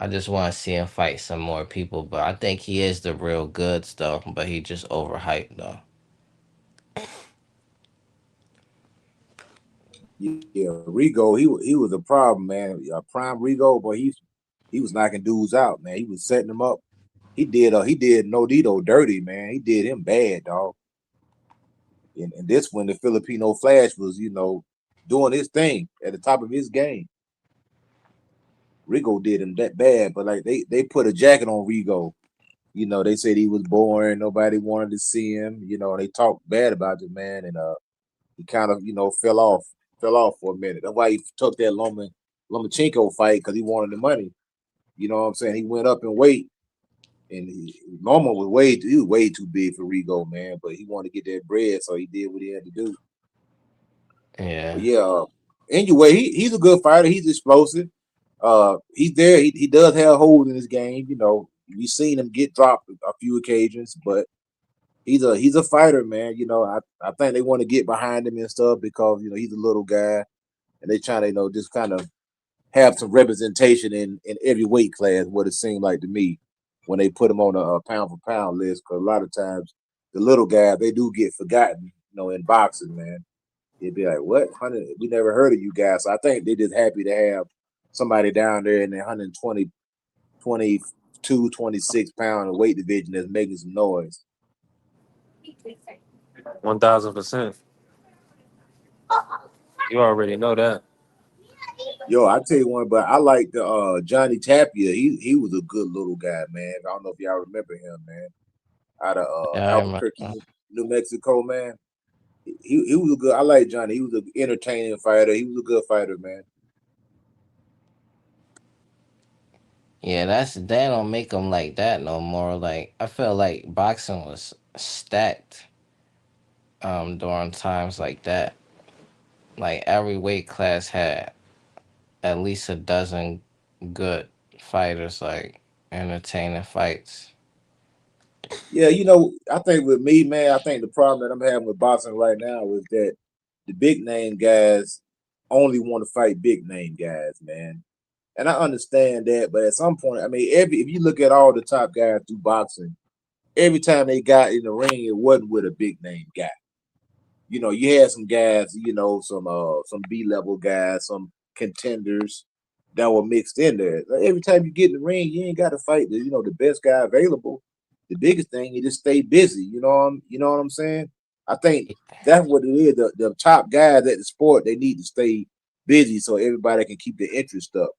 I just want to see him fight some more people, but I think he is the real goods though. But he just overhyped though. Yeah, Rigo, he was a problem, man. Prime Rigo, but he was knocking dudes out, man. He was setting them up. He did Nodito dirty, man. He did him bad, dog. And this when the Filipino Flash was, doing his thing at the top of his game. Rigo did him that bad, but like they put a jacket on Rigo. They said he was boring. Nobody wanted to see him. They talked bad about the man, and he kind of fell off for a minute. That's why he took that Lomachenko fight because he wanted the money. You know what I'm saying? He went up in weight, and Loma was way too big for Rigo, man. But he wanted to get that bread, so he did what he had to do. Yeah. But yeah, anyway, he's a good fighter. He's explosive. He's there. He does have holes in his game. We've seen him get dropped a few occasions, but he's a fighter, man. I think they want to get behind him and stuff because he's a little guy, and they trying to just kind of have some representation in every weight class. What it seemed like to me when they put him on a pound for pound list, because a lot of times the little guys they do get forgotten. In boxing, man. It'd be like, what? 100? We never heard of you guys. So I think they're just happy to have somebody down there in the 120, 22, 26 pound weight division that's making some noise. 1000%. You already know that. Yo, I tell you one, but I like the Johnny Tapia. He was a good little guy, man. I don't know if y'all remember him, man. Out of Yeah, I Albuquerque, remember. New Mexico, man. He was a good. I like Johnny. He was an entertaining fighter. He was a good fighter, man. Yeah, they don't make them like that no more. Like I feel like boxing was stacked during times like that. Like every weight class had at least a dozen good fighters, like entertaining fights. Yeah, I think with me, man, I think the problem that I'm having with boxing right now is that the big name guys only want to fight big name guys, man. And I understand that, but at some point, I mean, if you look at all the top guys through boxing, every time they got in the ring, it wasn't with a big name guy. You had some guys, some B-level guys, some contenders that were mixed in there. Like, every time you get in the ring, you ain't got to fight the best guy available. The biggest thing, you just stay busy. You know what I'm saying? I think that's what it is. The top guys at the sport, they need to stay busy so everybody can keep their interest up.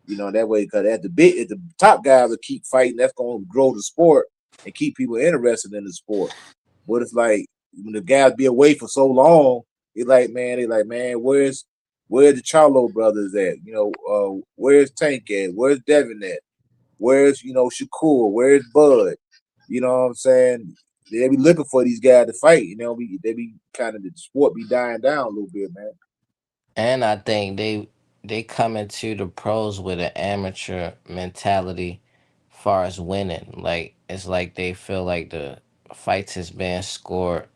That way, because if the top guys will keep fighting, that's going to grow the sport and keep people interested in the sport. But it's like when the guys be away for so long, they like, man, where's the Charlo brothers at? Where's Tank at? Where's Devin at? Where's Shakur? Where's Bud? You know what I'm saying? They be looking for these guys to fight. They be kind of the sport be dying down a little bit, man. And I think they come into the pros with an amateur mentality far as winning. Like it's like they feel like the fights is being scored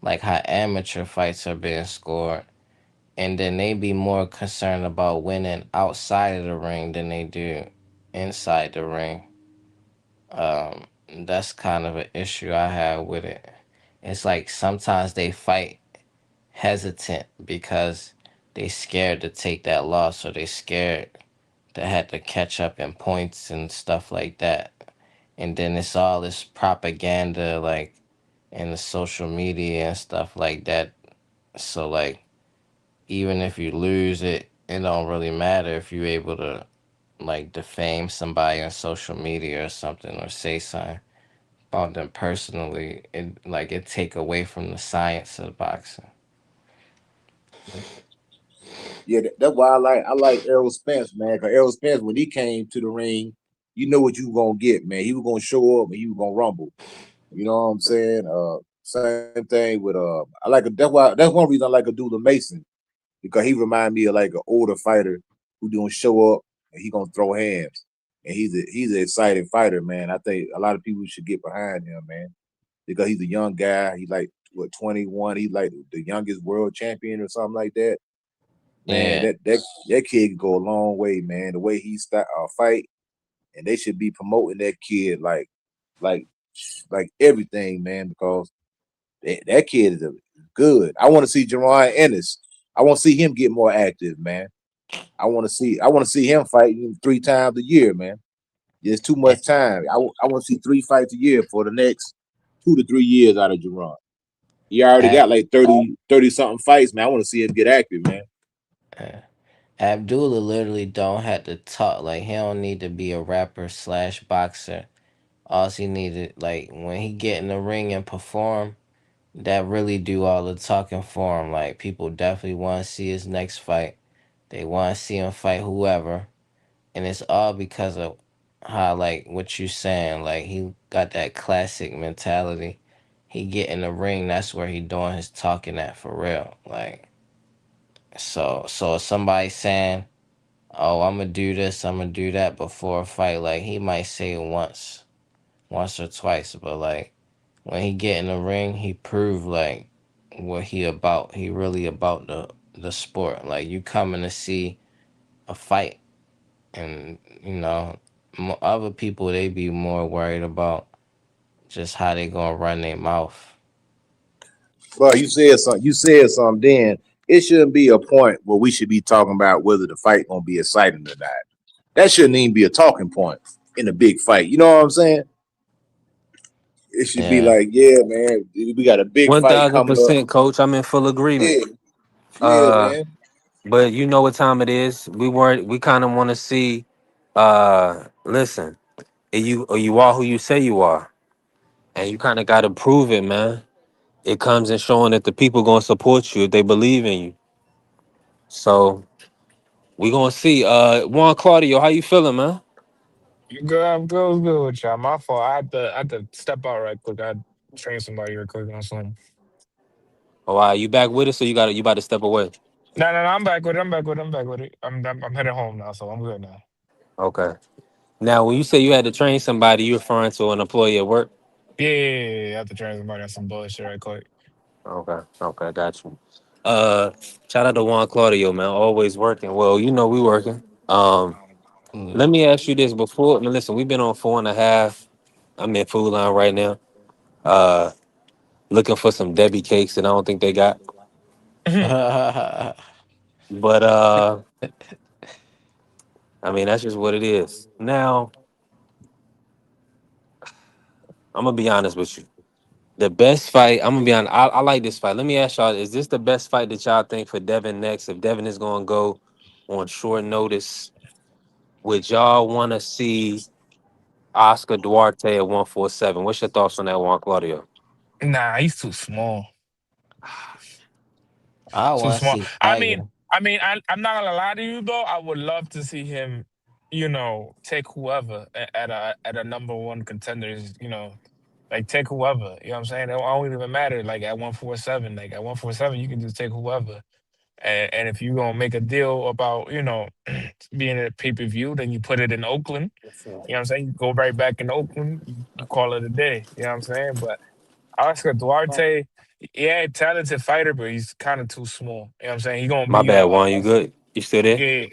like how amateur fights are being scored. And then they be more concerned about winning outside of the ring than they do inside the ring. That's kind of an issue I have with it. It's like sometimes they fight hesitant because they scared to take that loss or they scared to have to catch up in points and stuff like that. And then it's all this propaganda like in the social media and stuff like that. So like even if you lose it don't really matter if you're able to like defame somebody on social media or something or say something. about them personally, it take away from the science of boxing. Yeah, that's why I like Errol Spence, man. Because Errol Spence, when he came to the ring, you know what you were gonna get, man. He was gonna show up and he was gonna rumble. You know what I'm saying? Same thing with that's one reason I like Abdullah Mason, because he remind me of like an older fighter who don't show up and he gonna throw hands. And he's an exciting fighter, man. I think a lot of people should get behind him, man, because he's a young guy. He like what 21. He's like the youngest world champion or something like that. Man, Yeah, that kid can go a long way, man. The way he fight, and they should be promoting that kid like like everything, man, because that kid is good. I want to see Jerron Ennis. I want to see him get more active, man. I want to see him fighting 3 times a year, man. There's too much time. I want to see 3 fights a year for the next 2 to 3 years out of Jerron. He already Ab- got like 30 something fights, man. I want to see him get active, man. Abdullah literally don't have to talk. Like, he don't need to be a rapper slash boxer. All he needed, like, when he get in the ring and perform, that really do all the talking for him. Like, people definitely want to see his next fight. They want to see him fight whoever, and it's all because of how, like, what you saying. Like, he got that classic mentality. He get in the ring, that's where he doing his talking at for real. Like, so if somebody saying, "Oh, I'm gonna do this, I'm gonna do that" before a fight, like, he might say it once or twice, but like, when he get in the ring, he prove like what he about. He really about the sport. Like, you coming to see a fight, and other people, they be more worried about just how they gonna run their mouth. But you said something. You said something. Then it shouldn't be a point where we should be talking about whether the fight gonna be exciting or not. That shouldn't even be a talking point in a big fight. You know what I'm saying? It should be Yeah. like, yeah, man, we got a big One fight thousand coming up. percent, coach. I'm in full agreement. Yeah, yeah, Uh, man. but you know what time it is. We kind of want to see. Listen, you are who you say you are, and you kind of got to prove it, man. It comes in showing that the people gonna support you if they believe in you. So we gonna see. Juan Claudio, how you feeling, man? Good, I'm good with y'all. My fault. I had to step out right quick. I had to train somebody real quick on something. Oh, wow, you back with us, or you about to step away? No, I'm back with it. I'm back with it. I'm headed home now, so I'm good now. Okay. Now, when you say you had to train somebody, you referring to an employee at work? Yeah. I have to train somebody on some bullshit right quick. Okay, okay, got you. Uh, Shout out to Juan Claudio, man. Always working. Well, we working. Mm. Let me ask you this before. Now, listen, we've been on 4.5. I'm in Food Line right now. Uh, Looking for some Debbie cakes that I don't think they got. But I mean, that's just what it is. Now, I'm gonna be honest with you. The best fight, I'm gonna be honest. I like this fight. Let me ask y'all: is this the best fight that y'all think for Devin next? If Devin is gonna go on short notice, would y'all want to see Oscar Duarte at 147? What's your thoughts on that, Juan Claudio? Nah, he's too small. I Too want to small. see I mean, Tiger. I'm not gonna lie to you though. I would love to see him, take whoever at a number one contenders. Like, take whoever. You know what I'm saying? It don't even matter. Like, at 147, you can just take whoever. And if you gonna make a deal about being at pay per view, then you put it in Oakland. You know what I'm saying? You go right back in Oakland. You call it a day. You know what I'm saying? But Oscar Duarte, yeah, talented fighter, but he's kind of too small. You know what I'm saying? He gonna My be bad, Juan. You good? You still there? yeah,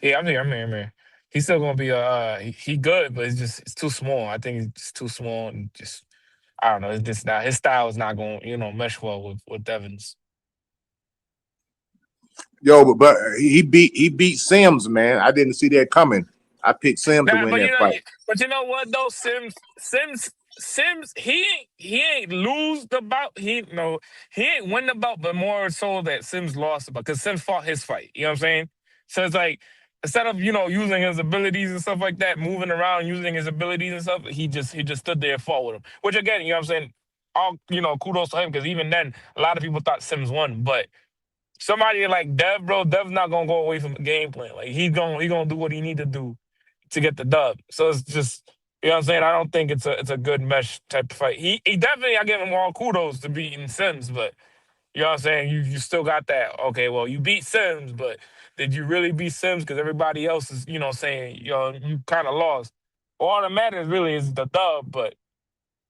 yeah. I'm here. He's still gonna be he good, but it's too small. I think it's just too small and just I don't know. It's just not his style is not going mesh well with Devon's. Yo, but he beat Sims, man. I didn't see that coming. I picked Sims to Nah, win but that fight. you know what though, Sims, he ain't lose the bout. He ain't win the bout, but more so that Sims lost the bout because Sims fought his fight. You know what I'm saying? So it's like instead of using his abilities and stuff like that, moving around, using his abilities and stuff, he just stood there and fought with him. Which again, you know what I'm saying? All kudos to him because even then, a lot of people thought Sims won. But somebody like Dev, bro, Dev's not gonna go away from the game plan. Like he gonna do what he need to do to get the dub. So it's just what I'm saying. I don't think it's a good mesh type of fight. He definitely I give him all kudos to beating Sims, but you know what I'm saying? You still got that. Okay, well, you beat Sims, but did you really beat Sims? Because everybody else is, saying, you kind of lost. All that matters really is the dub, but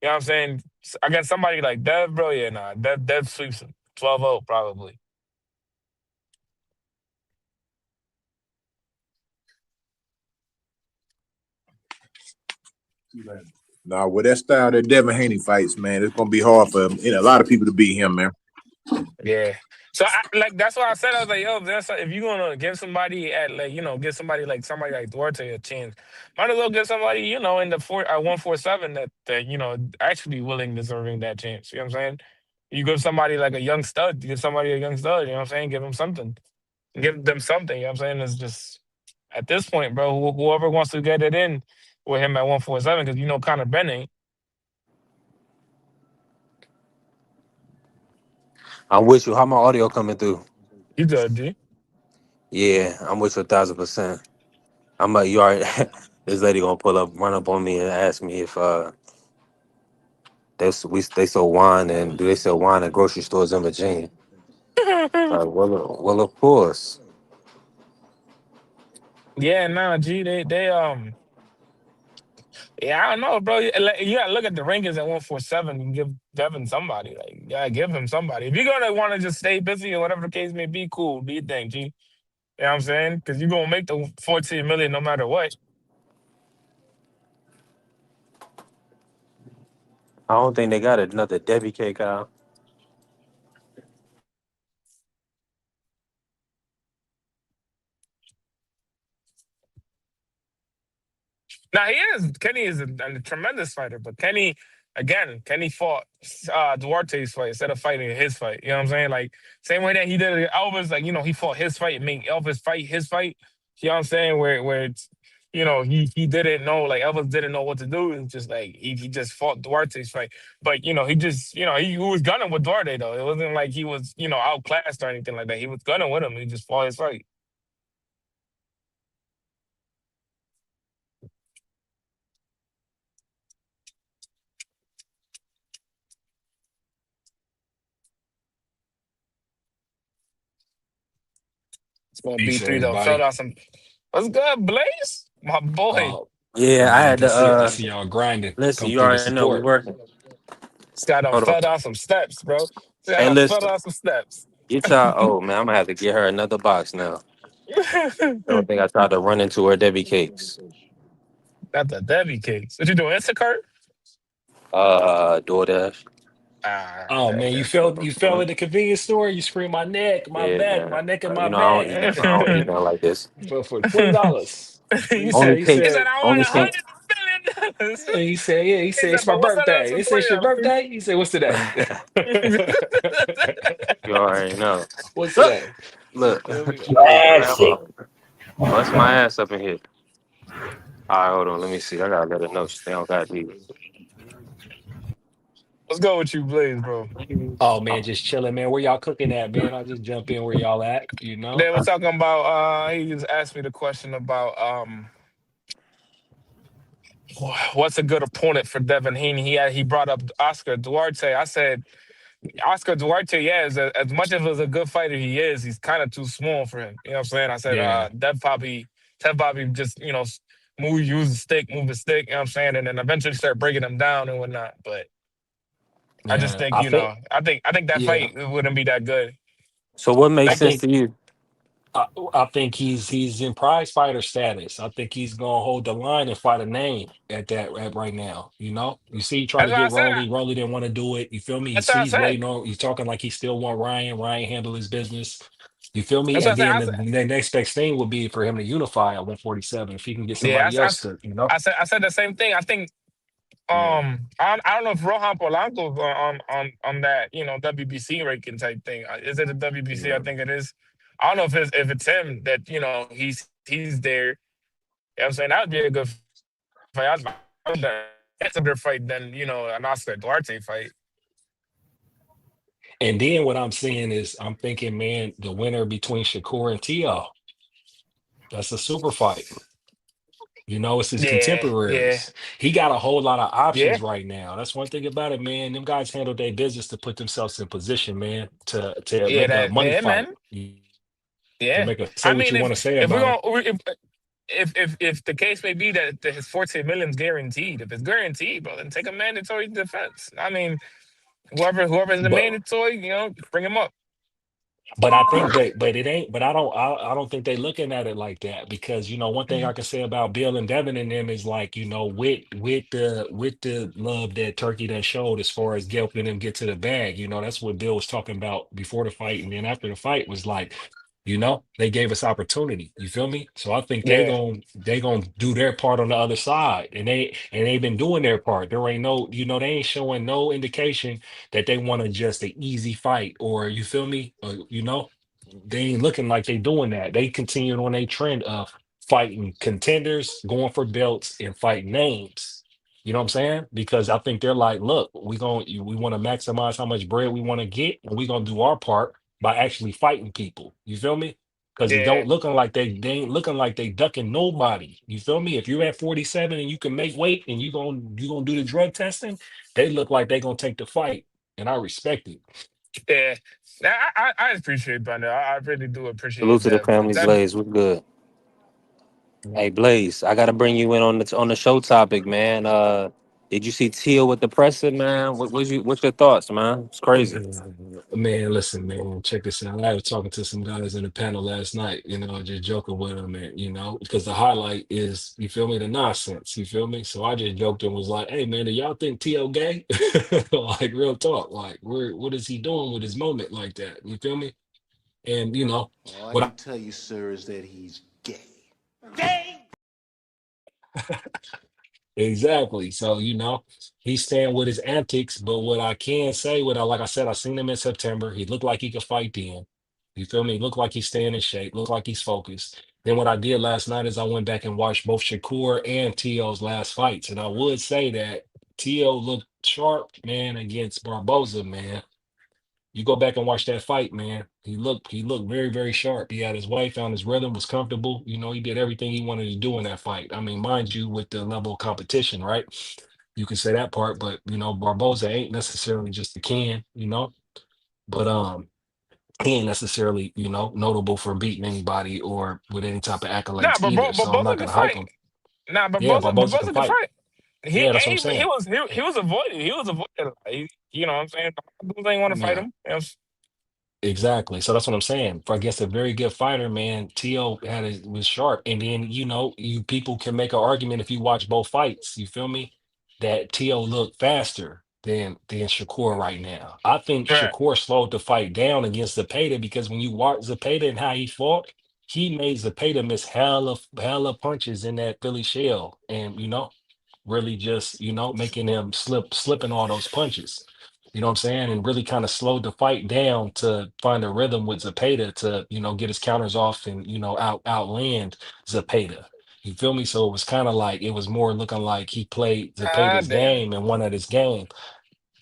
you know what I'm saying? Against somebody like Dev, bro, yeah, nah. Dev sweeps him. 12-0, probably. Nah, with that style that Devin Haney fights, man, it's gonna be hard for him, a lot of people to beat him, man. Yeah. So that's why I said I was like, yo, if you're gonna give somebody give somebody like Duarte a chance, might as well give somebody, in the 147 that actually willing, deserving that chance. You know what I'm saying? You give somebody like a young stud, you know what I'm saying? Give them something. Give them something, you know what I'm saying? It's just at this point, bro, whoever wants to get it in with him at 147, because Conor Ben ain't. I'm with you. How my audio coming through? You good, D? Yeah, I'm with you 1,000%. You already. This lady gonna run up on me and ask me if they sell wine, and do they sell wine at grocery stores in Virginia? Well, of course. Yeah, nah, G, they. Yeah, I don't know, bro. You gotta look at the rankings at 147 and give Devin somebody. Like, yeah, give him somebody. If you're gonna want to just stay busy or whatever the case may be, cool. Do your thing, G. You know what I'm saying? Because you're gonna make the 14 million no matter what. I don't think they got another Debbie cake out. Now Kenny is a tremendous fighter, but Kenny fought Duarte's fight instead of fighting his fight. You know what I'm saying? Like same way that he did it, Elvis. Like he fought his fight and made Elvis fight his fight. You know what I'm saying? Where it's he didn't know, like Elvis didn't know what to do. It's just like he just fought Duarte's fight, but he just he was gunning with Duarte though. It wasn't like he was outclassed or anything like that. He was gunning with him. He just fought his fight. It's gonna be Peace, three though. Felt everybody. out some. What's good, Blaze? My boy. Yeah, I Man, had to. I see y'all grinding. Listen, Come you through to already know we support. working. Scott done Hold on. fell down some steps, bro. Scott Hey, done fell listen, down some steps. get y'all. Oh man, I'm gonna have to get her another box now. I don't think I tried to run into her Debbie cakes. Not the Debbie cakes. What you doing, Instacart? DoorDash. Ah, Oh man, you fell at the convenience store. You screamed my neck, my Yeah, back, man. my neck, and my You know I don't back eat. I don't eat nothing like this. for $20. he Only said, He he cakes. said, said, I want Only $100 cakes. million. he said, yeah. He He said said, it's my but what's that else birthday. for He said it's your $20? birthday. He said, what's today? You already know. What's Look, today? look. Feel me? Man, bust my ass up in here. All right, hold on. Let me see. I gotta let her know they don't got these. Let's go with you, Blaze, bro. Oh man, just chilling, man. Where y'all cooking at, man? I'll just jump in where y'all at, you know. They were talking about. He just asked me the question about what's a good opponent for Devin Haney. He brought up Oscar Duarte. I said Oscar Duarte, yeah, as much as a good fighter he is, he's kind of too small for him. You know what I'm saying? I said Yeah, Tev probably just use the stick, move the stick. You know what I'm saying? And then eventually start breaking him down and whatnot. But I just yeah. think I think, I think that yeah. fight wouldn't be that good. So what I makes sense think to you? I, I think he's in prize fighter status. I think he's gonna hold the line and fight a name at right now. You know, you see, he tried That's to what I get said. Rolly. Rolly didn't want to do it. You feel me? You That's what see, I he's said. waiting on. He's talking like he still want Ryan. Ryan handle his business. You feel me? That's what And I said. then the next best thing would be for him to unify at 147 if he can get Yeah, somebody else to, you know. I said the same thing. I think Yeah, I don't know if Rohan Polanco's on that WBC ranking type thing. Is it the WBC? I yeah, think it is. I don't know if it's him that he's there. You know what I'm saying? That would be a good fight. That's a better fight than an Oscar Duarte fight. And then what I'm seeing is I'm thinking, man, the winner between Shakur and Tio. That's a super fight. It's his Yeah, yeah, contemporaries. He got a whole lot of yeah, options right now. That's one thing about it, man. Them guys handle their business to put themselves in position, man, to yeah. make a That money yeah, fight. man. You can Yeah. make a say I what mean, you want to say if we're about it. gonna if the case may be that his 14 million's guaranteed, if it's guaranteed, bro, then take a mandatory defense. I mean, whoever's the But mandatory, bring him up. But I think that, but it ain't. But I don't think they looking at it like that because one thing I can say about Bill and Devin and them is like with the love that Turkey that showed as far as helping them get to the bag. That's what Bill was talking about before the fight and then after the fight was like, they gave us opportunity. You feel me? So I think Yeah, they gonna do their part on the other side, and they've been doing their part. There ain't no they ain't showing no indication that they want to just an easy fight or you feel me they ain't looking like they doing that. They continuing on a trend of fighting contenders, going for belts, and fighting names. You know what I'm saying? Because I think they're like, look, we want to maximize how much bread we want to get, and we're gonna do our part by actually fighting people. You feel me? Because it yeah, don't looking like they ain't looking like they ducking nobody. You feel me? If you're at 47 and you can make weight and you gonna do the drug testing, they look like they gonna take the fight, and I respect it. yeah. Now, I appreciate Brandon. I really do Salute appreciate to the that. But family, that, Blaze. We're good. Hey, Blaze, I gotta bring you in on the show topic, man. Did you see Teal with the presser, man? What's your thoughts, man? It's crazy. Man, listen, man, check this out. I was talking to some guys in the panel last night, just joking with them, and because the highlight is, you feel me, the nonsense, you feel me? So I just joked and was like, hey, man, do y'all think T.O. gay? Like, real talk. Like, what is he doing with his moment like that? You feel me? And, All I what can tell you, sir, is that he's gay. Exactly. So, he's staying with his antics, but what I can say, like I said, I seen him in September. He looked like he could fight then. You feel me? He looked like he's staying in shape, looked like he's focused. Then what I did last night is I went back and watched both Shakur and T.O.'s last fights. And I would say that T.O. looked sharp, man, against Barboza, man. You go back and watch that fight, man. He looked very, very sharp. He had his way, found his rhythm, was comfortable. He did everything he wanted to do in that fight. I mean, mind you, with the level of competition, right? You can say that part, but Barboza ain't necessarily just a but he ain't necessarily, notable for beating anybody or with any type of nah, accolades but either. So I'm Bosa not can gonna hype fight. him. Nah, Yeah, but Barboza can Bosa can fight. fight. Yeah, that's what I'm He saying. was he was avoided. He was avoided. You know what I'm saying? Dudes ain't want to fight Yeah. him. Exactly. So that's what I'm saying. For against a very good fighter, man, T.O. was sharp. And then, you people can make an argument if you watch both fights, you feel me? That T.O. looked faster than Shakur right now. I think Right. Shakur slowed the fight down against Zepeda because when you watch Zepeda and how he fought, he made Zepeda miss hella punches in that Philly shell. And, really just, making him slipping all those punches. You know what I'm saying? And really kind of slowed the fight down to find a rhythm with Zepeda to, get his counters off and, outland Zepeda. You feel me? So it was kind of like it was more looking like he played Ah, Zepeda's damn. game and won at his game.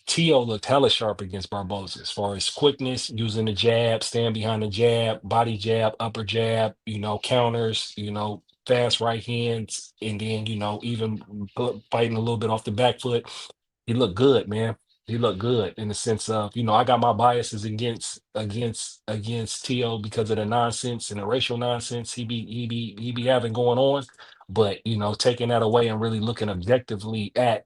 Tio looked hella sharp against Barboza as far as quickness, using the jab, stand behind the jab, body jab, upper jab, counters, fast right hands, and then, even fighting a little bit off the back foot. He looked good, man. He looked good in the sense of, I got my biases against Tio because of the nonsense and the racial nonsense he be having going on. But, taking that away and really looking objectively at,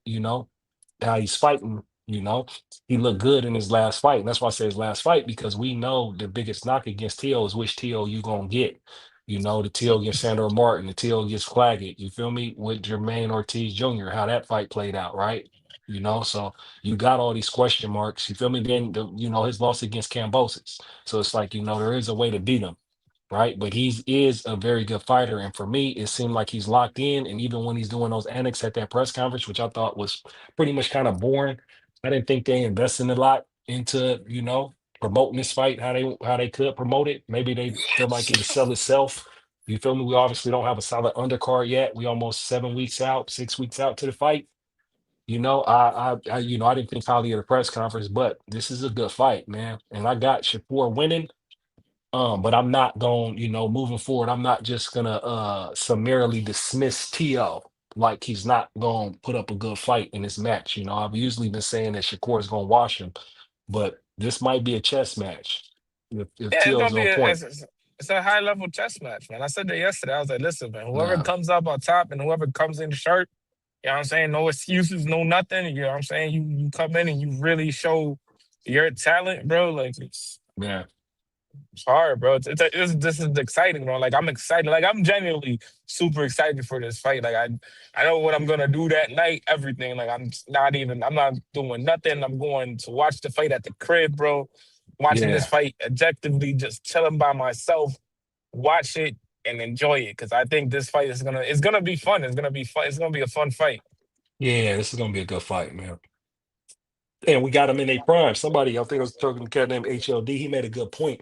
how he's fighting, he looked good in his last fight. And that's why I say his last fight, because we know the biggest knock against Tio is which Tio you gonna get. The Tio against Sandor Martin, the Tio against Claggett, you feel me? With Jermaine Ortiz Jr., how that fight played out, right? So you got all these question marks, you feel me? Then his loss against Cambosis. So it's like, there is a way to beat him, right? But he is a very good fighter. And for me, it seemed like he's locked in. And even when he's doing those annex at that press conference, which I thought was pretty much kind of boring, I didn't think they invested a lot into, promoting this fight how they could promote it. Maybe they feel like it'll sell itself. You feel me? We obviously don't have a solid undercard yet. We almost 7 weeks out, 6 weeks out to the fight. You know, I didn't think highly of the press conference, but this is a good fight, man. And I got Shakur winning. But I'm not going, moving forward, I'm not just gonna summarily dismiss T.O. like he's not gonna put up a good fight in this match. I've usually been saying that Shakur is gonna wash him, but this might be a chess match if Yeah, it's T.O. gonna is be on point. it's a high level chess match, man. I said that yesterday. I was like, listen, man, whoever Nah, comes up on top and whoever comes in sharp, you know what I'm saying? No excuses, no nothing. You know what I'm saying? You come in and you really show your talent, bro. Like yeah, it's hard, bro. This is exciting, bro. Like I'm excited. Like I'm genuinely super excited for this fight. Like I know what I'm gonna do that night. Everything. Like I'm not doing nothing. I'm going to watch the fight at the crib, bro. Watching this yeah, fight objectively, just chilling by myself. Watch it and enjoy it because I think this fight is gonna be fun. It's gonna be fun. It's gonna be a fun fight. yeah. This is gonna be a good fight, man. And we got him in a prime. Somebody, I think I was talking to a cat named HLD. He made a good point.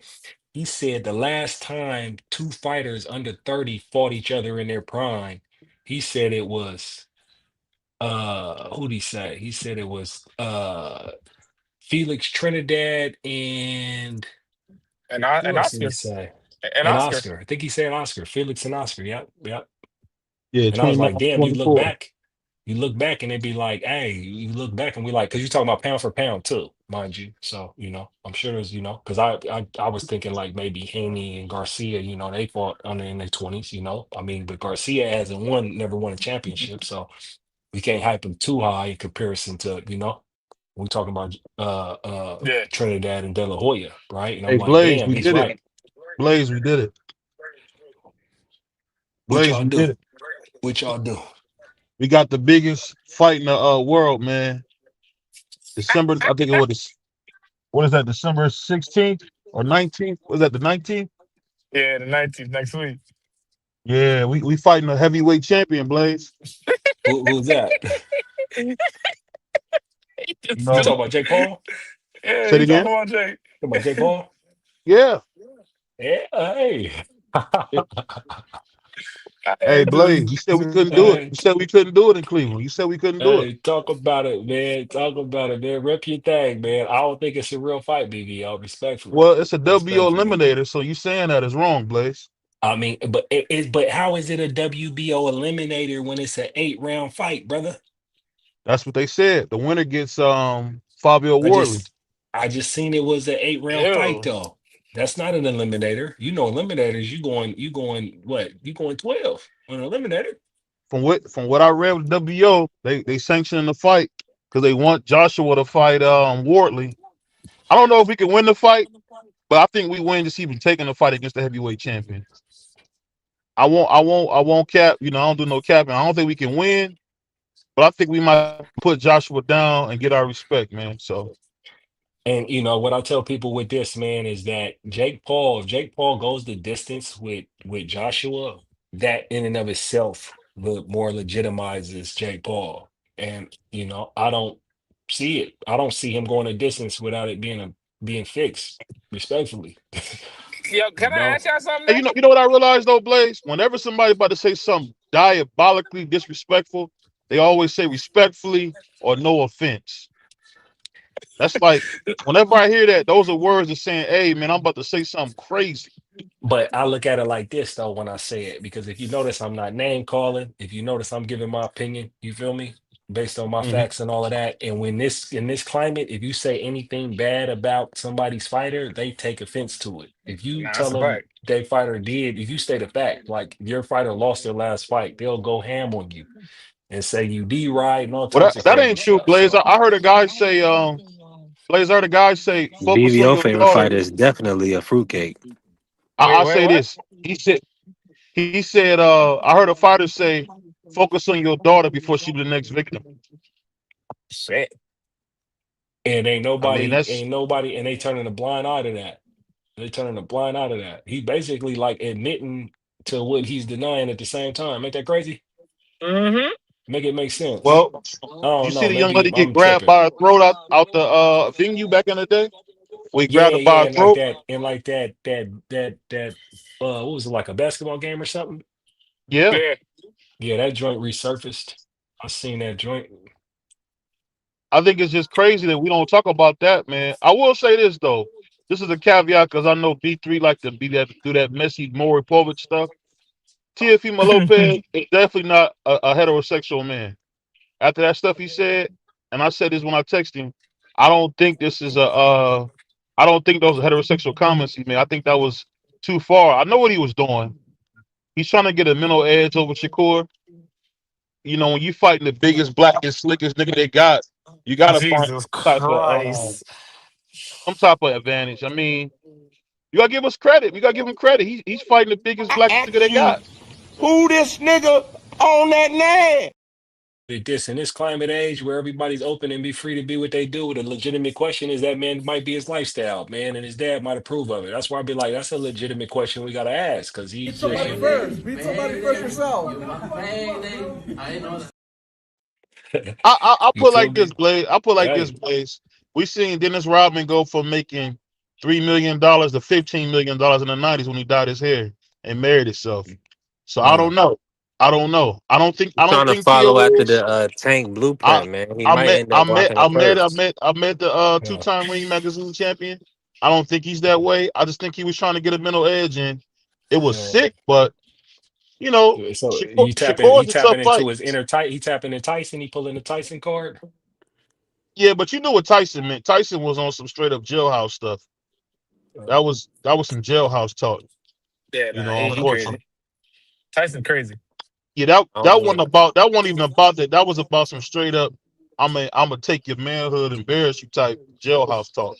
He said the last time two fighters under 30 fought each other in their prime, he said it was who'd he say? He said it was Felix Trinidad and who And else did he Oscar say? and And Oscar. Oscar. I think he said Oscar. Felix and Oscar. Yep, yep. Yeah, And I was 29, like, damn, 24. you look back and it'd be like, hey, you look back and we like, because you're talking about pound for pound too, mind you. So, I'm sure there's, because I was thinking like maybe Haney and Garcia, they fought under in their 20s, I mean, but Garcia hasn't never won a championship. So we can't hype him too high in comparison to, we talking about Yeah. Trinidad and De La Hoya, right? And I'm Hey, like, Blaze, damn, we he's did it. right. Blaze, we did it. What Blaze, y'all we do? did it. What y'all do? We got the biggest fight in the world, man. December, I think it was, what is that, December 16th or 19th? Was that the 19th? Yeah, the 19th next week. Yeah, we fighting a heavyweight champion, Blaze. Who's that? You You know, talking about Jake Paul? Yeah, say it he talking again? about Jake. Talking about Jake Paul? Yeah. Yeah, hey. Hey, Hey, Blaze, you said we couldn't do it. Hey, You said we couldn't do it in Cleveland. You said we couldn't do it. hey, talk about it, man. Talk about it, man. Rep your thing, man. I don't think it's a real fight, BBL. Respectfully. Well, it's a WO Respectfully. eliminator, so you saying that is wrong, Blaze. I mean, but how is it a WBO eliminator when it's an 8-round fight, brother? That's what they said. The winner gets Fabio I Wardley. just I just seen it was an 8-round fight ew. though. That's not an eliminator. Eliminators, you going what? You going 12 on an eliminator. From what I read with WO, they sanctioning the fight because they want Joshua to fight Wardley. I don't know if we can win the fight, but I think we win just even taking the fight against the heavyweight champion. I won't cap. I don't do no capping. I don't think we can win, but I think we might put Joshua down and get our respect, man. So And what I tell people with this, man, is that if Jake Paul goes the distance with Joshua, that in and of itself more legitimizes Jake Paul. And I don't see it. I don't see him going a distance without it being fixed, respectfully. Yo, You can I know? ask y'all something, hey, man? you know what I realized though, Blaze? Whenever somebody about to say something diabolically disrespectful, they always say respectfully or no offense. That's like whenever I hear that, those are words of saying, "Hey, man, I'm about to say something crazy." But I look at it like this though when I say it, because if you notice, I'm not name calling. If you notice, I'm giving my opinion. You feel me? Based on my Mhm. facts and all of that. And when in this climate, if you say anything bad about somebody's fighter, they take offense to it. If you Nah, tell that's a them fact. their fighter did, if you state a fact, like your fighter lost their last fight, they'll go ham on you and say you D right and all Well, types of that crazy ain't true, stuff. Blaze. I So I heard a guy say, Blaze, I heard a guy say, focus on BBO your favorite daughter. fighter is definitely a fruitcake. Wait, I wait, say what? this. He said, I heard a fighter say, focus on your daughter before she be the next victim. Shit. and I mean, that's ain't nobody, and they turning a blind eye to that. They turning a blind eye to that. He basically like admitting to what he's denying at the same time. Ain't that crazy? Mm-hmm. Make it make sense. well. I You don't see know. the young Maybe lady get I'm grabbed tripping. by her throat out the venue back in the day. We grabbed Yeah, him by yeah, a and like throat. that, and like that. What was it, like a basketball game or something? Yeah. Yeah. Yeah, that joint resurfaced. I seen that joint. I think it's just crazy that we don't talk about that, man. I will say this though. This is a caveat because I know B3 like to be that do that messy Maury Povich stuff. Teofimo Lopez is definitely not a heterosexual man. After that stuff he said, and I said this when I texted him, I don't think this is I don't think those are heterosexual comments he made. I think that was too far. I know what he was doing. He's trying to get a mental edge over Shakur. You know, when you fighting the biggest, blackest, slickest nigga they got, you gotta find Jesus uh, Christ. some type of advantage. I mean, you gotta give us credit. You gotta give him credit. He's fighting the biggest, blackest nigga they got. Who this nigga on that name? This in this climate age where everybody's open and be free to be what they do, the legitimate question is that man might be his lifestyle, man, and his dad might approve of it. That's why I'd be like, that's a legitimate question we gotta ask, because he's just, Somebody first. Beat somebody first yourself. I you put feel like this, me? Blaze. I put like this, Hey, Blaze. We seen Dennis Rodman go from making $3 million to $15 million in the '90s when he dyed his hair and married himself. So I don't know. I don't know. I don't Trying to think follow T.O. after is. the Tank I blueprint, man. He might end up walking the first. I met the yeah, two-time Ring Magazine champion. I don't think he's that way. I just think he was trying to get a mental edge and it was yeah. sick, but you know, So Shakur he is a tough tapping fight. into his inner tight, he tapping into Tyson, he pulling the Tyson card. Yeah, but you know what Tyson meant. Tyson was on some straight up jailhouse stuff. That was some jailhouse talk, Yeah, you nah, know, he unfortunately. crazy. Tyson crazy. Yeah, I that don't wasn't about that wasn't even about that. That was about some straight up I'm gonna take your manhood and embarrass you type jailhouse talk,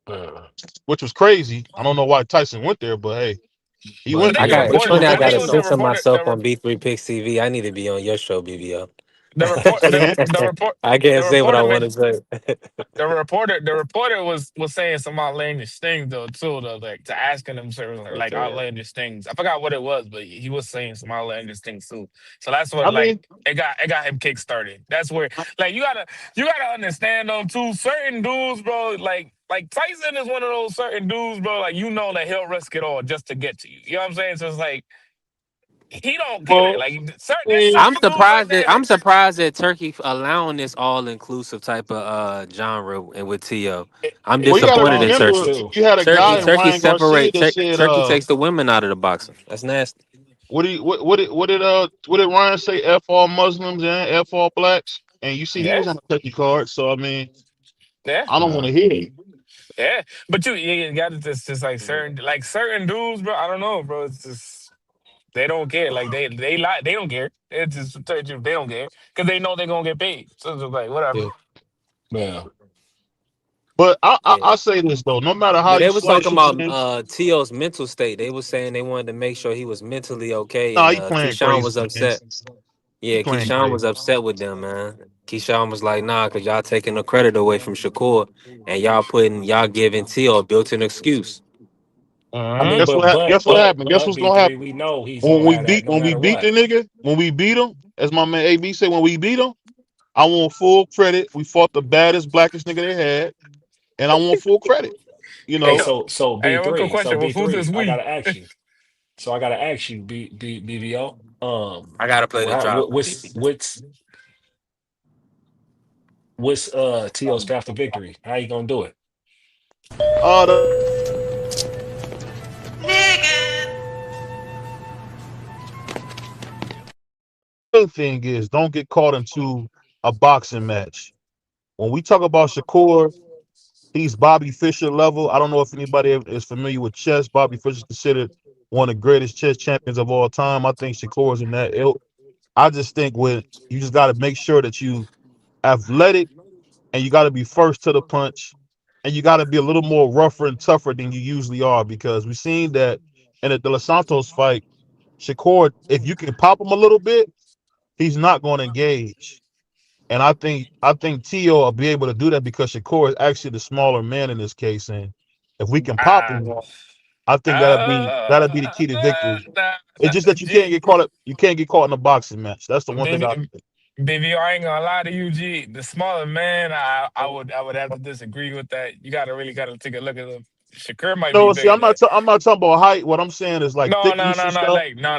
Uh, which was crazy. I don't know why Tyson went there, but hey, he I went But think I the there. got. What It's you reporter. funny. gonna I I do? got think to it was the censor reporter. myself on B3 Picks TV. I need to be on your show, BBL. Say it again. I The can't say what I reporter want made to say. the reporter was saying some outlandish things though too though, like to asking him certain like Okay. outlandish things. I forgot what it was, but he was saying some outlandish things too. So that's what I like mean, it got him kick started. That's where like you gotta understand them too. Certain dudes, bro, like Tyson is one of those certain dudes, bro. Like you know that he'll risk it all just to get to you. You know what I'm saying? So it's like he don't get it. well, Like there's I I'm certain dudes out surprised there that that Turkey allowing this all inclusive type of genre and with T.O. I'm well, you it got to could disappointed in all be remember, Turkey. too. you had a Turkey guy in Yeah. Turkey Ryan Garcia separate that said, Turkey takes the women out of the boxing. That's nasty. what did Ryan say? F all Muslims and F all blacks, and you see he yeah was on the Turkey card. So I mean, yeah. I don't want to hear it. Yeah, but you got to just like certain dudes, bro. I don't know, bro. It's just they don't care. Like they lie. They don't care. It's just they don't care because they know they're gonna get paid. So it's just like whatever. Yeah. Yeah. But I Yeah. say this though, no matter how But they you was slice talking it, about man, T.O.'s mental state. They was saying they wanted to make sure he was mentally okay, nah, and he playing Keyshawn crazy, was man. upset. He Yeah, playing Keyshawn crazy. was upset with them, man. Keyshawn was like, nah, because y'all taking the credit away from Shakur and y'all giving T.O. a built-in excuse. I mean, Mm-hmm. Guess what? Guess what happened? Guess what's gonna B3, happen we know he's gonna have that no when we matter beat the what. nigga, when we beat him, as my man AB said, when we beat him, I want full credit. We fought the baddest, blackest nigga they had, and I want full credit. You Hey know, yo, So hey, one quick B3, so question. Well, who's B3, this I we? gotta ask you. So I gotta ask you, BBO, I gotta play the drop. what's T.O.'s path to victory? How you gonna do it? the other thing is, don't get caught into a boxing match. When we talk about Shakur, he's Bobby Fischer level. I don't know if anybody is familiar with chess. Bobby Fischer is considered one of the greatest chess champions of all time. I think Shakur is in that ilk. I just think you just got to make sure that you athletic and you got to be first to the punch and you got to be a little more rougher and tougher than you usually are because we've seen that in the De Los Santos fight, Shakur, if you can pop him a little bit, he's not going to engage. And I think Tio will be able to do that because Shakur is actually the smaller man in this case. And if we can pop Ah, him, I think that'll be the key to victory. nah, It's just that you can't get caught up. You can't get caught in a boxing match. That's the one thing I think. Baby, I ain't gonna lie to you, G. The smaller man, I would have to disagree with that. You gotta take a look at him. Shakur might be No, see, bigger than. I'm not talking about height. What I'm saying is like No, no, thickness no, and no. stuff. Like, no.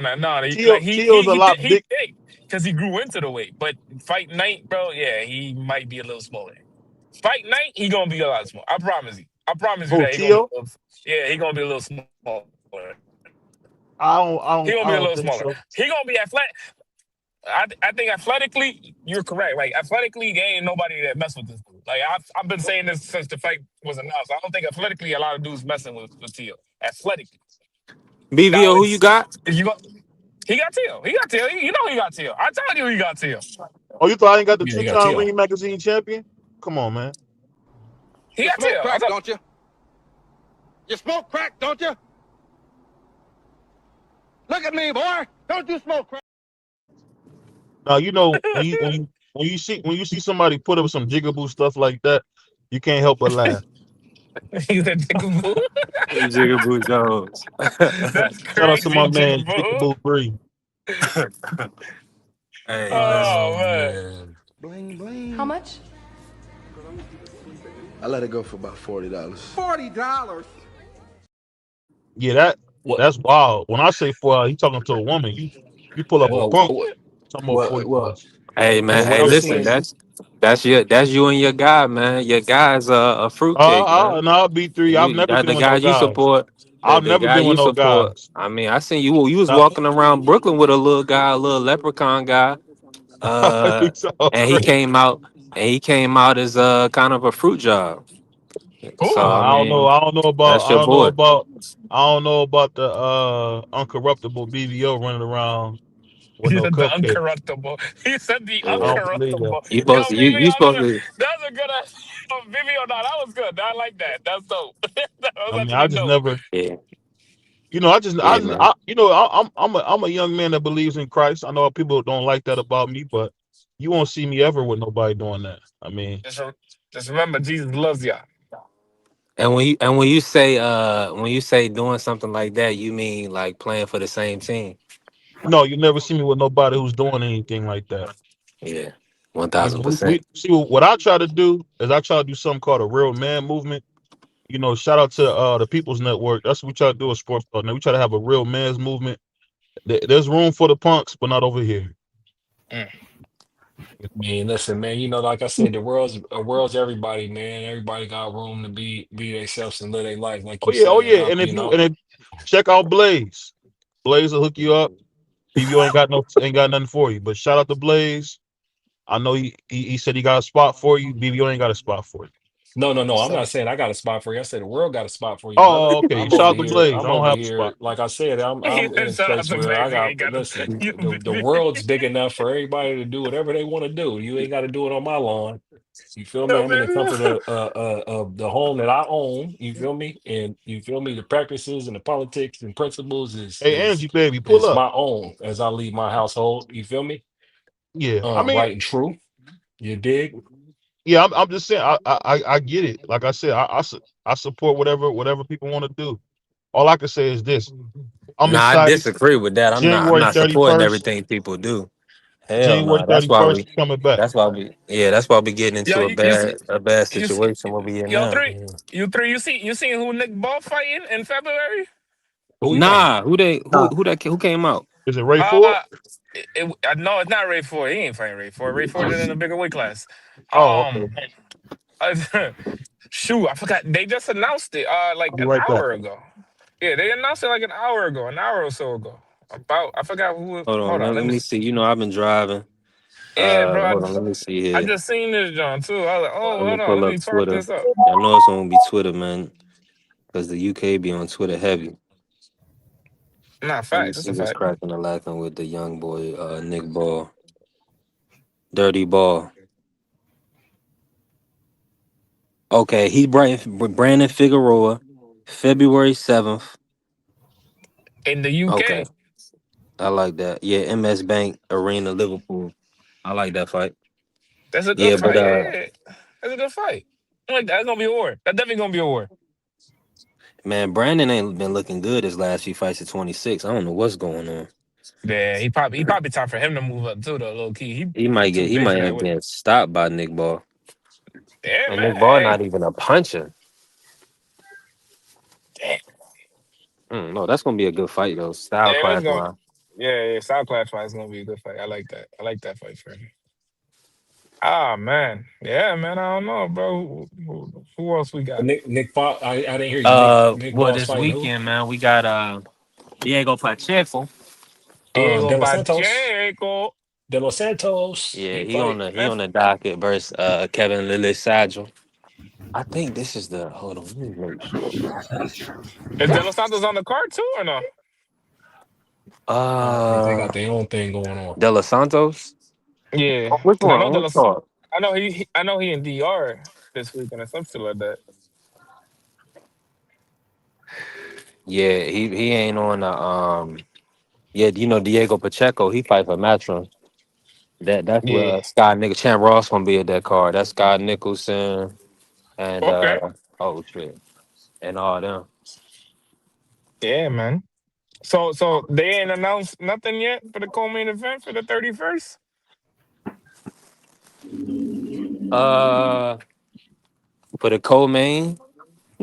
Like Teal's a lot he big. thick because he grew into the weight. But fight night, bro, yeah, he might be a little smaller. Fight night, he gonna be a lot smaller. I promise you. I promise you Who, that he gonna be Teal? a little, yeah, he gonna be a little smaller. I He gonna be a don't little think smaller. so. He gonna be athletic. I think athletically, you're correct. Like athletically, there ain't nobody that mess with this dude. Like I've been saying this since the fight was announced. I don't think athletically a lot of dudes messing with Teal. Athletically. Now BVO, who you it's got? if you go, he got Teal. He got Teal. You know he got Teal. I told you he got Teal. Oh, you thought I ain't got the Yeah, you got two-time T.O. Ring Magazine champion? Come on, man. He You got smoke Teal. crack, don't you? You smoke crack, don't you? Look at me, boy. Don't you smoke crack? Now you know when you see somebody put up some jigaboo stuff like that, you can't help but laugh. He's a jigaboo. Jigaboo Jones. That's Shout out to crazy, my man jigaboo. Jigaboo Bree. Hey, listen. Oh Oh man. man. Bling bling. How much? I let it go for about $40. $40. Yeah, What? that's wild. When I say for he talking to a woman, you pull up a Well, punk what? talking about 40 Well. bucks. Hey man, Well, what hey, I'm listen, seeing. that's you and your guy, man. Your guy's a fruitcake, man. No, B3. I've never That been the with no guys you guys. support, I've the never guy been you with no support. guys. I mean, I seen you was No. walking around Brooklyn with a little guy, a little leprechaun guy. It's all And crazy. he came out as kind of a fruit job. So Cool. I mean, I don't know about that's your boy. the uncorruptible BVO running around with He no said the cupcake. uncorruptible. He said the I Yeah. don't believe that. uncorruptible. You Yo, supposed Vivi, you supposed to that's a good ass. Vivi, no, that was good. I like that. That's dope. That was I mean, I actually just dope. never, yeah, I yeah, just, man. I'm a young man that believes in Christ. I know people don't like that about me, but you won't see me ever with nobody doing that. I mean, Just, re- just remember, Jesus loves y'all. And when you say doing something like that, you mean like playing for the same team? no, you never see me with nobody who's doing anything like that. Yeah, one You thousand know, percent. we see what I try to do is I try to do something called a real man movement. You know, shout out to the People's Network. That's what we try to do at Sports Talk. Now we try to have a real man's movement. There's room for the punks, but not over here. Mm. I mean, listen, man. Like I said, the world's everybody, man. Everybody got room to be themselves and live their life, like you Oh said. yeah, and if check out Blaze, Blaze will hook you up. BBO ain't got nothing for you, but shout out to Blaze. I know he said he got a spot for you. BBO ain't got a spot for you. No. I'm So, not saying I got a spot for you. I said the world got a spot for you, brother. Okay. I'm Shout over out to here. Blaze. I I'm don't over have a spot. here. Like I said, I'm he I'm in said, a shout out place to where I Blaze. He got. ain't got Listen, you, the world's big enough for everybody to do whatever they want to do. You ain't got to do it on my lawn. You feel me? Yo, I'm in the comfort baby. of the home that I own. You feel me? And you feel me? The practices and the politics and principles is Hey is Angie, baby, pull is up. my own as I lead my household. You feel me? Yeah, I mean, Right and true. You dig? yeah. I'm just saying. I get it. Like I said, I support whatever people want to do. All I can say is this: I'm Nah, I excited. disagree with that. I'm January not supporting 31st. everything people do. Hell January no. That's why 31st we. is coming back. That's why we getting Yo, into a bad you see, situation where we in yo, now. three, you seen who Nick Ball fighting in February? Who we fighting? Nah, who came out? Is it Ray Ford? Uh, no, it's not Ray Ford. He ain't fighting Ray Ford. Ray Ford is in a bigger weight class. Oh, okay. Um, shoot, I forgot. They just announced it. I'll Like be an right back. hour ago. Yeah, they announced it like an hour or so ago. I forgot who. Hold on, Hold on, let let me. me see. I've been driving. Yeah, bro. Hold on, let me see I here. just seen this John too. I was like, oh, Let me hold on, pull let up me talk Twitter. this up. I know it's gonna be Twitter, man, because the UK be on Twitter heavy. Nah, Let me facts. That's see a what's fact. cracking and lacking with the young boy, Nick Ball, Dirty Ball. Okay, he Brandon Figueroa, February 7th. In the Okay, UK, I like that. Yeah, MS Bank Arena, Liverpool. I like that fight. that's a good Yeah, but fight. Yeah, that's a good fight. Like that's gonna be a war. That's definitely gonna be a war. man, Brandon ain't been looking good his last few fights at 26. I don't know what's going on. Yeah, he probably time for him to move up too though, low key. He too He big might for end that up weight. getting stopped by Nick Ball. Yeah, And man. Nick Ball Hey, not even a puncher. damn. No, that's gonna be a good fight though. Style Yeah, that's class going. line. Yeah, South class fight is gonna be a good fight. I like that. I like that fight for him. Ah man, yeah, man. I don't know, bro. Who else we got? Nick Paul, I didn't hear you. Nick Well, Ball's this fighting who? weekend, man, we got Diego Pacheco. Diego De Los Santos. Pacheco. De Los Santos. Yeah, He fight. he on the docket versus Kevin Lillis Sagil. I think this is the hold on, let me make sure. Is De Los Santos on the card too or no? I think they got their own thing going on. De Los Santos. Yeah, Oh, which because I know one? De Which Los. card? I know he in DR this weekend or something like that. Yeah, he ain't on the yeah, you know Diego Pacheco, he fight for Matron. That's where Yeah. Scott Champ Ross gonna be at that card. That's Scott Nicholson and Okay. oh shit. And all them. Yeah, man. So they ain't announced nothing yet for the co-main event for the 31st. Uh for the co-main,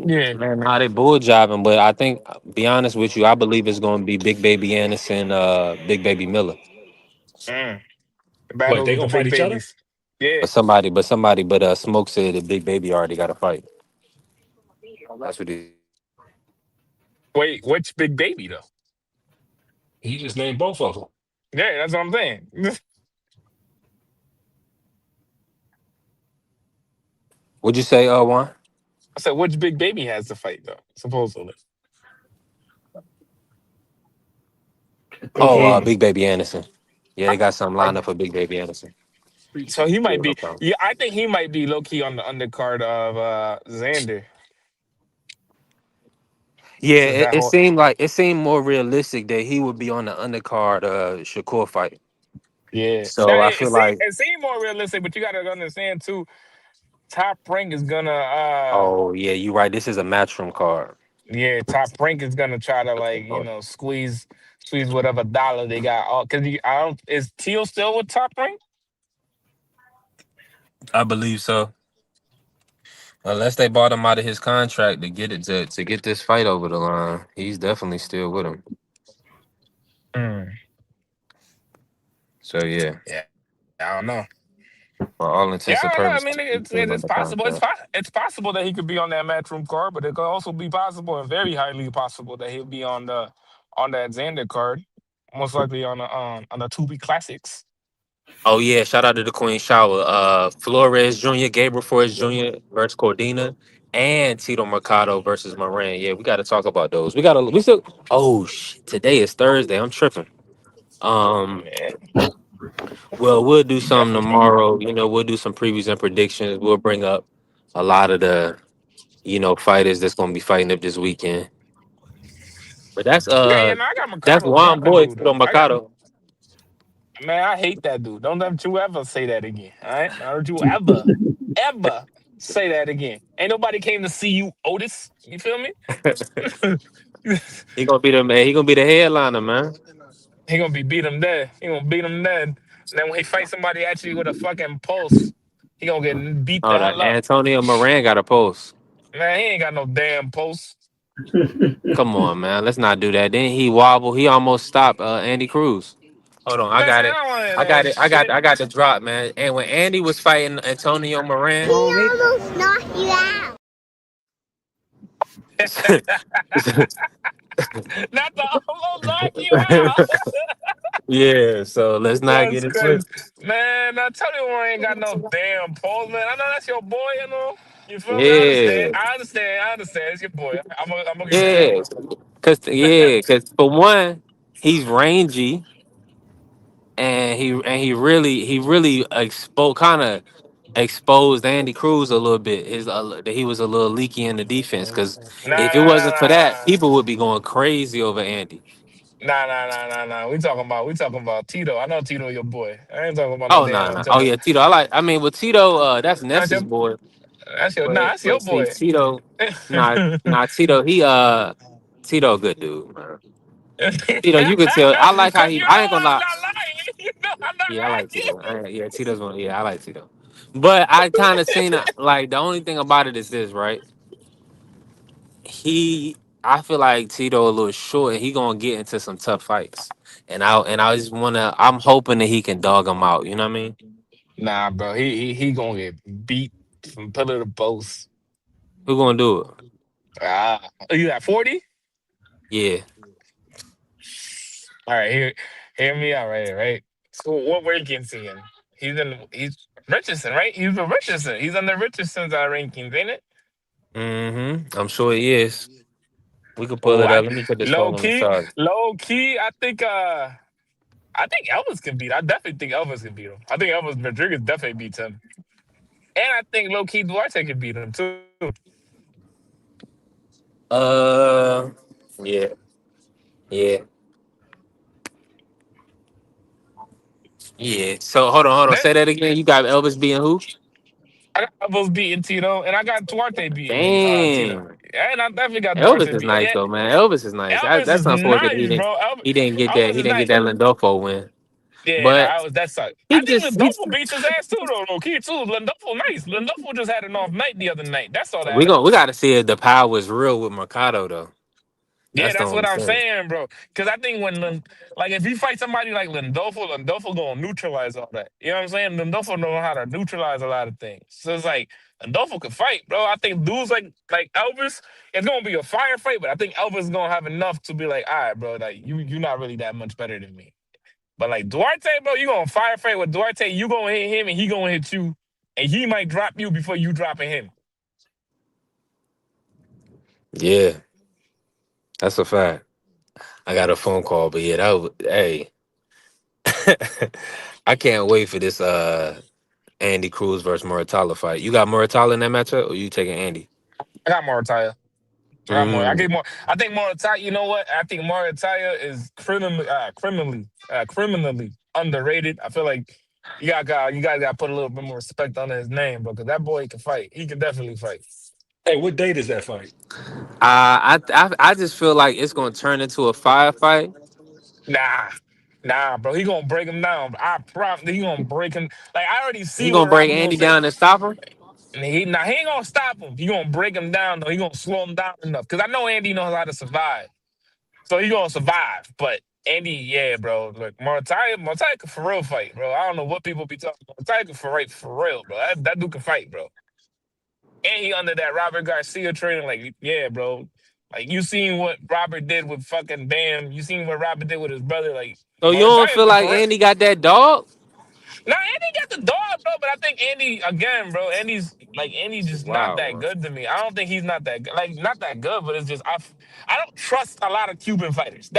Yeah. man, how they bull jobbing, but I think be honest with you, I believe it's gonna be Big Baby Anderson, Big Baby Miller. Mm. The Wait, battles they with the gonna fight big each other? babies. Yeah. But Smoke said that Big Baby already got a fight. That's what he Wait, which big baby though? He just named both of them. Yeah, that's what I'm saying. What'd you say, Juan? I said, which big baby has the fight though? Supposedly. Oh, Okay. Big Baby Anderson. Yeah, they got something I, lined up for Big Baby Anderson. so he Yeah, might no be. problem. Yeah, I think he might be low key on the undercard of Xander. Yeah, Since that it whole seemed more realistic that he would be on the undercard Shakur fight. yeah. So Now I feel like, it seemed more realistic, but you got to understand too. Top Rank is gonna oh yeah, you're right. This is a matchroom card. yeah, Top Rank is gonna try to like squeeze whatever dollar they got. Because I don't is Teal still with Top Rank? I believe so. Unless they bought him out of his contract to get to get this fight over the line, he's definitely still with him. Mm. So yeah, Yeah, I don't know. for all Yeah, intents and I don't know. I purposes, mean, he's still it's under possible. contract. It's possible that he could be on that matchroom card, but it could also be possible and very highly possible that he'll be on that Xander card, most likely on the Tubi Classics. Oh yeah, shout out to the Queen Shower. Flores Jr., Gabriel Flores Jr. versus Cordina, and Tito Mercado versus Moran. Yeah, we got to talk about those. We still. Oh shit, today is Thursday. I'm tripping. Um, Yeah, well, we'll do you something definitely. tomorrow. You know, we'll do some previews and predictions. We'll bring up a lot of the fighters that's gonna be fighting up this weekend. But Yeah, no, I got that's Mercado Juan dropping boy dude Tito though. Mercado. Man, I hate that dude. Don't let you ever say that again. All right, don't you ever say that again. Ain't nobody came to see you, Otis. You feel me? He gonna be the man. He gonna be the headliner, man. He gonna be beat him dead. He gonna beat him dead. And then when he fight somebody actually with a fucking pulse, he gonna get beat the Oh, hell the up. Antonio Moran got a post. Man, he ain't got no damn pulse. Come on, man. Let's not do that. Then he wobble. He almost stopped Andy Cruz. Hold on, I Man, got it. I don't want I got that it. shit. I got the drop, man. And when Andy was fighting Antonio Moran, He almost knocked you out. Not to almost knock you out. yeah. So let's not That's get it crazy. twisted. Man, I tell you, I ain't got no damn pulse, man. I know that's your boy, you know. You feel me? I understand. Yeah, I understand. It's your boy. I'm gonna give you that yeah. one. Cause for one, he's rangy, and he really exposed Andy Cruz a little bit. That he was a little leaky in the defense. Because if it wasn't for that, people would be going crazy over Andy. Nah. We talking about Tito. I know Tito, your boy. I ain't talking about no Oh no, damn no. Oh Antonio. yeah, Tito. I mean, with Tito, that's That's Ness's your boy. that's your But see, boy. Tito, nah, Tito. Tito, a good dude, man. Tito, you could tell. I like how Cause he. you I know ain't gonna I'm lie. not lying. You know I'm not Yeah, I like Tito. Yeah, Tito's one. Yeah, I like Tito. But I kind of seen like the only thing about it is this, right? I feel like Tito a little short, and he gonna get into some tough fights. And I just wanna. I'm hoping that he can dog him out. You know what I mean? Nah, bro. He gonna get beat from pillar to post. Who gonna do it? You at 40? Yeah. All right, hear me out right here, right? So what rankings he in? He's Richardson, right? He's with Richardson. He's on the Richardson's rankings, ain't it? I'm sure he is. We could pull Oh, it up. Let me put this phone on the charge. low key, I think Elvis can beat. I definitely think Elvis can beat him. I think Elvis Rodriguez definitely beats him. And I think low key Duarte can beat him too. Uh, yeah, yeah, yeah. So hold on. Then Say that again. You got Elvis being who? I got Elvis beating Tito, and I got Duarte beating Tito. Dang. And I definitely got Elvis Duarte is beating. nice Yeah, though, man. Elvis is nice. Elvis That's is unfortunate. nice, bro. He Elvis is didn't get nice. that Lindolfo win. Yeah, But that sucked. I he think just he Lindolfo beats his ass too, though. No key too. Lindolfo nice. Lindolfo just had an off night the other night. That's all that we is. got to see if the power is real with Mercado though. Yeah, That's the that's what only I'm thing. saying, bro. Because I think like if you fight somebody like Lindolfo gonna neutralize all that. You know what I'm saying? Lindolfo know how to neutralize a lot of things. So it's like Lindolfo can fight, bro. I think dudes like Elvis, it's gonna be a fire fight, but I think Elvis is gonna have enough to be like, all right, bro, like you're not really that much better than me. But like Duarte, bro, you gonna firefight with Duarte, you gonna hit him and he gonna hit you, and he might drop you before you dropping him. Yeah, that's a fact. I got a phone call, but yeah, hey, I can't wait for this Andy Cruz versus Muratalla fight. You got Muratalla in that matchup, or you taking Andy? I got Morataya. I got more. I Mm. get more. I think Morataya. You know what? I think Morataya is criminally underrated. I feel like you guys got to put a little bit more respect on his name, bro. Because that boy can fight. He can definitely fight. Hey, what date is that fight? I just feel like it's gonna turn into a firefight. Nah, bro. He gonna break him down. I promise. He gonna break him. Like I already He see what gonna break Robbie gonna Andy say. down and stop him. And he ain't gonna stop him. He gonna break him down though. He gonna slow him down enough. Cause I know Andy knows how to survive. So he gonna survive. But Andy, yeah, bro. Look, Montaia can for real fight, bro. I don't know what people be talking about. Montaia can for real, bro. That dude can fight, bro. And he under that Robert Garcia training, like, yeah, bro. Like you seen what Robert did with fucking Bam. You seen what Robert did with his brother. Like So you don't Montaia feel can like for real. Andy got that dog? Now Andy got the dog, bro, but I think Andy again, bro. Andy's just not Wow, that man. good to me. I don't think he's not that good, like not that good, but it's just I don't trust a lot of Cuban fighters.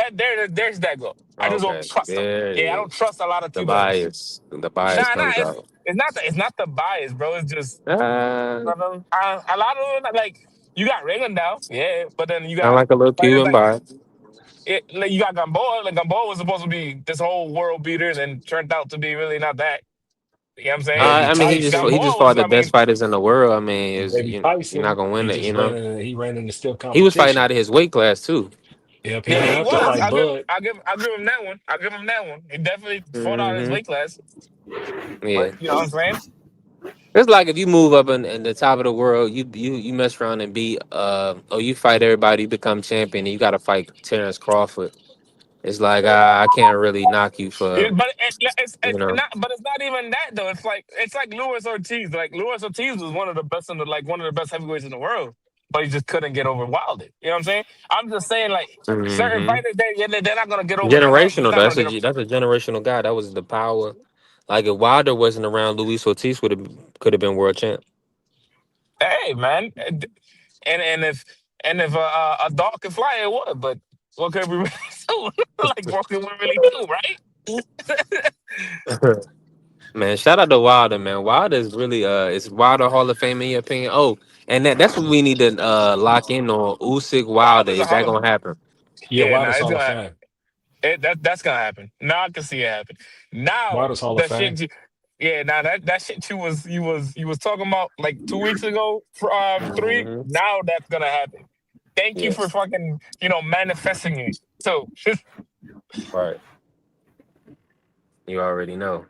There's that go. I just don't Okay, trust them. there it Yeah, I don't is. trust a lot of The Cubans. bias, the bias comes out. It's not the bias, bro. It's just Uh, a lot of them, like you got Reagan now, yeah, but then you I got like a little fighters Cuban bias. like you got Gamboa. Like Gamboa was supposed to be this whole world beater, and then turned out to be really not that. You know what I'm saying? Maybe I mean, he Tyson. just Gamboa fought was, the I best mean, fighters in the world. I mean, Maybe you're not Tyson. gonna win He it. You just know, ran into stiff he was fighting out competition. of his weight class too. Yep, he yeah, didn't he have to was. fight Bud. I'll give him that one. I'll give him that one. He definitely fought out of his Hmm. weight class. Yeah, But you know what I'm saying? it's like if you move up in the top of the world, you mess around and beat or you fight everybody, you become champion, and you got to fight Terrence Crawford. It's like I can't really knock you Yeah, for but you know. it's not even that though. It's like Luis Ortiz. Like Luis Ortiz was one of the best one of the best heavyweights in the world, but he just couldn't get over Wilder. You know what I'm saying? I'm just saying like certain Hmm. fighters they're not gonna get over him. He's Generational. not gonna get That's a generational guy. That was the power. Like if Wilder wasn't around, Luis Ortiz could have been world champ. hey man, and if a dog can fly, it would. But what could we really do? Like what can we really do, right? Man, shout out to Wilder, man. Wilder is really is Wilder Hall of Fame in your opinion? Oh, and that's what we need to lock in on. Usyk Wilder. Wilder's a Is that Hall of gonna happen? Yeah, yeah, nah, Wilder's it's Hall of gonna Fame. that's gonna happen. Now I can see it happen. Now Wilder's Hall of the Fame. shit yeah, now that shit you was talking about like 2 weeks ago for three. Hmm. Now that's gonna happen. Thank you for Yes. fucking manifesting it. So Right. You already know.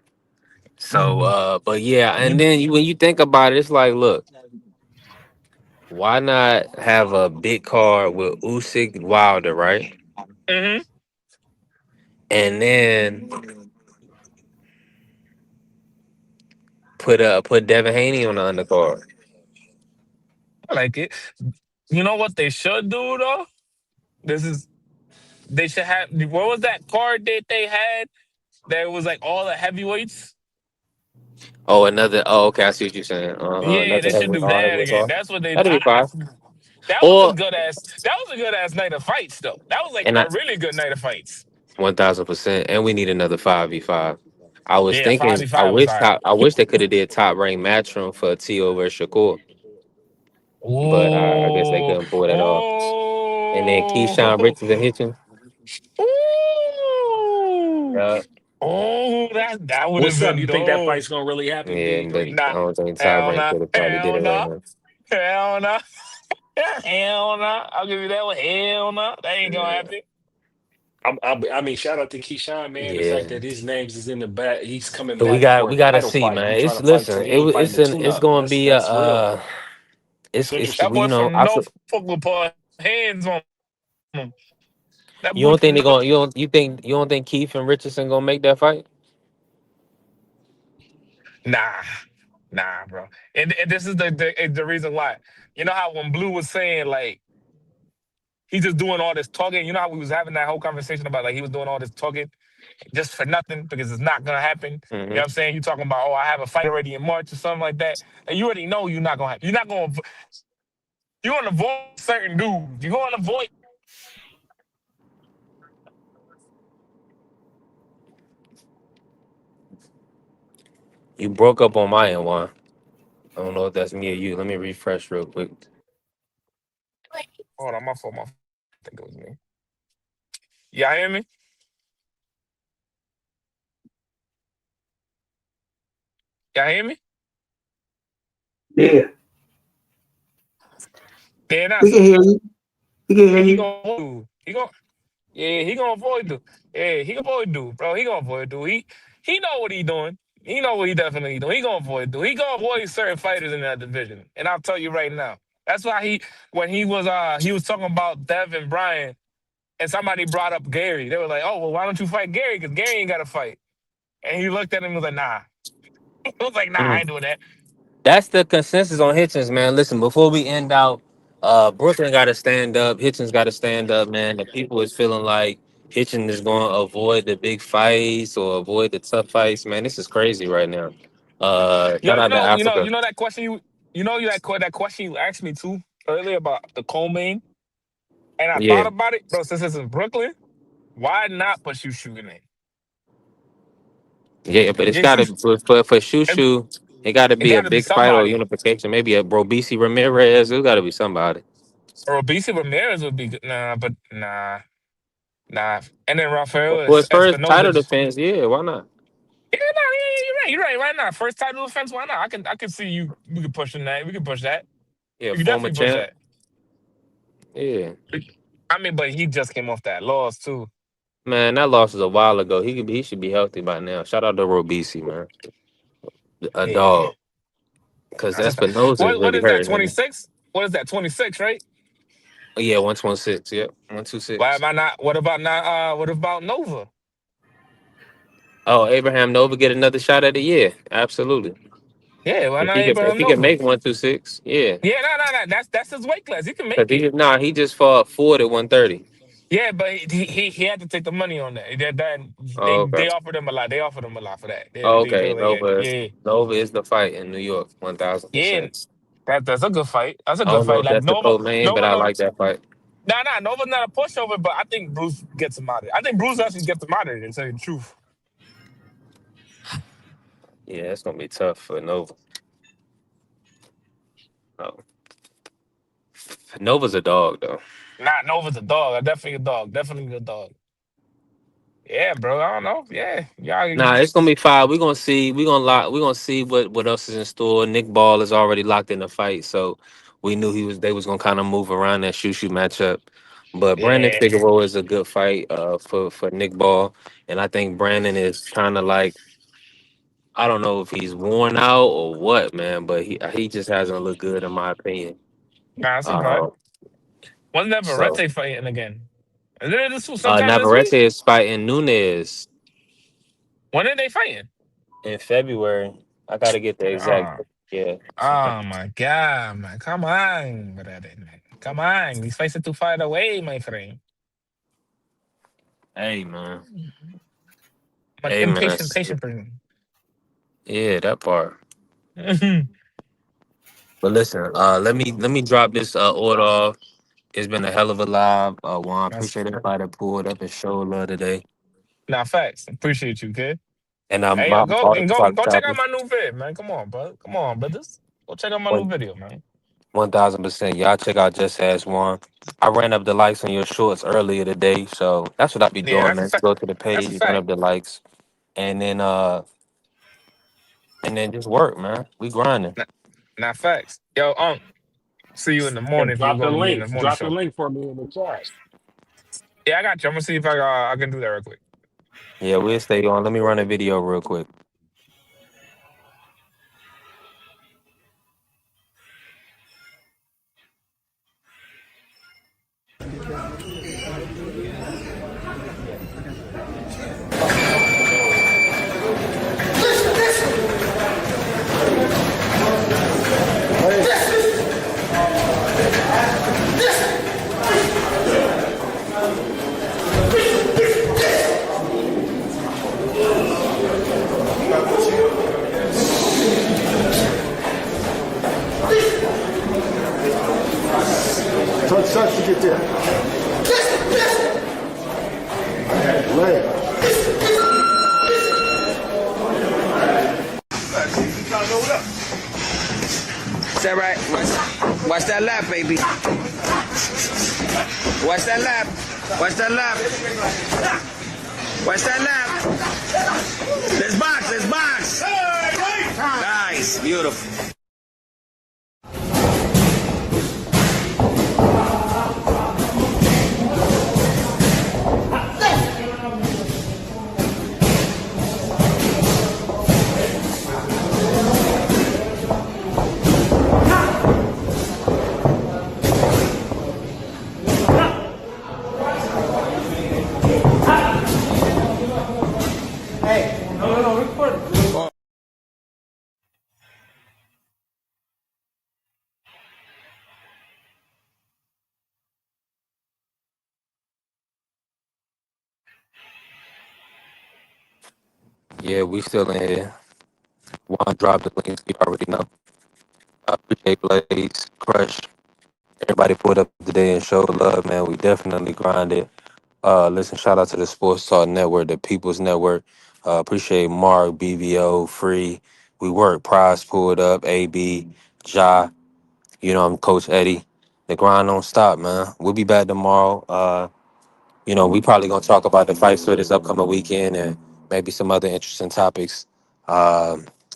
So, but yeah, and then when you think about it, it's like, look, why not have a big card with Usyk Wilder, right? hmm And then put Devin Haney on the undercard. I like it. You know what they should do though? This is they should have. What was that card that they had? That was like all the heavyweights. Oh, another. Oh, okay, I see what you're saying. Yeah, Another they should heavy, do all that heavyweight again. card. That's what they. That'd be fine. That was a Or good ass. That was a good ass night of fights though. That was like and I a really good night of fights. 1000%. And we need another 5v5. I was Yeah, thinking. 5v5 was hard. I wish they could have did top rank matchroom for Tio versus Shakur, but I guess they Oh, couldn't pull that off. And then Keyshawn oh, Richards and Hitchens. oh, Yeah, oh! That would have What's up? been You think that dope. fight's gonna really happen, yeah. Big But Three? I Nah, don't think top hell rank no, could have probably did hell it right no, now. hell no, hell no. I'll give you that one. Hell no, that ain't gonna Yeah. happen. I mean, shout out to Keyshawn, man. The fact Yeah. that his names is in the back, he's coming So back for we a gotta title see, fight. man. He trying It's to fight listen. to he ain't fighting It's the an tune it's up. gonna be a That's real. It's That it's interesting. you boy know from Norfolk will put hands on him. That you boy don't think from they're Norfolk. going you don't think Keith and Richardson gonna make that fight? Nah, nah, bro. And this is the reason why. You know how when Blue was saying like he just doing all this talking. You know how we was having that whole conversation about like he was doing all this talking just for nothing because it's not gonna happen. You know what I'm saying? You talking about I have a fight already in March or something like that, and you already know you're not gonna happen. You're gonna avoid certain dudes. You're gonna avoid. You broke up on my end, Juan. I don't know if that's me or you. Let me refresh real quick. Hold on, my fault. I think it was me. Y'all hear me? Y'all hear me? Yeah, Yeah, nah, we so can hear you. We can hear he you. gonna avoid. He gonna avoid dude. Yeah, he gonna avoid dude, bro. He gonna avoid dude. He know what he doing. He know what he definitely doing. He gonna avoid dude. He gonna avoid certain fighters in that division. And I'll tell you right now. That's why when he was talking about Dev and Brian, and somebody brought up Gary. They were like, "Oh, well, why don't you fight Gary? Because Gary ain't got to fight." And he looked at him and was like, "Nah." I was like, "Nah, I Mhm. ain't doing that." That's the consensus on Hitchens, man. Listen, before we end out, Brooklyn got to stand up. Hitchens got to stand up, man. The people is feeling like Hitchens is going to avoid the big fights or avoid the tough fights, man. This is crazy right now. Yo, Shout out to Africa. you know that question that question you asked me too earlier about the co-main, and I Yeah, thought about it, bro. Since it's in Brooklyn, why not put you shooting it? yeah, but it's Get got you. to for It, Shushu. It got to it be a got to be big fight or somebody. unification. Maybe a Robisi Ramirez. It got to be somebody. Or BC Ramirez would be good. Nah, but nah. And then Rafael For his first title Espinoza. defense, yeah, why not? Yeah, no, yeah, you're right. You're right. Right now, first title defense. Why not? I can see you. We could push in that. We could push that. Yeah, We could former definitely push champ. that. Yeah. I mean, but he just came off that loss too. Man, that loss was a while ago. He should be healthy by now. Shout out to Robisi, man. A Yeah. dog. Because That's a fact. Espinosa is What really is that? hurting him. 26? What is that? 26, right? Oh, yeah, 126. Yep, Why 126. am I not? What about not? What about Nova? Oh, Abraham Nova get another shot at the year. Absolutely. Yeah, why not If Abraham he can Nova? make 126, yeah. Yeah, no. That's his weight class. He can Because make it. he just fought Ford at 130. Yeah, but he had to take the money on that. Oh, okay. They offered him a lot. They offered him a lot for that. Oh, They okay. were like, yeah, Nova is the fight in New York, yeah. 1000%. That's a good fight. That's a I good don't know fight. if Like that's the co-main, but Nova I no, like that fight. Nova's not a pushover. But I think Bruce gets him out of it. I think Bruce actually gets him out of it. To tell you the truth. Yeah, it's gonna be tough for Nova. Oh. Nova's a dog though. Nah, Nova's a dog. Definitely a dog. Definitely a dog. Yeah, bro. I don't know. Yeah. Nah, it's gonna be fine. We're gonna see. We're gonna see what else is in store. Nick Ball is already locked in the fight, so we knew they was gonna kind of move around that shoo matchup. But Brandon Yeah. Figueroa is a good fight for Nick Ball, and I think Brandon is kind of like, I don't know if he's worn out or what, man, but he just hasn't looked good in my opinion. Nah, that's a fact. Uh, Wasn't that so Varete fighting again? Is it this sometime this Navarrete week? is fighting Nunes When are they fighting? in February. I got to get the exact. Oh, Yeah. oh my God, man. Come on, brother, man. Come on. These fights are too far away, my friend. Hey man. I'm an Hey man. impatient, patient person. Yeah, that part. But listen, let me drop this order off. It's been a hell of a live. Juan, That's appreciate everybody that pulled up and showed love today. Nah, facts. Appreciate you, kid. And Hey, my go heart and go talk go check out chopper. my new vid, man. Come on, bro. Come on, brothers. Go check out my new video, man. 1000%. Y'all check out Just Ask One. I ran up the likes on your shorts earlier today, so that's what I be Yeah, doing, that's a man. fact. Go to the That's a page, run fact. up the likes, and then just work, man. We grinding. Nah, facts. Yo, see you in the Hey, morning if you're drop the gonna be in the link. morning Drop the show. link for me in the chat. Yeah, I got you. I'm gonna see if I can do that real quick. Yeah, we'll stay on. Let me run a video real quick. Touch to get there. Leg. Is that right? Watch that lap, baby. Watch that lap. Watch that lap. Watch that lap. Let's box. Let's box. Nice. Beautiful. Yeah, we still in here. Juan drop the links. You already know. I appreciate Blaze, Crush. Everybody pulled up today and showed love, man. We definitely grinded. Listen, shout out to the Sports Talk Network, the People's Network. Appreciate Mark, BVO, Free. We work. Prize pulled up. AB, Ja. I'm Coach Eddie. The grind don't stop, man. We'll be back tomorrow. We probably gonna talk about the fights for this upcoming weekend and maybe some other interesting topics.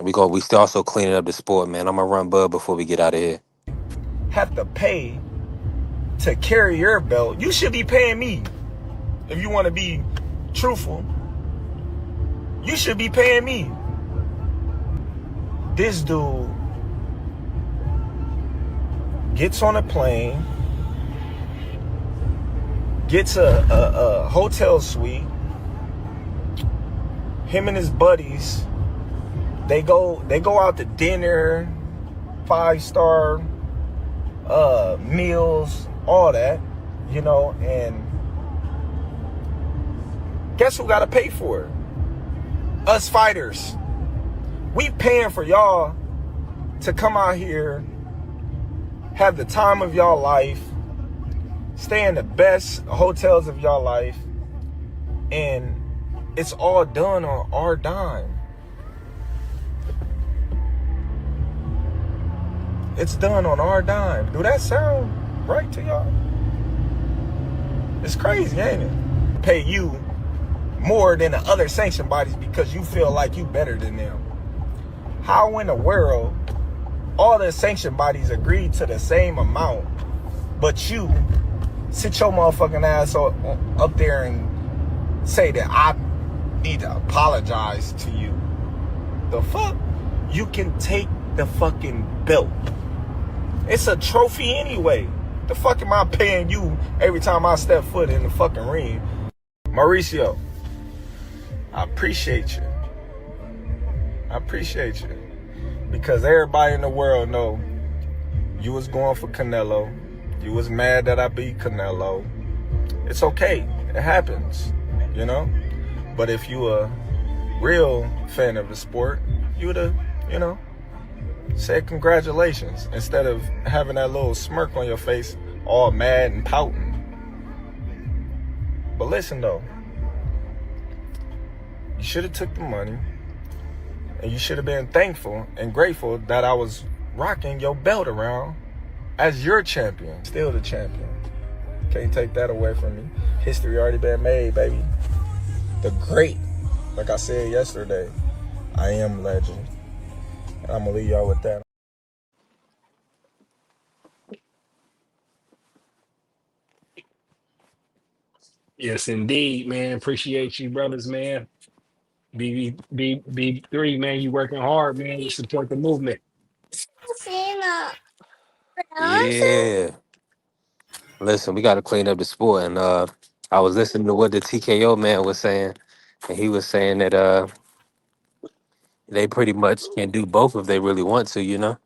We still also cleaning up the sport, man. I'm gonna run Bud before we get out of here. Have to pay to carry your belt. You should be paying me. If you want to be truthful, you should be paying me. This dude gets on a plane, gets a hotel suite. Him and his buddies, they go out to dinner, 5-star meals, all that, and guess who got to pay for it? Us fighters. We paying for y'all to come out here, have the time of y'all life, stay in the best hotels of y'all life, and it's all done on our dime. It's done on our dime. Do that sound right to y'all? It's crazy, ain't it? Pay you more than the other sanctioned bodies because you feel like you better than them. How in the world all the sanctioned bodies agreed to the same amount, but you sit your motherfucking ass up there and say that I need to apologize to you. The fuck? You can take the fucking belt. It's a trophy anyway. The fuck am I paying you every time I step foot in the fucking ring? Mauricio, I appreciate you. I appreciate you. Because everybody in the world know you was going for Canelo. You was mad that I beat Canelo. It's okay. It happens, you know? But if you a real fan of the sport, you would have, you know, said congratulations instead of having that little smirk on your face, all mad and pouting. But listen though, you should have took the money and you should have been thankful and grateful that I was rocking your belt around as your champion. Still the champion. Can't take that away from me. History already been made, baby. The great, like I said yesterday, I am legend. And I'm gonna leave y'all with that. Yes, indeed, man. Appreciate you, brothers, man. B3, man, you working hard, man. You support the movement. Yeah. Listen, we got to clean up the sport. And I was listening to what the TKO man was saying. And he was saying that they pretty much can do both if they really want to, you know?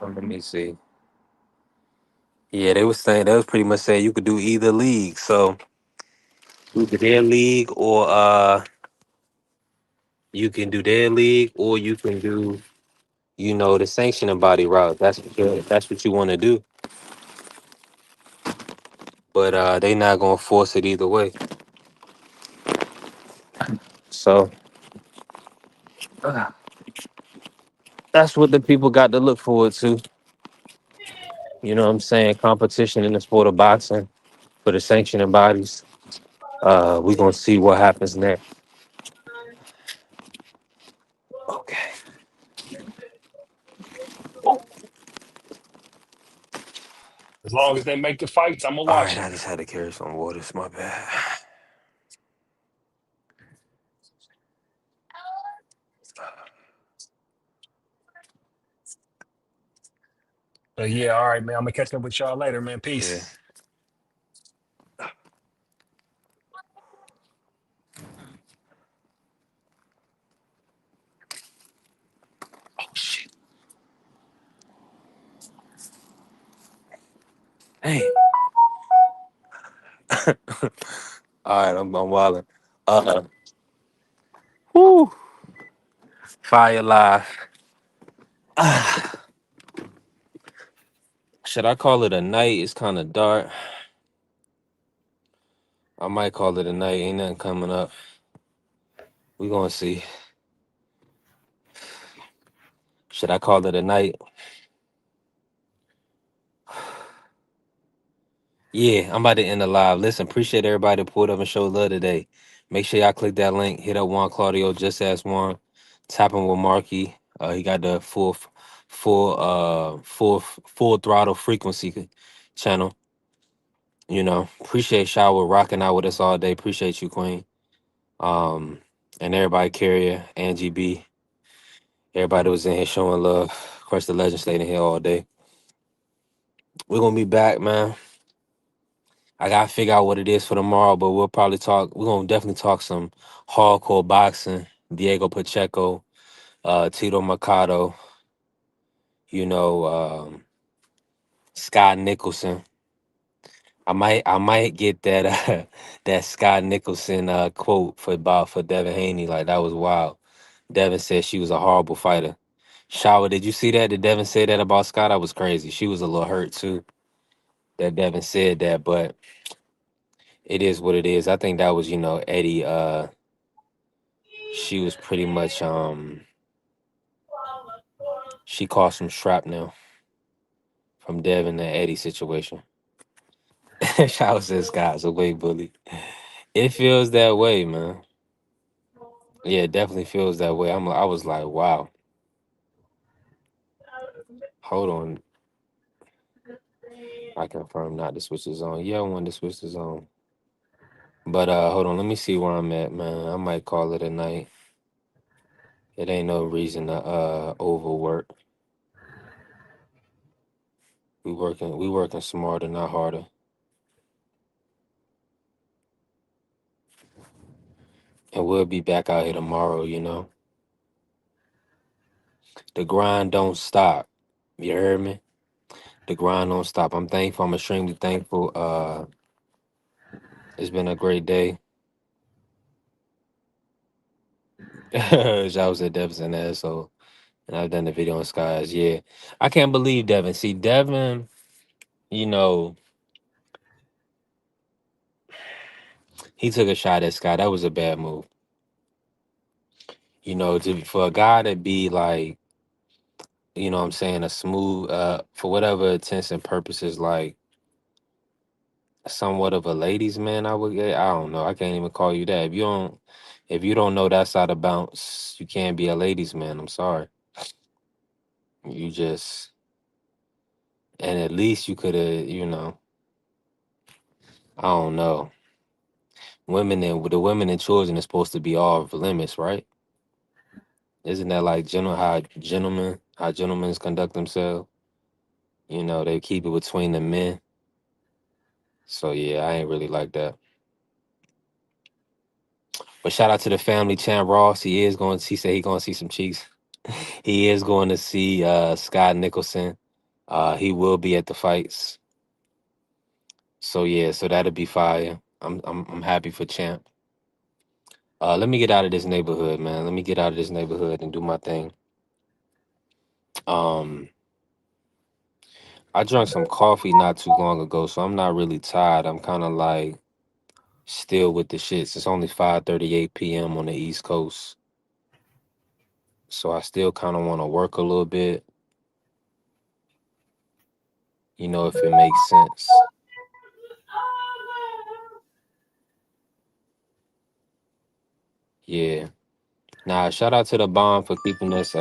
Let me see. Yeah, they was pretty much saying you could do either league. So either their league or you can do their league or you can do, you know, the sanctioning body route. That's what you want to do. But they not gonna force it either way. So that's what the people got to look forward to. You know what I'm saying? Competition in the sport of boxing for the sanctioning bodies. We're gonna see what happens next. Okay. As long as they make the fights, I'm gonna All watch right, them. I just had to carry some water. It's my bad. But yeah, all right, man. I'm gonna catch up with y'all later, man. Yeah. Peace. Oh shit. Hey. All right, I'm wilding. Whew. Fire live. Should I call it a night? It's kind of dark. I might call it a night. Ain't nothing coming up. We gonna see. Should I call it a night? Yeah, I'm about to end the live. Listen, appreciate everybody that pulled up and showed love today. Make sure y'all click that link. Hit up Juan Claudio, just ask Juan. Tap in with Marky. He got the full throttle frequency channel. You know, appreciate Shower rocking out with us all day. Appreciate you, Queen. And everybody, Carrier, Angie B. Everybody was in here showing love. Of course, the legend stayed in here all day. We're gonna be back, man. I gotta figure out what it is for tomorrow, but we'll probably talk. We're gonna definitely talk some hardcore boxing. Diego Pacheco, Tito Mercado, you know, Scott Nicholson. I might get that that Scott Nicholson quote for Devin Haney. Like that was wild. Devin said she was a horrible fighter. Shower, did you see that? Did Devin say that about Scott? I was crazy. She was a little hurt too. That Devin said that, but it is what it is. I think that was, you know, Eddie. She was pretty much she caught some shrapnel from Devin and Eddie situation. Shout says Scott's a way bully. It feels that way, man. Yeah, it definitely feels that way. I was like, wow. Hold on. I confirm not to switch the zone. Yeah, I want to switch the zone. But hold on, let me see where I'm at, man. I might call it a night. It ain't no reason to overwork. We working smarter, not harder. And we'll be back out here tomorrow, you know. The grind don't stop. You heard me? The grind don't stop. I'm thankful. I'm extremely thankful. It's been a great day. I was at Devin's an asshole. And I've done the video on Skies. Yeah. I can't believe Devin. See, Devin, you know, he took a shot at Sky. That was a bad move. You know, for a guy to be like, you know what I'm saying, a smooth, for whatever intents and purposes, like somewhat of a ladies man, I don't know. I can't even call you that. If you don't know that side of bounce, you can't be a ladies man. I'm sorry. You just, and at least you could have, you know, I don't know. The women and children is supposed to be off limits, right? Isn't that like how gentlemen conduct themselves? You know, they keep it between the men. So yeah, I ain't really like that. But shout out to the family, Chan Ross. He said he gonna see some cheeks. He is going to see Scott Nicholson. He will be at the fights. So yeah, so that'll be fire. I'm happy for Champ. Let me get out of this neighborhood, man. Let me get out of this neighborhood and do my thing. I drank some coffee not too long ago, so I'm not really tired. I'm kind of like still with the shits. It's only 5:38 p.m. on the East Coast. So I still kind of want to work a little bit. You know, if it makes sense. Yeah. Nah, shout out to the bomb for keeping us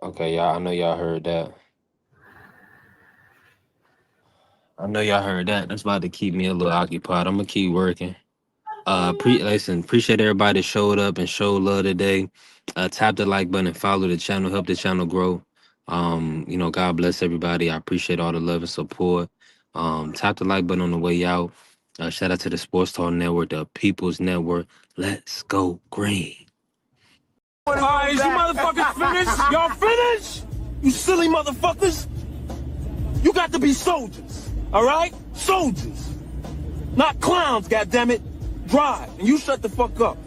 okay, y'all. I know y'all heard that. That's about to keep me a little occupied. I'm gonna keep working. Appreciate everybody that showed up and showed love today. Tap the like button and follow the channel, help the channel grow. You know, God bless everybody. I appreciate all the love and support. Tap the like button on the way out. Shout out to the Sports Talk Network, the People's Network. Let's go green. All right, is you motherfuckers finished? Y'all finished? You silly motherfuckers. You got to be soldiers, all right? Soldiers. Not clowns, goddammit. Drive, and you shut the fuck up.